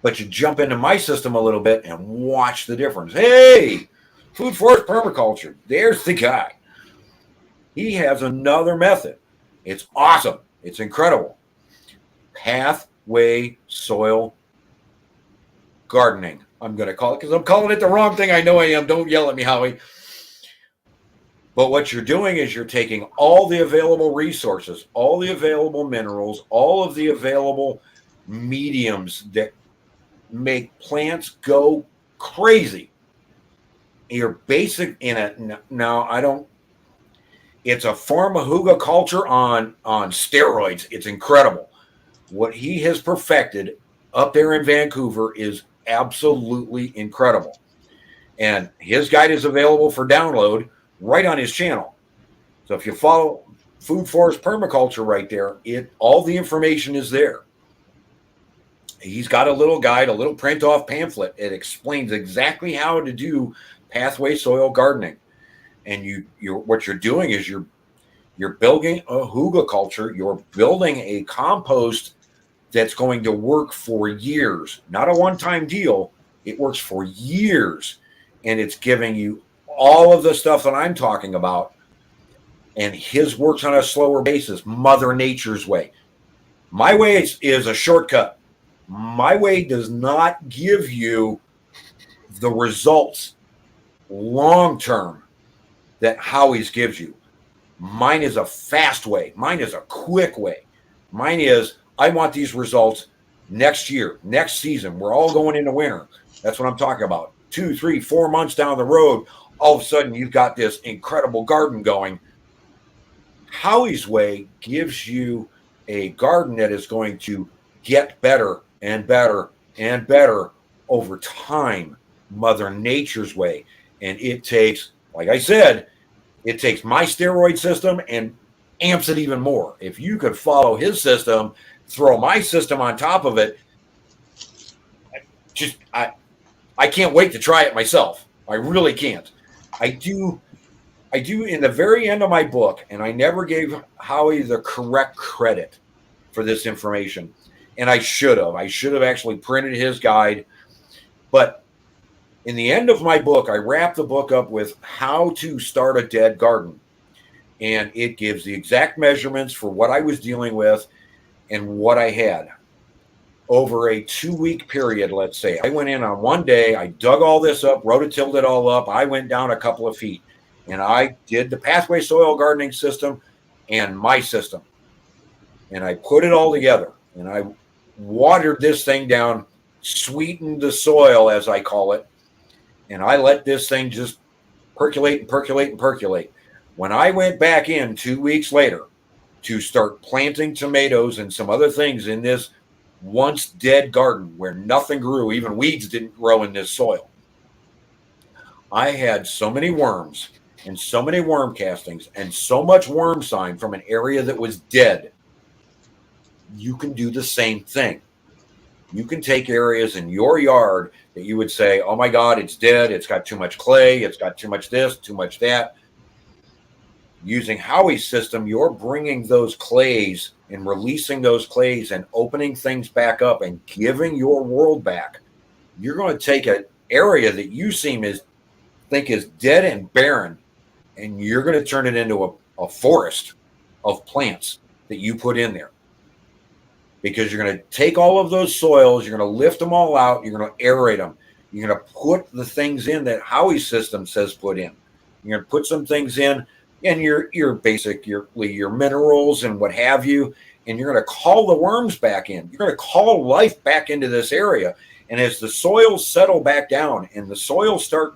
But you jump into my system a little bit and watch the difference. Hey, Food Forest Permaculture. There's the guy. He has another method. It's awesome. It's incredible. Pathway soil gardening. I'm going to call it, because I'm calling it the wrong thing. I know I am. Don't yell at me, Howie. But what you're doing is you're taking all the available resources, all the available minerals, all of the available mediums that make plants go crazy. You're basic in it. Now, it's a form of hugelkultur on steroids. It's incredible. What he has perfected up there in Vancouver is absolutely incredible. And his guide is available for download right on his channel. So if you follow Food Forest Permaculture right there, all the information is there. He's got a little guide, a little print off pamphlet. It explains exactly how to do pathway soil gardening. And what you're doing is you're building a hugelkultur. You're building a compost that's going to work for years, not a one-time deal. It works for years, and it's giving you all of the stuff that I'm talking about. And his works on a slower basis, Mother Nature's way. My way is a shortcut. My way does not give you the results long-term that Howie's gives you. Mine is a fast way. Mine is a quick way. Mine is, I want these results next year, next season. We're all going into winter. That's what I'm talking about. 2, 3, 4 months down the road, all of a sudden you've got this incredible garden going. Howie's way gives you a garden that is going to get better and better and better over time. Mother Nature's way. And it takes, like I said, it takes my steroid system and amps it even more. If you could follow his system, throw my system on top of it, I can't wait to try it myself. I really can't. I do in the very end of my book, and I never gave Howie the correct credit for this information. And I should have. I should have actually printed his guide. But in the end of my book, I wrap the book up with how to start a dead garden. and it gives the exact measurements for what I was dealing with and what I had over a 2-week period. Let's say I went in on one day, I dug all this up, rototilled it all up. I went down a couple of feet and I did the pathway soil gardening system and my system. And I put it all together and I watered this thing down, sweetened the soil, as I call it. And I let this thing just percolate and percolate and percolate. When I went back in 2 weeks later to start planting tomatoes and some other things in this once dead garden where nothing grew, even weeds didn't grow in this soil, I had so many worms and so many worm castings and so much worm sign from an area that was dead. You can do the same thing. You can take areas in your yard that you would say, oh my God, it's dead. It's got too much clay. It's got too much this, too much that. Using Howie's system, you're bringing those clays and releasing those clays and opening things back up and giving your world back. You're going to take an area that you think is dead and barren, and you're going to turn it into a forest of plants that you put in there. Because you're going to take all of those soils, you're going to lift them all out, you're going to aerate them. You're going to put the things in that Howie's system says put in. You're going to put some things in, and your basic, your minerals and what have you, and you're going to call the worms back in. You're going to call life back into this area. And as the soils settle back down and the soils start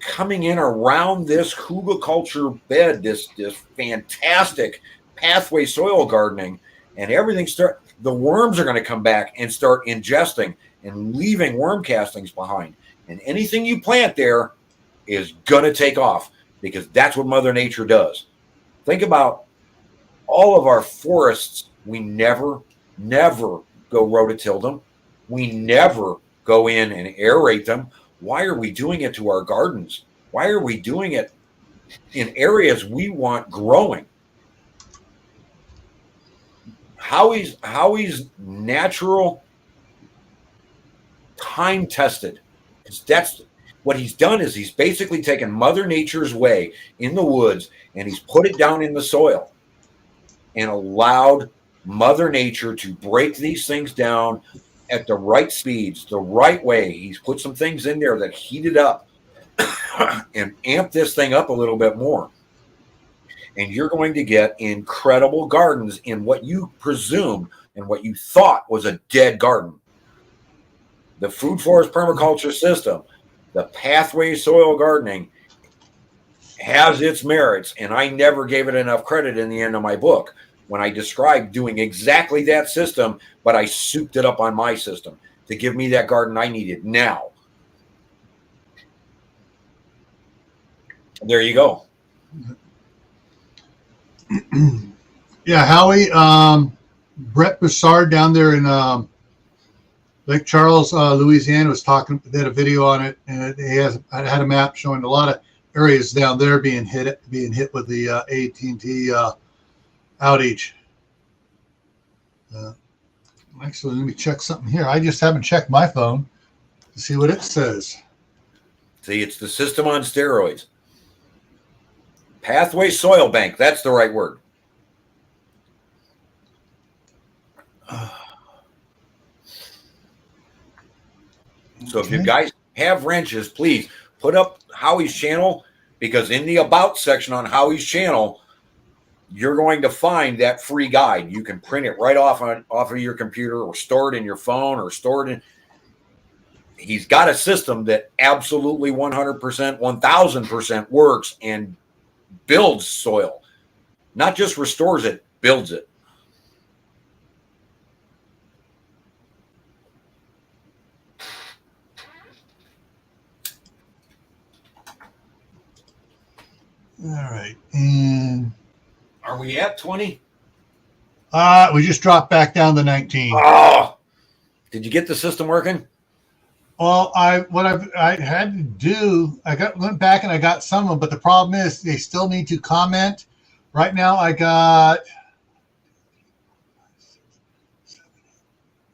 coming in around this hugelkultur bed, this fantastic pathway soil gardening, and everything the worms are going to come back and start ingesting and leaving worm castings behind. And anything you plant there is going to take off, because that's what Mother Nature does. Think about all of our forests. We never go rototill them. We never go in and aerate them. Why are we doing it to our gardens? Why are we doing it in areas we want growing? Howie's natural, time tested. That's what he's done, is he's basically taken Mother Nature's way in the woods and he's put it down in the soil and allowed Mother Nature to break these things down at the right speeds, the right way. He's put some things in there that heat it up and amp this thing up a little bit more. And you're going to get incredible gardens in what you presumed and what you thought was a dead garden. The food forest permaculture system, the pathway soil gardening, has its merits, and I never gave it enough credit in the end of my book when I described doing exactly that system, but I souped it up on my system to give me that garden I needed now. There you go. Yeah, Howie, Brett Broussard down there in Lake Charles, Louisiana, was talking. They had a video on it, and I had a map showing a lot of areas down there being hit with the AT&T outage. Actually, let me check something here. I just haven't checked my phone to see what it says. See, it's the system on steroids. Pathway soil bank. That's the right word. So if you guys have wrenches, please put up Howie's channel, because in the about section on Howie's channel, you're going to find that free guide. You can print it right off of your computer, or store it in your phone, or store it in. He's got a system that absolutely 100%, 1000% works and builds soil. Not just restores it, builds it. All right, and are we at 20? We just dropped back down to 19. Oh, did you get the system working? Well, I had to do, went back and I got some of them, but the problem is they still need to comment. Right now, I got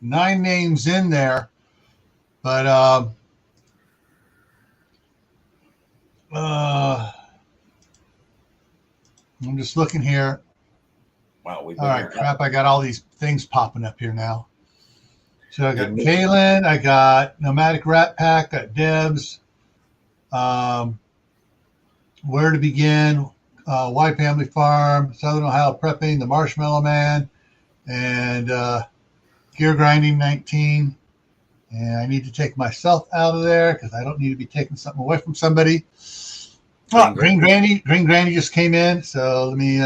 9 names in there, but I'm just looking here. Wow, we've All been right, here. crap. I got all these things popping up here now. So I got Good. Kaylin. I got Nomadic Rat Pack. Got Debs. Where to begin? White Family Farm. Southern Ohio Prepping. The Marshmallow Man. And Gear Grinding 19. And I need to take myself out of there because I don't need to be taking something away from somebody. Green Granny just came in. So let me.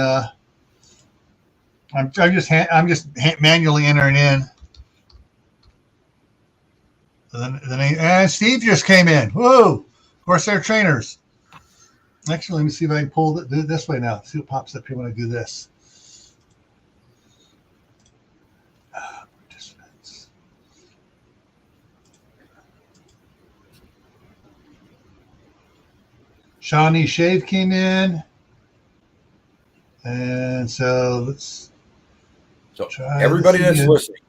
I'm just manually entering in. The name, and Steve just came in. Whoa! Corsair Trainers. Actually, let me see if I can do it this way now. See what pops up here when I do this. Participants. Shawnee Shave came in. And so let's. So everybody that's listening.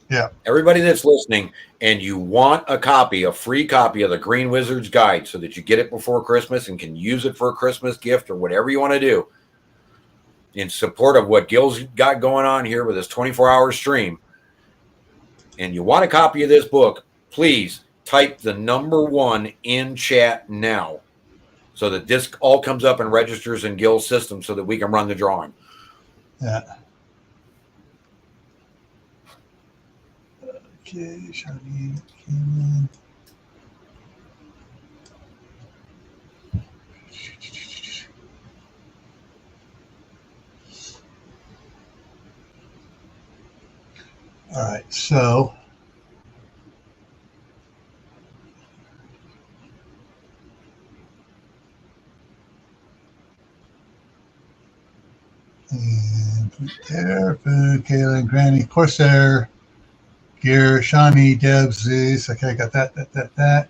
Yeah. Everybody that's listening and you want a free copy of the Green Wizard's Guide so that you get it before Christmas and can use it for a Christmas gift or whatever you want to do in support of what Gil's got going on here with his 24-hour stream, and you want a copy of this book, please type the number 1 in chat now so that this all comes up and registers in Gil's system so that we can run the drawing. Yeah. Okay, Shawnee came in. All right, so and put there, food, Kaylin, Granny, Corsair, Gear, Shawnee, Debs, Zeus. Okay, I got that.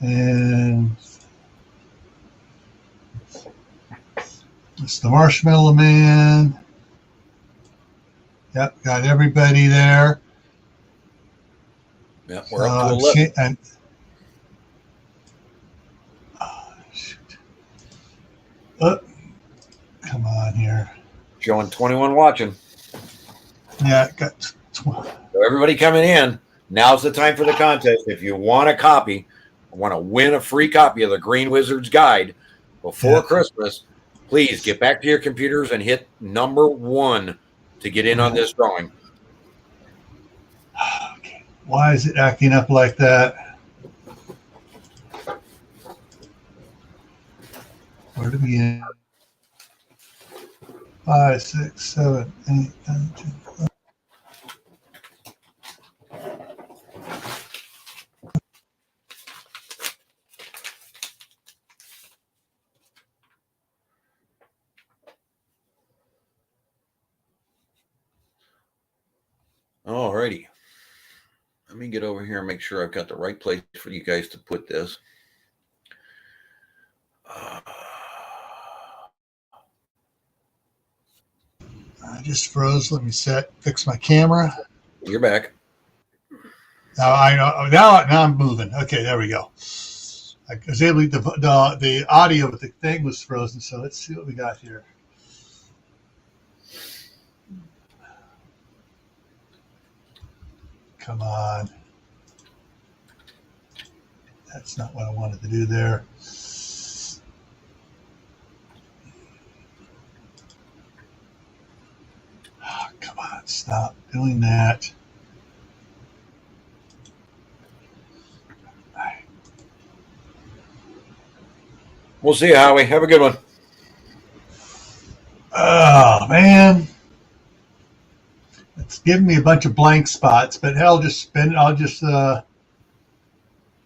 And it's the Marshmallow Man. Yep, got everybody there. Yeah, we're up to 11. Come on here. Showing 21 watching. Yeah, got 20. So everybody coming in, now's the time for the contest. If you want a copy, want to win a free copy of the Green Wizard's Guide before Christmas, please get back to your computers and hit number 1 to get in on this drawing. Okay. Why is it acting up like that? Where to begin? 5, 6, 7, 8, 9, 10, 11. All righty. Let me get over here and make sure I've got the right place for you guys to put this. I just froze. Let me fix my camera. You're back. Now I'm moving. Okay, there we go. I was able to, the audio of the thing was frozen, so let's see what we got here. Come on. That's not what I wanted to do there. Oh, come on, stop doing that. We'll see you, Howie. Have a good one. Oh, man. It's giving me a bunch of blank spots, but hell, just spin. I'll just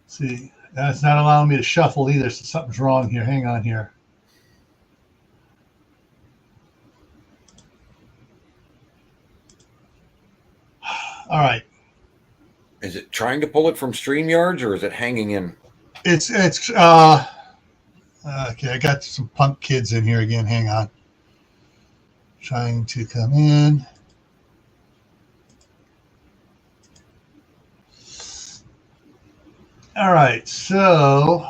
see. That's not allowing me to shuffle either, so something's wrong here. Hang on here. All right. Is it trying to pull it from StreamYards or is it hanging in? It's okay. I got some punk kids in here again. Hang on. Trying to come in. All right, so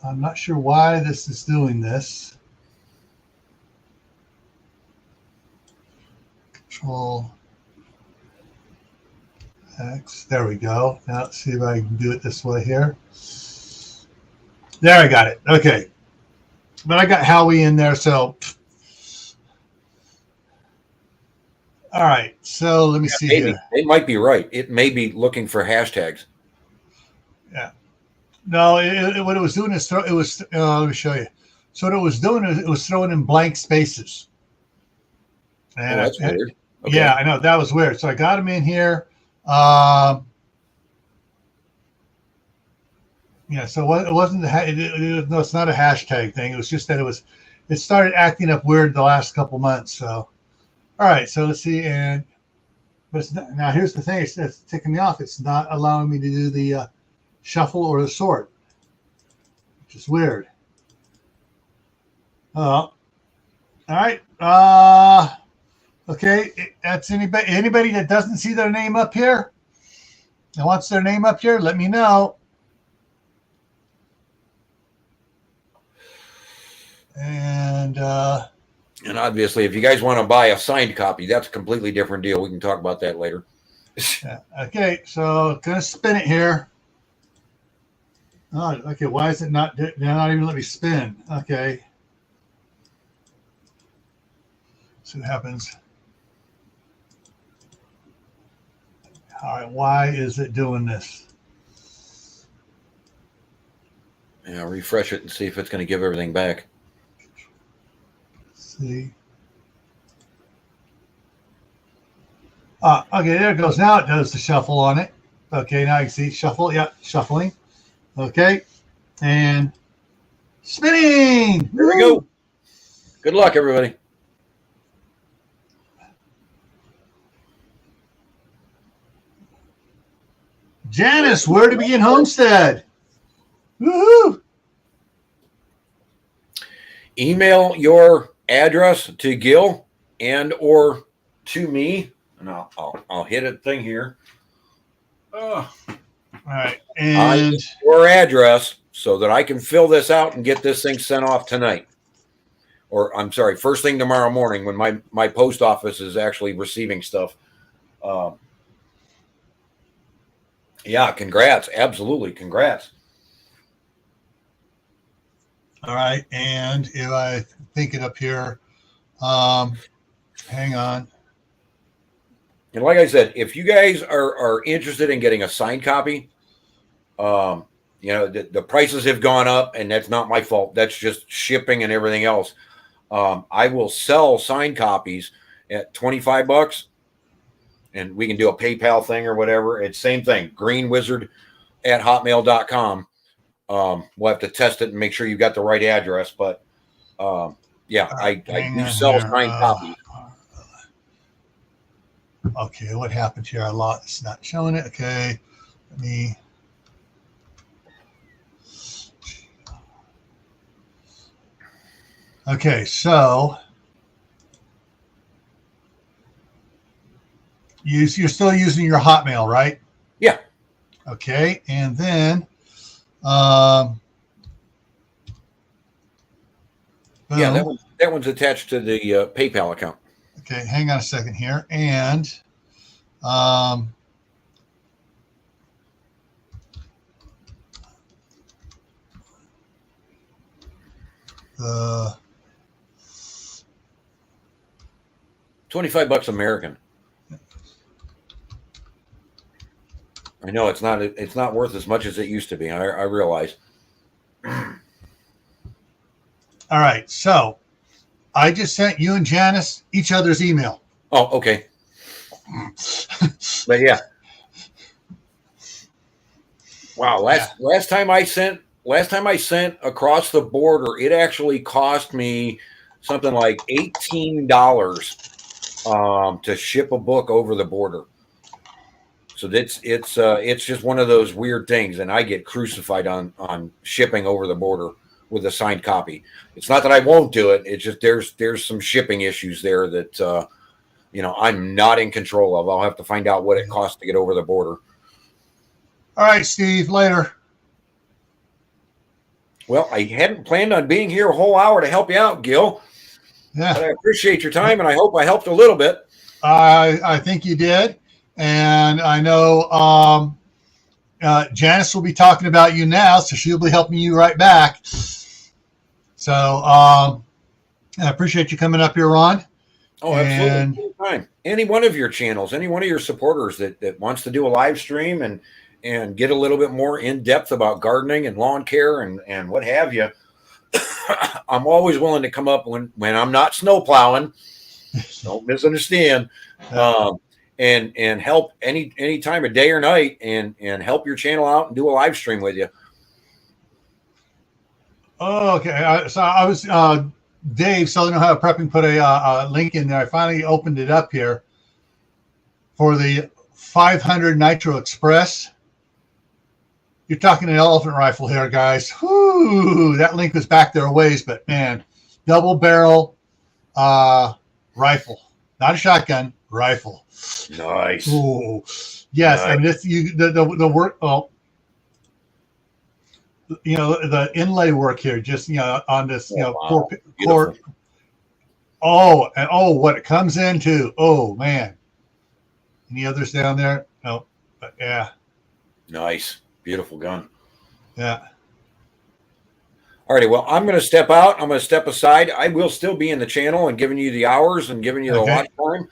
I'm not sure why this is doing this. Control X. There we go. Now let's see if I can do it this way here. There, I got it. Okay. But I got Howie in there, so. All right. So let me see maybe. here. They might be right. It may be looking for hashtags. Yeah. No, what it was doing is let me show you. So what it was doing is it was throwing in blank spaces. And that's weird. Okay. Yeah, I know. That was weird. So I got them in here. Yeah, so it wasn't no, it's not a hashtag thing. It was just that it started acting up weird the last couple months. So, all right, so let's see. But it's not, now here's the thing. It's ticking me off. It's not allowing me to do the shuffle or the sort, which is weird. All right. Okay. That's anybody that doesn't see their name up here and wants their name up here, let me know. And obviously, if you guys want to buy a signed copy, that's a completely different deal. We can talk about that later. Yeah. Okay, so gonna spin it here. Oh, okay. Why is it not? They're not even let me spin. Okay. See what happens. All right. Why is it doing this? Yeah, refresh it and see if it's going to give everything back. See. Okay, there it goes. Now it does the shuffle on it. Okay, now you can see shuffle. Yeah, shuffling. Okay, and spinning. There we go. Good luck, everybody. Janice, where to begin Homestead? Woohoo! Email your address to Gil and or to me, and I'll hit a thing here. All right, and your address so that I can fill this out and get this thing sent off tonight. Or I'm sorry, first thing tomorrow morning when my post office is actually receiving stuff. Yeah, congrats. Absolutely, congrats. all right, and if I think it up here, hang on. And like I said, if you guys are interested in getting a signed copy, the prices have gone up, and that's not my fault. That's just shipping and everything else. I will sell signed copies at $25, and we can do a PayPal thing or whatever. It's same thing. greenwizard@hotmail.com. We'll have to test it and make sure you got the right address. But yeah, I do sell signed copies. Okay, what happened here? It's not showing it. Okay, let me. Okay, so you're still using your Hotmail, right? Yeah. Okay, and then yeah, that one's attached to the PayPal account. Okay, hang on a second here, and the $25 American. I know it's not worth as much as it used to be. I realize. All right, so I just sent you and Janice each other's email. Oh, okay. But yeah. Wow, last time I sent across the border, it actually cost me something like $18 to ship a book over the border. So it's just one of those weird things, and I get crucified on shipping over the border with a signed copy. It's not that I won't do it. It's just there's some shipping issues there that I'm not in control of. I'll have to find out what it costs to get over the border. All right, Steve, later. Well, I hadn't planned on being here a whole hour to help you out, Gil. Yeah. But I appreciate your time, and I hope I helped a little bit. I think you did, and I know Janice will be talking about you now, so she'll be helping you right back. So I appreciate you coming up here, Ron. Oh, absolutely. Anytime. Any one of your channels, any one of your supporters that wants to do a live stream and get a little bit more in depth about gardening and lawn care and what have you, I'm always willing to come up when I'm not snow plowing. Don't misunderstand. And help any time of day or night and help your channel out and do a live stream with you. Oh, okay. So I was Dave Southern Ohio Prepping put a link in there. I finally opened it up here for the 500 Nitro Express. You're talking an elephant rifle here, guys. Whoo, that link was back there a ways, but man, double barrel rifle, not a shotgun, rifle. Nice. Ooh, yes, nice. And this the work. Oh, you know, the inlay work here, just on this, wow. core. Oh, and what it comes into. Oh man. Any others down there? No, but yeah. Nice. Beautiful gun. Yeah. All righty. Well, I'm going to step out. I'm going to step aside. I will still be in the channel and giving you the hours and giving you the watch time.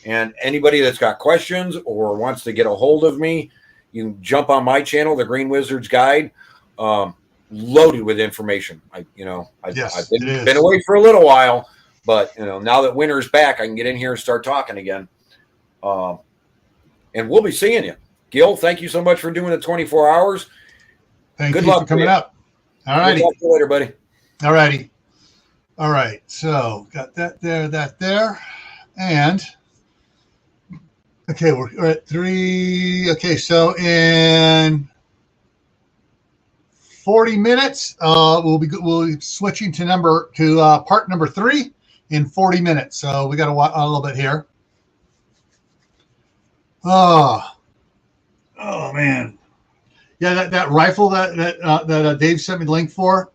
And anybody that's got questions or wants to get a hold of me, you can jump on my channel, The Green Wizard's Guide, loaded with information. I've been away for a little while, but now that winter's back, I can get in here and start talking again. And we'll be seeing you. Gil, thank you so much for doing the 24 hours. Good luck for coming up. All righty. Good luck to you later, buddy. All righty. All right. So got that there. And okay, we're at 3. Okay, so in 40 minutes, we'll be switching to part number 3 in 40 minutes. So we got to watch a little bit here. Oh man, yeah, that rifle that Dave sent me the link for.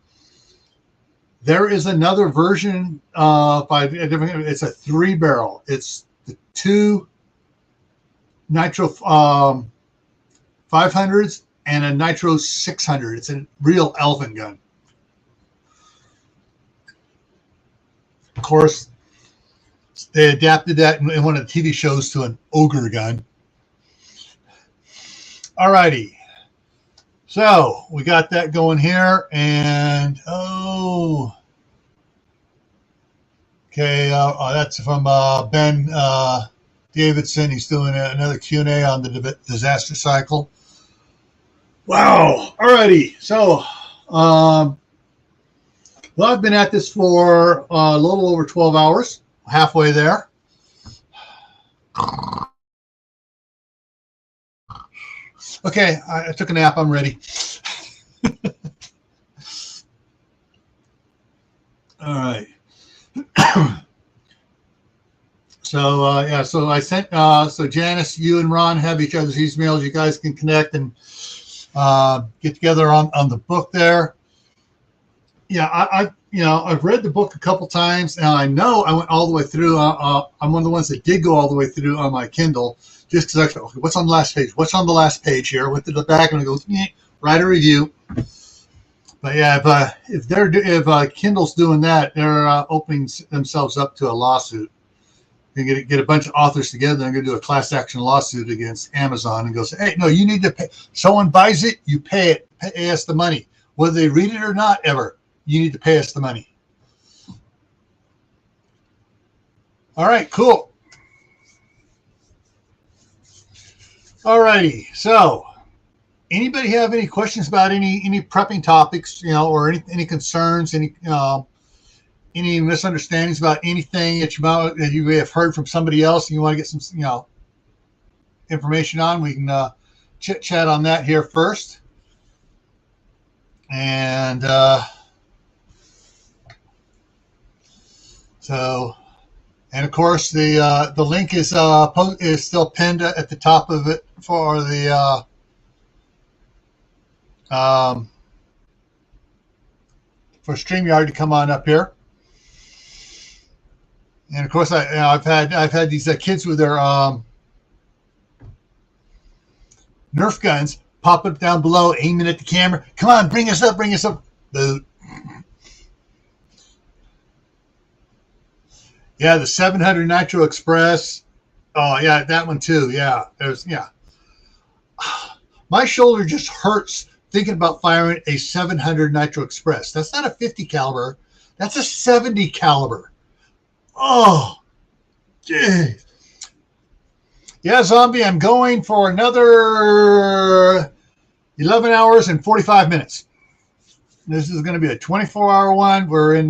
There is another version by a different. It's a 3-barrel. It's the 2 Nitro 500s and a Nitro 600. It's a real elephant gun. Of course, they adapted that in one of the TV shows to an ogre gun. All righty. So we got that going here. And, okay, that's from Ben Davidson. He's doing another Q&A on the disaster cycle. Wow. All righty. So, well, I've been at this for a little over 12 hours, halfway there. Okay, I took a nap. I'm ready. All right. So, so I sent, so Janice, you and Ron have each other's emails. You guys can connect and get together on the book there. Yeah, I've read the book a couple times, and I know I went all the way through. I'm one of the ones that did go all the way through on my Kindle, just because I thought, okay, what's on the last page? What's on the last page here? Went to the back and I go, write a review. But yeah, if Kindle's doing that, they're opening themselves up to a lawsuit. You get a bunch of authors together and going to do a class action lawsuit against Amazon and go say, hey, no, you need to pay. Someone buys it, you pay it, pay us the money, whether they read it or not. Ever, you need to pay us the money. All right, cool. All righty. So, anybody have any questions about any prepping topics, or any concerns, any misunderstandings about anything that you may have heard from somebody else and you want to get some, information on? We can chit chat on that here first. And and of course the link is still pinned at the top of it for the for StreamYard to come on up here. And of course, I've had these kids with their Nerf guns pop up down below, aiming at the camera. Come on, bring us up. Boot. Yeah, the 700 Nitro Express. Oh yeah, that one too. Yeah, my shoulder just hurts thinking about firing a 700 Nitro Express. That's not a 50 caliber. That's a 70 caliber. Oh, geez. Yeah, Zombie, I'm going for another 11 hours and 45 minutes. This is going to be a 24-hour one. We're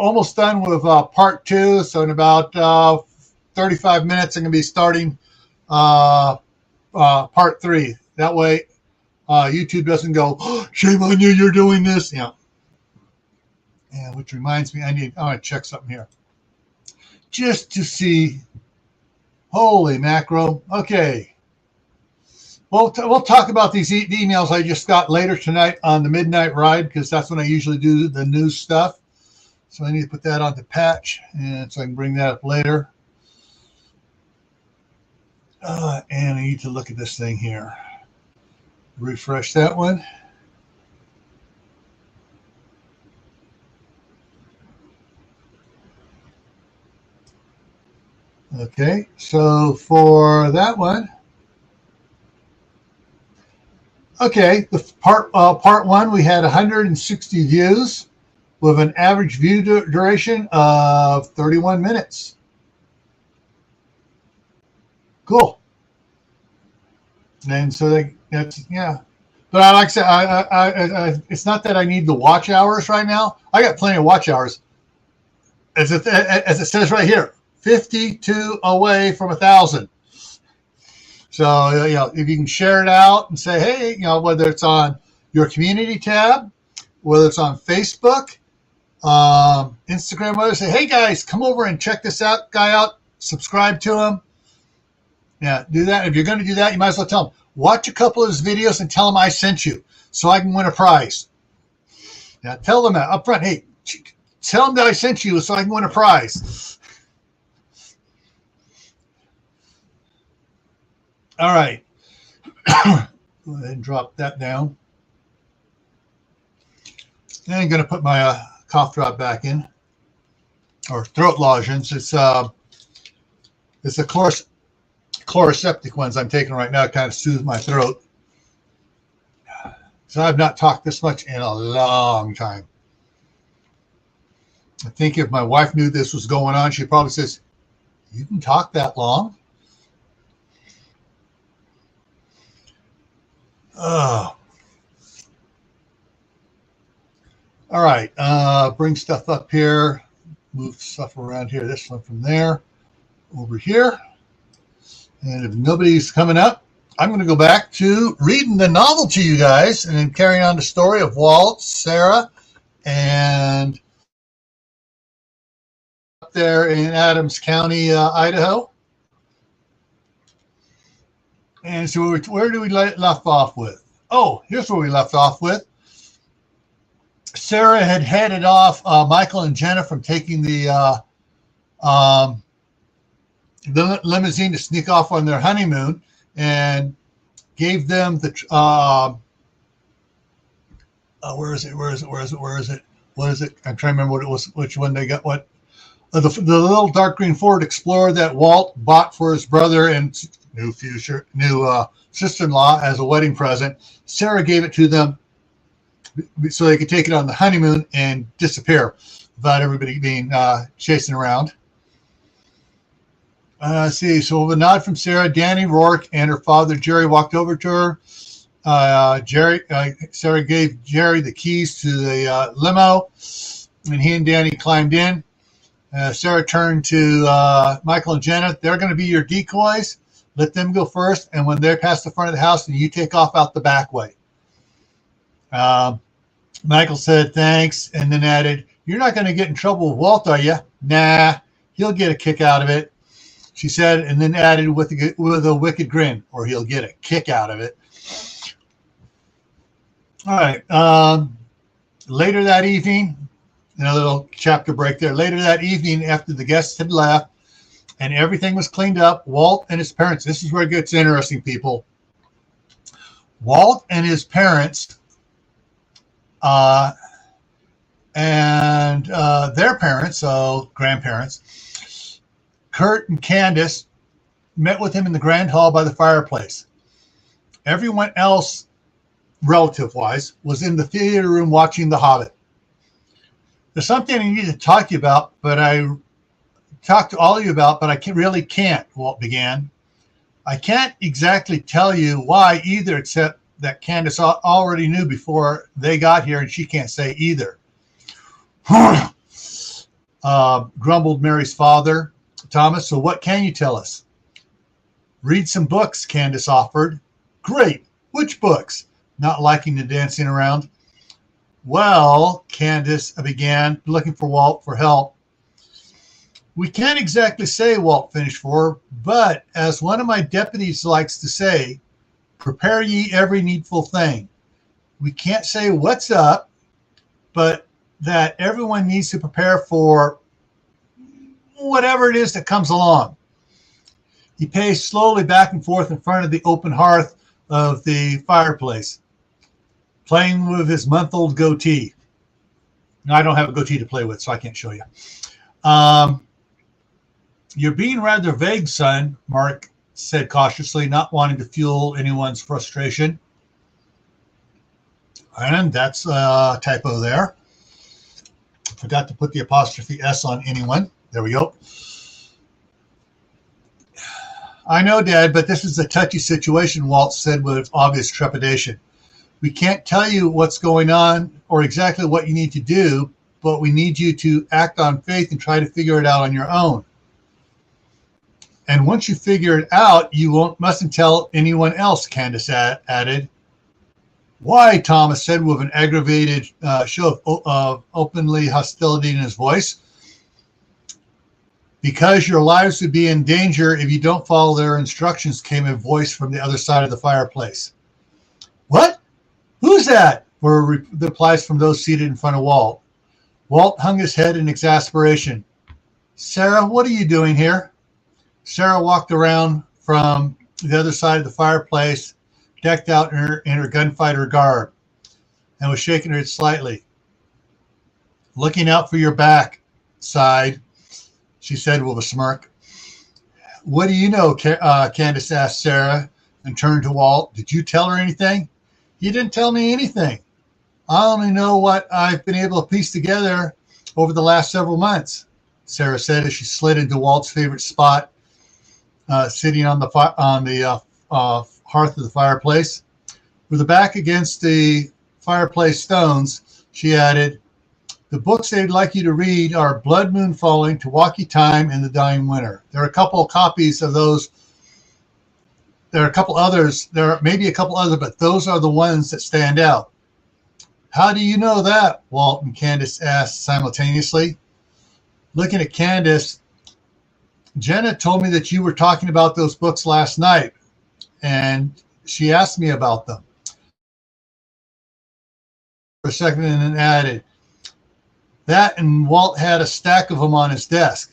almost done with part 2. So in about 35 minutes, I'm going to be starting part 3. That way, YouTube doesn't go, oh, shame on you, you're doing this. Yeah. And which reminds me, I want to check something here. Just to see. Holy macro. Okay. We'll talk about these emails I just got later tonight on the Midnight Ride, because that's when I usually do the news stuff. So I need to put that on the patch, and so I can bring that up later. And I need to look at this thing here. Refresh that one. Okay, so for that one, okay, the part 1, we had 160 views with an average view duration of 31 minutes. Cool. And so that's, yeah. But like I said, I it's not that I need the watch hours right now. I got plenty of watch hours. As it says right here, 52 away from 1,000. So, if you can share it out and say, hey, whether it's on your community tab, whether it's on Facebook, Instagram, whether say, hey guys, come over and check this guy out, subscribe to him. Yeah, do that. If you're going to do that, you might as well tell them, watch a couple of his videos and tell them I sent you so I can win a prize. Yeah, tell them that up front. Hey, tell them that I sent you so I can win a prize. All right. Go ahead and drop that down. Then I'm going to put my cough drop back in, or throat lozenges. It's the chloroseptic ones I'm taking right now to kind of soothe my throat. So I've not talked this much in a long time. I think if my wife knew this was going on, she probably says, you can talk that long? Oh. All right. Bring stuff up here. Move stuff around here. This one from there over here. And if nobody's coming up, I'm going to go back to reading the novel to you guys and then carrying on the story of Walt, Sarah, and up there in Adams County, Idaho. And so where do we left off with? Oh, here's where we left off with. Sarah had headed off Michael and Jenna from taking the limousine to sneak off on their honeymoon, and gave them the where is it? What is it? I'm trying to remember what it was, which one they got. What the little dark green Ford Explorer that Walt bought for his brother and new sister-in-law as a wedding present. Sarah gave it to them so they could take it on the honeymoon and disappear without everybody being chasing around. See, so with a nod from Sarah, Danny Rourke and her father Jerry walked over to her. Sarah gave Jerry the keys to the limo, and he and Danny climbed in. Sarah turned to Michael and Jenna. They're going to be your decoys. Let them go first, and when they're past the front of the house, then you take off out the back way. Michael said thanks, and then added, "You're not going to get in trouble with Walt, are you?" "Nah, he'll get a kick out of it," she said, and then added with a wicked grin, "or he'll get a kick out of it." All right. Later that evening, Another little chapter break there. Later that evening, after the guests had left and everything was cleaned up, Walt and his parents, this is where it gets interesting, people. Walt and his parents and their parents, so grandparents, Kurt and Candace, met with him in the grand hall by the fireplace. Everyone else, relative-wise, was in the theater room watching The Hobbit. There's something I need to talk to you about, but I talked to all of you about, but I really can't, Walt began. I can't exactly tell you why either, except that Candace already knew before they got here, and she can't say either. Grumbled Mary's father, Thomas. So what can you tell us? Read some books, Candace offered. Great. Which books? Not liking the dancing around. Well, Candace began, looking for Walt for help. We can't exactly say, Walt finished for her, but as one of my deputies likes to say, prepare ye every needful thing. We can't say what's up, but that everyone needs to prepare for whatever it is that comes along. He paced slowly back and forth in front of the open hearth of the fireplace, playing with his month-old goatee. Now, I don't have a goatee to play with, so I can't show you. You're being rather vague, son, Mark said cautiously, not wanting to fuel anyone's frustration. And that's a typo there. Forgot to put the apostrophe S on anyone. There we go. I know, Dad, but this is a touchy situation, Walt said with obvious trepidation. We can't tell you what's going on or exactly what you need to do, but we need you to act on faith and try to figure it out on your own. And once you figure it out, you mustn't tell anyone else, Candace added. Why? Thomas said with an aggravated show of openly hostility in his voice. Because your lives would be in danger if you don't follow their instructions, came a voice from the other side of the fireplace. What? Who's that? Were the replies from those seated in front of Walt. Walt hung his head in exasperation. Sarah, what are you doing here? Sarah walked around from the other side of the fireplace, decked out in her gunfighter garb, and was shaking her head slightly. Looking out for your back, sighed, she said with a smirk. What do you know? Candace asked Sarah and turned to Walt. Did you tell her anything? You didn't tell me anything. I only know what I've been able to piece together over the last several months, Sarah said as she slid into Walt's favorite spot, sitting on the hearth of the fireplace. With her back against the fireplace stones, she added, the books they'd like you to read are Blood Moon Falling, To Walk Ye Time, and The Dying Winter. There are a couple copies of those. There are a couple others. There are maybe a couple others, but those are the ones that stand out. How do you know that? Walt and Candace asked simultaneously. Looking at Candace, Jenna told me that you were talking about those books last night, and she asked me about them. For a second, and then added, that and Walt had a stack of them on his desk.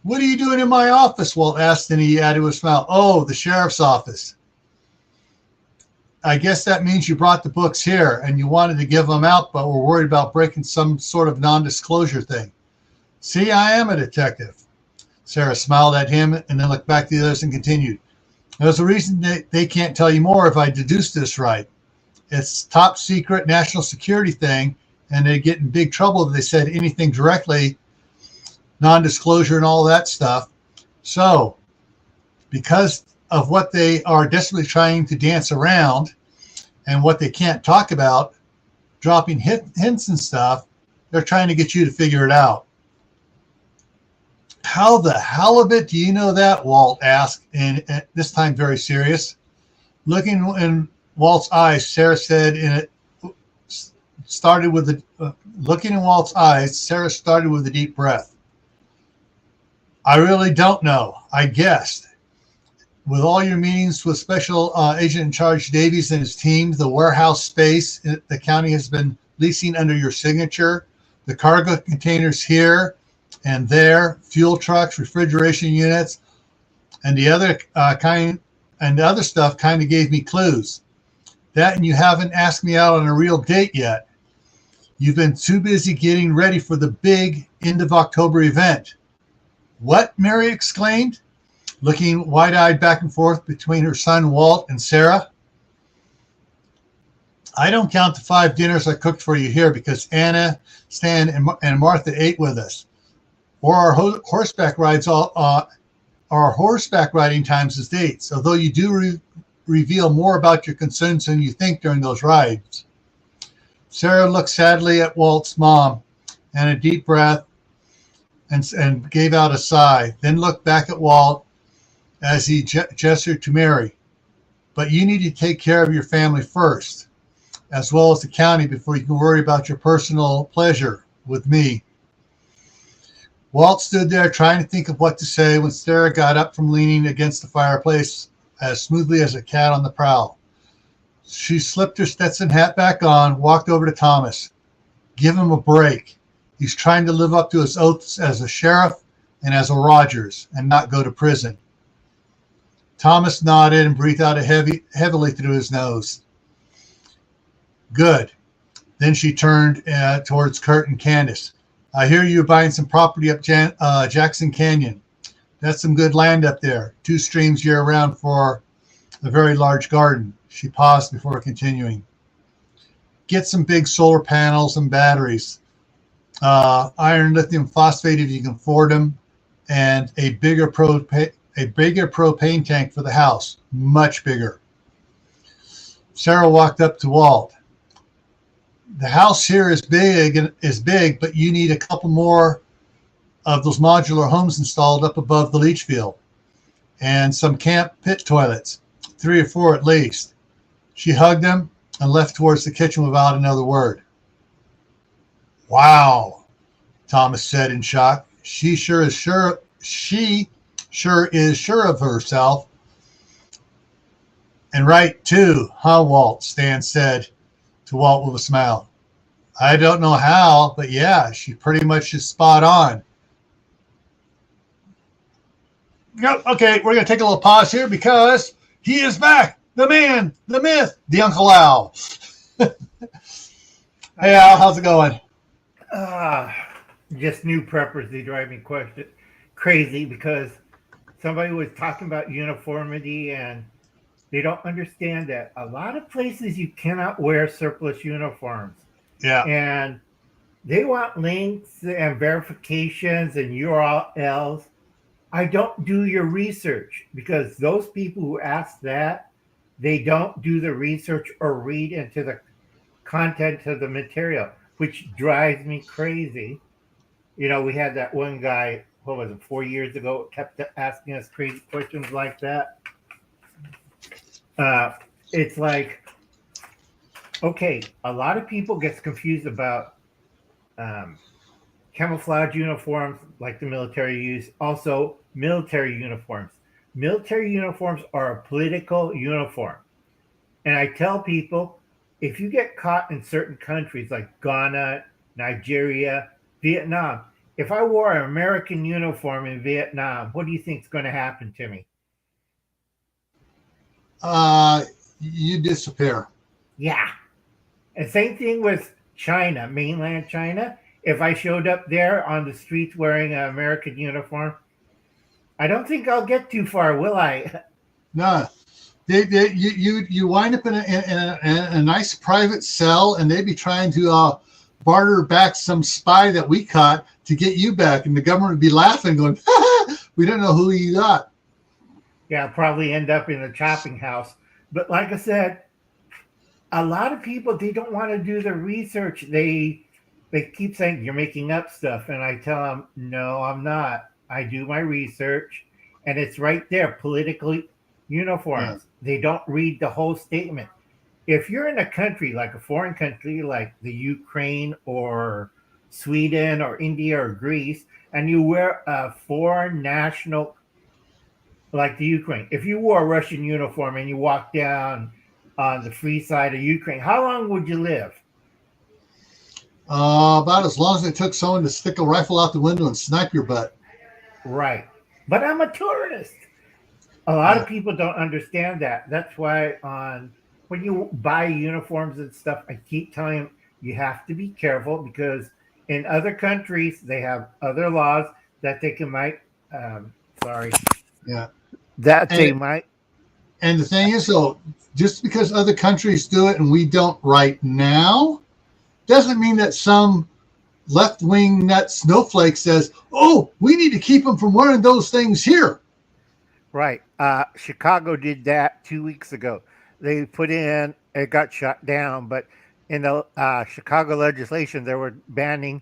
What are you doing in my office? Walt asked, and he added with a smile, oh, the sheriff's office. I guess that means you brought the books here and you wanted to give them out, but were worried about breaking some sort of non-disclosure thing. See, I am a detective. Sarah smiled at him and then looked back to the others and continued. There's a reason they can't tell you more if I deduce this right. It's top secret national security thing, and they get in big trouble if they said anything directly, non-disclosure and all that stuff. So, because of what they are desperately trying to dance around and what they can't talk about, dropping hints and stuff, they're trying to get you to figure it out. How the halibut do you know that? Walt asked, and this time very serious. Looking in Walt's eyes, Sarah said looking in Walt's eyes, Sarah started with a deep breath. I really don't know. I guessed. With all your meetings with Special Agent in Charge Davies and his team, the warehouse space the county has been leasing under your signature the cargo containers here and there, fuel trucks, refrigeration units, and the other stuff kind of gave me clues. That, and you haven't asked me out on a real date yet. You've been too busy getting ready for the big end of October event. What? Mary exclaimed, looking wide-eyed back and forth between her son Walt and Sarah. I don't count the 5 dinners I cooked for you here because Anna, Stan, and Martha ate with us, or our horseback rides, our horseback riding times as dates. Although you do reveal more about your concerns than you think during those rides. Sarah looked sadly at Walt's mom, and a deep breath, and gave out a sigh. Then looked back at Walt as he gestured to Mary. But you need to take care of your family first, as well as the county, before you can worry about your personal pleasure with me. Walt stood there trying to think of what to say when Sarah got up from leaning against the fireplace as smoothly as a cat on the prowl. She slipped her Stetson hat back on, walked over to Thomas. Give him a break. He's trying to live up to his oaths as a sheriff and as a Rogers and not go to prison. Thomas nodded and breathed out heavily through his nose. Good. Then she turned towards Kurt and Candace. I hear you're buying some property up Jackson Canyon. That's some good land up there. 2 streams year-round for a very large garden. She paused before continuing. Get some big solar panels and batteries. Iron lithium phosphate if you can afford them, and a bigger propane tank for the house. Much bigger. Sarah walked up to Walt. The house here is big, but you need a couple more of those modular homes installed up above the leach field, and some camp pit toilets, 3 or 4 at least. She hugged him and left towards the kitchen without another word. Wow, Thomas said in shock. She sure is sure of herself. And right too, huh, Walt? Stan said to Walt with a smile. I don't know how, but yeah, she pretty much is spot on. Yep, okay, we're going to take a little pause here because he is back. The man, the myth, the Uncle Al. Hey, Al, how's it going? Just new preppers, they drive me crazy because somebody was talking about uniformity and they don't understand that a lot of places you cannot wear surplus uniforms. Yeah. And they want links and verifications and URLs. I don't do your research because those people who ask that, they don't do the research or read into the content of the material, which drives me crazy. You know, we had that one guy, 4 years ago, kept asking us crazy questions like that. It's like, okay, a lot of people get confused about camouflage uniforms like the military use. Also, military uniforms. Military uniforms are a political uniform. And I tell people, if you get caught in certain countries like Ghana, Nigeria, Vietnam, if I wore an American uniform in Vietnam, what do you think is going to happen to me? You disappear. Yeah. And same thing with China, mainland China. If I showed up there on the streets wearing an American uniform, I don't think I'll get too far, will I? No. You wind up in a nice private cell, and they'd be trying to barter back some spy that we caught to get you back, and the government would be laughing, going, we don't know who you got. Yeah, probably end up in a chopping house. But like I said, a lot of people, they don't want to do the research. They keep saying, you're making up stuff. And I tell them, no, I'm not. I do my research, and it's right there, politically uniforms. Yeah. They don't read the whole statement. If you're in a country, like a foreign country, like the Ukraine or Sweden or India or Greece, and you wear a foreign national, like the Ukraine, if you wore a Russian uniform and you walk down on the free side of Ukraine, how long would you live? About as long as it took someone to stick a rifle out the window and snipe your butt. Right. But I'm a tourist. A lot Yeah. of people don't understand that. That's why when you buy uniforms and stuff, I keep telling them you have to be careful because in other countries they have other laws that they might. Yeah. That And they it- might. And the thing is, though, just because other countries do it and we don't right now, doesn't mean that some left-wing nut snowflake says, "Oh, we need to keep them from wearing those things here." Right. Chicago did that 2 weeks ago. They put in, it got shut down, but in the Chicago legislation, they were banning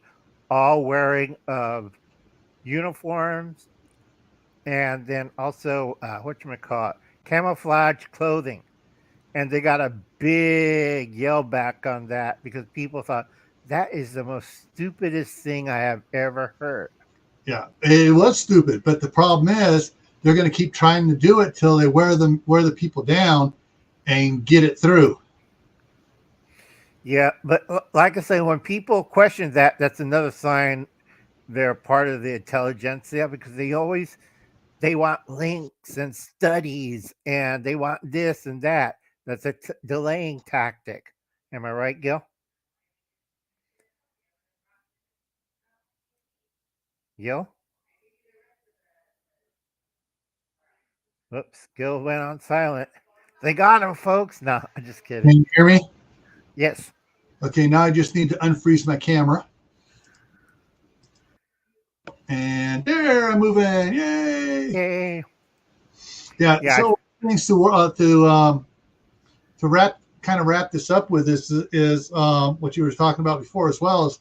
all wearing of uniforms and then also, whatchamacallit, camouflage clothing. And they got a big yell back on that because people thought that is the most stupidest thing I have ever heard. Yeah, it was stupid, but the problem is they're going to keep trying to do it till they wear the people down and get it through. Yeah, but like I say, when people question that, that's another sign they're part of the intelligentsia because they want links and studies and they want this and that. That's a delaying tactic. Am I right, Gil? Gil? Whoops, Gil went on silent. They got him, folks. No, I'm just Can kidding. you hear me? Yes. Okay, now I just need to unfreeze my camera. And there, I'm moving. Yay! Yay. Yeah. Yeah. So things to wrap this up with is what you were talking about before as well is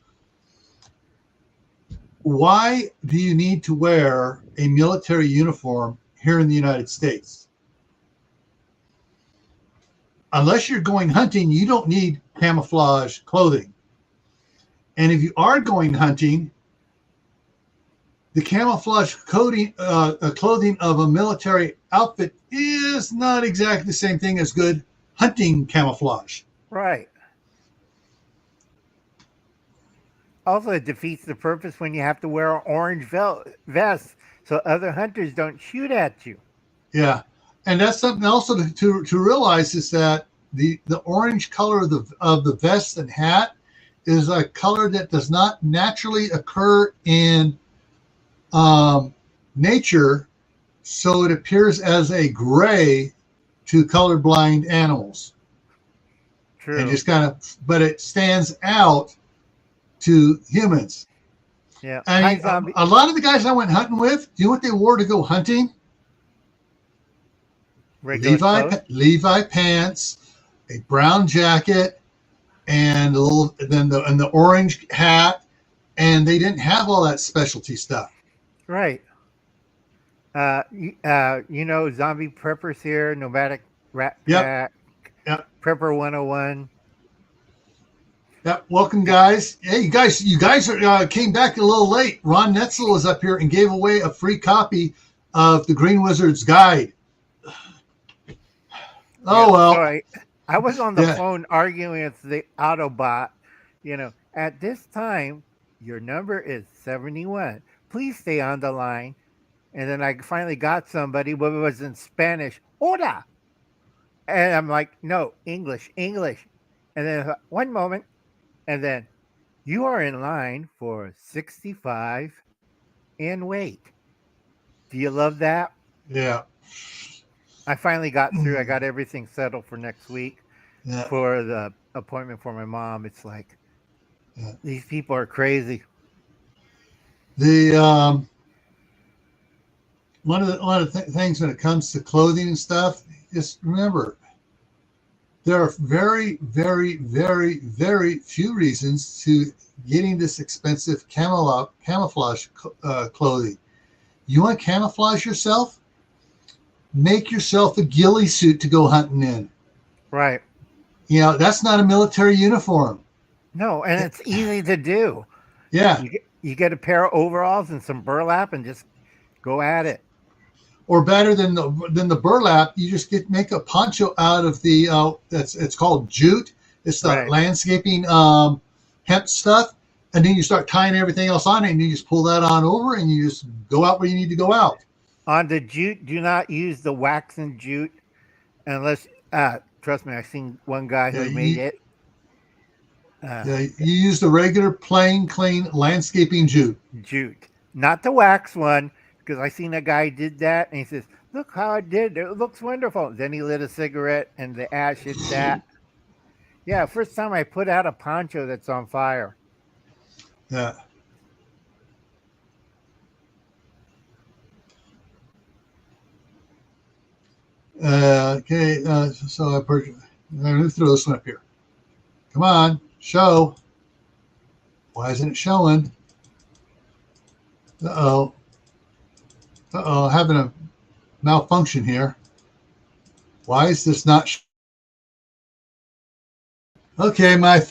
why do you need to wear a military uniform here in the United States? Unless you're going hunting, you don't need camouflage clothing. And if you are going hunting, the camouflage clothing of a military outfit is not exactly the same thing as good hunting camouflage. Right. Also, it defeats the purpose when you have to wear an orange vest so other hunters don't shoot at you. Yeah, and that's something also to realize is that the orange color of the vest and hat is a color that does not naturally occur in nature, so it appears as a gray to colorblind animals. True. And just but it stands out to humans. Yeah. I mean, a lot of the guys I went hunting with, do you know what they wore to go hunting? Levi pants, a brown jacket, and the orange hat, and they didn't have all that specialty stuff. Right. Zombie preppers here, nomadic rat pack, prepper 101. Yep. Welcome, guys. Hey, you guys came back a little late. Ron Netzel was up here and gave away a free copy of the Green Wizard's Guide. Oh, well. Sorry. I was on the phone arguing with the Autobot. At this time, your number is 71. Please stay on the line. And then I finally got somebody, but it was in Spanish. Hola. And I'm like, no, English. And then one moment. And then you are in line for 65 and wait. Do you love that? Yeah. I finally got through. I got everything settled for next week for the appointment for my mom. It's like these people are crazy. The one of the things when it comes to clothing and stuff is remember there are very, very, very, very few reasons to getting this expensive camouflage clothing. You want to camouflage yourself? Make yourself a ghillie suit to go hunting in. Right. That's not a military uniform. No, and it's easy to do. Yeah. You get a pair of overalls and some burlap and just go at it. Or better than the burlap, you just make a poncho out of the it's called jute. It's the landscaping hemp stuff. and then you start tying everything else on it, and you just pull that on over, and you just go out where you need to go out. On the jute, do not use the wax and jute unless, trust me, I've seen one guy Yeah, who made you, it. Uh, yeah, you use the regular plain, clean landscaping jute. Jute, not the wax one, because I seen a guy did that, and he says, "Look how I did! It looks wonderful." Then he lit a cigarette, and the ash hit that. Yeah, first time I put out a poncho that's on fire. Yeah. Okay, so I purchased. Let me throw this one up here. Come on, show. Why isn't it showing? Uh-oh. Uh-oh, having a malfunction here. Why is this not? Okay, my.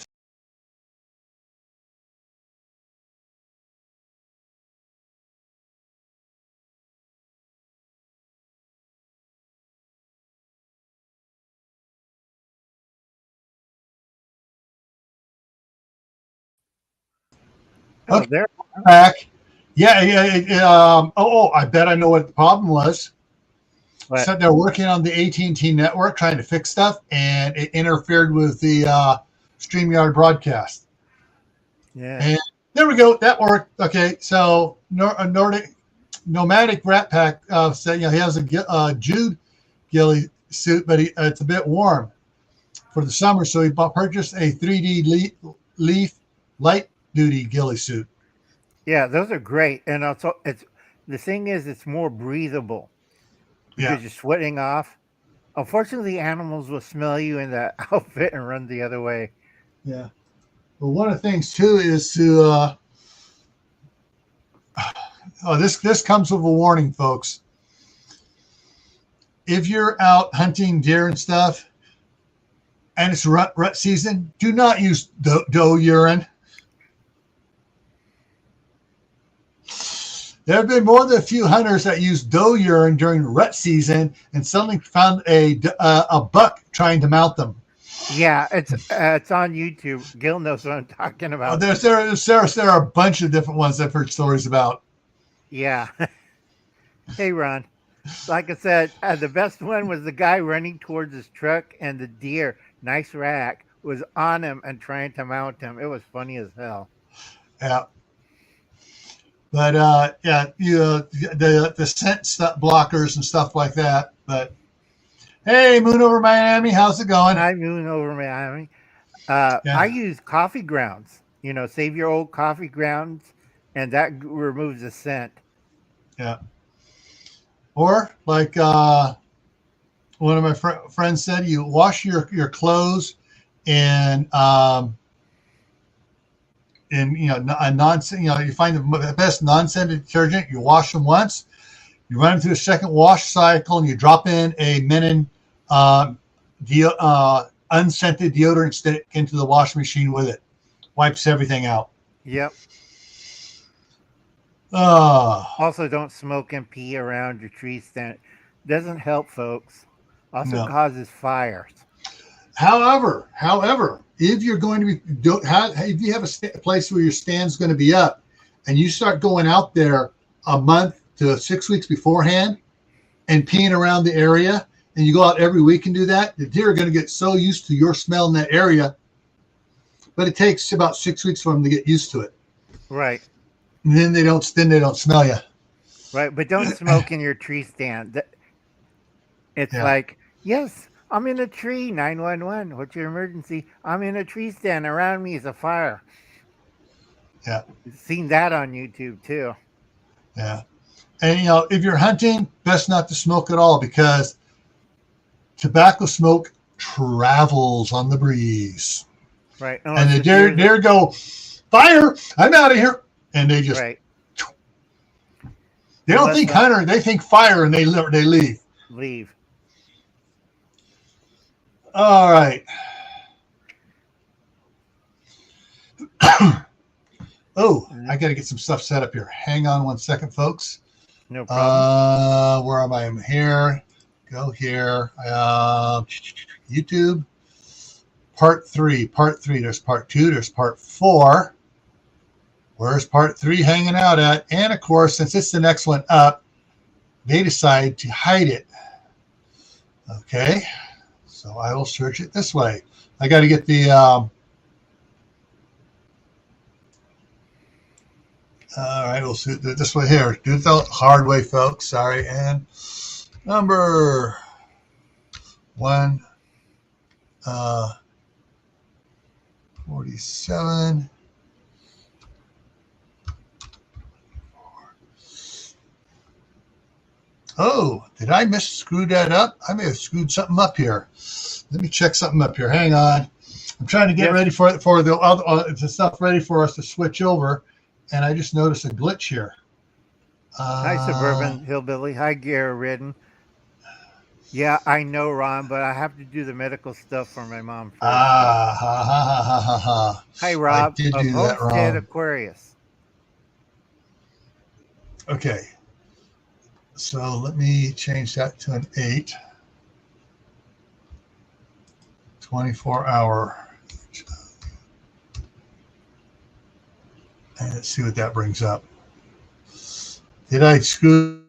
Oh, Okay, there. back. Yeah, I bet I know what the problem was. But So they're working on the AT&T network, trying to fix stuff, and it interfered with the StreamYard broadcast. yeah, And there we go. That worked. Okay, so Nordic Nomadic Rat Pack said, he has a Jude ghillie suit, but it's a bit warm for the summer, so he purchased a 3D leaf light duty ghillie suit. yeah, those are great, and also it's the thing is it's more breathable Yeah, because you're sweating off. Unfortunately, animals will smell you in the outfit and run the other way. yeah. Well, one of the things too is to this comes with a warning, folks. If you're out hunting deer and stuff, and it's rut season, do not use doe urine. There have been more than a few hunters that used doe urine during rut season and suddenly found a buck trying to mount them. Yeah, it's on YouTube. Gil knows what I'm talking about. There are a bunch of different ones I've heard stories about. Yeah. Hey, Ron. Like I said, the best one was the guy running towards his truck, and the deer, nice rack, was on him and trying to mount him. It was funny as hell. Yeah. But the scent stuff, blockers and stuff like that. But hey, Moon over Miami, how's it going? Hi, Moon over Miami. Yeah. I use coffee grounds. Save your old coffee grounds, and that removes the scent. Yeah. Or like one of my friends said, you wash your clothes in a non you find the best non-scented detergent. You wash them once, you run them through a second wash cycle, and you drop in a Menon unscented deodorant stick into the washing machine with it. Wipes everything out. Yep. Oh. Also, don't smoke and pee around your tree stand. Doesn't help, folks. Also No. causes fires. However, if you're going to be if you have a place where your stand's going to be up, and you start going out there a month to 6 weeks beforehand and peeing around the area, and you go out every week and do that, the deer are going to get so used to your smell in that area. But it takes about 6 weeks for them to get used to it. Right. And then they don't smell you. Right, but don't smoke in your tree stand. It's like, yes, I'm in a tree. 911. What's your emergency? I'm in a tree stand. Around me is a fire. Yeah. Seen that on YouTube too. Yeah. And if you're hunting, best not to smoke at all, because tobacco smoke travels on the breeze. Right. And the deer go, fire! I'm out of here. And they just They don't think hunter, they think fire, and they leave. Leave. All right. Oh, I got to get some stuff set up here. Hang on one second, folks. No problem. Where am I? I'm here. Go here. YouTube. Part 3. There's part 2. There's part 4. Where's part 3 hanging out at? And of course, since it's the next one up, they decide to hide it. Okay, so I will search it this way. I got to get the all right, we'll do it this way here. Do it the hard way, folks. Sorry. And number 1, 47. Oh, did I screw that up? I may have screwed something up here. Let me check something up here. Hang on. I'm trying to get ready for the stuff ready for us to switch over, and I just noticed a glitch here. Hi, Suburban Hillbilly. Hi, Gary Ridden. Yeah, I know, Ron, but I have to do the medical stuff for my mom first. Hi, Rob. I did do that Homestead wrong. Aquarius. Okay. So let me change that to an 8. 24-hour. And let's see what that brings up. Did I screw?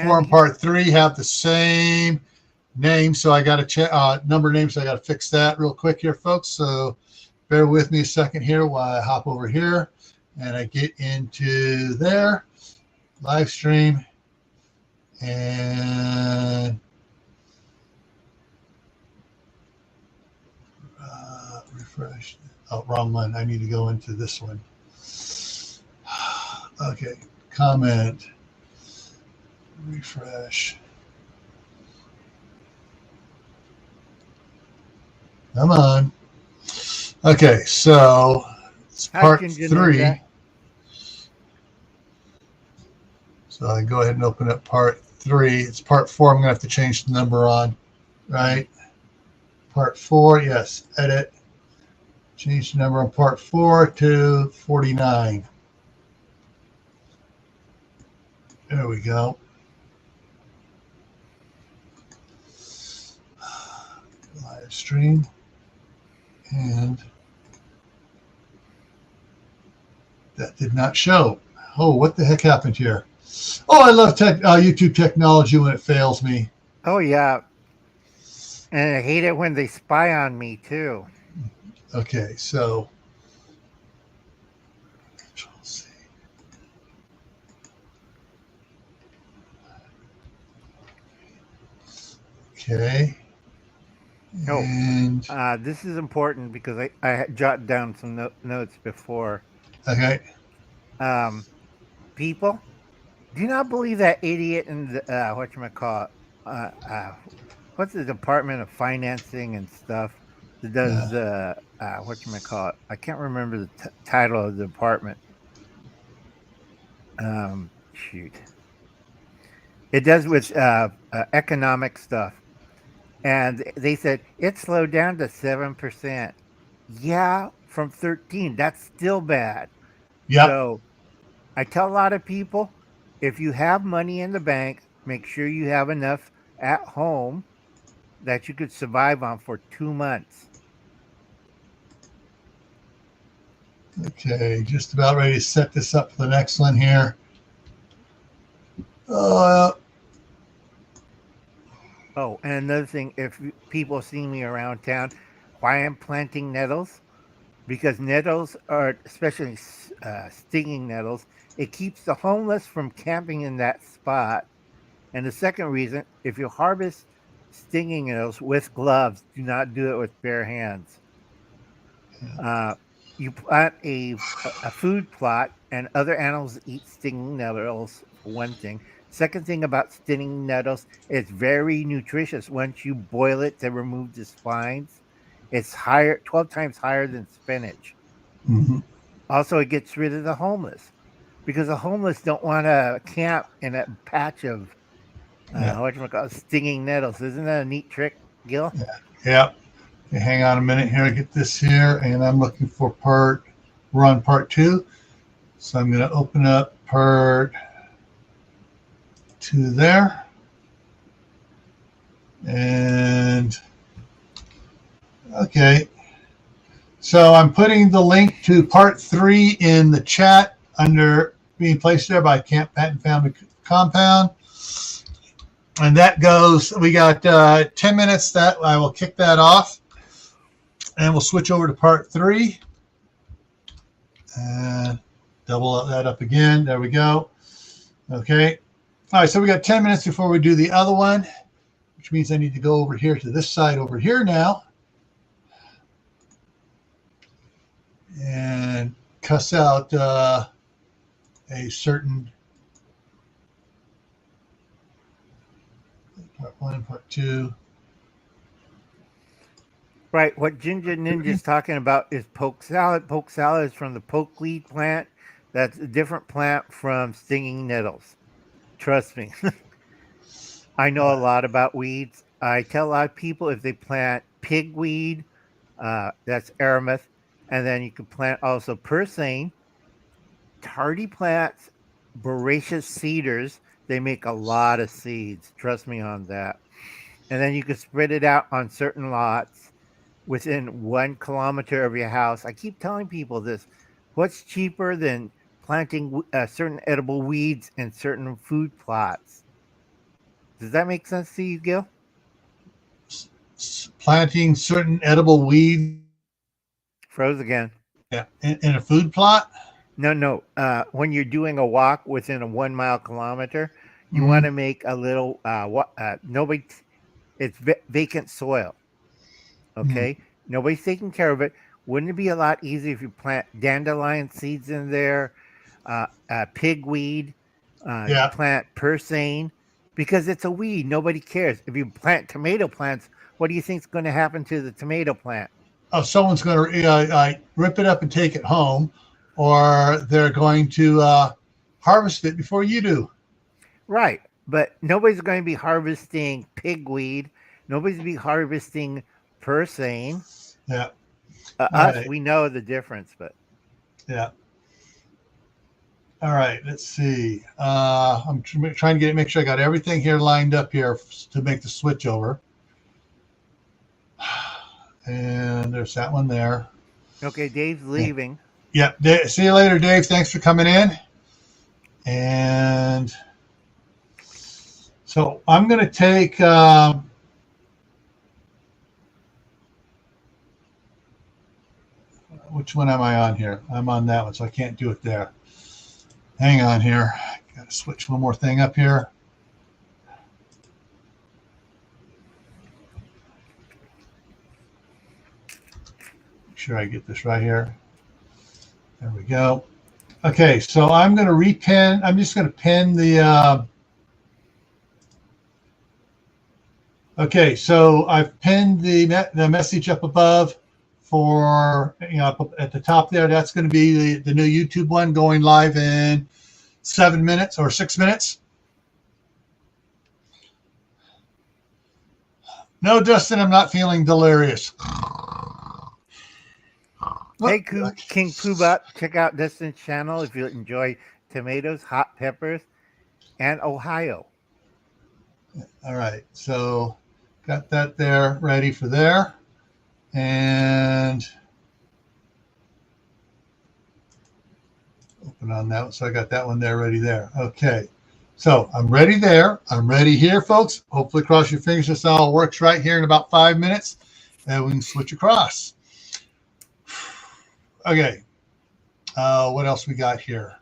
Form part 3 have the same name, so I got to check number name, so I got to fix that real quick here, folks. So bear with me a second here while I hop over here and I get into there, live stream, and refresh. Oh, wrong one. I need to go into this one. Okay, comment. Refresh. Come on. Okay, so it's part 3. So I go ahead and open up part 3. It's part 4. I'm going to have to change the number on, right? Part 4, yes, edit. Change the number on part 4 to 49. There we go. Live stream. And that did not show. Oh, what the heck happened here? Oh, I love YouTube technology when it fails me. Oh, yeah. And I hate it when they spy on me, too. Okay, so let's see. Okay. And this is important because I jotted down some notes before. Okay. People, do not believe that idiot in the whatchamacallit, what's the Department of Financing and stuff that does the whatchamacallit? I can't remember the title of the department. Shoot. It does with economic stuff. And they said it slowed down to 7%. Yeah, from 13. That's still bad. Yeah. So I tell a lot of people, if you have money in the bank, make sure you have enough at home that you could survive on for 2 months. Okay, just about ready to set this up for the next one here. Oh, and another thing, if people see me around town, why I'm planting nettles? Because nettles are, especially stinging nettles, it keeps the homeless from camping in that spot. And the second reason, if you harvest stinging nettles with gloves, do not do it with bare hands. You plant a food plot, and other animals eat stinging nettles, for one thing. Second thing about stinging nettles, it's very nutritious. Once you boil it to remove the spines, it's 12 times higher than spinach. Mm-hmm. Also, it gets rid of the homeless because the homeless don't want to camp in a patch of stinging nettles. Isn't that a neat trick, Gil? Yeah. Okay, hang on a minute here. I get this here, and I'm looking for we're on part 2. So I'm going to open up part 2 there. And okay. So I'm putting the link to part 3 in the chat under being placed there by Camp Patton Family Compound. And that goes, we got 10 minutes that I will kick that off. And we'll switch over to part 3. And double that up again. There we go. Okay. All right. So we got 10 minutes before we do the other one, which means I need to go over here to this side over here now. And cuss out a certain part 1, part 2. Right. What Ginger Ninja's talking about is poke salad. Poke salad is from the pokeweed plant. That's a different plant from stinging nettles. Trust me. I know a lot about weeds. I tell a lot of people if they plant pigweed, that's aromath, and then you can plant also purslane, hardy plants, boracious cedars. They make a lot of seeds. Trust me on that. And then you can spread it out on certain lots within 1 kilometer of your house. I keep telling people this. What's cheaper than planting certain edible weeds in certain food plots? Does that make sense to you, Gil? Planting certain edible weeds. Froze again. Yeah, in a food plot? No. When you're doing a walk within a 1 mile kilometer, you want to make a little, it's vacant soil. Okay. Nobody's taking care of it. Wouldn't it be a lot easier if you plant dandelion seeds in there, pigweed, plant purslane, because it's a weed. Nobody cares. If you plant tomato plants, what do you think is going to happen to the tomato plant? Oh, someone's going to rip it up and take it home, or they're going to harvest it before you do. Right. But nobody's going to be harvesting pigweed. Nobody's going to be harvesting purslane. Yeah. Us, right. We know the difference, but. Yeah. All right. Let's see. I'm trying to make sure I got everything here lined up here to make the switch over. And there's that one there. Okay, Dave's leaving. Yeah. See you later, Dave. Thanks for coming in. And so I'm going to take which one am I on here? I'm on that one, so I can't do it there. Hang on here. Got to switch one more thing up here. Make sure I get this right here. There we go. Okay, so I'm going to repin. I'm just going to pin the. Okay, so I've pinned the message up above for, up at the top there. That's going to be the new YouTube one going live in 7 minutes or 6 minutes. No, Dustin, I'm not feeling delirious. Hey, King Poobot, check out Dustin's channel if you enjoy tomatoes, hot peppers, and Ohio. All right, so got that there ready for there. And open on that one. So I got that one there ready there. Okay, so I'm ready there. I'm ready here, folks. Hopefully, cross your fingers this all works right here in about 5 minutes, and we can switch across. Okay, what else we got here?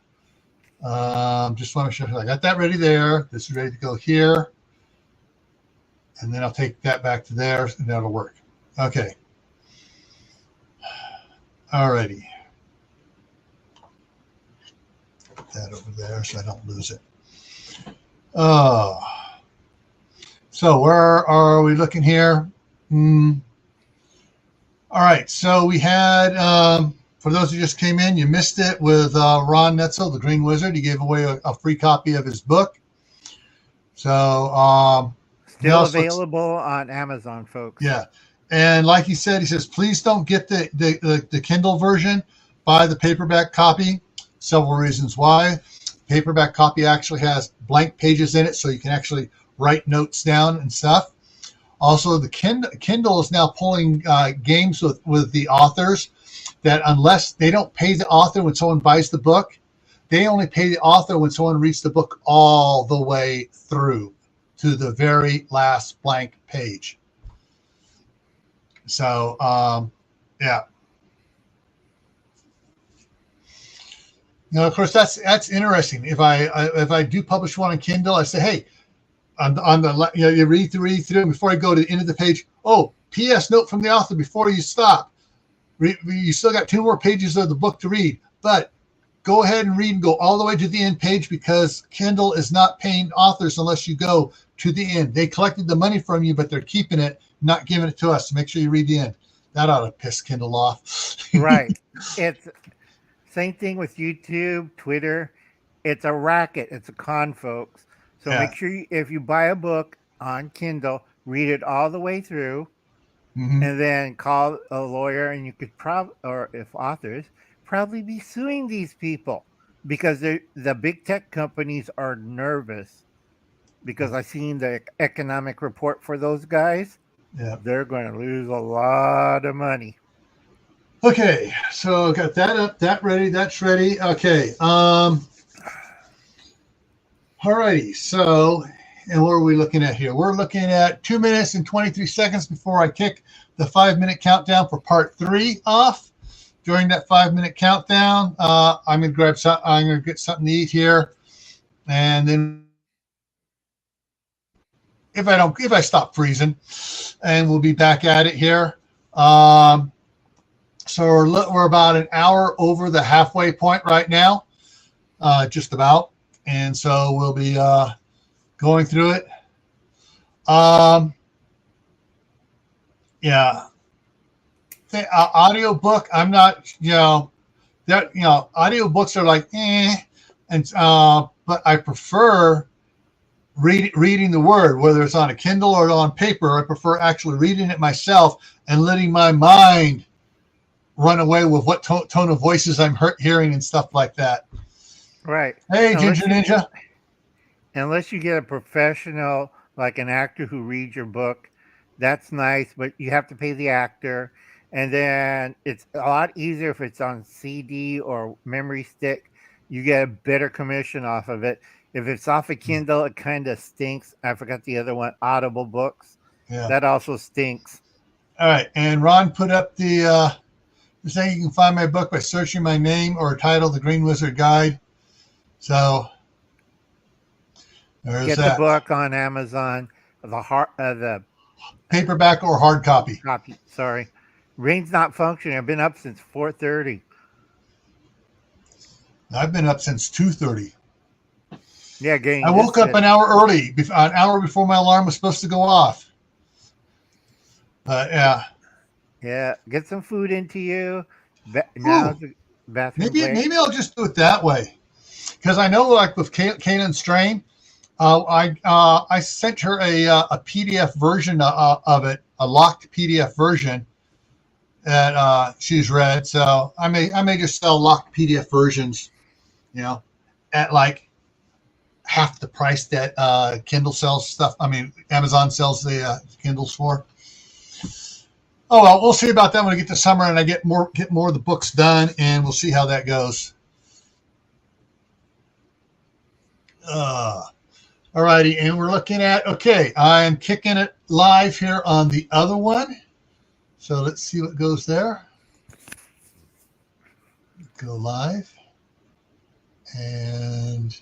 Just want to show you. I got that ready there. This is ready to go here. And then I'll take that back to there, and that'll work. Okay. Alrighty. Put that over there so I don't lose it. So where are we looking here? All right. So we had, for those who just came in, you missed it with Ron Netzel, the Green Wizard. He gave away a free copy of his book. So still available on Amazon, folks. Yeah. And like he says, please don't get the Kindle version. Buy the paperback copy. Several reasons why. Paperback copy actually has blank pages in it, so you can actually write notes down and stuff. Also, the Kindle is now pulling games with the authors. that unless they don't pay the author when someone buys the book, they only pay the author when someone reads the book all the way through to the very last blank page. So, yeah. Now, of course, that's interesting. If I do publish one on Kindle, I say, hey, on the you read through, and before I go to the end of the page, oh, P.S. note from the author before you stop. You still got 2 more pages of the book to read, but go ahead and read and go all the way to the end page, because Kindle is not paying authors unless you go to the end. They collected the money from you, but they're keeping it, not giving it to us. So make sure you read the end. That ought to piss Kindle off. Right. It's same thing with YouTube, Twitter. It's a racket. It's a con, folks. So make sure if you buy a book on Kindle, read it all the way through, and then call a lawyer, and you could or if authors, probably be suing these people, because the big tech companies are nervous, because I've seen the economic report for those guys. Yeah, they're going to lose a lot of money. Okay, so got that up, that ready, that's ready. Okay, alrighty. So, and what are we looking at here? We're looking at 2 minutes and 23 seconds before I kick the 5-minute countdown for part 3 off. During that 5-minute countdown, I'm gonna I'm gonna get something to eat here, and then if I stop freezing, and we'll be back at it here. So we're about an hour over the halfway point right now, just about, and so we'll be going through it. Yeah. The audio book, I'm not, audio books are like, and but I prefer reading the word, whether it's on a Kindle or on paper. I prefer actually reading it myself and letting my mind run away with what tone of voices I'm hearing and stuff like that. Right. Hey, Ginger Ninja. Unless you get a professional, like an actor who reads your book, that's nice, but you have to pay the actor. And then it's a lot easier if it's on CD or memory stick. You get a better commission off of it. If it's off a Kindle, it kind of stinks. I forgot the other one, Audible books. Yeah. That also stinks. All right. And Ron put up the saying you can find my book by searching my name or title, The Green Wizard Guide. So there's Get that. The book on Amazon, the paperback or hard copy. Sorry. Rain's not functioning. I've been up since 4:30. I've been up since 2:30. Yeah, I woke up an hour early, an hour before my alarm was supposed to go off. Yeah. Yeah, get some food into you. Now the bathroom. Maybe I'll just do it that way, because I know, like with Kaylin Strain, I sent her a PDF version of it, a locked PDF version that she's read. So I may just sell locked PDF versions, at like half the price that Kindle sells stuff. I mean, Amazon sells the Kindles for. Oh well, we'll see about that when I get to summer and I get more of the books done, and we'll see how that goes. Alrighty, and we're looking at, okay, I'm kicking it live here on the other one. So let's see what goes there. Go live. And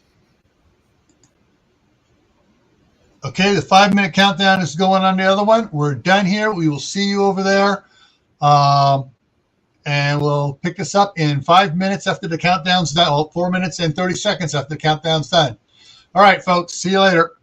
okay, the 5-minute countdown is going on the other one. We're done here. We will see you over there. And we'll pick this up in 5 minutes after the countdown's done. 4 minutes and 30 seconds after the countdown's done. All right, folks. See you later.